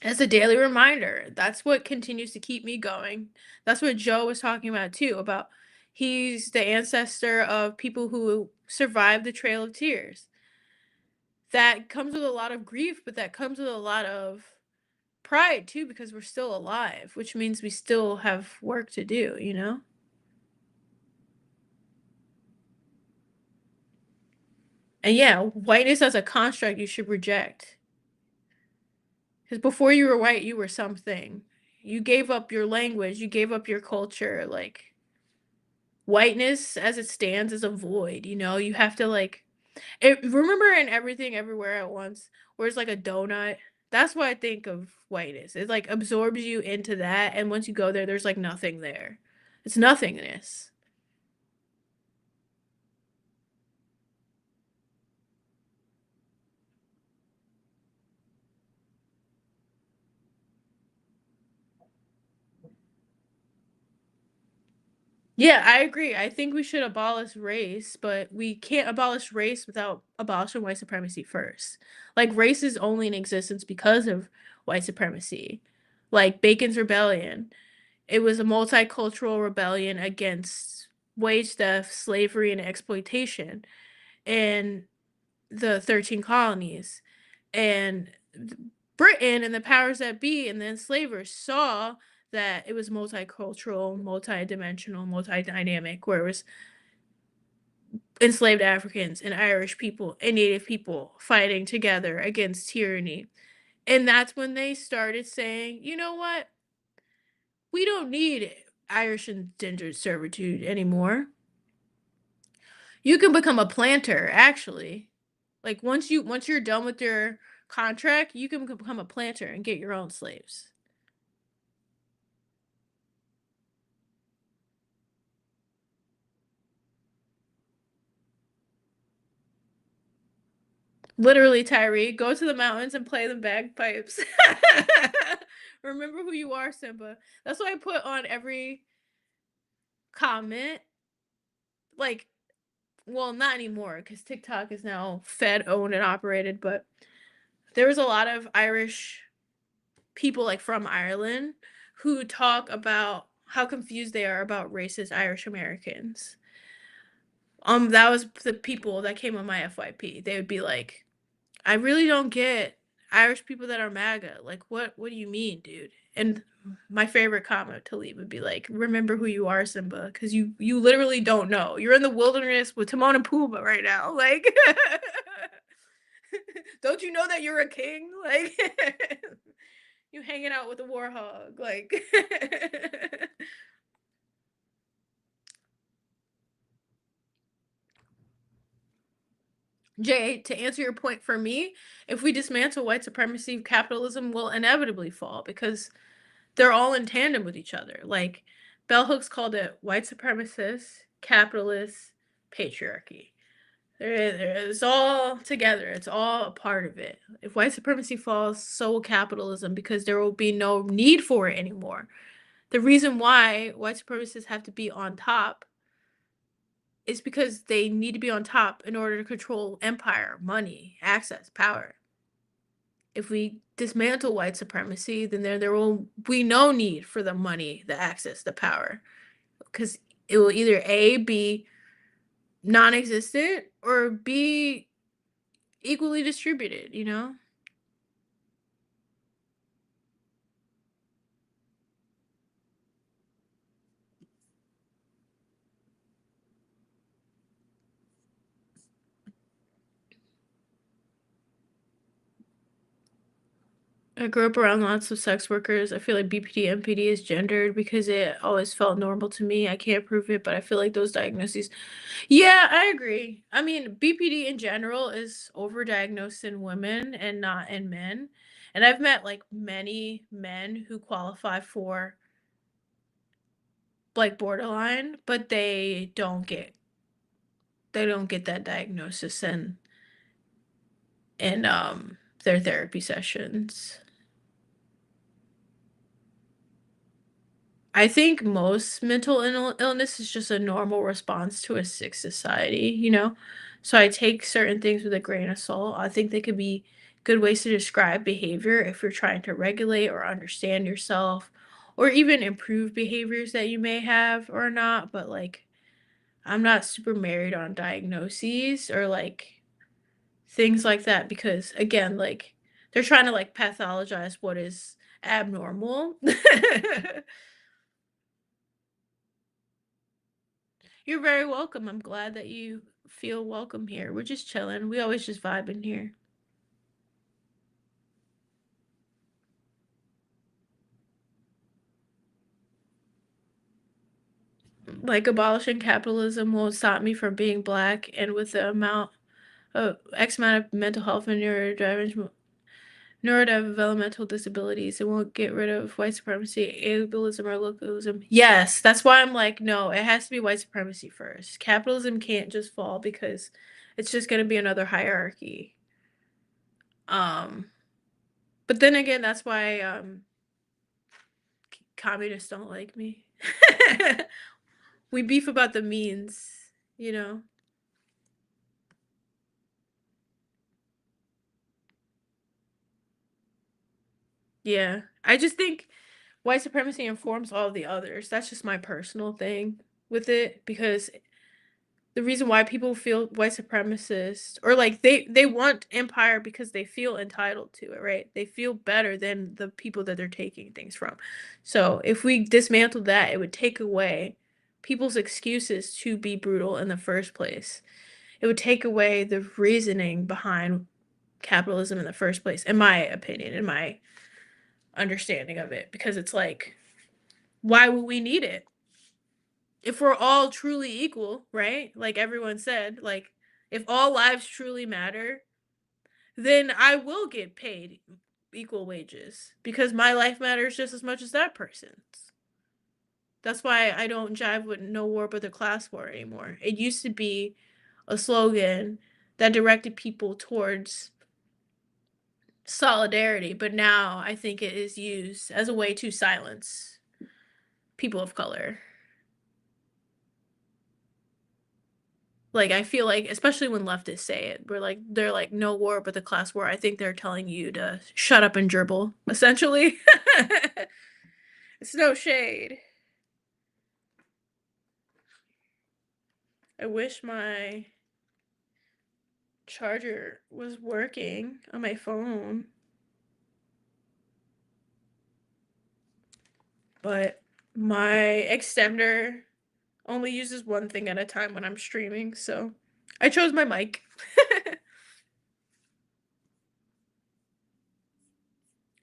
as a daily reminder. That's what continues to keep me going. That's what Joe was talking about too, about he's the ancestor of people who survived the Trail of Tears. That comes with a lot of grief, but that comes with a lot of pride too, because we're still alive, which means we still have work to do, you know? And yeah, whiteness as a construct you should reject. Because before you were white, you were something. You gave up your language, you gave up your culture. Like, whiteness as it stands is a void, you know? You have to, like, remember in Everything Everywhere at Once, where it's like a donut? That's what I think of whiteness. It, like, absorbs you into that, and once you go there, there's, like, nothing there. It's nothingness. Yeah, I agree. I think we should abolish race, but we can't abolish race without abolishing white supremacy first. Like, race is only in existence because of white supremacy. Like, Bacon's Rebellion, it was a multicultural rebellion against wage theft, slavery, and exploitation in the 13 colonies. And Britain and the powers that be and the enslavers saw that it was multicultural, multidimensional, multi-dynamic, where it was enslaved Africans and Irish people and Native people fighting together against tyranny. And that's when they started saying, you know what? We don't need Irish indentured servitude anymore. You can become a planter, actually. Like once you're done with your contract, you can become a planter and get your own slaves. Literally, Tyree, go to the mountains and play the bagpipes. Remember who you are, Simba. That's what I put on every comment. Like, well, not anymore because TikTok is now Fed owned and operated, but there was a lot of Irish people like from Ireland who talk about how confused they are about racist Irish Americans. That was the people that came on my FYP. They would be like, I really don't get Irish people that are MAGA. Like, what do you mean, dude? And my favorite comment to leave would be like, remember who you are, Simba, because you literally don't know. You're in the wilderness with Timon and Pumbaa right now. Like, don't you know that you're a king? Like, you hanging out with a warhog. Like, Jay, to answer your point for me, if we dismantle white supremacy, capitalism will inevitably fall because they're all in tandem with each other. Like Bell Hooks called it white supremacist, capitalist, patriarchy. It's all together. It's all a part of it. If white supremacy falls, so will capitalism because there will be no need for it anymore. The reason why white supremacists have to be on top is because they need to be on top in order to control empire, money, access, power. If we dismantle white supremacy, then there will be no need for the money, the access, the power, because it will either A, be non-existent or B, equally distributed, you know? I grew up around lots of sex workers. I feel like BPD, MPD is gendered because it always felt normal to me. I can't prove it, but I feel like those diagnoses. Yeah, I agree. I mean, BPD in general is overdiagnosed in women and not in men. And I've met like many men who qualify for like borderline, but they don't get that diagnosis in their therapy sessions. I think most mental illness is just a normal response to a sick society, you know? So I take certain things with a grain of salt. I think they could be good ways to describe behavior if you're trying to regulate or understand yourself or even improve behaviors that you may have or not. But like, I'm not super married on diagnoses or like things like that because, again, like, they're trying to like pathologize what is abnormal. You're very welcome. I'm glad that you feel welcome here. We're just chilling. We always just vibing here. Like abolishing capitalism won't stop me from being black, and with the amount of X amount of mental health and neurodevelopmental disabilities, it won't get rid of white supremacy, ableism, or localism. Yes, that's why I'm like, no, it has to be white supremacy first. Capitalism can't just fall because it's just gonna be another hierarchy. Um, but then again, that's why communists don't like me. We beef about the means, you know? Yeah. I just think white supremacy informs all the others. That's just my personal thing with it because the reason why people feel white supremacist or like they want empire because they feel entitled to it, right? They feel better than the people that they're taking things from. So if we dismantled that, it would take away people's excuses to be brutal in the first place. It would take away the reasoning behind capitalism in the first place, in my opinion, in my understanding of it, because it's like, why would we need it? If we're all truly equal, right? Like everyone said, like if all lives truly matter, then I will get paid equal wages because my life matters just as much as that person's. That's why I don't jive with no war but the class war anymore. It used to be a slogan that directed people towards solidarity, but now I think it is used as a way to silence people of color. Like I feel like, especially when leftists say it, we're like they're like no war but the class war. I think they're telling you to shut up and gerbil, essentially. It's no shade. I wish my charger was working on my phone, but my extender only uses one thing at a time when I'm streaming, so I chose my mic.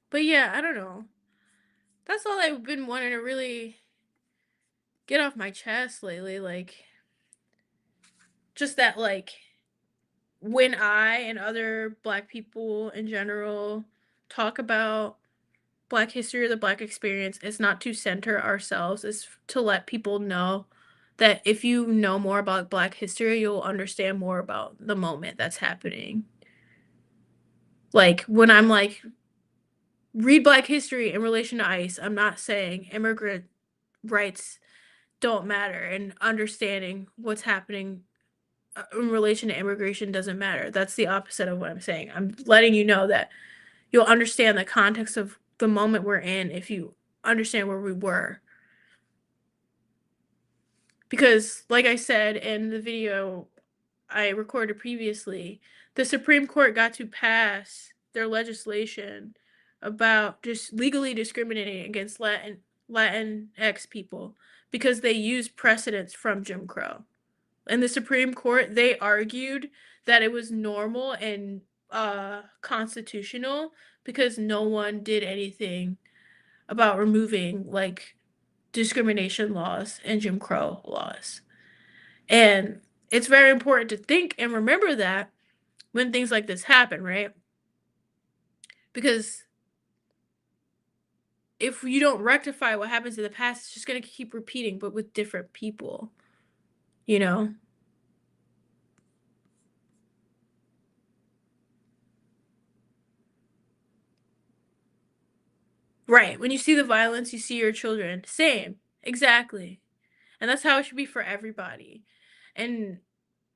But yeah, I don't know. That's all I've been wanting to really get off my chest lately. Like, just that, like, when I and other Black people in general talk about Black history or the Black experience, it's not to center ourselves, it's to let people know that if you know more about Black history, you'll understand more about the moment that's happening. Like, when I'm like, read Black history in relation to ICE, I'm not saying immigrant rights don't matter and understanding what's happening in relation to immigration doesn't matter. That's the opposite of what I'm saying. I'm letting you know that you'll understand the context of the moment we're in if you understand where we were. Because, like I said in the video I recorded previously, the Supreme Court got to pass their legislation about just legally discriminating against Latinx people because they used precedents from Jim Crow. In the Supreme Court, they argued that it was normal and constitutional because no one did anything about removing like discrimination laws and Jim Crow laws. And it's very important to think and remember that when things like this happen, right? Because if you don't rectify what happens in the past, it's just going to keep repeating, but with different people, you know? Right. When you see the violence, you see your children. Same. Exactly. And that's how it should be for everybody. And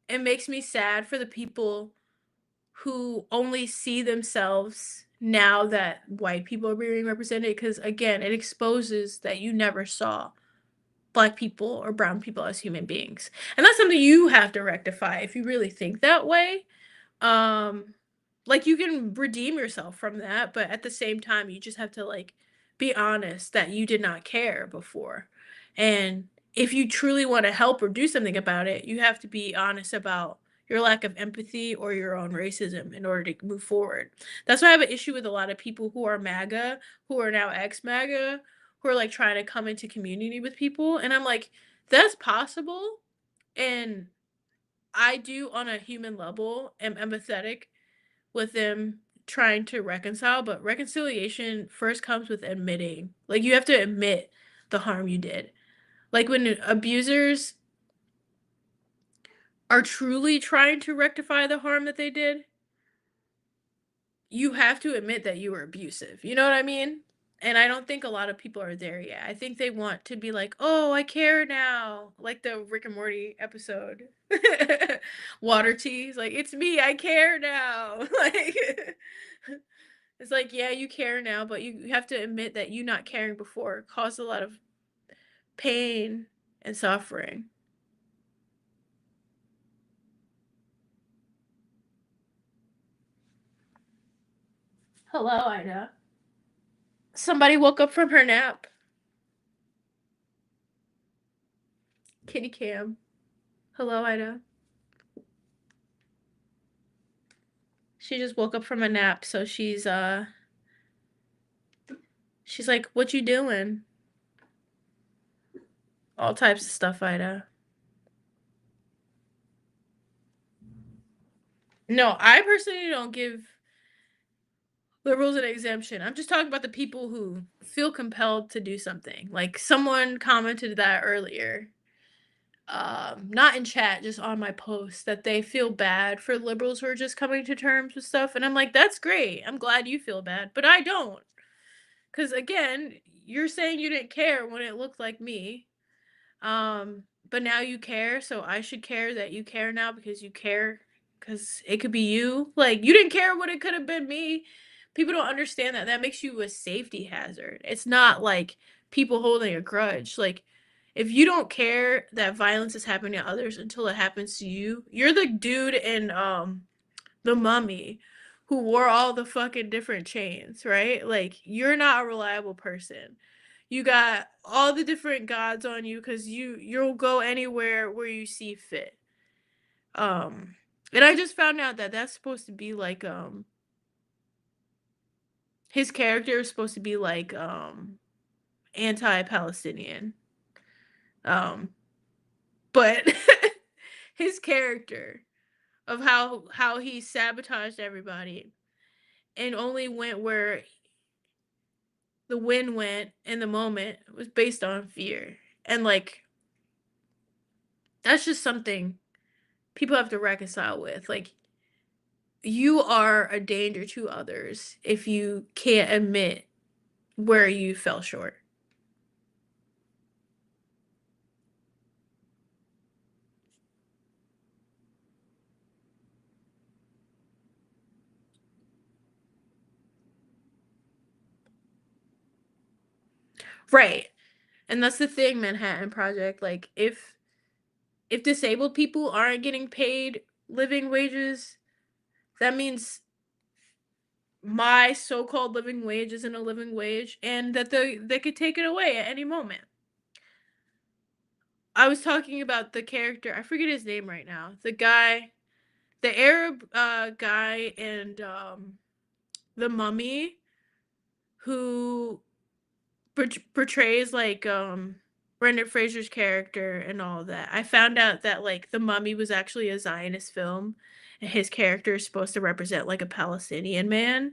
it makes me sad for the people who only see themselves now that white people are being represented because again, it exposes that you never saw Black people or brown people as human beings. And that's something you have to rectify if you really think that way. Um, like you can redeem yourself from that, but at the same time, you just have to like be honest that you did not care before. And if you truly want to help or do something about it, you have to be honest about your lack of empathy or your own racism in order to move forward. That's why I have an issue with a lot of people who are MAGA, who are now ex MAGA, who are like trying to come into community with people. And I'm like, that's possible. And I do, on a human level, am empathetic with them trying to reconcile, but reconciliation first comes with admitting. Like, you have to admit the harm you did. Like, when abusers are truly trying to rectify the harm that they did, you have to admit that you were abusive. You know what I mean? And I don't think a lot of people are there yet. I think they want to be like, "Oh, I care now," like the Rick and Morty episode. Water teas, like, "It's me, I care now." Like, it's like, yeah, you care now, but you have to admit that you not caring before caused a lot of pain and suffering. Hello, Ida. Somebody woke up from her nap. Kitty Cam. Hello, Ida. She just woke up from a nap, so she's like, "What you doing?" All types of stuff, Ida. No, I personally don't give liberals an exemption. I'm just talking about the people who feel compelled to do something. Like someone commented that earlier. Not in chat, just on my post that they feel bad for liberals who are just coming to terms with stuff. And I'm like, that's great. I'm glad you feel bad, but I don't. Cause again, you're saying you didn't care when it looked like me. But now you care, so I should care that you care now because you care because it could be you. Like you didn't care when it could have been me. People don't understand that. That makes you a safety hazard. It's not like people holding a grudge. Like if you don't care that violence is happening to others until it happens to you, you're the dude in The Mummy who wore all the fucking different chains, right? Like you're not a reliable person. You got all the different gods on you because you'll go anywhere where you see fit. Um, and I just found out that that's supposed to be like his character is supposed to be like anti-Palestinian. Um, but his character of how he sabotaged everybody and only went where the wind went in the moment was based on fear. And like that's just something people have to reconcile with. Like you are a danger to others if you can't admit where you fell short. Right. And that's the thing, Manhattan Project. Like if disabled people aren't getting paid living wages, that means my so-called living wage isn't a living wage and that they could take it away at any moment. I was talking about the character, I forget his name right now. The guy, the Arab guy and the mummy who portrays like Brendan Fraser's character and all that. I found out that like the mummy was actually a Zionist film and his character is supposed to represent like a Palestinian man.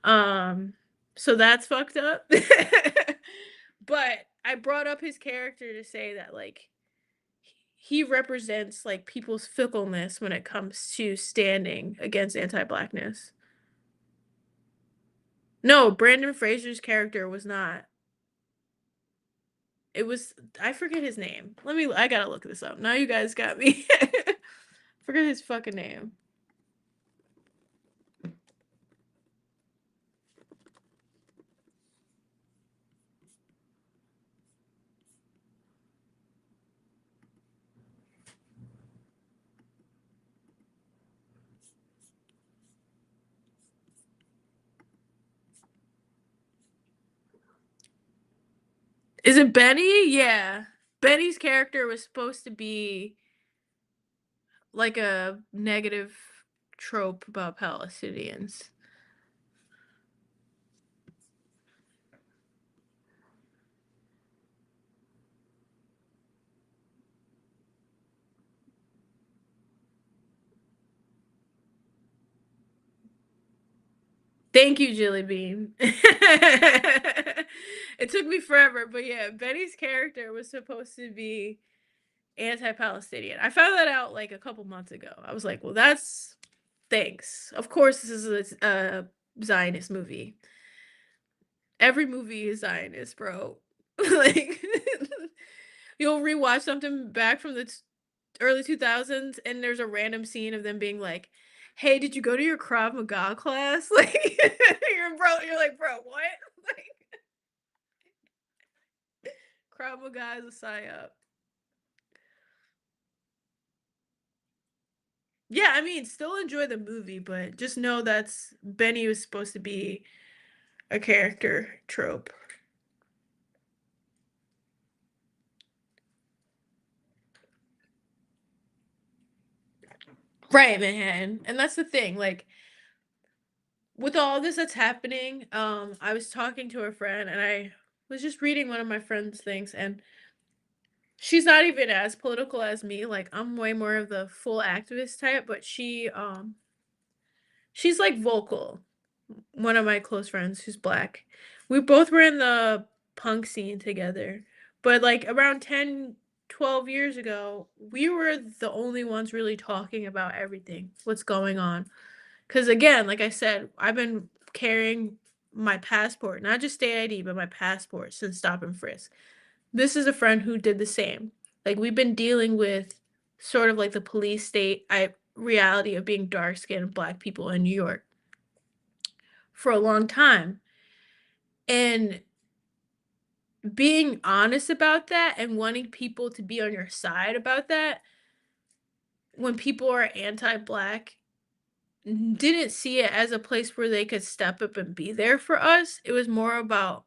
Um so that's fucked up. But I brought up his character to say that like he represents like people's fickleness when it comes to standing against anti-blackness. No, Brandon Fraser's character was not. It was I forget his name. I gotta look this up. Now you guys got me. Forget his fucking name. Is it Benny? Yeah. Benny's character was supposed to be like a negative trope about Palestinians. Thank you, Jilly Bean. It took me forever, but yeah, Benny's character was supposed to be anti-Palestinian. I found that out like a couple months ago. I was like, well, that's thanks. Of course, this is a Zionist movie. Every movie is Zionist, bro. Like, you'll rewatch something back from the early 2000s, and there's a random scene of them being like, "Hey, did you go to your Krav Maga class?" Like, you're like, "Bro, what?" Like, Krav Maga is a psyop. Yeah, I mean, still enjoy the movie, but just know that's Benny was supposed to be a character trope. Right, Manhattan. And that's the thing, like, with all this that's happening, I was talking to a friend and I was just reading one of my friend's things, and she's not even as political as me. Like, I'm way more of the full activist type, but she's like vocal. One of my close friends who's black. We both were in the punk scene together. But like around 10, 12 years ago, we were the only ones really talking about everything, what's going on. Cuz again, like I said, I've been carrying my passport, not just state ID, but my passport since Stop and Frisk. This is a friend who did the same. Like we've been dealing with sort of like the police state I reality of being dark-skinned black people in New York for a long time. And being honest about that and wanting people to be on your side about that when people are anti-black didn't see it as a place where they could step up and be there for us. It was more about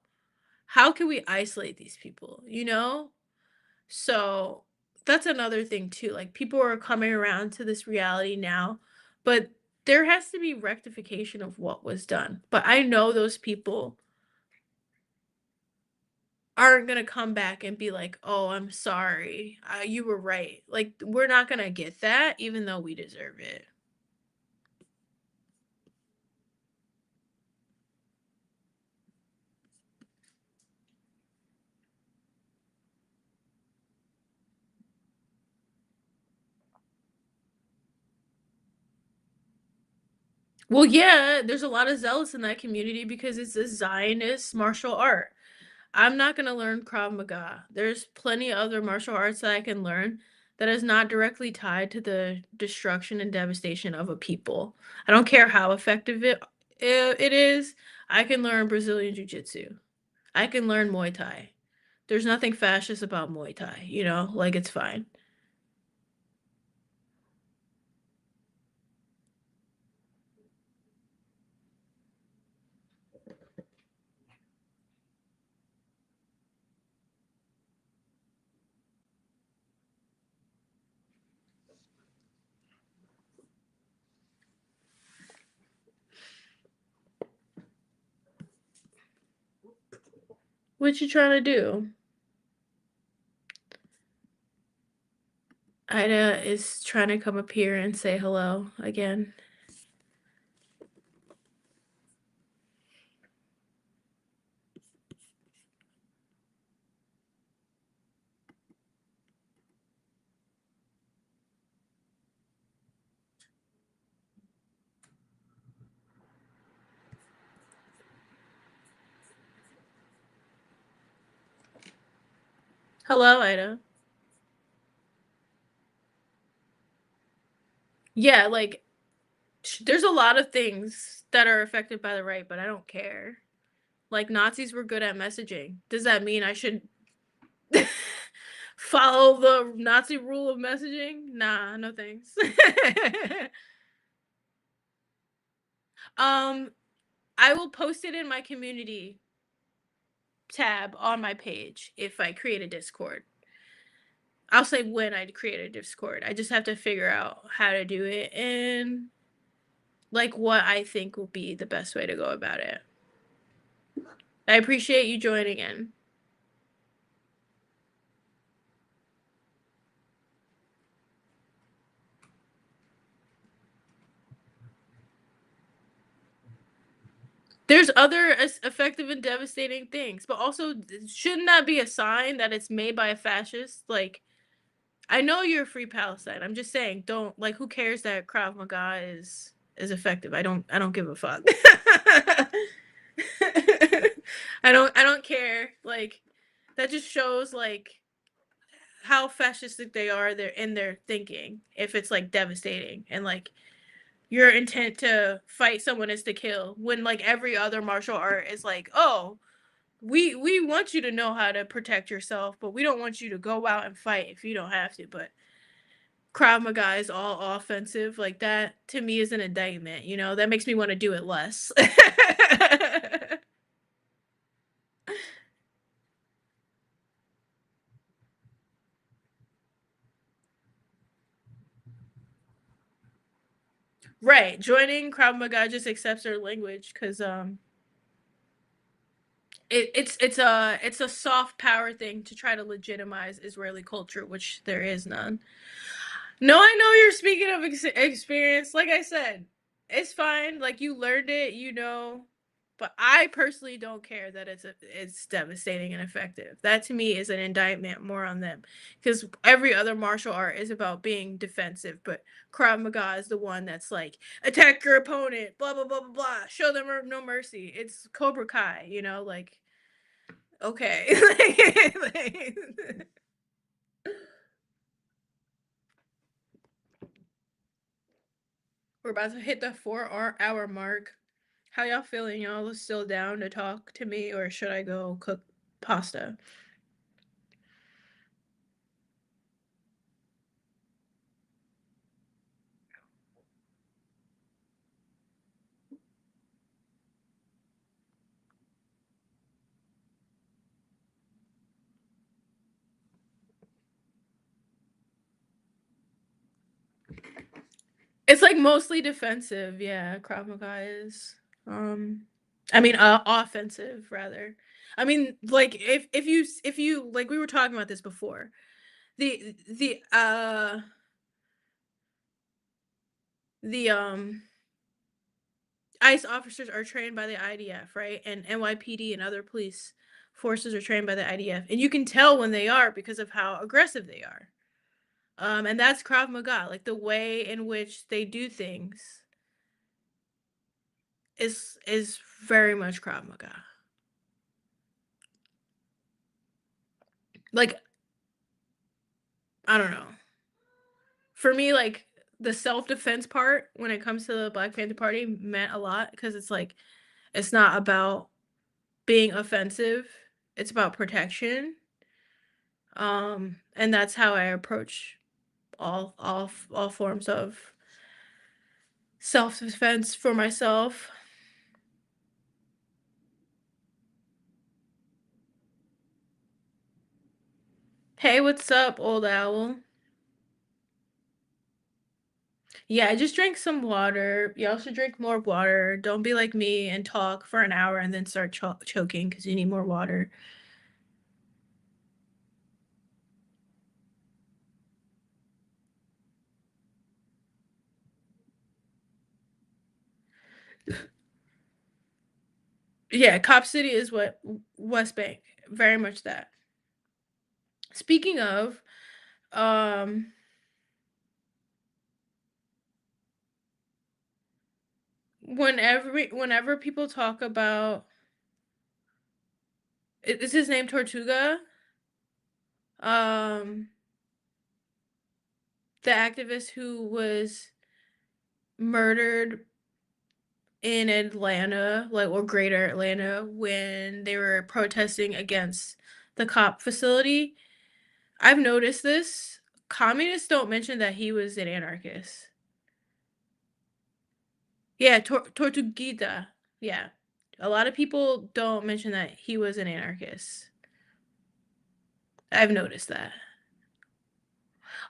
how can we isolate these people, you know? So that's another thing too. Like people are coming around to this reality now, but there has to be rectification of what was done. But I know those people aren't gonna come back and be like, "Oh, I'm sorry. You were right." Like, we're not gonna get that even though we deserve it. Well, yeah, there's a lot of zealots in that community because it's a Zionist martial art. I'm not gonna learn Krav Maga. There's plenty of other martial arts that I can learn that is not directly tied to the destruction and devastation of a people. I don't care how effective it is. I can learn Brazilian Jiu-Jitsu. I can learn Muay Thai. There's nothing fascist about Muay Thai, you know? Like, it's fine. What you trying to do? Ida is trying to come up here and say hello again. Hello, Ida. Yeah, like, there's a lot of things that are affected by the right, but I don't care. Like, Nazis were good at messaging. Does that mean I should follow the Nazi rule of messaging? Nah, no thanks. um, I will post it in my community tab on my page if I create a Discord. I'll say when I create a Discord. I just have to figure out how to do it and like what I think will be the best way to go about it. I appreciate you joining in. There's other effective and devastating things, but also shouldn't that be a sign that it's made by a fascist? Like, I know you're free Palestine. I'm just saying, don't like. Who cares that Krav Maga is effective? I don't. I don't give a fuck. I don't care. Like that just shows like how fascistic they are there in their thinking if it's like devastating and like your intent to fight someone is to kill when like every other martial art is like, oh, we want you to know how to protect yourself, but we don't want you to go out and fight if you don't have to. But Krav Maga is all offensive. Like that to me is an indictment, you know? That makes me want to do it less. Right. Joining Krav Maga just accepts their language because it's a soft power thing to try to legitimize Israeli culture, which there is none. No, I know you're speaking of experience. Like I said, it's fine. Like you learned it, you know. But I personally don't care that it's devastating and effective. That to me is an indictment more on them, because every other martial art is about being defensive, but Krav Maga is the one that's like attack your opponent, blah blah blah blah blah, show them no mercy. It's Cobra Kai, you know, like okay. We're about to hit the 4 hour mark. How y'all feeling? Y'all still down to talk to me, or should I go cook pasta? It's like mostly defensive, yeah. Krav Maga is. Um, I mean, offensive rather. I mean, like if you like we were talking about this before. The ICE officers are trained by the IDF, right? And NYPD and other police forces are trained by the IDF, and you can tell when they are because of how aggressive they are. And that's Krav Maga. Like the way in which they do things is very much Krav Maga. Like I don't know. For me, like the self defense part when it comes to the Black Panther Party meant a lot because it's like it's not about being offensive; it's about protection. And that's how I approach all forms of self defense for myself. Hey, what's up, old owl? Yeah, I just drank some water. You also drink more water. Don't be like me and talk for an hour and then start choking because you need more water. Yeah, Cop City is what West Bank. Very much that. Speaking of, um, whenever people talk about, is his name Tortuga? Um, the activist who was murdered in Atlanta, like or Greater Atlanta, when they were protesting against the cop facility. I've noticed this. Communists don't mention that he was an anarchist. Yeah, Tortuguita. Yeah. A lot of people don't mention that he was an anarchist. I've noticed that.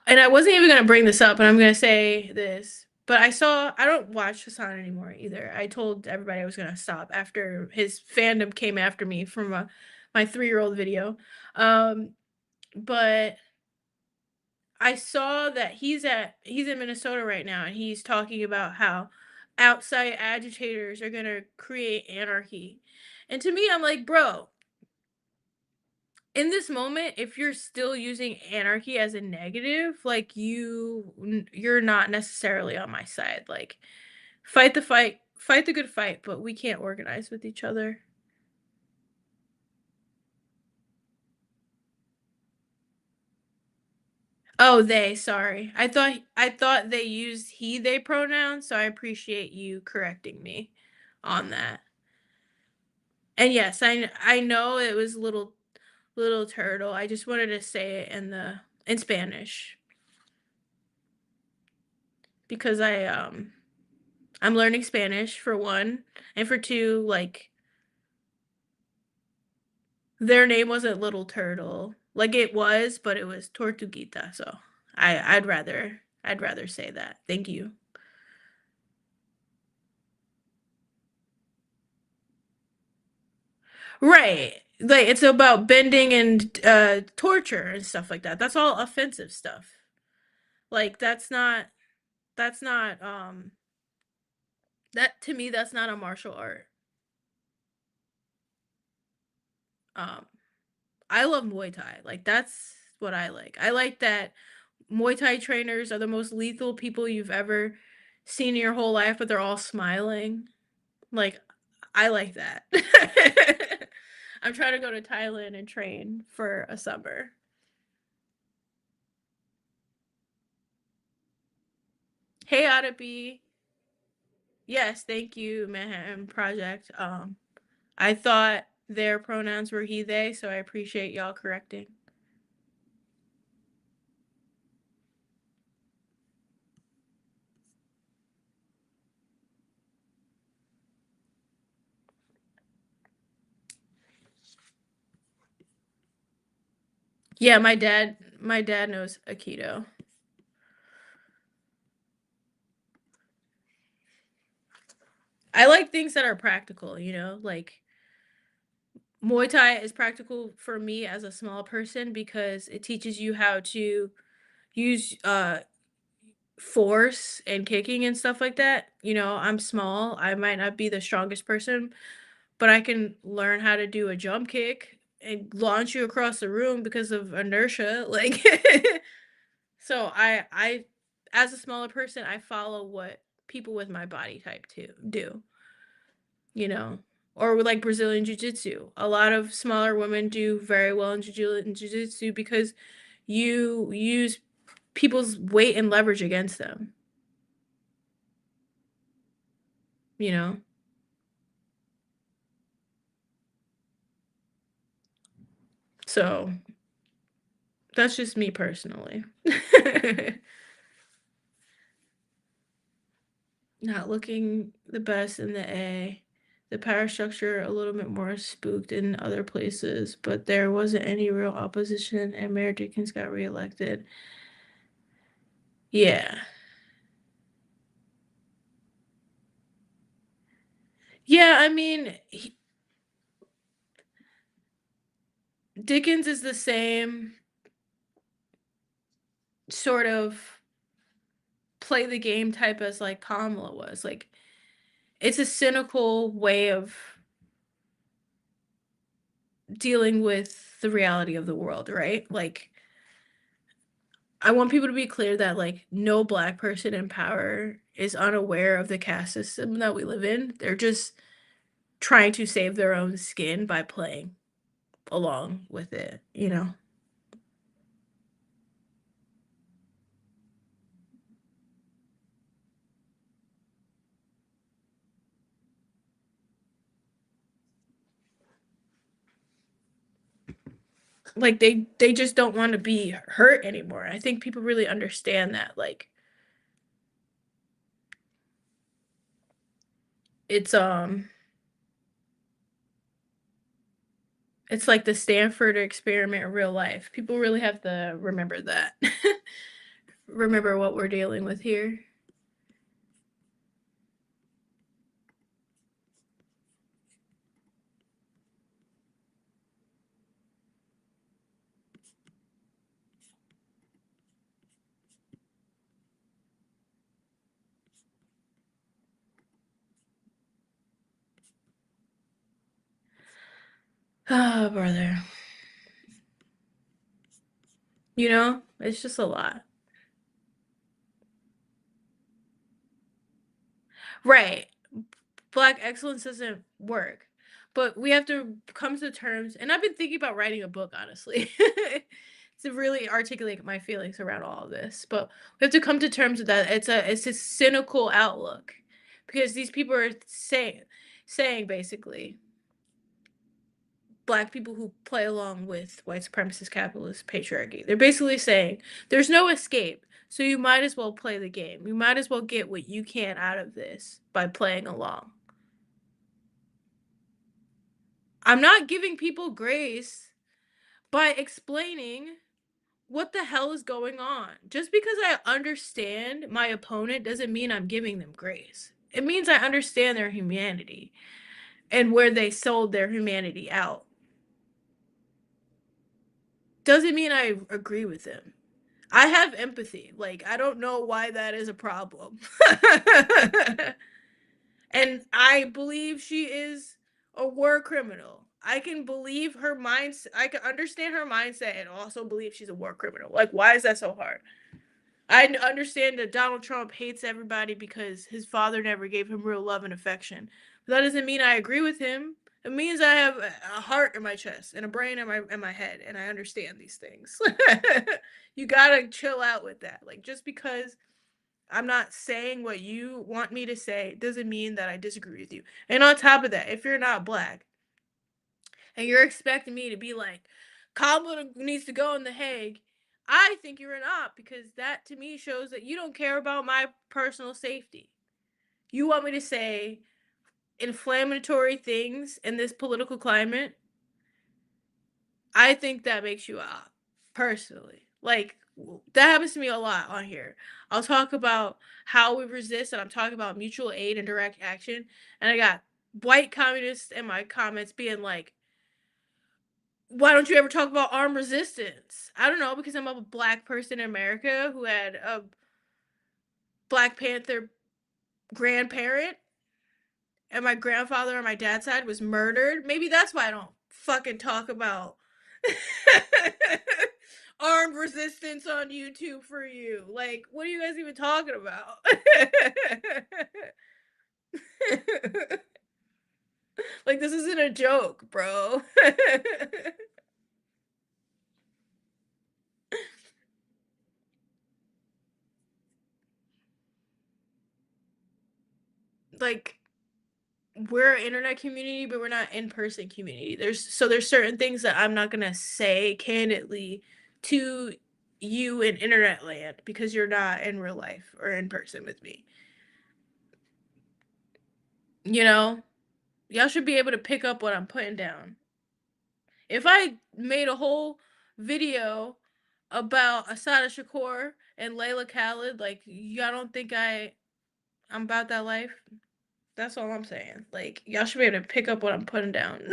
And I wasn't even going to bring this up, but I'm going to say this. But I don't watch Hassan anymore either. I told everybody I was going to stop after his fandom came after me from my 3-year-old video. Um, but I saw that he's in Minnesota right now and he's talking about how outside agitators are going to create anarchy. And to me I'm like, "Bro, in this moment if you're still using anarchy as a negative, like you're not necessarily on my side. Like fight the good fight, but we can't organize with each other." Oh, they, sorry. I thought they used he, they pronouns, so I appreciate you correcting me on that. And yes, I know it was little turtle. I just wanted to say it in Spanish because I'm learning Spanish for one, and for two, like their name wasn't Little Turtle. Like it was, but it was Tortuguita, so I'd rather say that. Thank you. Right. Like it's about bending and torture and stuff like that. That's all offensive stuff. Like that's not that to me that's not a martial art. Um I love Muay Thai. Like that's what I like. I like that Muay Thai trainers are the most lethal people you've ever seen in your whole life, but they're all smiling. Like I like that. I'm trying to go to Thailand and train for a summer. Hey Ottaby. Yes, thank you, Manhattan Project. I thought their pronouns were he, they, so I appreciate y'all correcting. Yeah, my dad knows Aikido. I like things that are practical, like Muay Thai is practical for me as a small person because it teaches you how to use force and kicking and stuff like that. I'm small. I might not be the strongest person, but I can learn how to do a jump kick and launch you across the room because of inertia. Like so I as a smaller person, I follow what people with my body type to do, you know. Or with like Brazilian jiu-jitsu. A lot of smaller women do very well in jiu-jitsu because you use people's weight and leverage against them, you know. So that's just me personally. Not looking the best in the A. The power structure a little bit more spooked in other places, but there wasn't any real opposition and Mayor Dickens got reelected. Yeah. Yeah, I mean, Dickens is the same sort of play the game type as like Kamala was. Like it's a cynical way of dealing with the reality of the world, right? Like I want people to be clear that like no black person in power is unaware of the caste system that we live in. They're just trying to save their own skin by playing along with it. Like they just don't want to be hurt anymore. I think people really understand that. Like it's it's like the Stanford experiment in real life. People really have to remember that. Remember what we're dealing with here. Oh, brother. It's just a lot. Right. Black excellence doesn't work. But we have to come to terms, and I've been thinking about writing a book, honestly, to really articulate my feelings around all of this, but we have to come to terms with that. It's a cynical outlook because these people are saying basically black people who play along with white supremacist capitalist patriarchy. They're basically saying there's no escape. So you might as well play the game. You might as well get what you can out of this by playing along. I'm not giving people grace by explaining what the hell is going on. Just because I understand my opponent doesn't mean I'm giving them grace. It means I understand their humanity and where they sold their humanity out. Doesn't mean I agree with them. I have empathy. Like, I don't know why that is a problem. And I believe she is a war criminal. I can believe her mindset. I can understand her mindset and also believe she's a war criminal. Like, why is that so hard? I understand that Donald Trump hates everybody because his father never gave him real love and affection. But that doesn't mean I agree with him. It means I have a heart in my chest and a brain in my head, and I understand these things. You gotta chill out with that. Like, just because I'm not saying what you want me to say doesn't mean that I disagree with you. And on top of that, if you're not black and you're expecting me to be like, Kamala needs to go in The Hague, I think you're an op because that to me shows that you don't care about my personal safety. You want me to say inflammatory things in this political climate? I think that makes you a op, personally. Like, that happens to me a lot on here. I'll talk about how we resist, and I'm talking about mutual aid and direct action. And I got white communists in my comments being like, why don't you ever talk about armed resistance? I don't know, because I'm a black person in America who had a Black Panther grandparent, and my grandfather on my dad's side was murdered. Maybe that's why I don't fucking talk about armed resistance on YouTube for you. Like, what are you guys even talking about? Like, this isn't a joke, bro. Like, we're an internet community, but we're not in-person community. There's certain things that I'm not gonna say candidly to you in internet land because you're not in real life or in person with me. You know? Y'all should be able to pick up what I'm putting down. If I made a whole video about Asada Shakur and Layla Khaled, like, y'all don't think I'm about that life? That's all I'm saying. Like, y'all should be able to pick up what I'm putting down.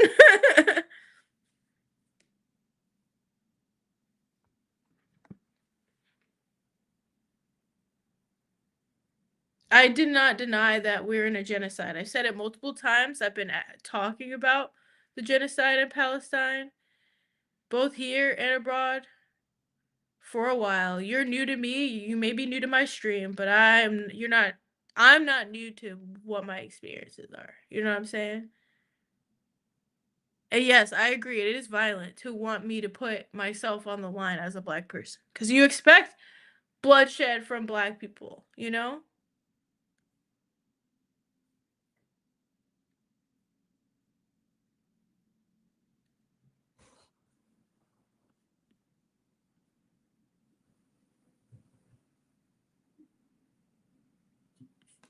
I did not deny that we're in a genocide. I said it multiple times. I've been talking about the genocide in Palestine, both here and abroad, for a while. You're new to me. You may be new to my stream, but I'm not new to what my experiences are. You know what I'm saying? And yes, I agree. It is violent to want me to put myself on the line as a black person because you expect bloodshed from black people, you know?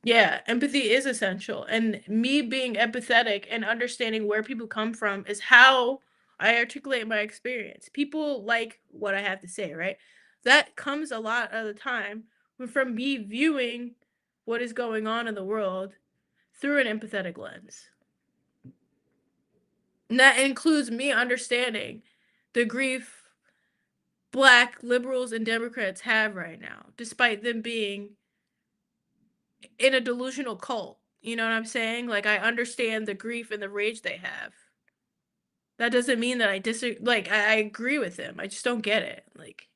Yeah, empathy is essential. And me being empathetic and understanding where people come from is how I articulate my experience. People like what I have to say, right? That comes a lot of the time from me viewing what is going on in the world through an empathetic lens. And that includes me understanding the grief black liberals and Democrats have right now, despite them being in a delusional cult. You know what I'm saying? Like, I understand the grief and the rage they have. That doesn't mean that I disagree. Like, I agree with them. I just don't get it. Like,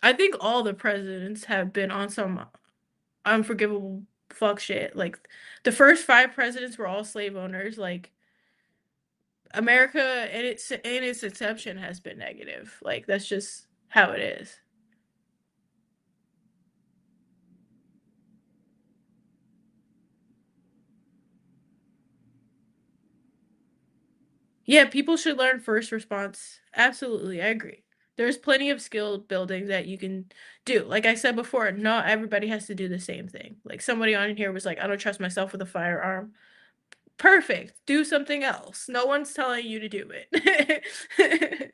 I think all the presidents have been on some unforgivable fuck shit. Like, the first 5 presidents were all slave owners. Like, America in its inception has been negative. Like that's just how it is. Yeah, people should learn first response. Absolutely, I agree. There's plenty of skill building that you can do. Like I said before, not everybody has to do the same thing. Like somebody on here was like, I don't trust myself with a firearm. Perfect. Do something else. No one's telling you to do it.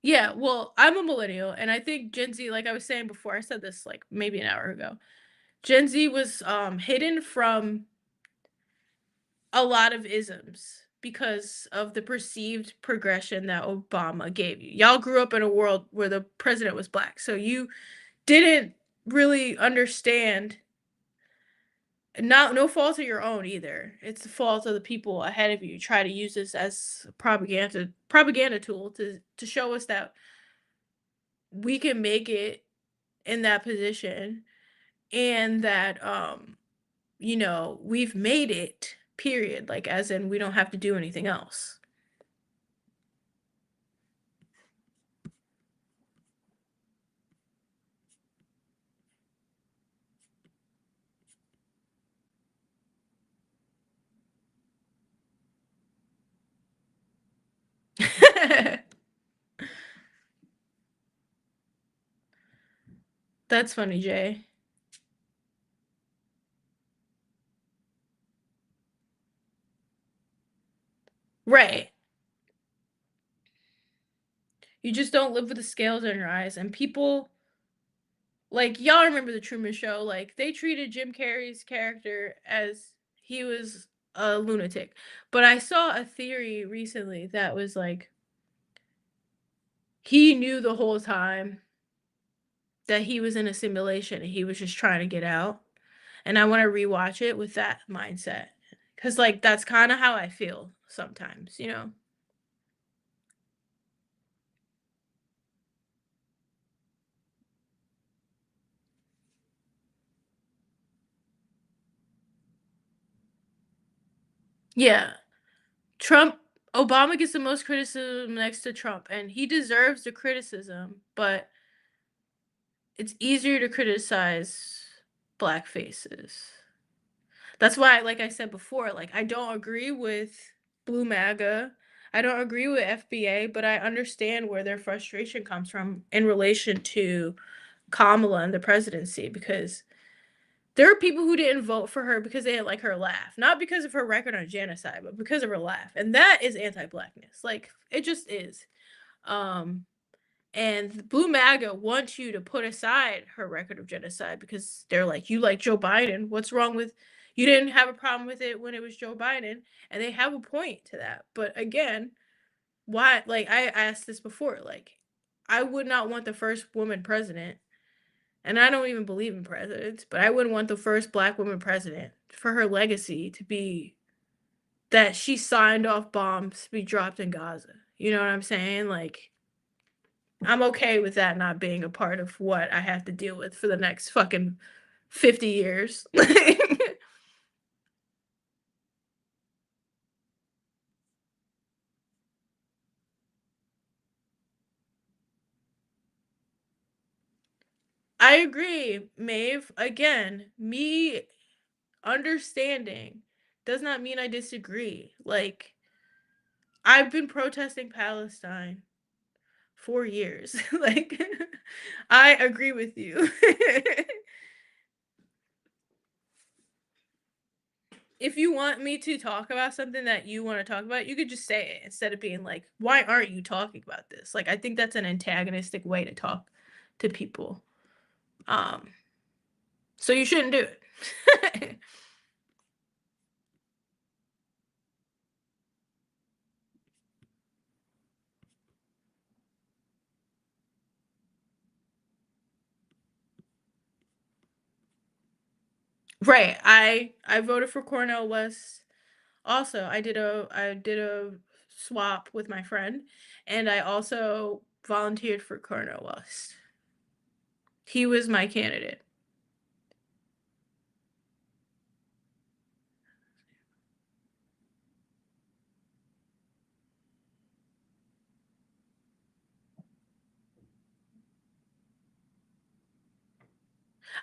Yeah, well, I'm a millennial, and I think Gen Z, like I was saying before, I said this like maybe an hour ago. Gen Z was hidden from a lot of isms because of the perceived progression that Obama gave you. Y'all grew up in a world where the president was black, so you didn't really understand. Not no fault of your own either. It's the fault of the people ahead of you. Try to use this as a propaganda tool to show us that we can make it in that position and that we've made it, period, like as in we don't have to do anything else. That's funny, Jay. Right. You just don't live with the scales in your eyes. And people, like, y'all remember the Truman Show, like, they treated Jim Carrey's character as he was a lunatic. But I saw a theory recently that was like, he knew the whole time that he was in a simulation and he was just trying to get out. And I want to rewatch it with that mindset. Cause like that's kind of how I feel sometimes. Yeah. Trump Obama gets the most criticism next to Trump, and he deserves the criticism, but it's easier to criticize black faces. That's why, like I said before, like I don't agree with Blue MAGA. I don't agree with FBA, but I understand where their frustration comes from in relation to Kamala and the presidency because there are people who didn't vote for her because they didn't like her laugh, not because of her record on genocide, but because of her laugh. And that is anti-blackness. Like it just is. Um and Blue MAGA wants you to put aside her record of genocide because they're like, you like Joe Biden. What's wrong with you didn't have a problem with it when it was Joe Biden? And they have a point to that. But again, why like I asked this before, like I would not want the first woman president, and I don't even believe in presidents, but I wouldn't want the first black woman president for her legacy to be that she signed off bombs to be dropped in Gaza. You know what I'm saying? Like I'm okay with that not being a part of what I have to deal with for the next fucking 50 years. I agree, Maeve. Again, me understanding does not mean I disagree. Like, I've been protesting Palestine for years. Like, I agree with you. If you want me to talk about something that you want to talk about, you could just say it instead of being like, why aren't you talking about this? Like, I think that's an antagonistic way to talk to people. Um, so you shouldn't do it. Right. I voted for Cornel West. Also, I did a swap with my friend, and I also volunteered for Cornel West. He was my candidate.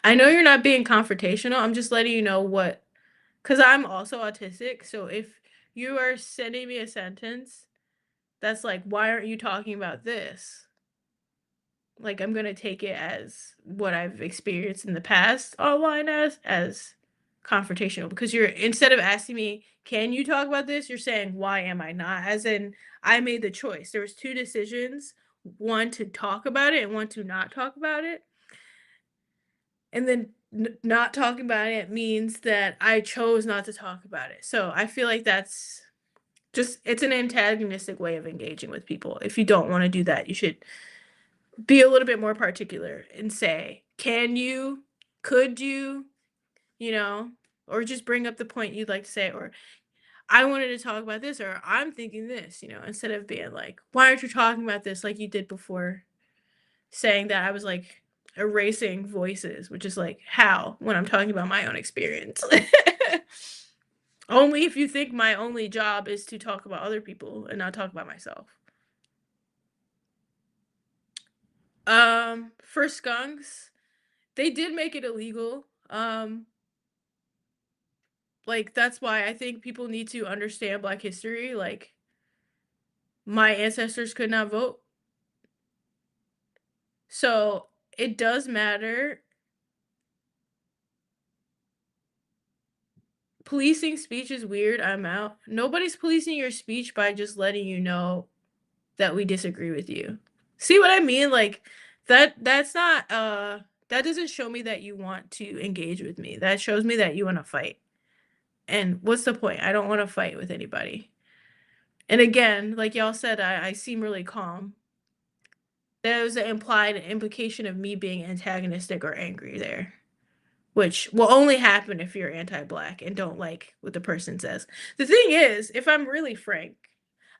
I know you're not being confrontational. I'm just letting you know what, because I'm also autistic. So if you are sending me a sentence that's like, why aren't you talking about this? Like, I'm gonna take it as what I've experienced in the past online as confrontational, because you're, instead of asking me, can you talk about this? You're saying, why am I not? As in, I made the choice. There was two decisions, one to talk about it and one to not talk about it. And then not talking about it means that I chose not to talk about it. So I feel like that's just, it's an antagonistic way of engaging with people. If you don't want to do that, you should be a little bit more particular and say, can you, could you know, or just bring up the point you'd like to say, or I wanted to talk about this, or I'm thinking this, instead of being like, why aren't you talking about this like you did before, saying that I was like erasing voices, which is like how when I'm talking about my own experience. Only if you think my only job is to talk about other people and not talk about myself. For skunks, they did make it illegal. Like, that's why I think people need to understand Black history. Like, my ancestors could not vote. So it does matter. Policing speech is weird. I'm out. Nobody's policing your speech by just letting you know that we disagree with you. See what I mean? Like, that's not that doesn't show me that you want to engage with me. That shows me that you want to fight. And what's the point? I don't want to fight with anybody. And again, like y'all said, I seem really calm. There was an implied implication of me being antagonistic or angry there, which will only happen if you're anti-Black and don't like what the person says. The thing is, if I'm really frank,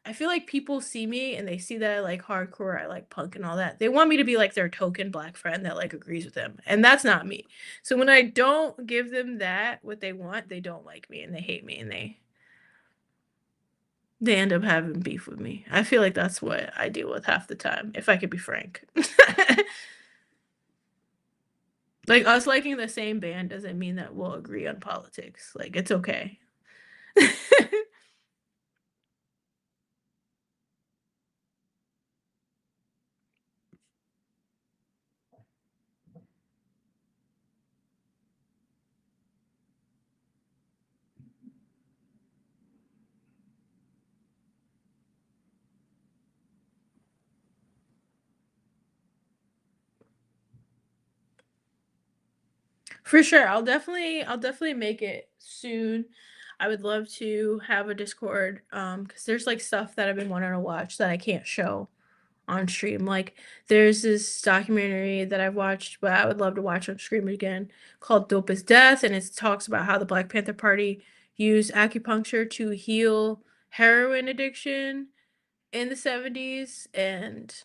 I feel like people see me and they see that I like hardcore, I like punk and all that. They want me to be like their token Black friend that like agrees with them, and that's not me. So when I don't give them that what they want, they don't like me and they hate me and they end up having beef with me. I feel like that's what I deal with half the time, if I could be frank. Like, us liking the same band doesn't mean that we'll agree on politics. Like, it's okay. For sure. I'll definitely make it soon. I would love to have a Discord, because there's like stuff that I've been wanting to watch that I can't show on stream. Like, there's this documentary that I've watched, but I would love to watch on stream again, called Dope is Death, and it talks about how the Black Panther Party used acupuncture to heal heroin addiction in the 70s, and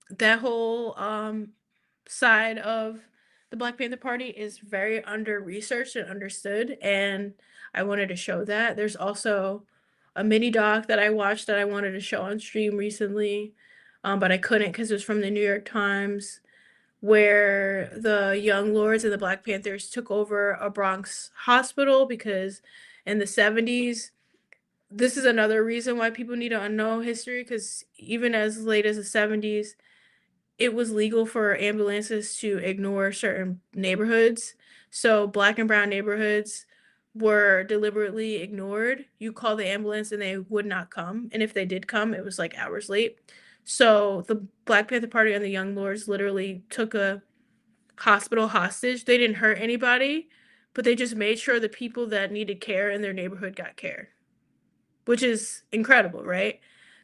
that whole side of the Black Panther Party is very under researched and understood, and I wanted to show that. There's also a mini doc that I watched that I wanted to show on stream recently, but I couldn't because it was from the New York Times, where the Young Lords and the Black Panthers took over a Bronx hospital because in the 70s, this is another reason why people need to know history, because even as late as the 70s, it was legal for ambulances to ignore certain neighborhoods. So Black and brown neighborhoods were deliberately ignored. You call the ambulance and they would not come. And if they did come, it was like hours late. So the Black Panther Party and the Young Lords literally took a hospital hostage. They didn't hurt anybody, but they just made sure the people that needed care in their neighborhood got care, which is incredible, right?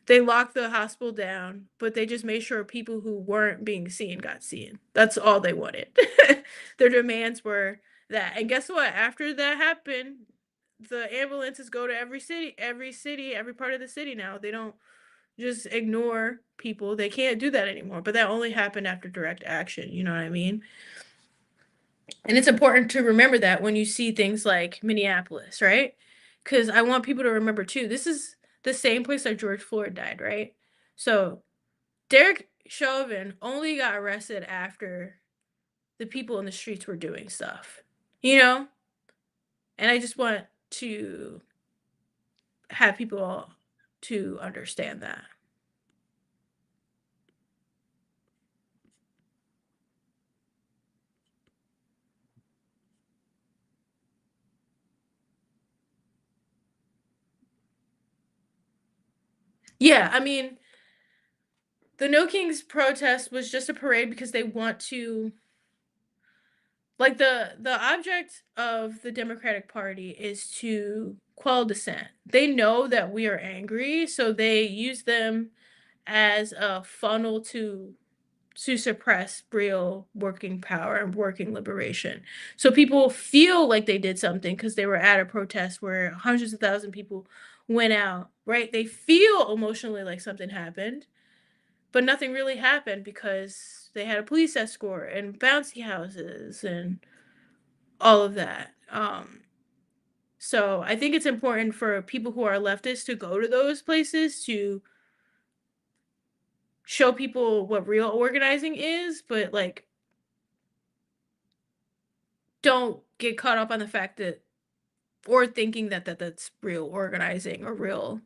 They locked the hospital down, but they just made sure people who weren't being seen got seen. That's all they wanted. Their demands were that. And guess what? After that happened, the ambulances go to every city, every part of the city now. They don't just ignore people. They can't do that anymore. But that only happened after direct action. You know what I mean? And it's important to remember that when you see things like Minneapolis, right? Because I want people to remember too, this is the same place that George Floyd died, right? So Derek Chauvin only got arrested after the people in the streets were doing stuff, you know? And I just want to have people to understand that. Yeah, I mean, the No Kings protest was just a parade because they want to, like, the object of the Democratic Party is to quell dissent. They know that we are angry, so they use them as a funnel to suppress real working power and working liberation. So people feel like they did something because they were at a protest where hundreds of thousand people went out, right? They feel emotionally like something happened, but nothing really happened because they had a police escort and bouncy houses and all of that. So I think it's important for people who are leftists to go to those places to show people what real organizing is, but like don't get caught up on the fact that or thinking that that's real organizing or real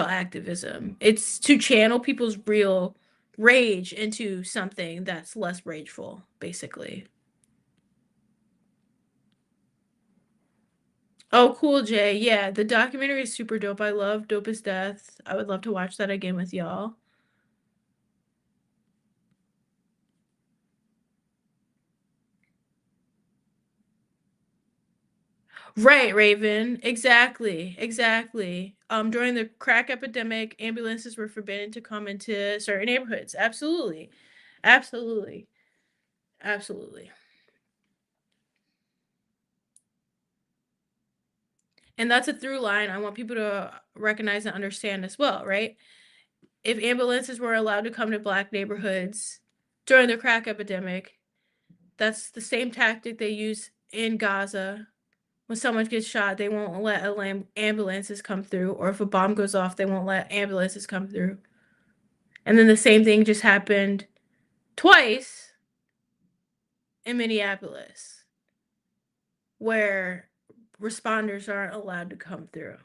activism. It's to channel people's real rage into something that's less rageful, basically. Oh, Cool J. Yeah, the documentary is super dope. I love Dope as Death. I would love to watch that again with y'all. Right, Raven. Exactly. Exactly. During the crack epidemic, ambulances were forbidden to come into certain neighborhoods. Absolutely. Absolutely. Absolutely. And that's a through line I want people to recognize and understand as well, right? If ambulances were allowed to come to black neighborhoods during the crack epidemic, that's the same tactic they use in Gaza. When someone gets shot, they won't let ambulances come through, or if a bomb goes off, they won't let ambulances come through. And then the same thing just happened twice in Minneapolis, where responders aren't allowed to come through.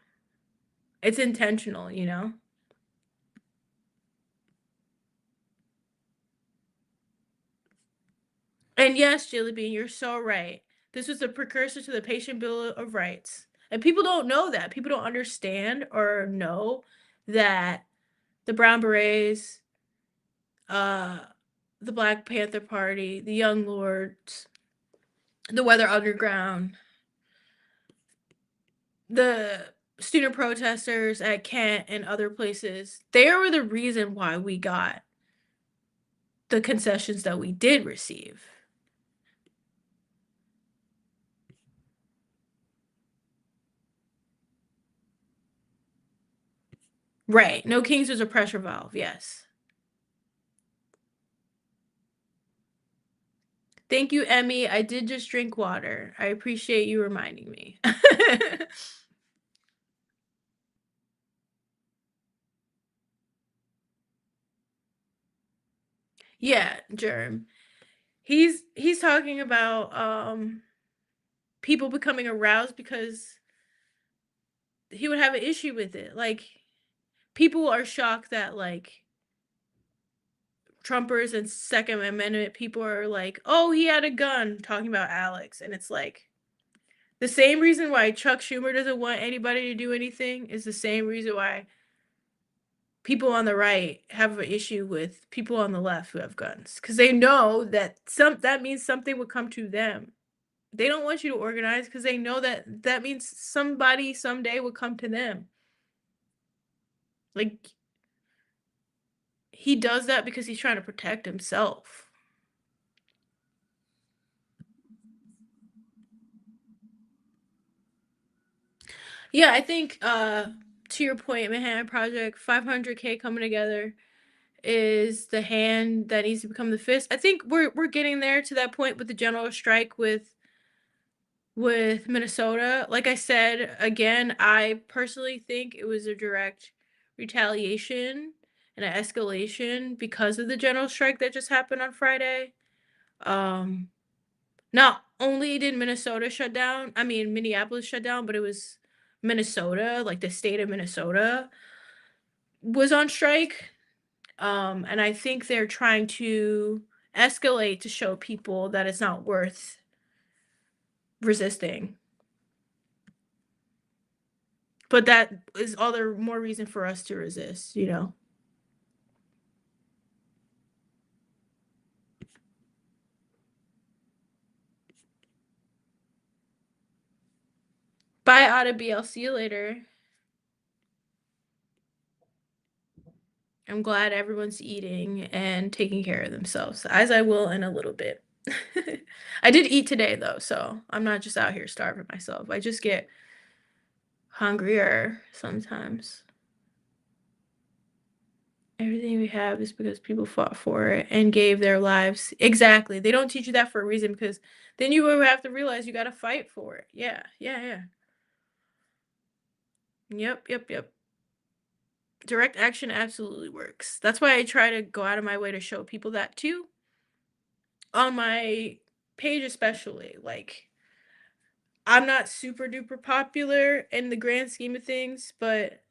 It's intentional, you know? And yes, Jilly Bean, you're so right. This was a precursor to the Patient Bill of Rights. And people don't know that. People don't understand or know that the Brown Berets, uh, the Black Panther Party, the Young Lords, the Weather Underground, the student protesters at Kent and other places, they were the reason why we got the concessions that we did receive. Right. No Kings was a pressure valve, yes. Thank you, Emmy. I did just drink water. I appreciate you reminding me. Yeah, Germ. He's talking about people becoming aroused because he would have an issue with it. Like people are shocked that like Trumpers and Second Amendment people are like, "Oh, he had a gun," talking about Alex, and it's like the same reason why Chuck Schumer doesn't want anybody to do anything is the same reason why people on the right have an issue with people on the left who have guns because they know that that means something would come to them. They don't want you to organize because they know that that means somebody someday will come to them. Like he does that because he's trying to protect himself. Yeah, I think to your point, Manhattan Project 500K coming together is the hand that needs to become the fist. I think we're getting there to that point with the general strike with Minnesota. Like I said, again, I personally think it was a direct retaliation and an escalation because of the general strike that just happened on Friday. Um, Not only did Minnesota shut down, I mean, Minneapolis shut down, but it was Minnesota, like the state of Minnesota was on strike. And I think they're trying to escalate to show people that it's not worth resisting. But that is all the more reason for us to resist, you know. Bye, Autumn B. I'll see you later. I'm glad everyone's eating and taking care of themselves, as I will in a little bit. I did eat today though, so I'm not just out here starving myself. I just get hungrier sometimes. Everything we have is because people fought for it and gave their lives. Exactly. They don't teach you that for a reason because then you will have to realize you got to fight for it. Yeah, yeah, yeah. Yep, yep, yep. Direct action absolutely works. That's why I try to go out of my way to show people that too. On my page, especially. Like, I'm not super duper popular in the grand scheme of things, but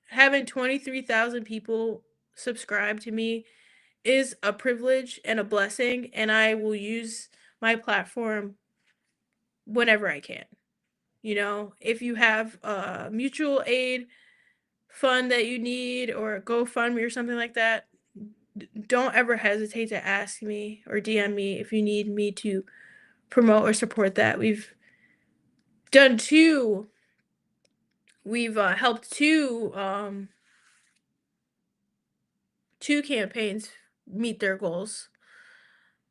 having 23,000 people subscribe to me is a privilege and a blessing, and I will use my platform whenever I can. You know, if you have a mutual aid fund that you need or a GoFundMe or something like that, don't ever hesitate to ask me or DM me if you need me to promote or support that. Done two, we've helped two campaigns meet their goals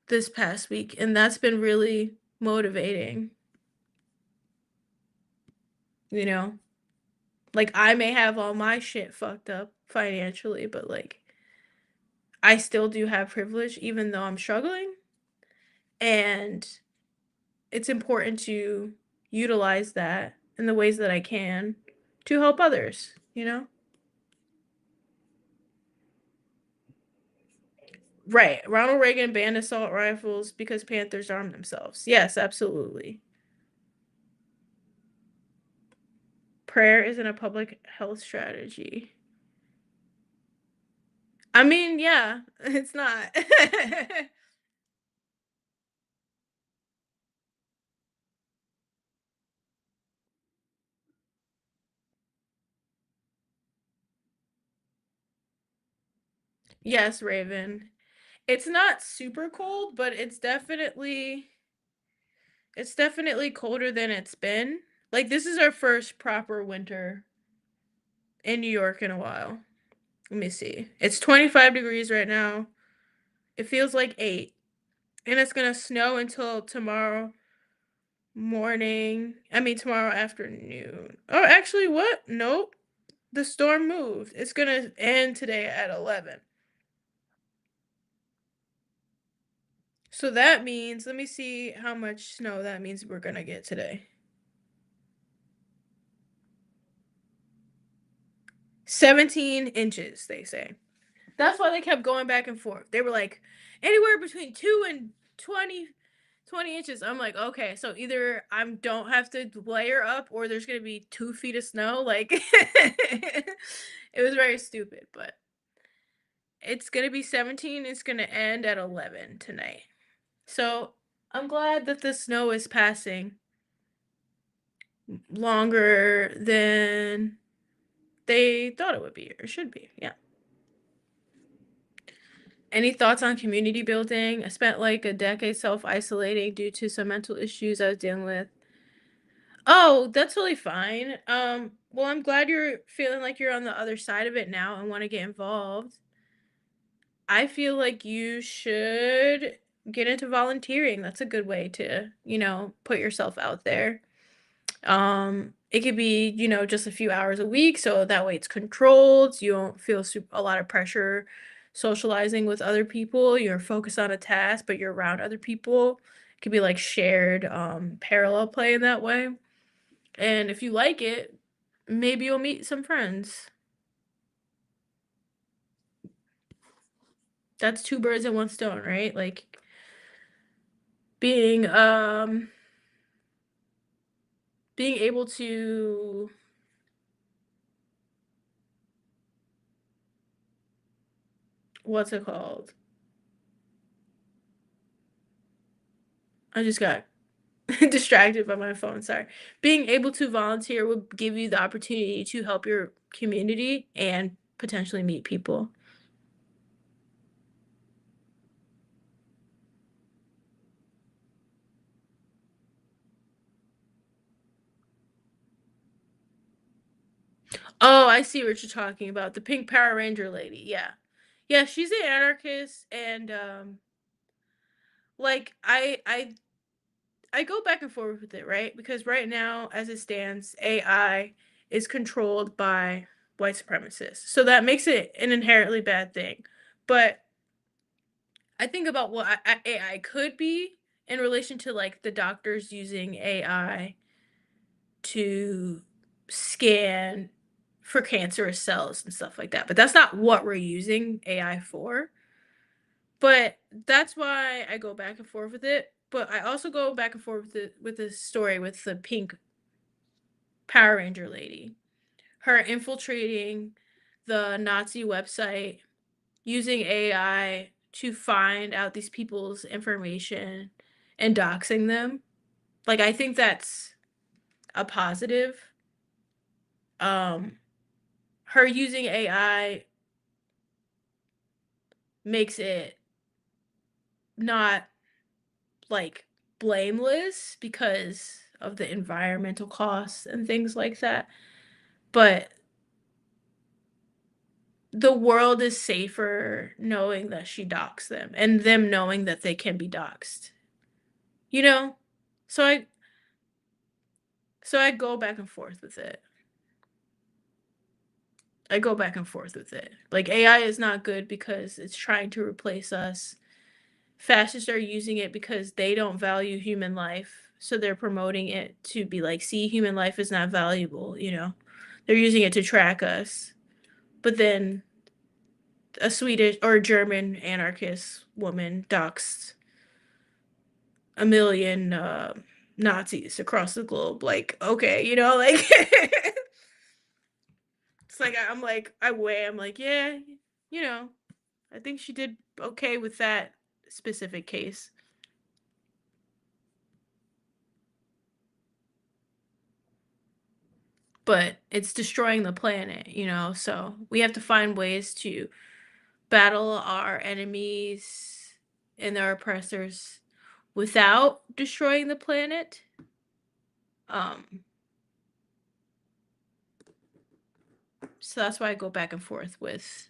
this past week, and that's been really motivating, you know? Like, I may have all my shit fucked up financially, but, like, I still do have privilege even though I'm struggling, and it's important to utilize that in the ways that I can to help others, you know? Right. Ronald Reagan banned assault rifles because Panthers armed themselves. Yes, absolutely. Prayer isn't a public health strategy. I mean, yeah, it's not. Yes, Raven. It's not super cold, but it's definitely colder than it's been. Like, this is our first proper winter in New York in a while. Let me see. It's 25 degrees right now. It feels like 8. And it's gonna snow until tomorrow morning. I mean, tomorrow afternoon. Oh, actually, what? Nope. The storm moved. It's gonna end today at 11. So that means, let me see how much snow that means we're gonna get today. 17 inches, they say. That's why they kept going back and forth. They were like, anywhere between 2 and 20 inches. I'm like, okay, so either I don't have to layer up or there's gonna be 2 feet of snow. Like, it was very stupid, but it's gonna be 17. It's gonna end at 11 tonight. So I'm glad that the snow is passing longer than they thought it would be or should be. Yeah. Any thoughts on community building? I spent like a decade self-isolating due to some mental issues I was dealing with. Oh, that's totally fine. Well, I'm glad you're feeling like you're on the other side of it now and want to get involved. I feel like you should get into volunteering. That's a good way to, put yourself out there. It could be, just a few hours a week, so that way it's controlled. You don't feel a lot of pressure socializing with other people. You're focused on a task, but you're around other people. It could be like shared parallel play in that way. And if you like it, maybe you'll meet some friends. That's two birds in one stone, right? Like, being being able to, what's it called? I just got distracted by my phone, sorry. Being able to volunteer would give you the opportunity to help your community and potentially meet people. Oh, I see what you're talking about. The pink Power Ranger lady. Yeah. Yeah, she's an anarchist and like I go back and forth with it, right? Because right now as it stands, AI is controlled by white supremacists. So that makes it an inherently bad thing. But I think about what AI could be in relation to like the doctors using AI to scan for cancerous cells and stuff like that. But that's not what we're using AI for. But that's why I go back and forth with it. But I also go back and forth with it with this story with the pink Power Ranger lady. Her infiltrating the Nazi website, using AI to find out these people's information and doxing them. Like I think that's a positive. Um Her using AI makes it not like blameless because of the environmental costs and things like that. But the world is safer knowing that she doxed them and them knowing that they can be doxed. You know? So I go back and forth with it. I go back and forth with it. Like AI is not good because it's trying to replace us. Fascists are using it because they don't value human life. So they're promoting it to be like, see, human life is not valuable, you know? They're using it to track us. But then a Swedish or German anarchist woman doxed a million Nazis across the globe. Like, okay, you know, like it's like I'm like I weigh. I'm like, yeah, you know, I think she did okay with that specific case. But it's destroying the planet, you know, so we have to find ways to battle our enemies and our oppressors without destroying the planet. Um, so that's why I go back and forth with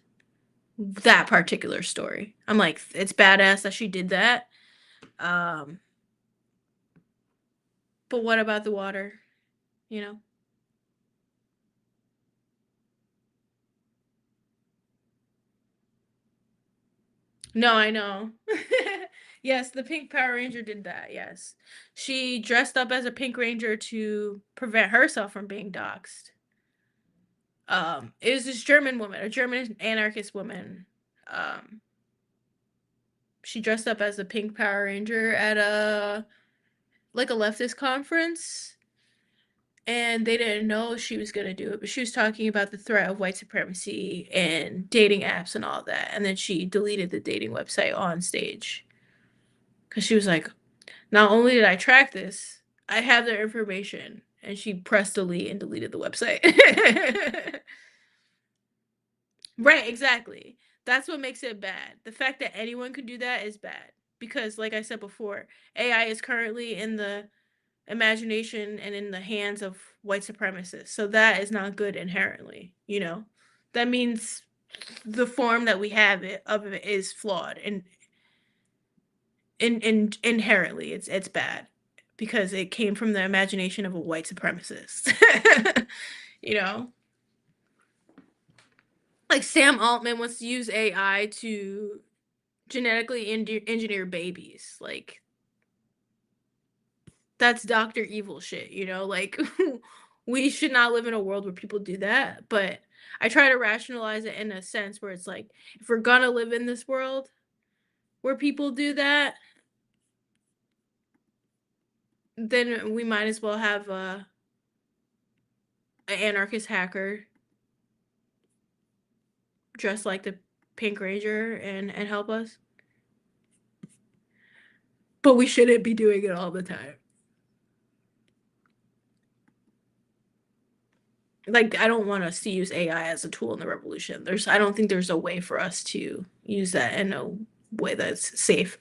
that particular story. I'm like, it's badass that she did that. Um, but what about the water? You know? No, I know. Yes, the Pink Power Ranger did that. Yes. She dressed up as a Pink Ranger to prevent herself from being doxxed. It was this German woman, a German anarchist woman. Um, she dressed up as a Pink Power Ranger at a like a leftist conference, and they didn't know she was gonna do it, but she was talking about the threat of white supremacy and dating apps and all that, and then she deleted the dating website on stage because she was like, not only did I track this, I have their information, and she pressed delete and deleted the website. Right, exactly. That's what makes it bad. The fact that anyone could do that is bad because, like I said before, AI is currently in the imagination and in the hands of white supremacists. So that is not good inherently, you know? That means the form that we have it of it is flawed and inherently it's bad because it came from the imagination of a white supremacist. You know? Like Sam Altman wants to use AI to genetically engineer babies. Like that's Dr. Evil shit, you know? Like we should not live in a world where people do that, but I try to rationalize it in a sense where it's like if we're gonna live in this world where people do that, then we might as well have a anarchist hacker dressed like the Pink Ranger and help us. But we shouldn't be doing it all the time. Like, I don't want us to use AI as a tool in the revolution. I don't think there's a way for us to use that in a way that's safe.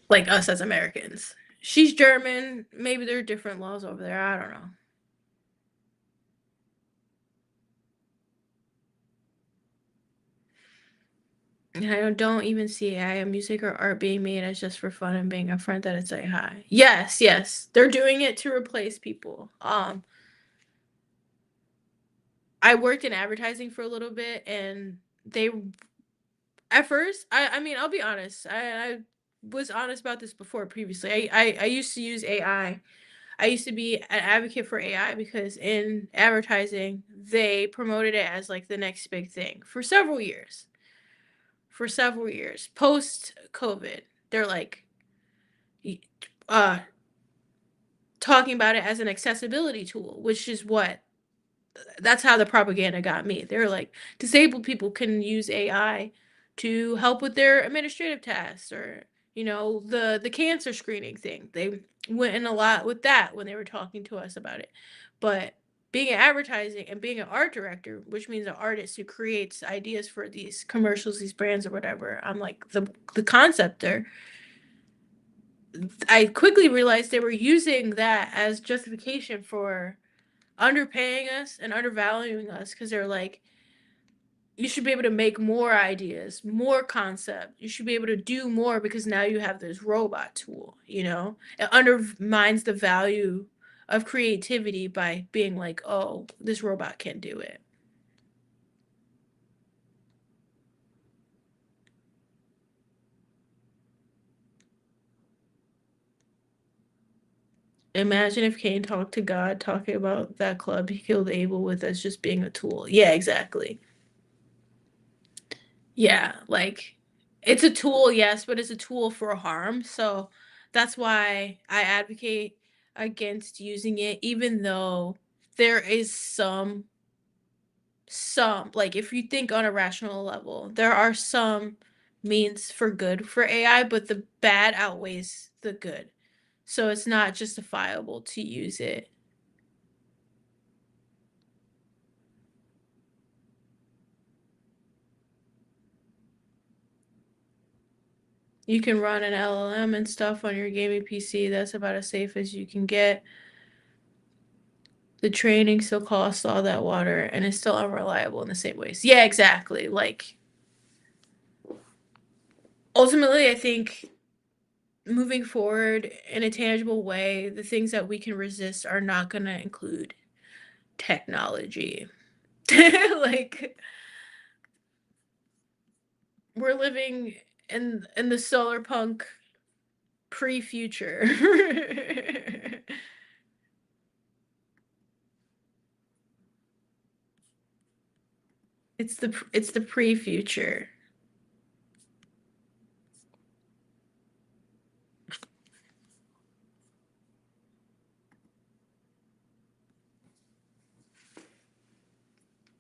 Like us as Americans. She's German. Maybe there are different laws over there. I don't know. And I don't even see AI music or art being made as just for fun and being a friend that it's like hi. Yes, yes. They're doing it to replace people. I worked in advertising for a little bit and they at first, I mean, I'll be honest. I was honest about this before previously. I used to use AI. I used to be an advocate for AI because in advertising, they promoted it as like the next big thing for several years. For several years. Post COVID, they're like uh talking about it as an accessibility tool, which is what that's how the propaganda got me. They're like, disabled people can use AI to help with their administrative tasks or, the cancer screening thing. They went in a lot with that when they were talking to us about it. But being in advertising and being an art director, which means an artist who creates ideas for these commercials, these brands or whatever, I'm like the concept there. I quickly realized they were using that as justification for underpaying us and undervaluing us because they're like, you should be able to make more ideas, more concept. You should be able to do more because now you have this robot tool, It undermines the value of creativity by being like, oh, this robot can do it. Imagine if Cain talked to God talking about that club he killed Abel with as just being a tool. Yeah, exactly. Yeah, like it's a tool, yes, but it's a tool for harm. So that's why I advocate against using it, even though there is some like if you think on a rational level, there are some means for good for AI, but the bad outweighs the good. So it's not justifiable to use it. You can run an LLM and stuff on your gaming PC. That's about as safe as you can get. The training still costs all that water and is still unreliable in the same ways. Yeah, exactly. Like ultimately, I think moving forward in a tangible way, the things that we can resist are not going to include technology. Like we're living in the solar punk pre-future. It's the pre-future.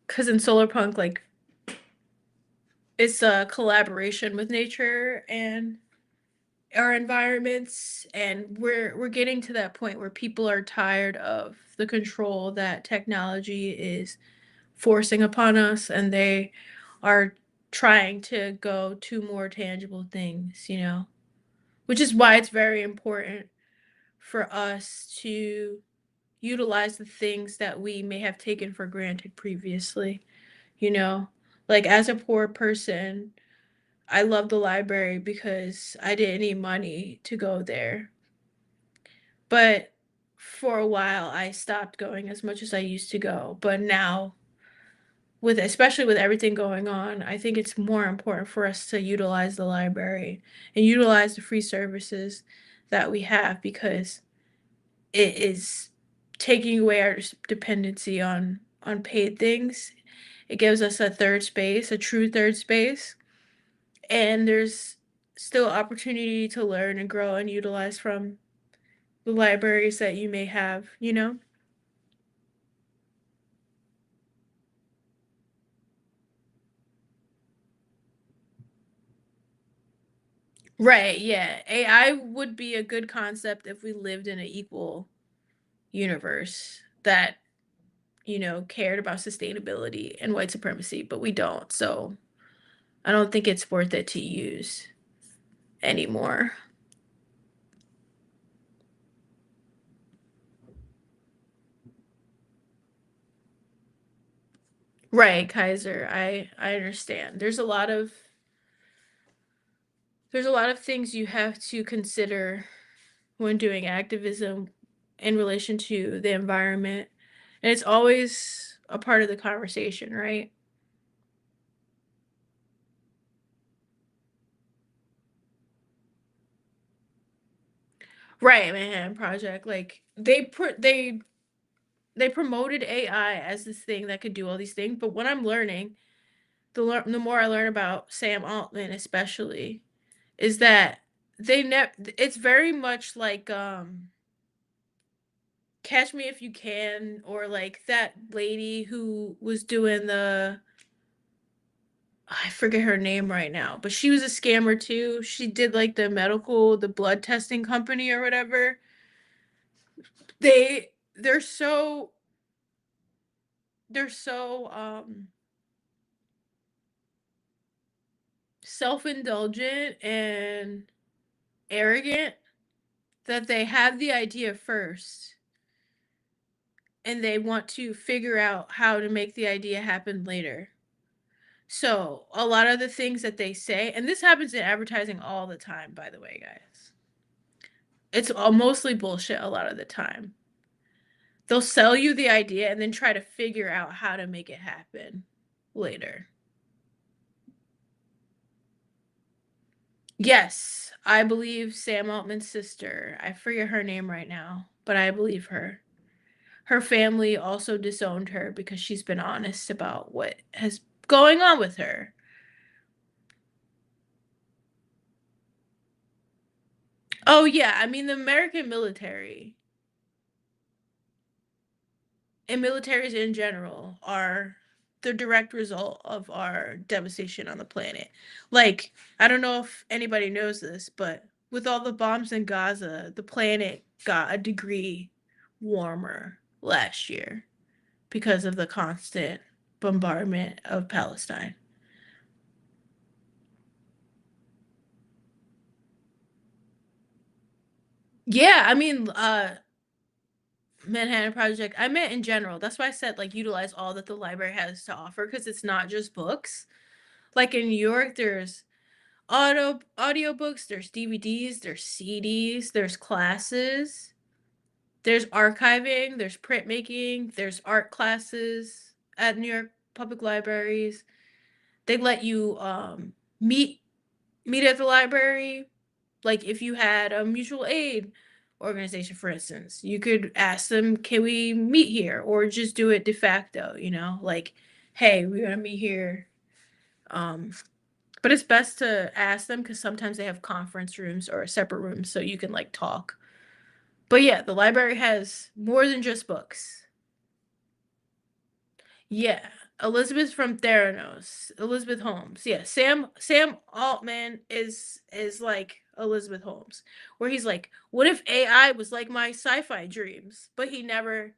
Cuz in solar punk like it's a collaboration with nature and our environments, and we're getting to that point where people are tired of the control that technology is forcing upon us, and they are trying to go to more tangible things, which is why it's very important for us to utilize the things that we may have taken for granted previously, you know like as a poor person, I love the library because I didn't need money to go there. But for a while, I stopped going as much as I used to go. But now, with especially with everything going on, I think it's more important for us to utilize the library and utilize the free services that we have because it is taking away our dependency on paid things. It gives us a third space, a true third space. And there's still opportunity to learn and grow and utilize from the libraries that you may have, you know? Right, yeah. AI would be a good concept if we lived in an equal universe that, cared about sustainability and white supremacy, but we don't. So I don't think it's worth it to use anymore. Right, Kaiser. I understand. There's a lot of things you have to consider when doing activism in relation to the environment. And it's always a part of the conversation, right? Right, Manhattan Project. Like they promoted AI as this thing that could do all these things, but what I'm learning, the more I learn about Sam Altman especially, is that it's very much like Catch Me If You Can, or like that lady who was doing I forget her name right now, but she was a scammer too. She did like the blood testing company or whatever. They're so self-indulgent and arrogant that they have the idea first and they want to figure out how to make the idea happen later. So, a lot of the things that they say, and this happens in advertising all the time, by the way, guys. It's all mostly bullshit a lot of the time. They'll sell you the idea and then try to figure out how to make it happen later. Yes, I believe Sam Altman's sister. I forget her name right now, but I believe her. Her family also disowned her because she's been honest about what has going on with her. Oh yeah, I mean the American military and militaries in general are the direct result of our devastation on the planet. Like, I don't know if anybody knows this, but with all the bombs in Gaza, the planet got a degree warmer last year because of the constant bombardment of Palestine. Yeah, I mean, Manhattan Project, I meant in general. That's why I said like utilize all that the library has to offer because it's not just books. Like in New York, there's audiobooks, there's DVDs, there's CDs, there's classes, there's archiving, there's printmaking, there's art classes at New York public libraries. They let you meet at the library. Like if you had a mutual aid organization, for instance, you could ask them, can we meet here? Or just do it de facto, like, hey, we're gonna meet here. Um, but it's best to ask them because sometimes they have conference rooms or separate rooms so you can like talk. But yeah, the library has more than just books. Yeah. Elizabeth from Theranos, Elizabeth Holmes. Yeah, Sam Altman is like Elizabeth Holmes, where he's like, what if AI was like my sci-fi dreams? But he never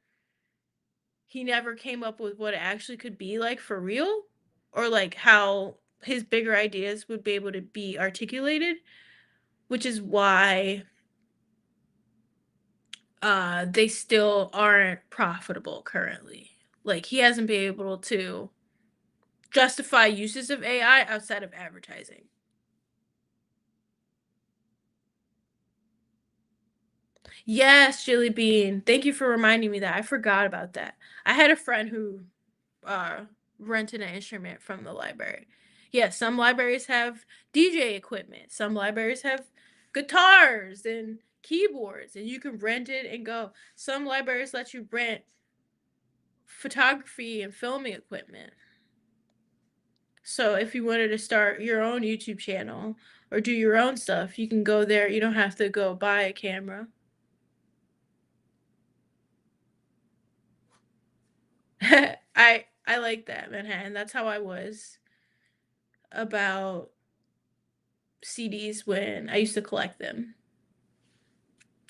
came up with what it actually could be like for real, or like how his bigger ideas would be able to be articulated, which is why they still aren't profitable currently. Like he hasn't been able to justify uses of AI outside of advertising. Yes, Jilly Bean. Thank you for reminding me that. I forgot about that. I had a friend who uh rented an instrument from the library. Yes, some libraries have DJ equipment. Some libraries have guitars and keyboards and you can rent it and go. Some libraries let you rent photography and filming equipment. So if you wanted to start your own YouTube channel or do your own stuff, you can go there. You don't have to go buy a camera. I like that, Manhattan. That's how I was about CDs when I used to collect them.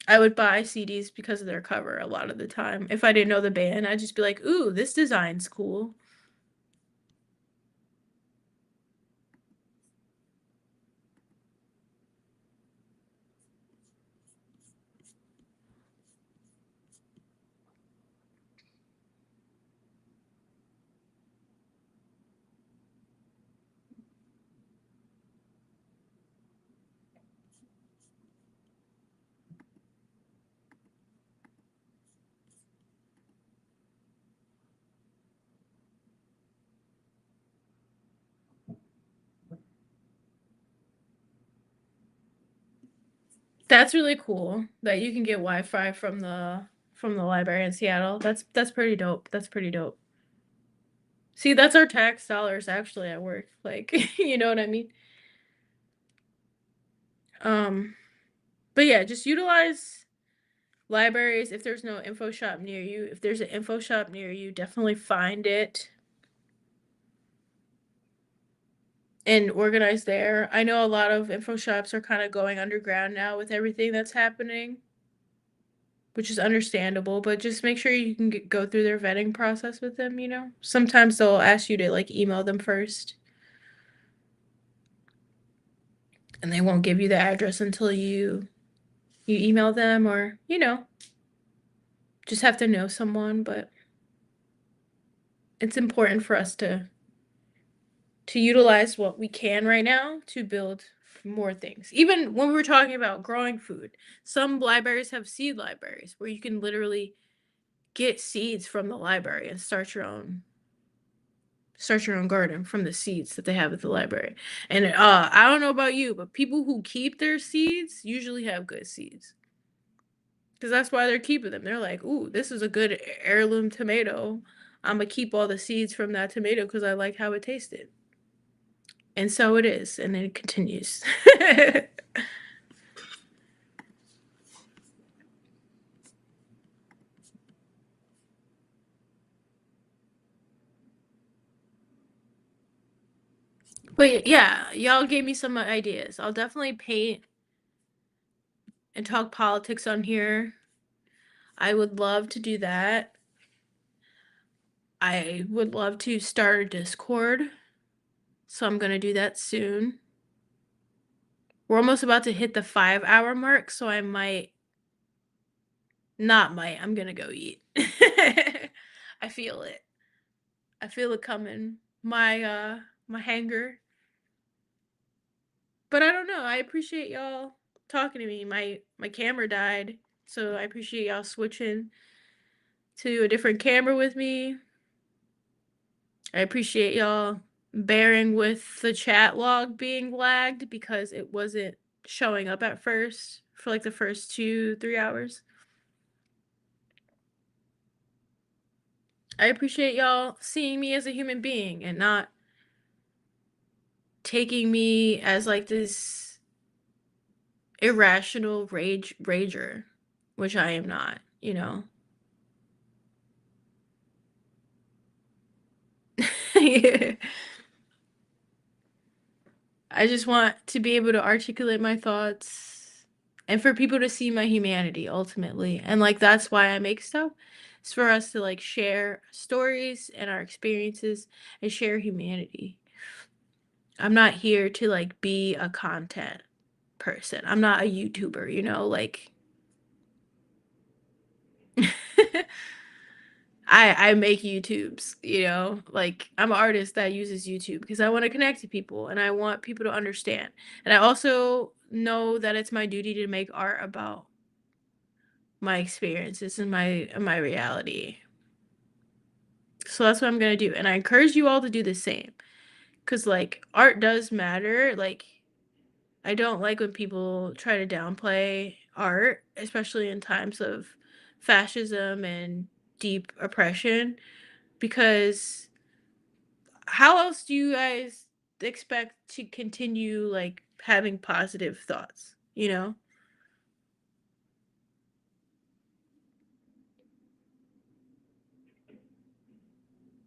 I would buy CDs because of their cover a lot of the time. If I didn't know the band, I'd just be like, "Ooh, this design's cool." That's really cool that you can get Wi-Fi from the library in Seattle. That's pretty dope. That's pretty dope. See, that's our tax dollars actually at work. Like, you know what I mean? Um, but yeah, just utilize libraries if there's no info shop near you. If there's an info shop near you, definitely find it and organize there. I know a lot of info shops are kind of going underground now with everything that's happening, which is understandable, but just make sure you can go through their vetting process with them, you know? Sometimes they'll ask you to like email them first, and they won't give you the address until you email them or, just have to know someone, but it's important for us to utilize what we can right now to build more things. Even when we were talking about growing food, some libraries have seed libraries where you can literally get seeds from the library and start your own garden from the seeds that they have at the library. And I don't know about you, but people who keep their seeds usually have good seeds. Because that's why they're keeping them. They're like, ooh, this is a good heirloom tomato. I'm gonna keep all the seeds from that tomato because I like how it tasted. And so it is, and then it continues. But yeah, y'all gave me some ideas. I'll definitely paint and talk politics on here. I would love to do that. I would love to start a Discord, so I'm gonna do that soon. We're almost about to hit the 5 hour mark, so I might not might, I'm gonna go eat. I feel it. I feel it coming. My hanger. But I don't know. I appreciate y'all talking to me. My camera died, so I appreciate y'all switching to a different camera with me. I appreciate y'all bearing with the chat log being lagged because it wasn't showing up at first for like the first 2-3 hours. I appreciate y'all seeing me as a human being and not taking me as like this irrational rager, which I am not, you know. I just want to be able to articulate my thoughts and for people to see my humanity ultimately. And like that's why I make stuff. It's for us to like share stories and our experiences and share humanity. I'm not here to like be a content person. I'm not a YouTuber, like I make YouTubes, like I'm an artist that uses YouTube because I want to connect to people and I want people to understand. And I also know that it's my duty to make art about my experiences and my reality. So that's what I'm gonna do. And I encourage you all to do the same. Cause like art does matter. Like I don't like when people try to downplay art, especially in times of fascism and deep oppression, because how else do you guys expect to continue like having positive thoughts, you know?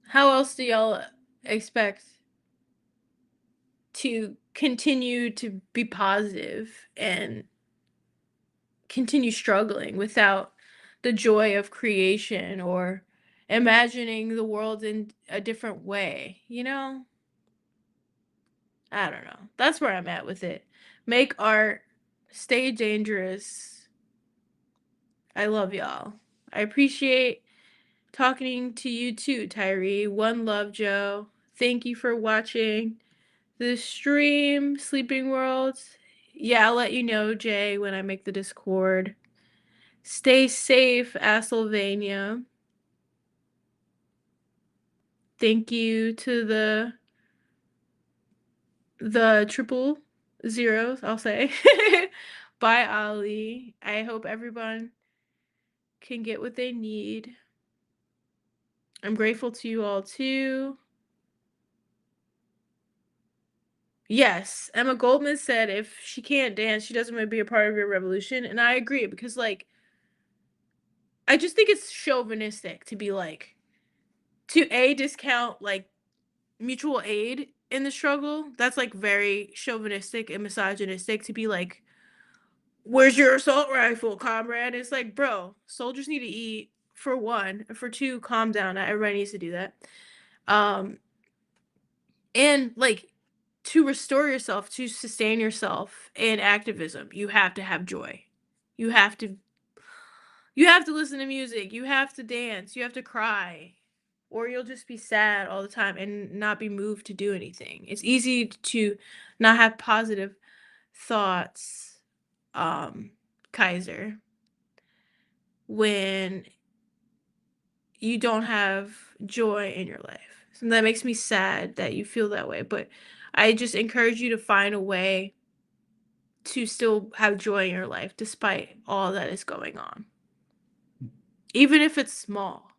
How else do y'all expect to continue to be positive and continue struggling without the joy of creation or imagining the world in a different way, you know? I don't know. That's where I'm at with it. Make art, stay dangerous. I love y'all. I appreciate talking to you too, Tyree. One love, Joe. Thank you for watching the stream, Sleeping Worlds. Yeah, I'll let you know, Jay, when I make the Discord. Stay safe, Asylvania. Thank you to the triple zeros, I'll say. Bye, Ali. I hope everyone can get what they need. I'm grateful to you all too. Yes, Emma Goldman said if she can't dance, she doesn't want to be a part of your revolution. And I agree because, like, I just think it's chauvinistic to be like, to discount like mutual aid in the struggle. That's like very chauvinistic and misogynistic to be like, where's your assault rifle, comrade? It's like, bro, soldiers need to eat for one. For two, calm down. Not everybody needs to do that. And like to restore yourself, to sustain yourself in activism, you have to have joy. You have to listen to music, you have to dance, you have to cry, or you'll just be sad all the time and not be moved to do anything. It's easy to not have positive thoughts, Kaiser, when you don't have joy in your life. So that makes me sad that you feel that way, but I just encourage you to find a way to still have joy in your life despite all that is going on. Even if it's small,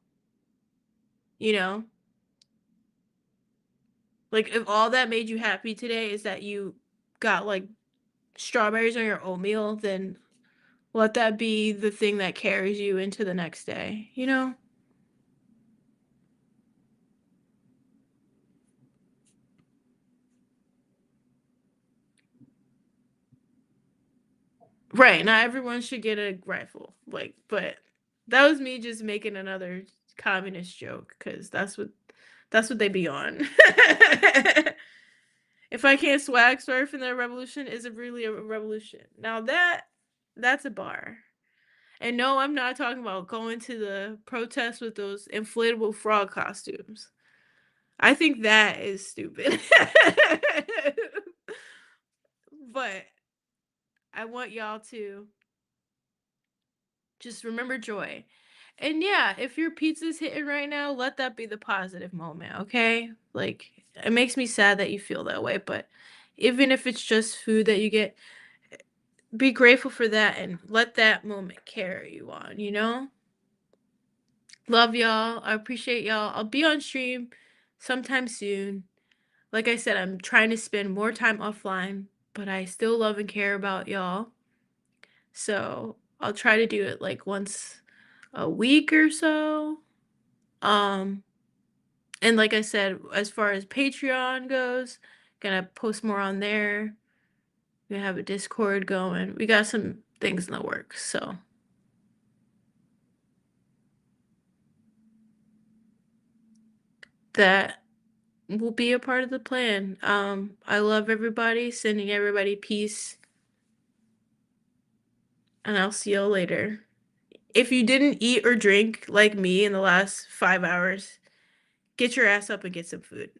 you know? Like if all that made you happy today is that you got like strawberries on your oatmeal, then let that be the thing that carries you into the next day, you know? Right, not everyone should get a rifle. Like, but that was me just making another communist joke cuz that's what they be on. If I can't swag surf in the revolution, is it really a revolution? Now that's a bar. And no, I'm not talking about going to the protest with those inflatable frog costumes. I think that is stupid. But I want y'all to just remember joy. And yeah, if your pizza's hitting right now, let that be the positive moment, okay? Like, it makes me sad that you feel that way, but even if it's just food that you get, be grateful for that and let that moment carry you on, you know? Love y'all. I appreciate y'all. I'll be on stream sometime soon. Like I said, I'm trying to spend more time offline, but I still love and care about y'all. So I'll try to do it like once a week or so. Um, and like I said, as far as Patreon goes, gonna post more on there. Gonna have a Discord going. We got some things in the works, so that will be a part of the plan. I love everybody, sending everybody peace, and I'll see y'all later. If you didn't eat or drink like me in the last 5 hours, get your ass up and get some food.